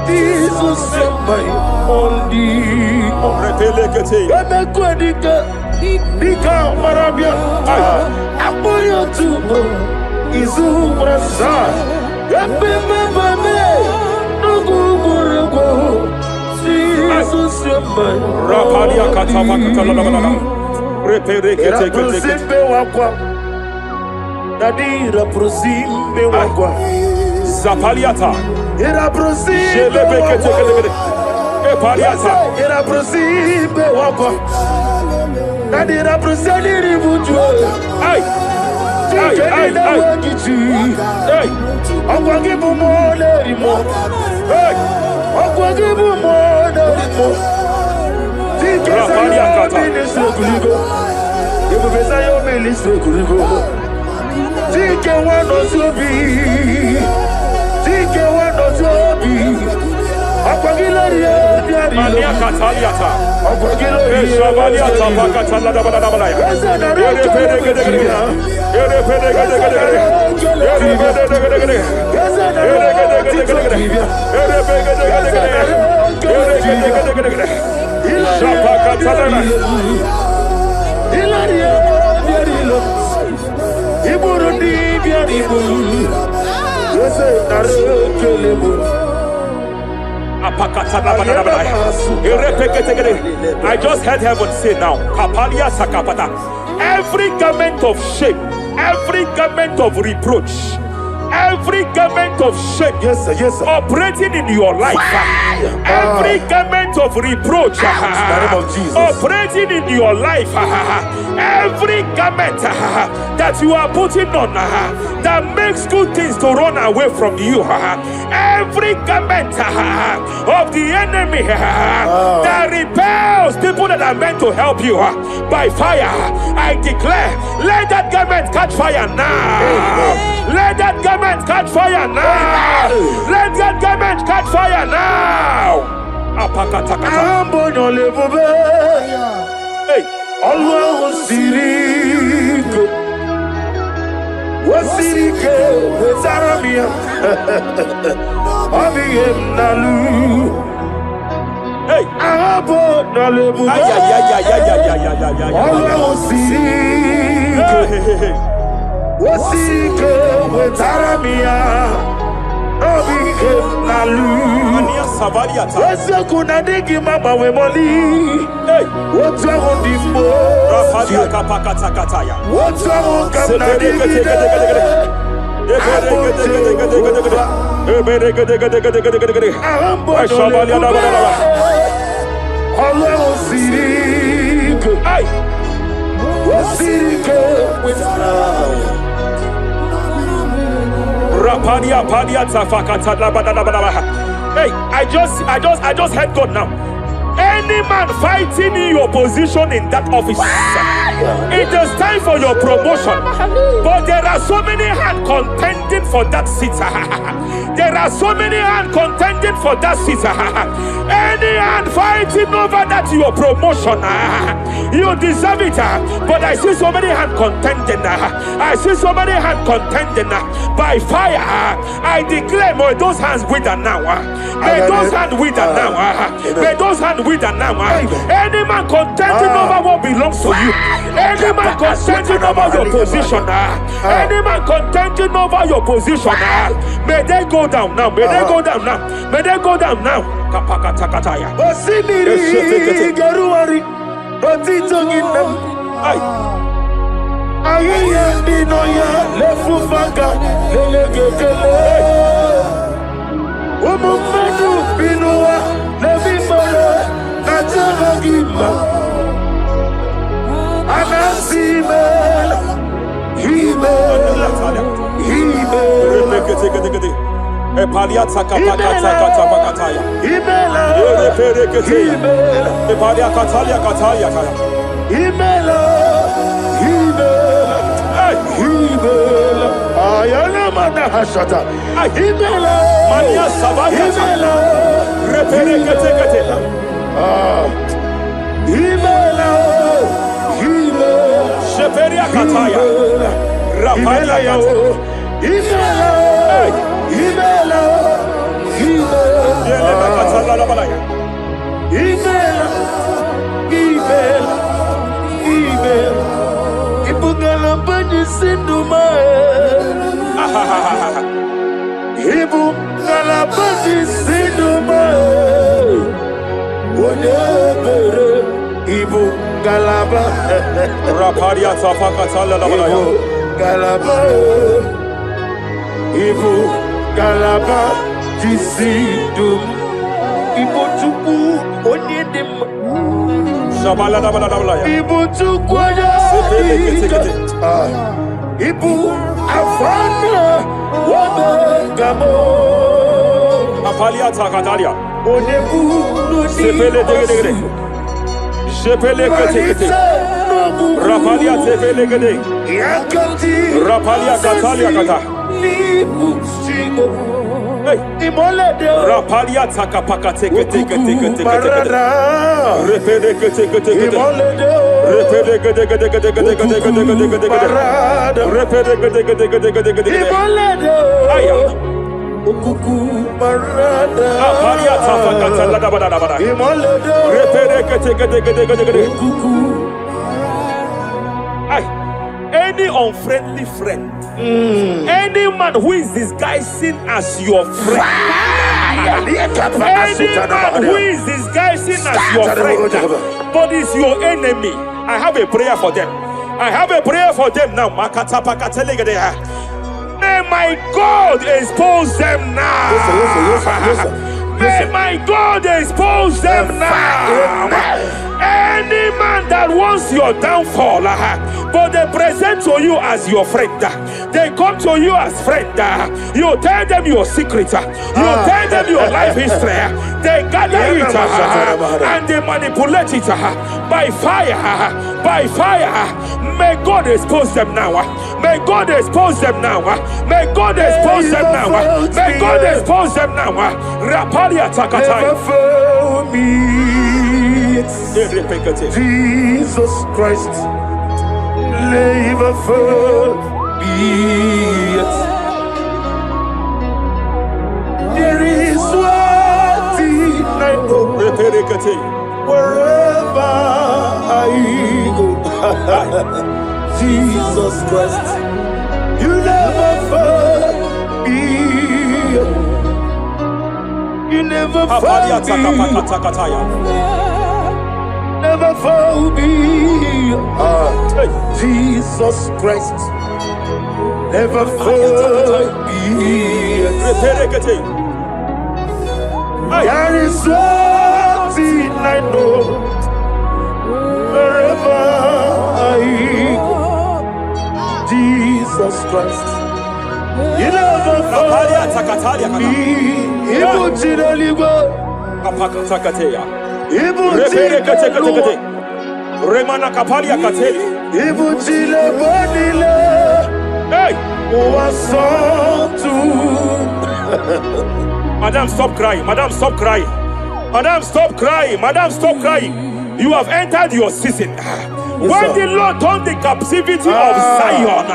[SPEAKER 5] Jesus my only repelekete emekwedika dika marabia aboyo tubo izu brasa epemebame nugugurego Jesus my rapalia katama katalala repelekete kete wakwa nadira prosimbe wakwa Zapaliata. Era prosime Epaliata. Era prosime wako. Nadira prosani ribuju. Ay. Ay. Akwagibu mole rimo. Ay. Akwagibu mole rimo. Zapaliata. Ibu besa yo ministre kuligo. Tike wano sobi. Mania Cataliata, Shavaliata, Pacatala, I just heard heaven say now, Kapalia Sakapata. Every garment of shame, every garment of reproach, every garment of shame, operating in your life, every garment of reproach, operating in your life, every garment that you are putting on that makes good things to run away from you, every garment of the enemy that repels people that are meant to help you by fire, I declare, let that garment catch fire now. Let that garment catch fire now. Let that garment catch fire now. Hey, Allah Siriko Wasirike Zaramia Abiyem Nalu. Hey, Abo Nalebu. Allah Siriko Wasirike Zaramia Abiyem Nalu. What's kuna digi mama we moli? What's wrong with the Rafalia kapakata kataya. What's wrong with the digi? Rapadia padia tafakata labadabadaba. Hey, I just heard God now. Any man fighting in your position in that office, it is time for your promotion. But there are so many hands contending for that seat. There are so many hands contending for that seat. Any hand fighting over that your promotion, you deserve it. But I see so many hands contending. I see so many hands contending by fire. I declare, may those hands wither now. May those hands wither now. May those hands wither now. Any man contending over what belongs to you. Any man contending over your position. Any man contending over your position. May they go down now. May they go down now. May they go down now. Kapakatakataya.
[SPEAKER 1] Osimiri Garuari, Otitoginem. Aye, Dinoya, Lefufaga, Lelegele. Umumedu, Binoa, Levimole, Najanagima. Anasimel, Himel.
[SPEAKER 5] Epaliata kapakata pakataya.
[SPEAKER 1] Imela.
[SPEAKER 5] Eperekete. Epalia katalia katalia kaya.
[SPEAKER 1] Imela. Imela. Ayana mana hashata. Imela.
[SPEAKER 5] Mania sabaya.
[SPEAKER 1] Imela.
[SPEAKER 5] Reperekete kete.
[SPEAKER 1] Imela.
[SPEAKER 5] Sheperia kataya. Rapalia kata.
[SPEAKER 1] Imela. Imela.
[SPEAKER 5] Yele katala la balaya.
[SPEAKER 1] Imela. Ibugala bani sinduma. Ibugala bani sinduma. Onebere Ibugalaba.
[SPEAKER 5] Raparia tapakatala la balaya.
[SPEAKER 1] Galaba. Ibugalaba jisidum. Ibutuku onyedim.
[SPEAKER 5] Shabala la balaya.
[SPEAKER 1] Ibutuku Ibu afana wabegamo.
[SPEAKER 5] Apalia takatalia.
[SPEAKER 1] Onebu
[SPEAKER 5] Sepele degede. Sepele kete. Rapalia tepele gede.
[SPEAKER 1] Yakati
[SPEAKER 5] Rapalia katalia kata.
[SPEAKER 1] Nibusigo.
[SPEAKER 5] Hey.
[SPEAKER 1] Imolede
[SPEAKER 5] Rapalia takapaka teke. Repede kete.
[SPEAKER 1] Imolede
[SPEAKER 5] Repede kete. Repede kete.
[SPEAKER 1] Imolede
[SPEAKER 5] Aya.
[SPEAKER 1] Ukuku marada.
[SPEAKER 5] Apalia tapakatala da bada.
[SPEAKER 1] Imolede
[SPEAKER 5] Repede kete.
[SPEAKER 1] Ukuku.
[SPEAKER 5] Ay. Any unfriendly friend, any man who is disguising as your friend, any man who is disguising as your friend, but is your enemy, I have a prayer for them. I have a prayer for them now. May my God expose them now. May my God expose them now. Any man that wants your downfall, but they present to you as your friend, they come to you as friend, you tell them your secret, you tell them your life history, they gather it and they manipulate it by fire. May God expose them now. May God expose them now. May God expose them now. May God expose them now. Rapalia takatai.
[SPEAKER 1] Jesus Christ, never for me. There is one thing I know. Wherever I go, Jesus Christ, you never fail me. You never fail me. Never fail me. Jesus Christ, never fail me. There is one thing I know. Wherever I go, Jesus Christ. You never
[SPEAKER 5] Rapalia takatalia kana.
[SPEAKER 1] Ibu Chinaligwa.
[SPEAKER 5] Kapaka takateya.
[SPEAKER 1] Ibu
[SPEAKER 5] Repere kate kate
[SPEAKER 1] Chinaligwa.
[SPEAKER 5] kate. Remana kapalia kateli.
[SPEAKER 1] Ibu Chinaligwa.
[SPEAKER 5] Hey!
[SPEAKER 1] Wasantu.
[SPEAKER 5] Madam, stop crying. Madam, stop crying. Madam, stop crying. Madam, stop crying. You have entered your season. When the Lord turned the captivity of Zion,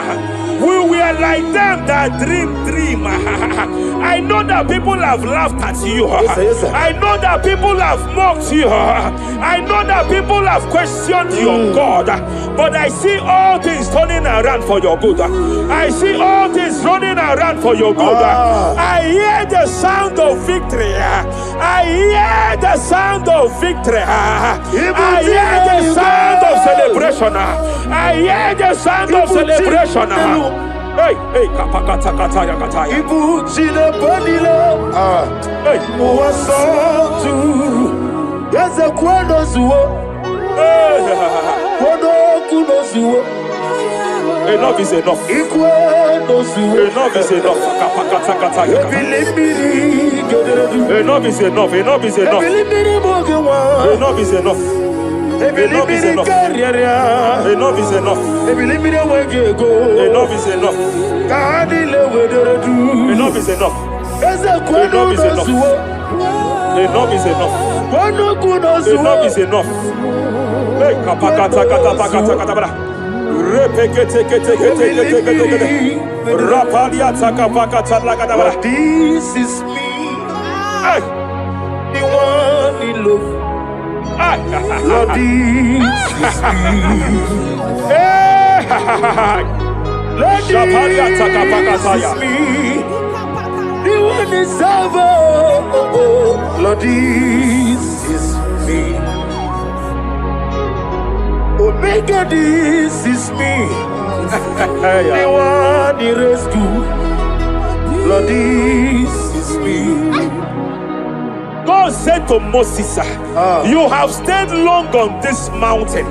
[SPEAKER 5] we were like them that dream. I know that people have laughed at you.
[SPEAKER 1] Yes, sir.
[SPEAKER 5] I know that people have mocked you. I know that people have questioned your God. But I see all things turning around for your good. I see all things running around for your good. I hear the sound of victory. I hear the sound of victory. I hear the sound of celebration. I hear the sound of celebration. Hey, kapakatakataya kataya.
[SPEAKER 1] Ibu Chinaligwa.
[SPEAKER 5] Hey,
[SPEAKER 1] Wasantu. Yaza kwano zuo. Kwano kuno zuo.
[SPEAKER 5] enough is enough.
[SPEAKER 1] Ikwano zuo.
[SPEAKER 5] Enough is enough. Kapakatakataya.
[SPEAKER 1] Ebilibiri gederedu.
[SPEAKER 5] Enough is enough. Enough is enough.
[SPEAKER 1] Ebilibiri mogewa.
[SPEAKER 5] Enough is enough.
[SPEAKER 1] Ebilibiri kariaria.
[SPEAKER 5] Enough is enough.
[SPEAKER 1] Ebilibiri wegego.
[SPEAKER 5] Enough is enough.
[SPEAKER 1] Kahani lewederedu.
[SPEAKER 5] Enough is enough.
[SPEAKER 1] Eza kwano
[SPEAKER 5] Enough is enough.
[SPEAKER 1] zuo.
[SPEAKER 5] Enough is enough.
[SPEAKER 1] Kwano kuno zuo.
[SPEAKER 5] Enough is enough. Hey, kapakatakatakatakataka. Repeketeketeketeketekete. Rapalia takapakatakataka.
[SPEAKER 1] This is me,
[SPEAKER 5] Hey,
[SPEAKER 1] the one in love.
[SPEAKER 5] hey,
[SPEAKER 1] Lord, this is me.
[SPEAKER 5] hey.
[SPEAKER 1] Lord,
[SPEAKER 5] Shapalia takapakataya.
[SPEAKER 1] this is me. The one is over. Lord, this is me. Omega, this is me. The one in rescue. Lord, this is me.
[SPEAKER 5] God said to Moses, you have stayed long on this mountain.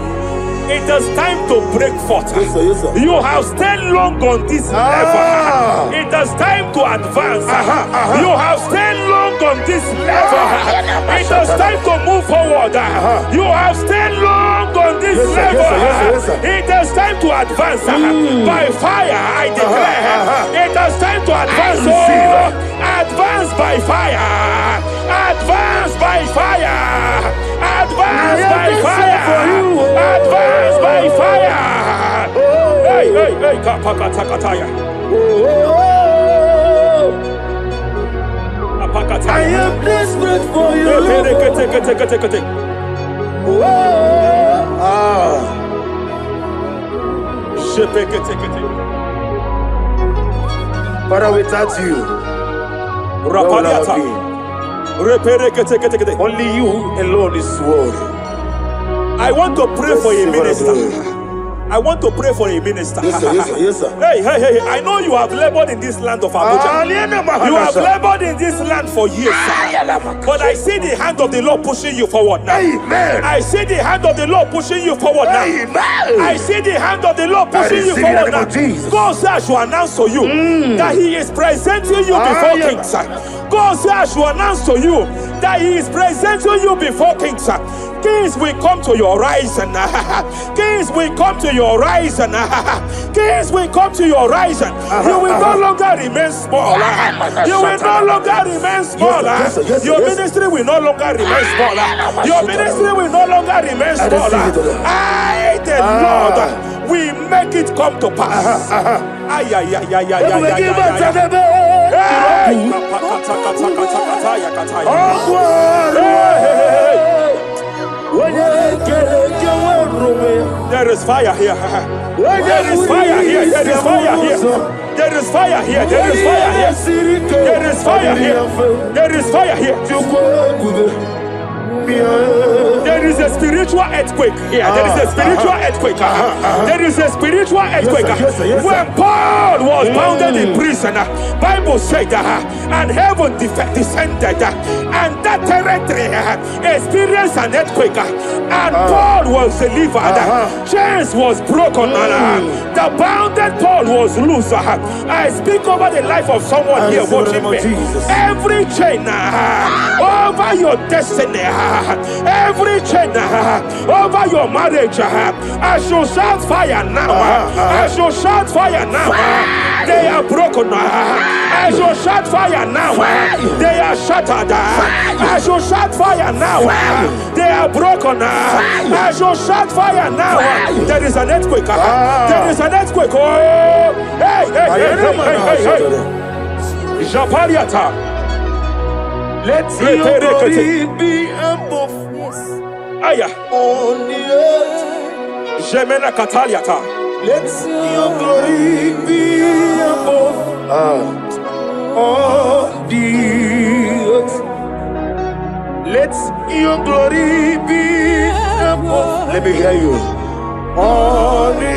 [SPEAKER 5] It is time to break forth.
[SPEAKER 1] Yes, sir, yes, sir.
[SPEAKER 5] You have stayed long on this level. It is time to advance. You have stayed long on this level. It is time to move forward. You have stayed long on this
[SPEAKER 1] Yes, sir,
[SPEAKER 5] level.
[SPEAKER 1] yes, sir, yes, sir.
[SPEAKER 5] It is time to advance. By fire, I declare. It is time to advance. Advance by fire. Advance by fire. Advance by fire. Advance by fire. Hey, kapakatakataya.
[SPEAKER 1] I am desperate for you. Father, without you, where would I be? Only you alone is worthy.
[SPEAKER 5] I want to pray for a minister. I want to pray for a minister.
[SPEAKER 1] Yes, sir, yes, sir, yes, sir.
[SPEAKER 5] Hey, I know you have labored in this land of Abuja. You have labored in this land for years. But I see the hand of the Lord pushing you forward now.
[SPEAKER 1] Amen.
[SPEAKER 5] I see the hand of the Lord pushing you forward now.
[SPEAKER 1] Amen.
[SPEAKER 5] I see the hand of the Lord pushing you
[SPEAKER 1] receive
[SPEAKER 5] forward
[SPEAKER 1] in the name
[SPEAKER 5] now.
[SPEAKER 1] of Jesus.
[SPEAKER 5] God says I should announce to you that He is presenting you before kings. God says I should announce to you that He is presenting you before kings. Kings will come to your horizon. Kings will come to your horizon. Kings will come to your horizon. You will no longer remain small. You will no longer remain small. Your ministry will no longer remain small. Your ministry will no longer remain small. I, the Lord, will make it come to pass. There is fire here. There is fire here. There is fire here. There is fire here. There is fire here. There is fire here. There is fire here. There is a spiritual earthquake here. There is a spiritual earthquake. There is a spiritual earthquake. When Paul was bounded in prison, Bible said and heaven descended, and that territory experienced an earthquake, and Paul was delivered. Chains was broken. The bounded Paul was loose. I speak over the life of someone here watching me. Every chain over your destiny, every chain over your marriage, I shall shout fire now. I shall shout fire now. They are broken. I shall shout fire now. They are shattered. I shall shout fire now. They are broken. I shall shout fire now. There is an earthquake. There is an earthquake. Oh, hey, hey, hey, hey, hey, hey. Japariata.
[SPEAKER 1] Let your glory be above
[SPEAKER 5] Aya.
[SPEAKER 1] on the earth.
[SPEAKER 5] Jemena Kataliata.
[SPEAKER 1] Let your glory be above on the earth. Let your glory be above. Let me hear you. On the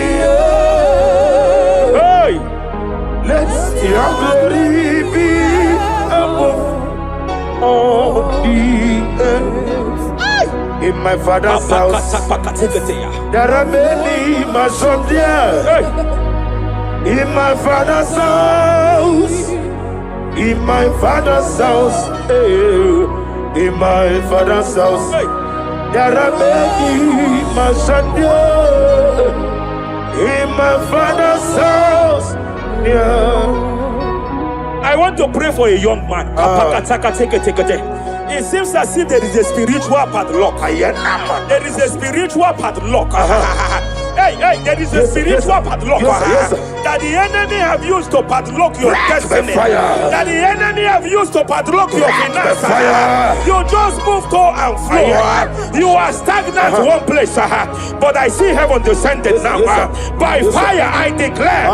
[SPEAKER 1] earth.
[SPEAKER 5] Hey.
[SPEAKER 1] Let your glory be above on the earth. In my father's house, there are many mansions there. In my father's house, in my father's house, in my father's house, there are many mansions there. In my father's house,
[SPEAKER 5] I want to pray for a young man. It seems as if there is a spiritual padlock. There is a spiritual padlock. Hey, there is a spiritual padlock that the enemy have used to padlock your destiny. That the enemy have used to padlock your finances. You just move to and fro. You are stagnant one place, but I see heaven descended now. By fire, I declare,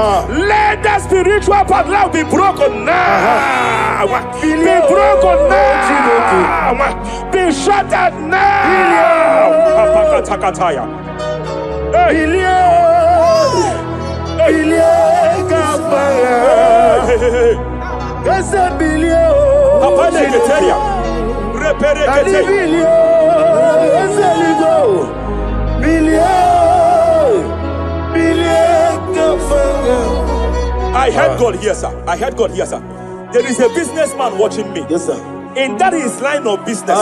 [SPEAKER 5] let the spiritual padlock be broken now. Be broken now. Be shattered now. I heard God here, sir. I heard God here, sir. There is a businessman watching me.
[SPEAKER 1] Yes, sir.
[SPEAKER 5] In that his line of business,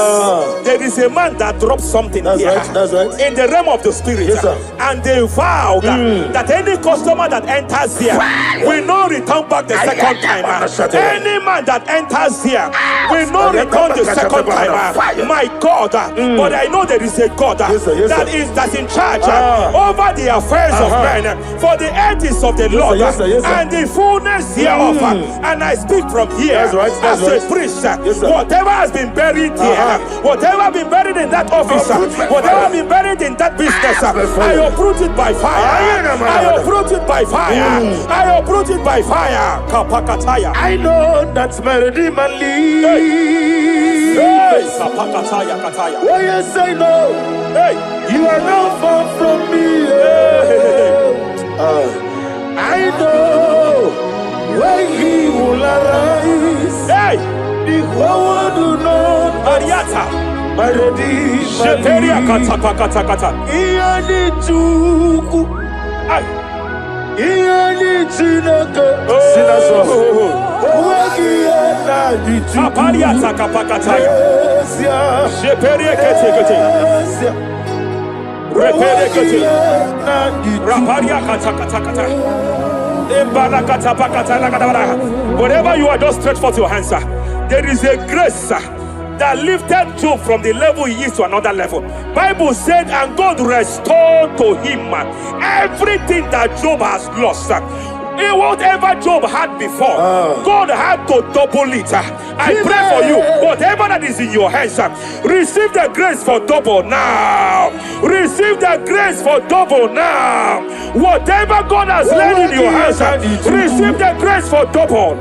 [SPEAKER 5] there is a man that drops something
[SPEAKER 1] That's
[SPEAKER 5] here.
[SPEAKER 1] right, that's right.
[SPEAKER 5] In the realm of the spirit,
[SPEAKER 1] Yes, sir.
[SPEAKER 5] and they vow that any customer that enters here will not return back the second time. Any man that enters here will not return the second time. My God, but I know there is a God
[SPEAKER 1] Yes, sir.
[SPEAKER 5] that's in charge over the affairs of men. For the earth is of the Lord
[SPEAKER 1] Yes, sir.
[SPEAKER 5] and the fullness hereof. And I speak from here
[SPEAKER 1] That's right, that's
[SPEAKER 5] as
[SPEAKER 1] right.
[SPEAKER 5] a priest.
[SPEAKER 1] Yes, sir.
[SPEAKER 5] Whatever has been buried here, whatever been buried in that office, whatever been buried in that business, I uproot it by fire. I uproot it by fire. I uproot it by fire. Kapakataya.
[SPEAKER 1] I know that's my Redeemer lives.
[SPEAKER 5] Hey, Kapakataya, Kataya.
[SPEAKER 1] Oh yes, I know.
[SPEAKER 5] Hey,
[SPEAKER 1] You are not far from me. I know when He will arise.
[SPEAKER 5] hey,
[SPEAKER 1] The whole world will know
[SPEAKER 5] Ariata.
[SPEAKER 1] my Redeemer
[SPEAKER 5] Sheperia
[SPEAKER 1] lives.
[SPEAKER 5] kata.
[SPEAKER 1] Iyani Chukwu,
[SPEAKER 5] Ay.
[SPEAKER 1] Iyani Chineke.
[SPEAKER 5] Oh.
[SPEAKER 1] Wagi na di Chukwu.
[SPEAKER 5] Kapariata kapakataya.
[SPEAKER 1] Esia,
[SPEAKER 5] Sheperia kete.
[SPEAKER 1] Esia.
[SPEAKER 5] Repere
[SPEAKER 1] Wagi
[SPEAKER 5] kete.
[SPEAKER 1] na di
[SPEAKER 5] Raparia kata. Whatever you are, just stretch forth your hands, sir. There is a grace, sir, that lifted Job from the level he is to another level. Bible said, and God restored to him everything that Job has lost, sir. Whatever Job had before, God had to double it. I pray for you, whatever that is in your hands, receive the grace for double now. Receive the grace for double now. Whatever God has laid in your hands, receive the grace for double.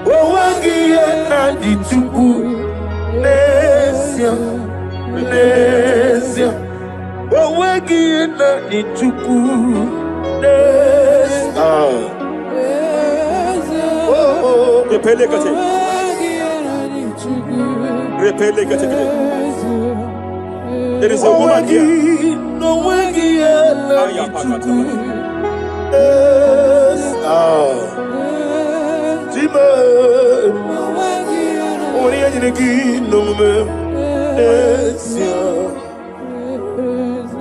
[SPEAKER 1] Owangiye na ditubu Nesia Nesia Owangiye na ditubu Nesia
[SPEAKER 5] Repele kate. Repele kate. There is a woman here.
[SPEAKER 1] No Owangiye na ditubu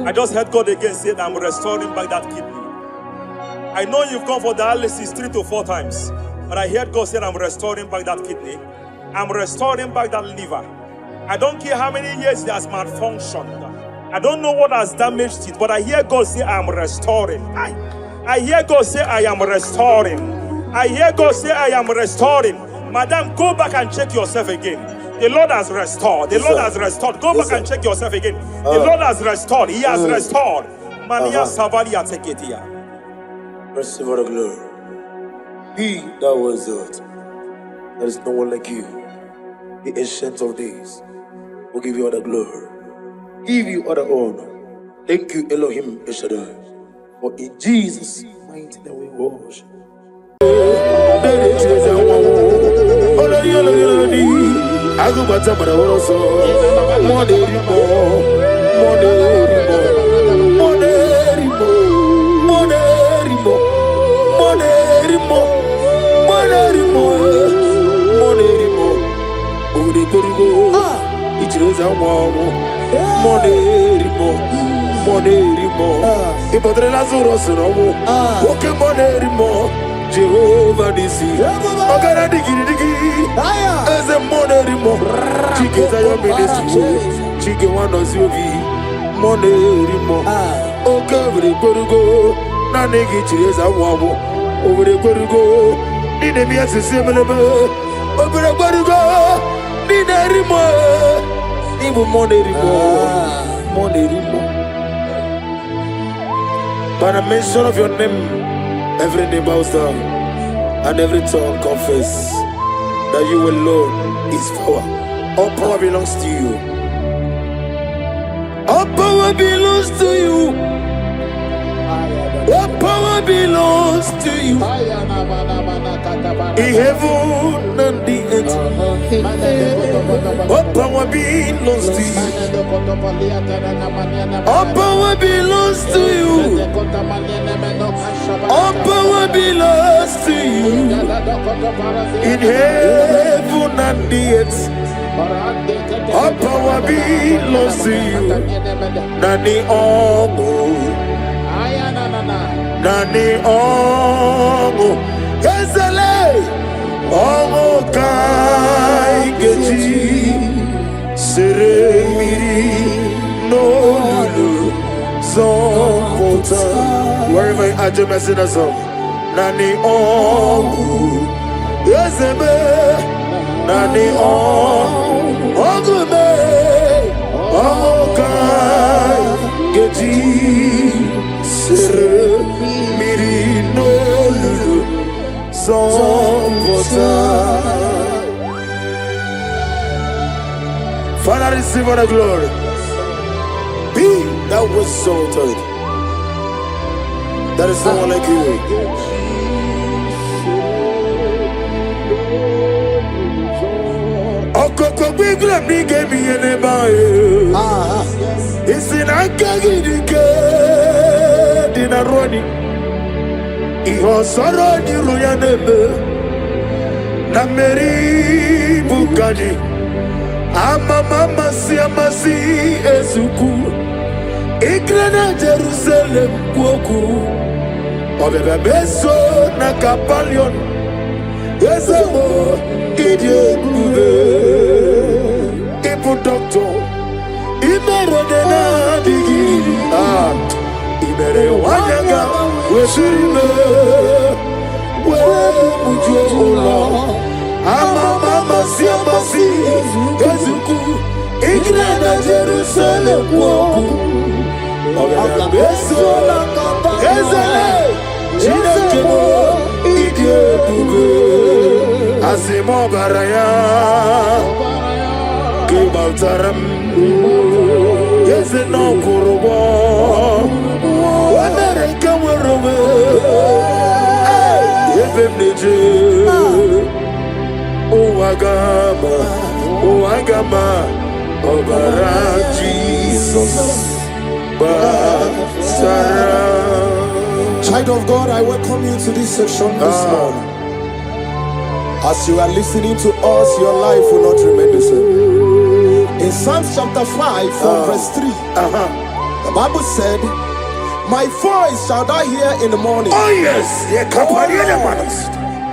[SPEAKER 5] I just heard God again say that I'm restoring back that kidney. I know you've gone for dialysis 3 to 4 times, but I heard God say I'm restoring back that kidney. I'm restoring back that liver. I don't care how many years it has malfunctioned. I don't know what has damaged it, but I hear God say I'm restoring. I hear God say I am restoring. I hear God say I am restoring. Madam, go back and check yourself again. The Lord has restored. The Lord has restored. Go back and check yourself again. The Lord has restored. He has restored. Mania Savalia Teketia.
[SPEAKER 1] Receive all the glory. He that was it. There is no one like you. The ancient of days will give you all the glory. Give you all the honor. Thank you, Elohim Eshadai. For in Jesus' mighty name we worship. Jehovah Nisi, Ogana digi, as a monerimo, Chike Zayo Ministry, Chike Wano Zuvi, Monerimo, Okavri Korugo, Nanegi Chesa Wabo, over the Korugo, Ninemias similar, over the Korugo, Ninarimo, Ibu Monerimo. By the mention of your name, every knee bows down and every tongue confess that you alone is power. All power belongs to you. All power belongs to you. All power belongs to you. In heaven and the earth, all power belongs to you. All power belongs to you. All power belongs to you. In heaven and the earth, all power belongs to you. Nani Omo, Nani Omo, Ezele, Omo Kai Geji, Seremiri, no Lulu, Zompota. Wherever you are, just sing a song. Nani Omo, Ezebe, Nani Omo, Ogume, Omo Kai Geji, Seremiri, no Lulu, Zompota. Father, receive all the glory. Be that was exalted. There is no one like you. Okoko bigla mi gave me an ebae. It's in Akagidike, Dinaroni. Iho Soroni Ruyanebe, Nameri Bukani. Ama mama si amasi ezuku. Ikrena Jerusalem woku. Obebe beso na kapalion. Ezemo idie bube. Ibu doctor. Imere dena digi. Imere wanyaga. Weshirime. We mujo ola. Ama mama si amasi ezuku. Ikrena Jerusalem woku. Obebe beso na kapalion. Ezele. Chinekemo idie bube. Asimo baraya Kibaltaram Yes no kurubo America wurubo Yefem neje Uagama Obara Jesus Basara.
[SPEAKER 3] Child of God, I welcome you to this section this morning. As you are listening to us, your life will not remain the same. In Psalms chapter 5 from verse 3, the Bible said, my voice shall thou hear in the morning.
[SPEAKER 1] Oh yes,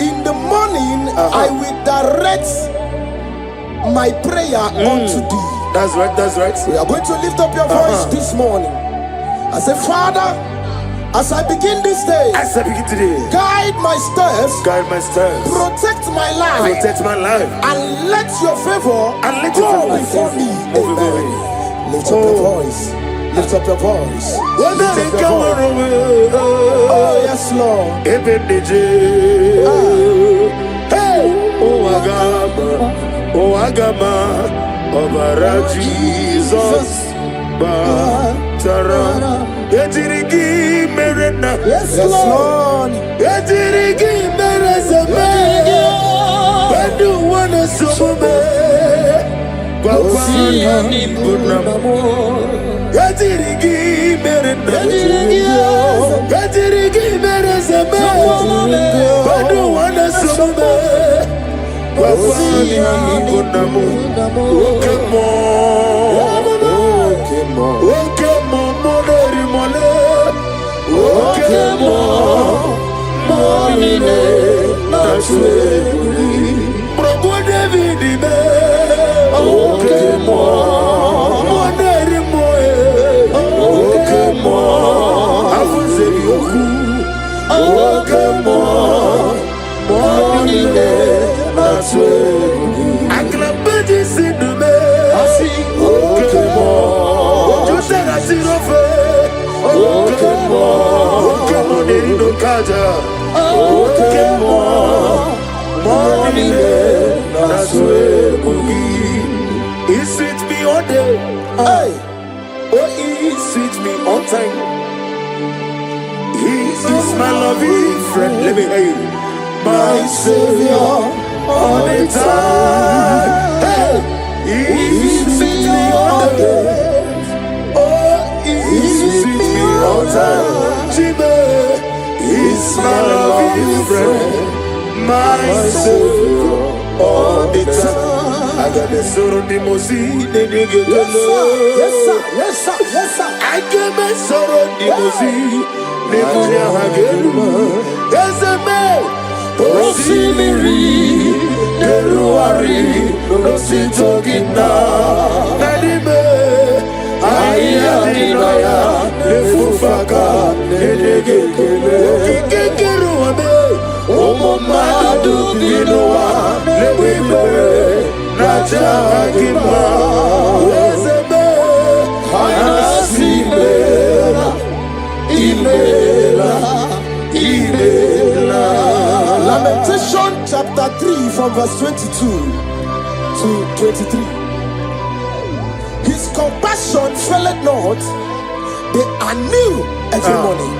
[SPEAKER 3] in the morning I will direct my prayer unto thee.
[SPEAKER 1] That's right, that's right.
[SPEAKER 3] We are going to lift up your voice this morning. I say, Father, as I begin this day, guide my steps, protect my life, and let your favor go before me. Amen. Lift up your voice. Lift up your voice. Lift up your voice. Oh yes, Lord.
[SPEAKER 1] Hey, oh Agama, Obara Jesus, Batara. Etirigi merena,
[SPEAKER 3] Yes, Lord.
[SPEAKER 1] Etirigi merezame, Badu wana sume, Kwakwana bunamo. Etirigi merena, Etirigi merezame, Badu wana sume, Kwakwana bunamo. He sweet me all day. Oh, he sweet me on time. He is my loving friend. Let me hear you. My Savior all the time. Hey, he sweet me all day. Oh, he sweet me all time. He's my loving friend, my Savior all the time. I got the sorrow the mozi, the nigga.
[SPEAKER 3] Yes, sir.
[SPEAKER 1] I got my sorrow the mozi, the nigga. There's a man, Rosimiri, the Ruari, no see talking now. Nadime, I am the lawyer, the Fufaka, the nigga. Oh, my do you know what? Let me be. Najagima, Ezebe, Hanasimela, Imela.
[SPEAKER 3] Lamentation chapter 3 from verse 22 to 23. His compassion faileth not, they are new every morning.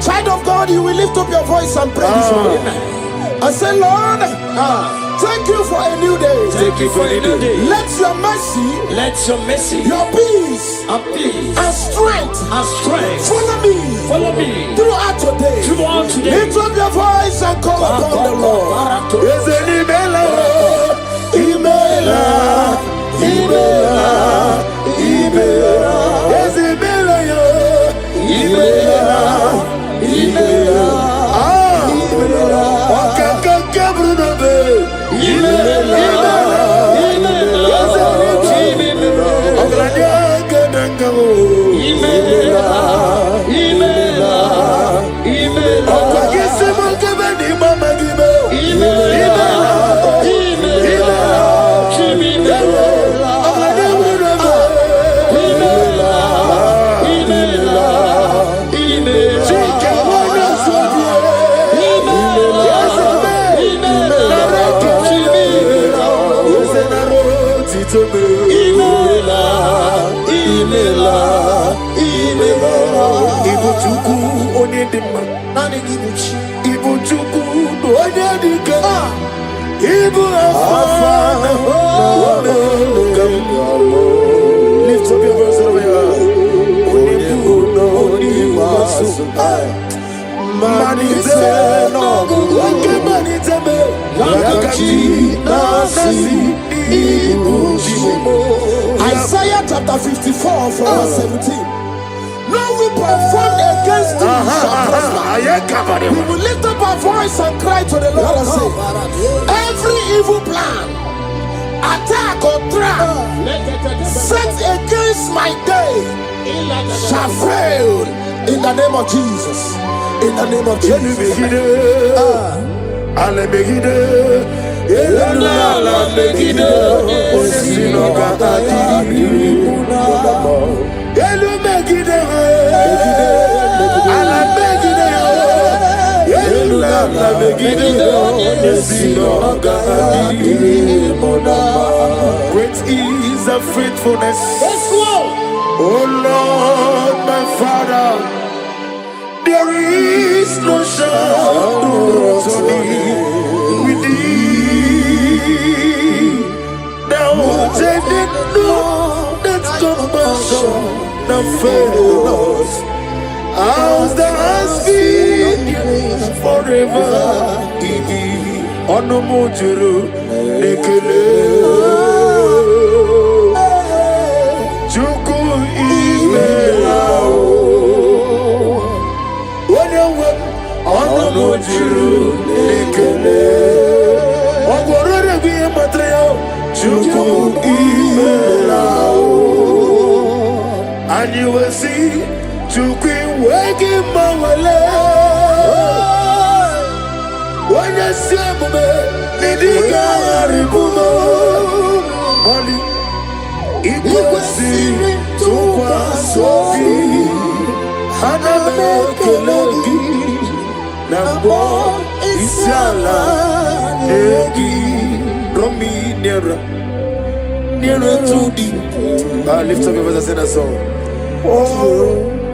[SPEAKER 3] Child of God, you will lift up your voice and pray this morning. I say, Lord, thank you for a new day.
[SPEAKER 4] Thank you for a new day.
[SPEAKER 3] Let your mercy, your peace, and strength, follow me throughout today. Lift up your voice and call upon the Lord.
[SPEAKER 1] Is it Imela? Ibuchuku Onedima,
[SPEAKER 3] Nani Gibuchi,
[SPEAKER 1] Ibuchuku Onedika, Ibu Afana, lift up your voice over here. Onibu Onimasu, Manite no, Manite me, Yakachi Nasi,
[SPEAKER 3] Isaiah chapter 54 from verse 17. No weapon formed against thee shall prosper. We will lift up our voice and cry to the Lord and say, every evil plan, attack or trap set against my day shall fail in the name of Jesus. In the name of Jesus.
[SPEAKER 1] Great is the faithfulness, oh Lord my Father. There is no shadow to thee with thee. Thou changest not that compassion that fails. As thou hast been forever, Onomojuru Nekele Chuku Imelao Onomojuru Nekele Ogorore Biye Matreo Chuku Imelao. And you will see Chuku Wegi Mawale When you see me Nidiga Haribumo Moli Igusi Tukwa Sofi Haname Kelegi Nambo Isiala Egi Romi Nera Nera Tudi. Lift up your voice and sing that song. Oh,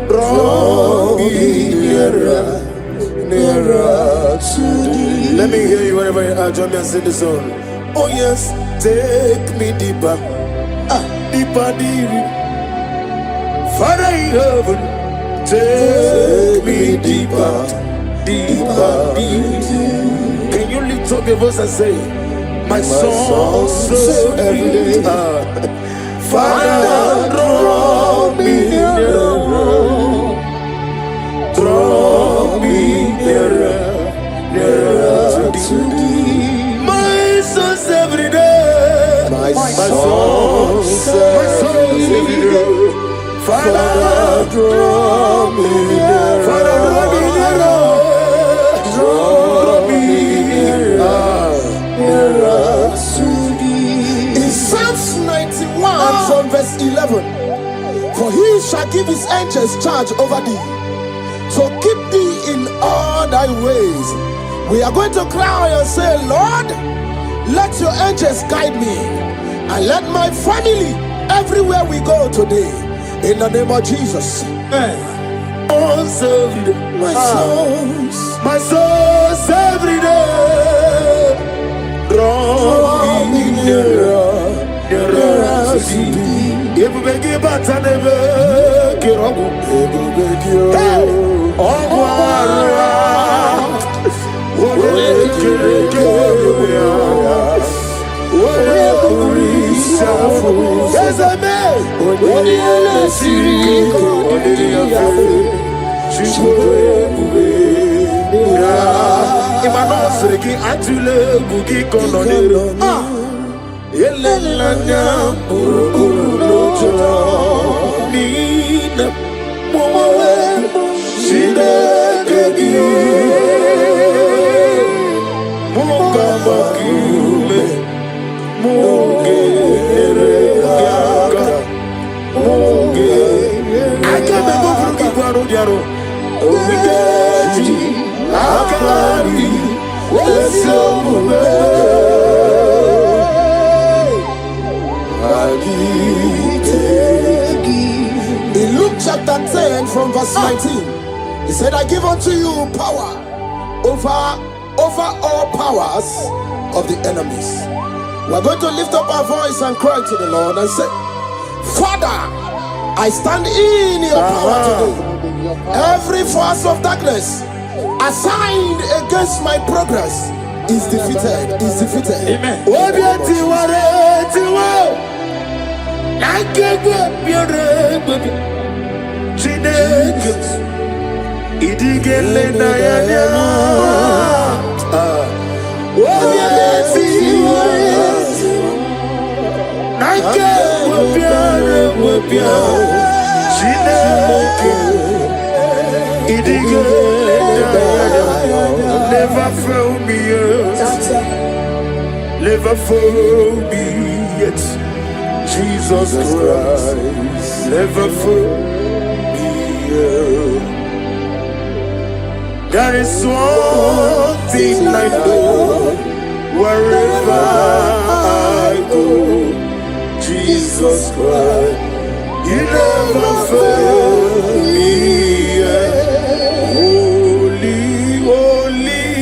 [SPEAKER 1] Romi Nera Nera Tudi. Let me hear you whenever you are. Join me and sing the song. Oh yes, take me deeper, deeper, deeper. Father in heaven, take me deeper, deeper, deeper. Can you lift up your voice and say, my soul so every day. Father, draw me nearer, draw me nearer, nearer to thee. My soul's every day, my soul's every day. Father, draw me nearer, Father, draw me nearer, draw me nearer to thee.
[SPEAKER 3] In Psalms 91 from verse 11, for he shall give his angels charge over thee, so keep thee in all thy ways. We are going to cry and say, Lord, let your angels guide me, and let my family everywhere we go today, in the name of Jesus.
[SPEAKER 1] My soul's every day, draw me nearer, nearer to thee. If we give up and never get up, yes, I may. Imanosreki atule bugi kononero. Yelelanya burukuru lojo. Nina mowe shide kegi. Munga makiume. Munge eregaga. Munge. I can't go bugi kwaro diaro. Omigeji. Akari. Wesomume.
[SPEAKER 3] In Luke chapter 10 from verse 19. He said, I give unto you power over all powers of the enemies. We're going to lift up our voice and cry to the Lord and say, Father, I stand in your power today. Every force of darkness assigned against my progress is defeated. Amen.
[SPEAKER 1] Never fail me yet. Never fail me yet. Jesus Christ, never fail me yet. There is one thing I know, wherever I go, Jesus Christ, you never fail me yet. Holy, holy,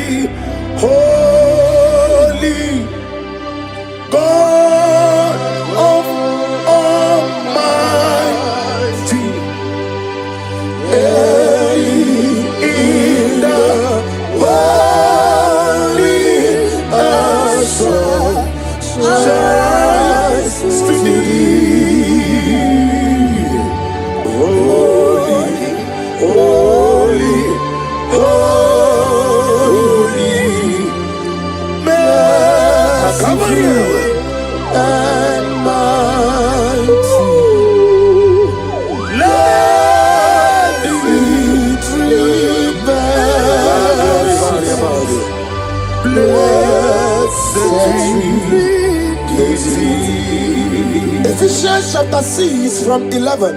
[SPEAKER 1] holy, God of Almighty, in the holy shines to thee. Holy, holy, holy, merciful and mighty. Let the victory blessed.
[SPEAKER 3] Ephesians chapter 6 from 11.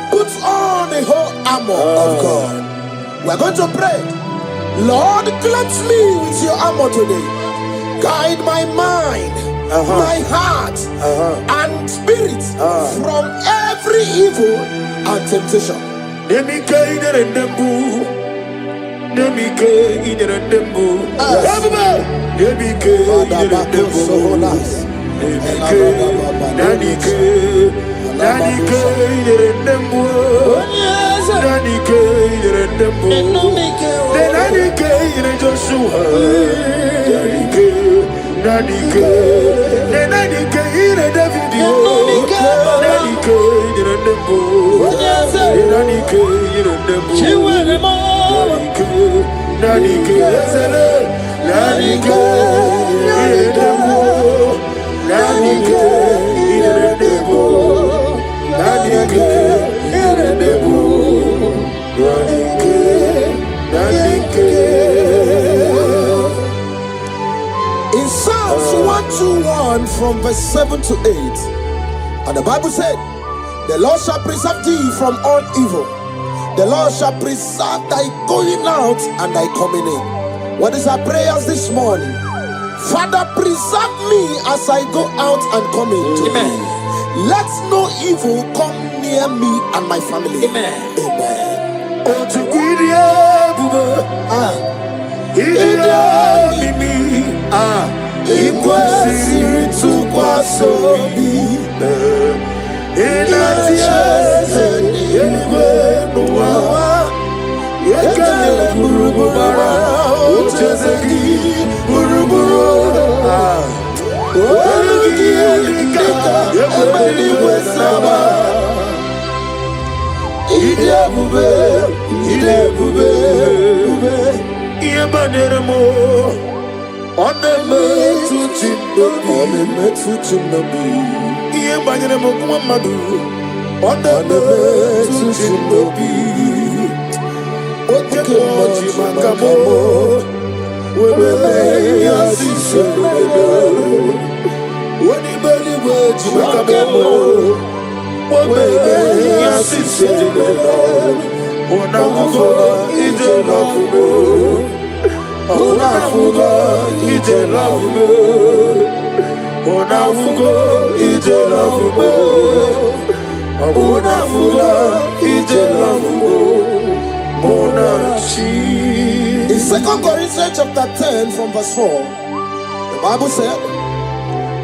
[SPEAKER 3] Put on the whole armor of God. We're going to pray. Lord, cleanse me with your armor today. Guide my mind, my heart, and spirit from every evil and temptation. In Psalms 121 from verse 7 to 8, and the Bible said, the Lord shall preserve thee from all evil. The Lord shall preserve thy going out and thy coming in. What is our prayers this morning? Father, preserve me as I go out and come in today. Let no evil come near me and my family. Amen.
[SPEAKER 1] Abuja,
[SPEAKER 3] In 2 Corinthians chapter 10 from verse 4, the Bible said,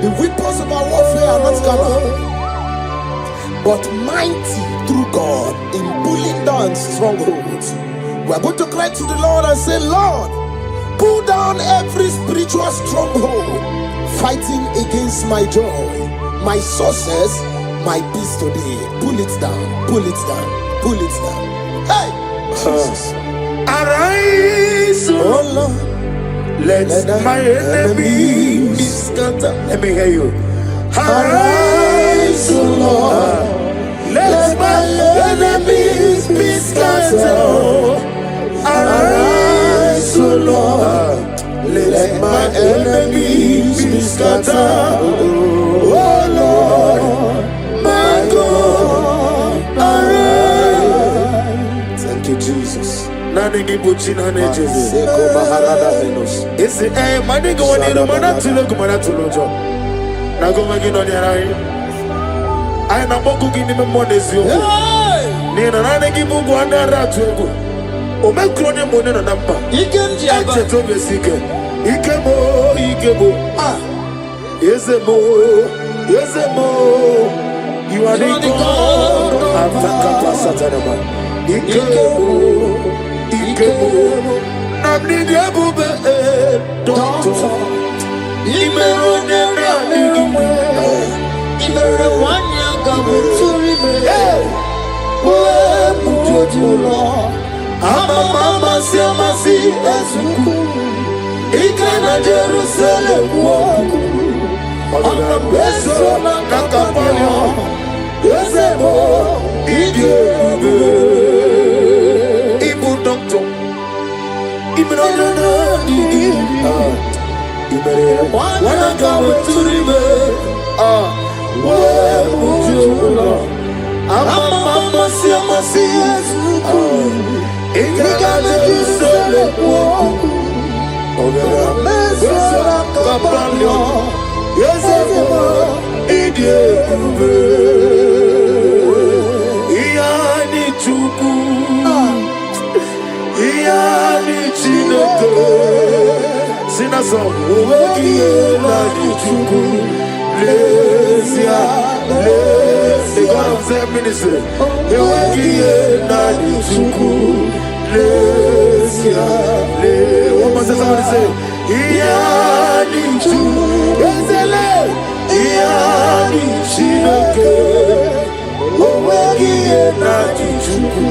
[SPEAKER 3] the weapons of our warfare are not carnal, but mighty through God in pulling down strongholds. We are going to cry to the Lord and say, Lord, pull down every spiritual stronghold fighting against my joy, my success, my peace today. Pull it down, pull it down, pull it down. Hey! Jesus.
[SPEAKER 1] Arise,
[SPEAKER 3] Oh Lord,
[SPEAKER 1] let my enemies be scattered. Let me hear you.
[SPEAKER 3] arise, oh Lord,
[SPEAKER 1] Let my enemies be scattered.
[SPEAKER 3] arise, oh Lord, let my enemies be scattered. Oh Lord, my God, arise. Thank you, Jesus.
[SPEAKER 1] Nani gibuchi nani Jesus.
[SPEAKER 3] Seko Maharada Venus.
[SPEAKER 1] Isi mani go wani no mana tulo kumana tulo jo. Na go magi no nyarai. Ai na boku gini me monesi oko. Ni na nani gibu go anda ratu oko. O me krone mone na nampa.
[SPEAKER 3] Ikenji aba.
[SPEAKER 1] Eche to besike. Ikebo. Ah. Yezemo. You are the God of Africa, Satanama. Ikebo. Nabni diabube. Doctor. Imerone nani.
[SPEAKER 3] Imere wanya kabuturi me. Uwe mujojulo. Mama siamasi ezuku. Ikana Jerusalem woku. Ona beso na kakapanyo. Yezemo idiebe.
[SPEAKER 1] Ibu doctor.
[SPEAKER 3] Imere
[SPEAKER 1] Wana kabuturi me.
[SPEAKER 3] Uwe mujojulo. Mama siamasi ezuku. Ikana Jerusalem woku.
[SPEAKER 1] Iyani chuku, iyani chineke. Sina song, iyani chuku. Lesia, the God of their ministry. Iyani chuku. Lesia, one more time, somebody say, iyani chuku. Iyani chineke. Iyani chuku.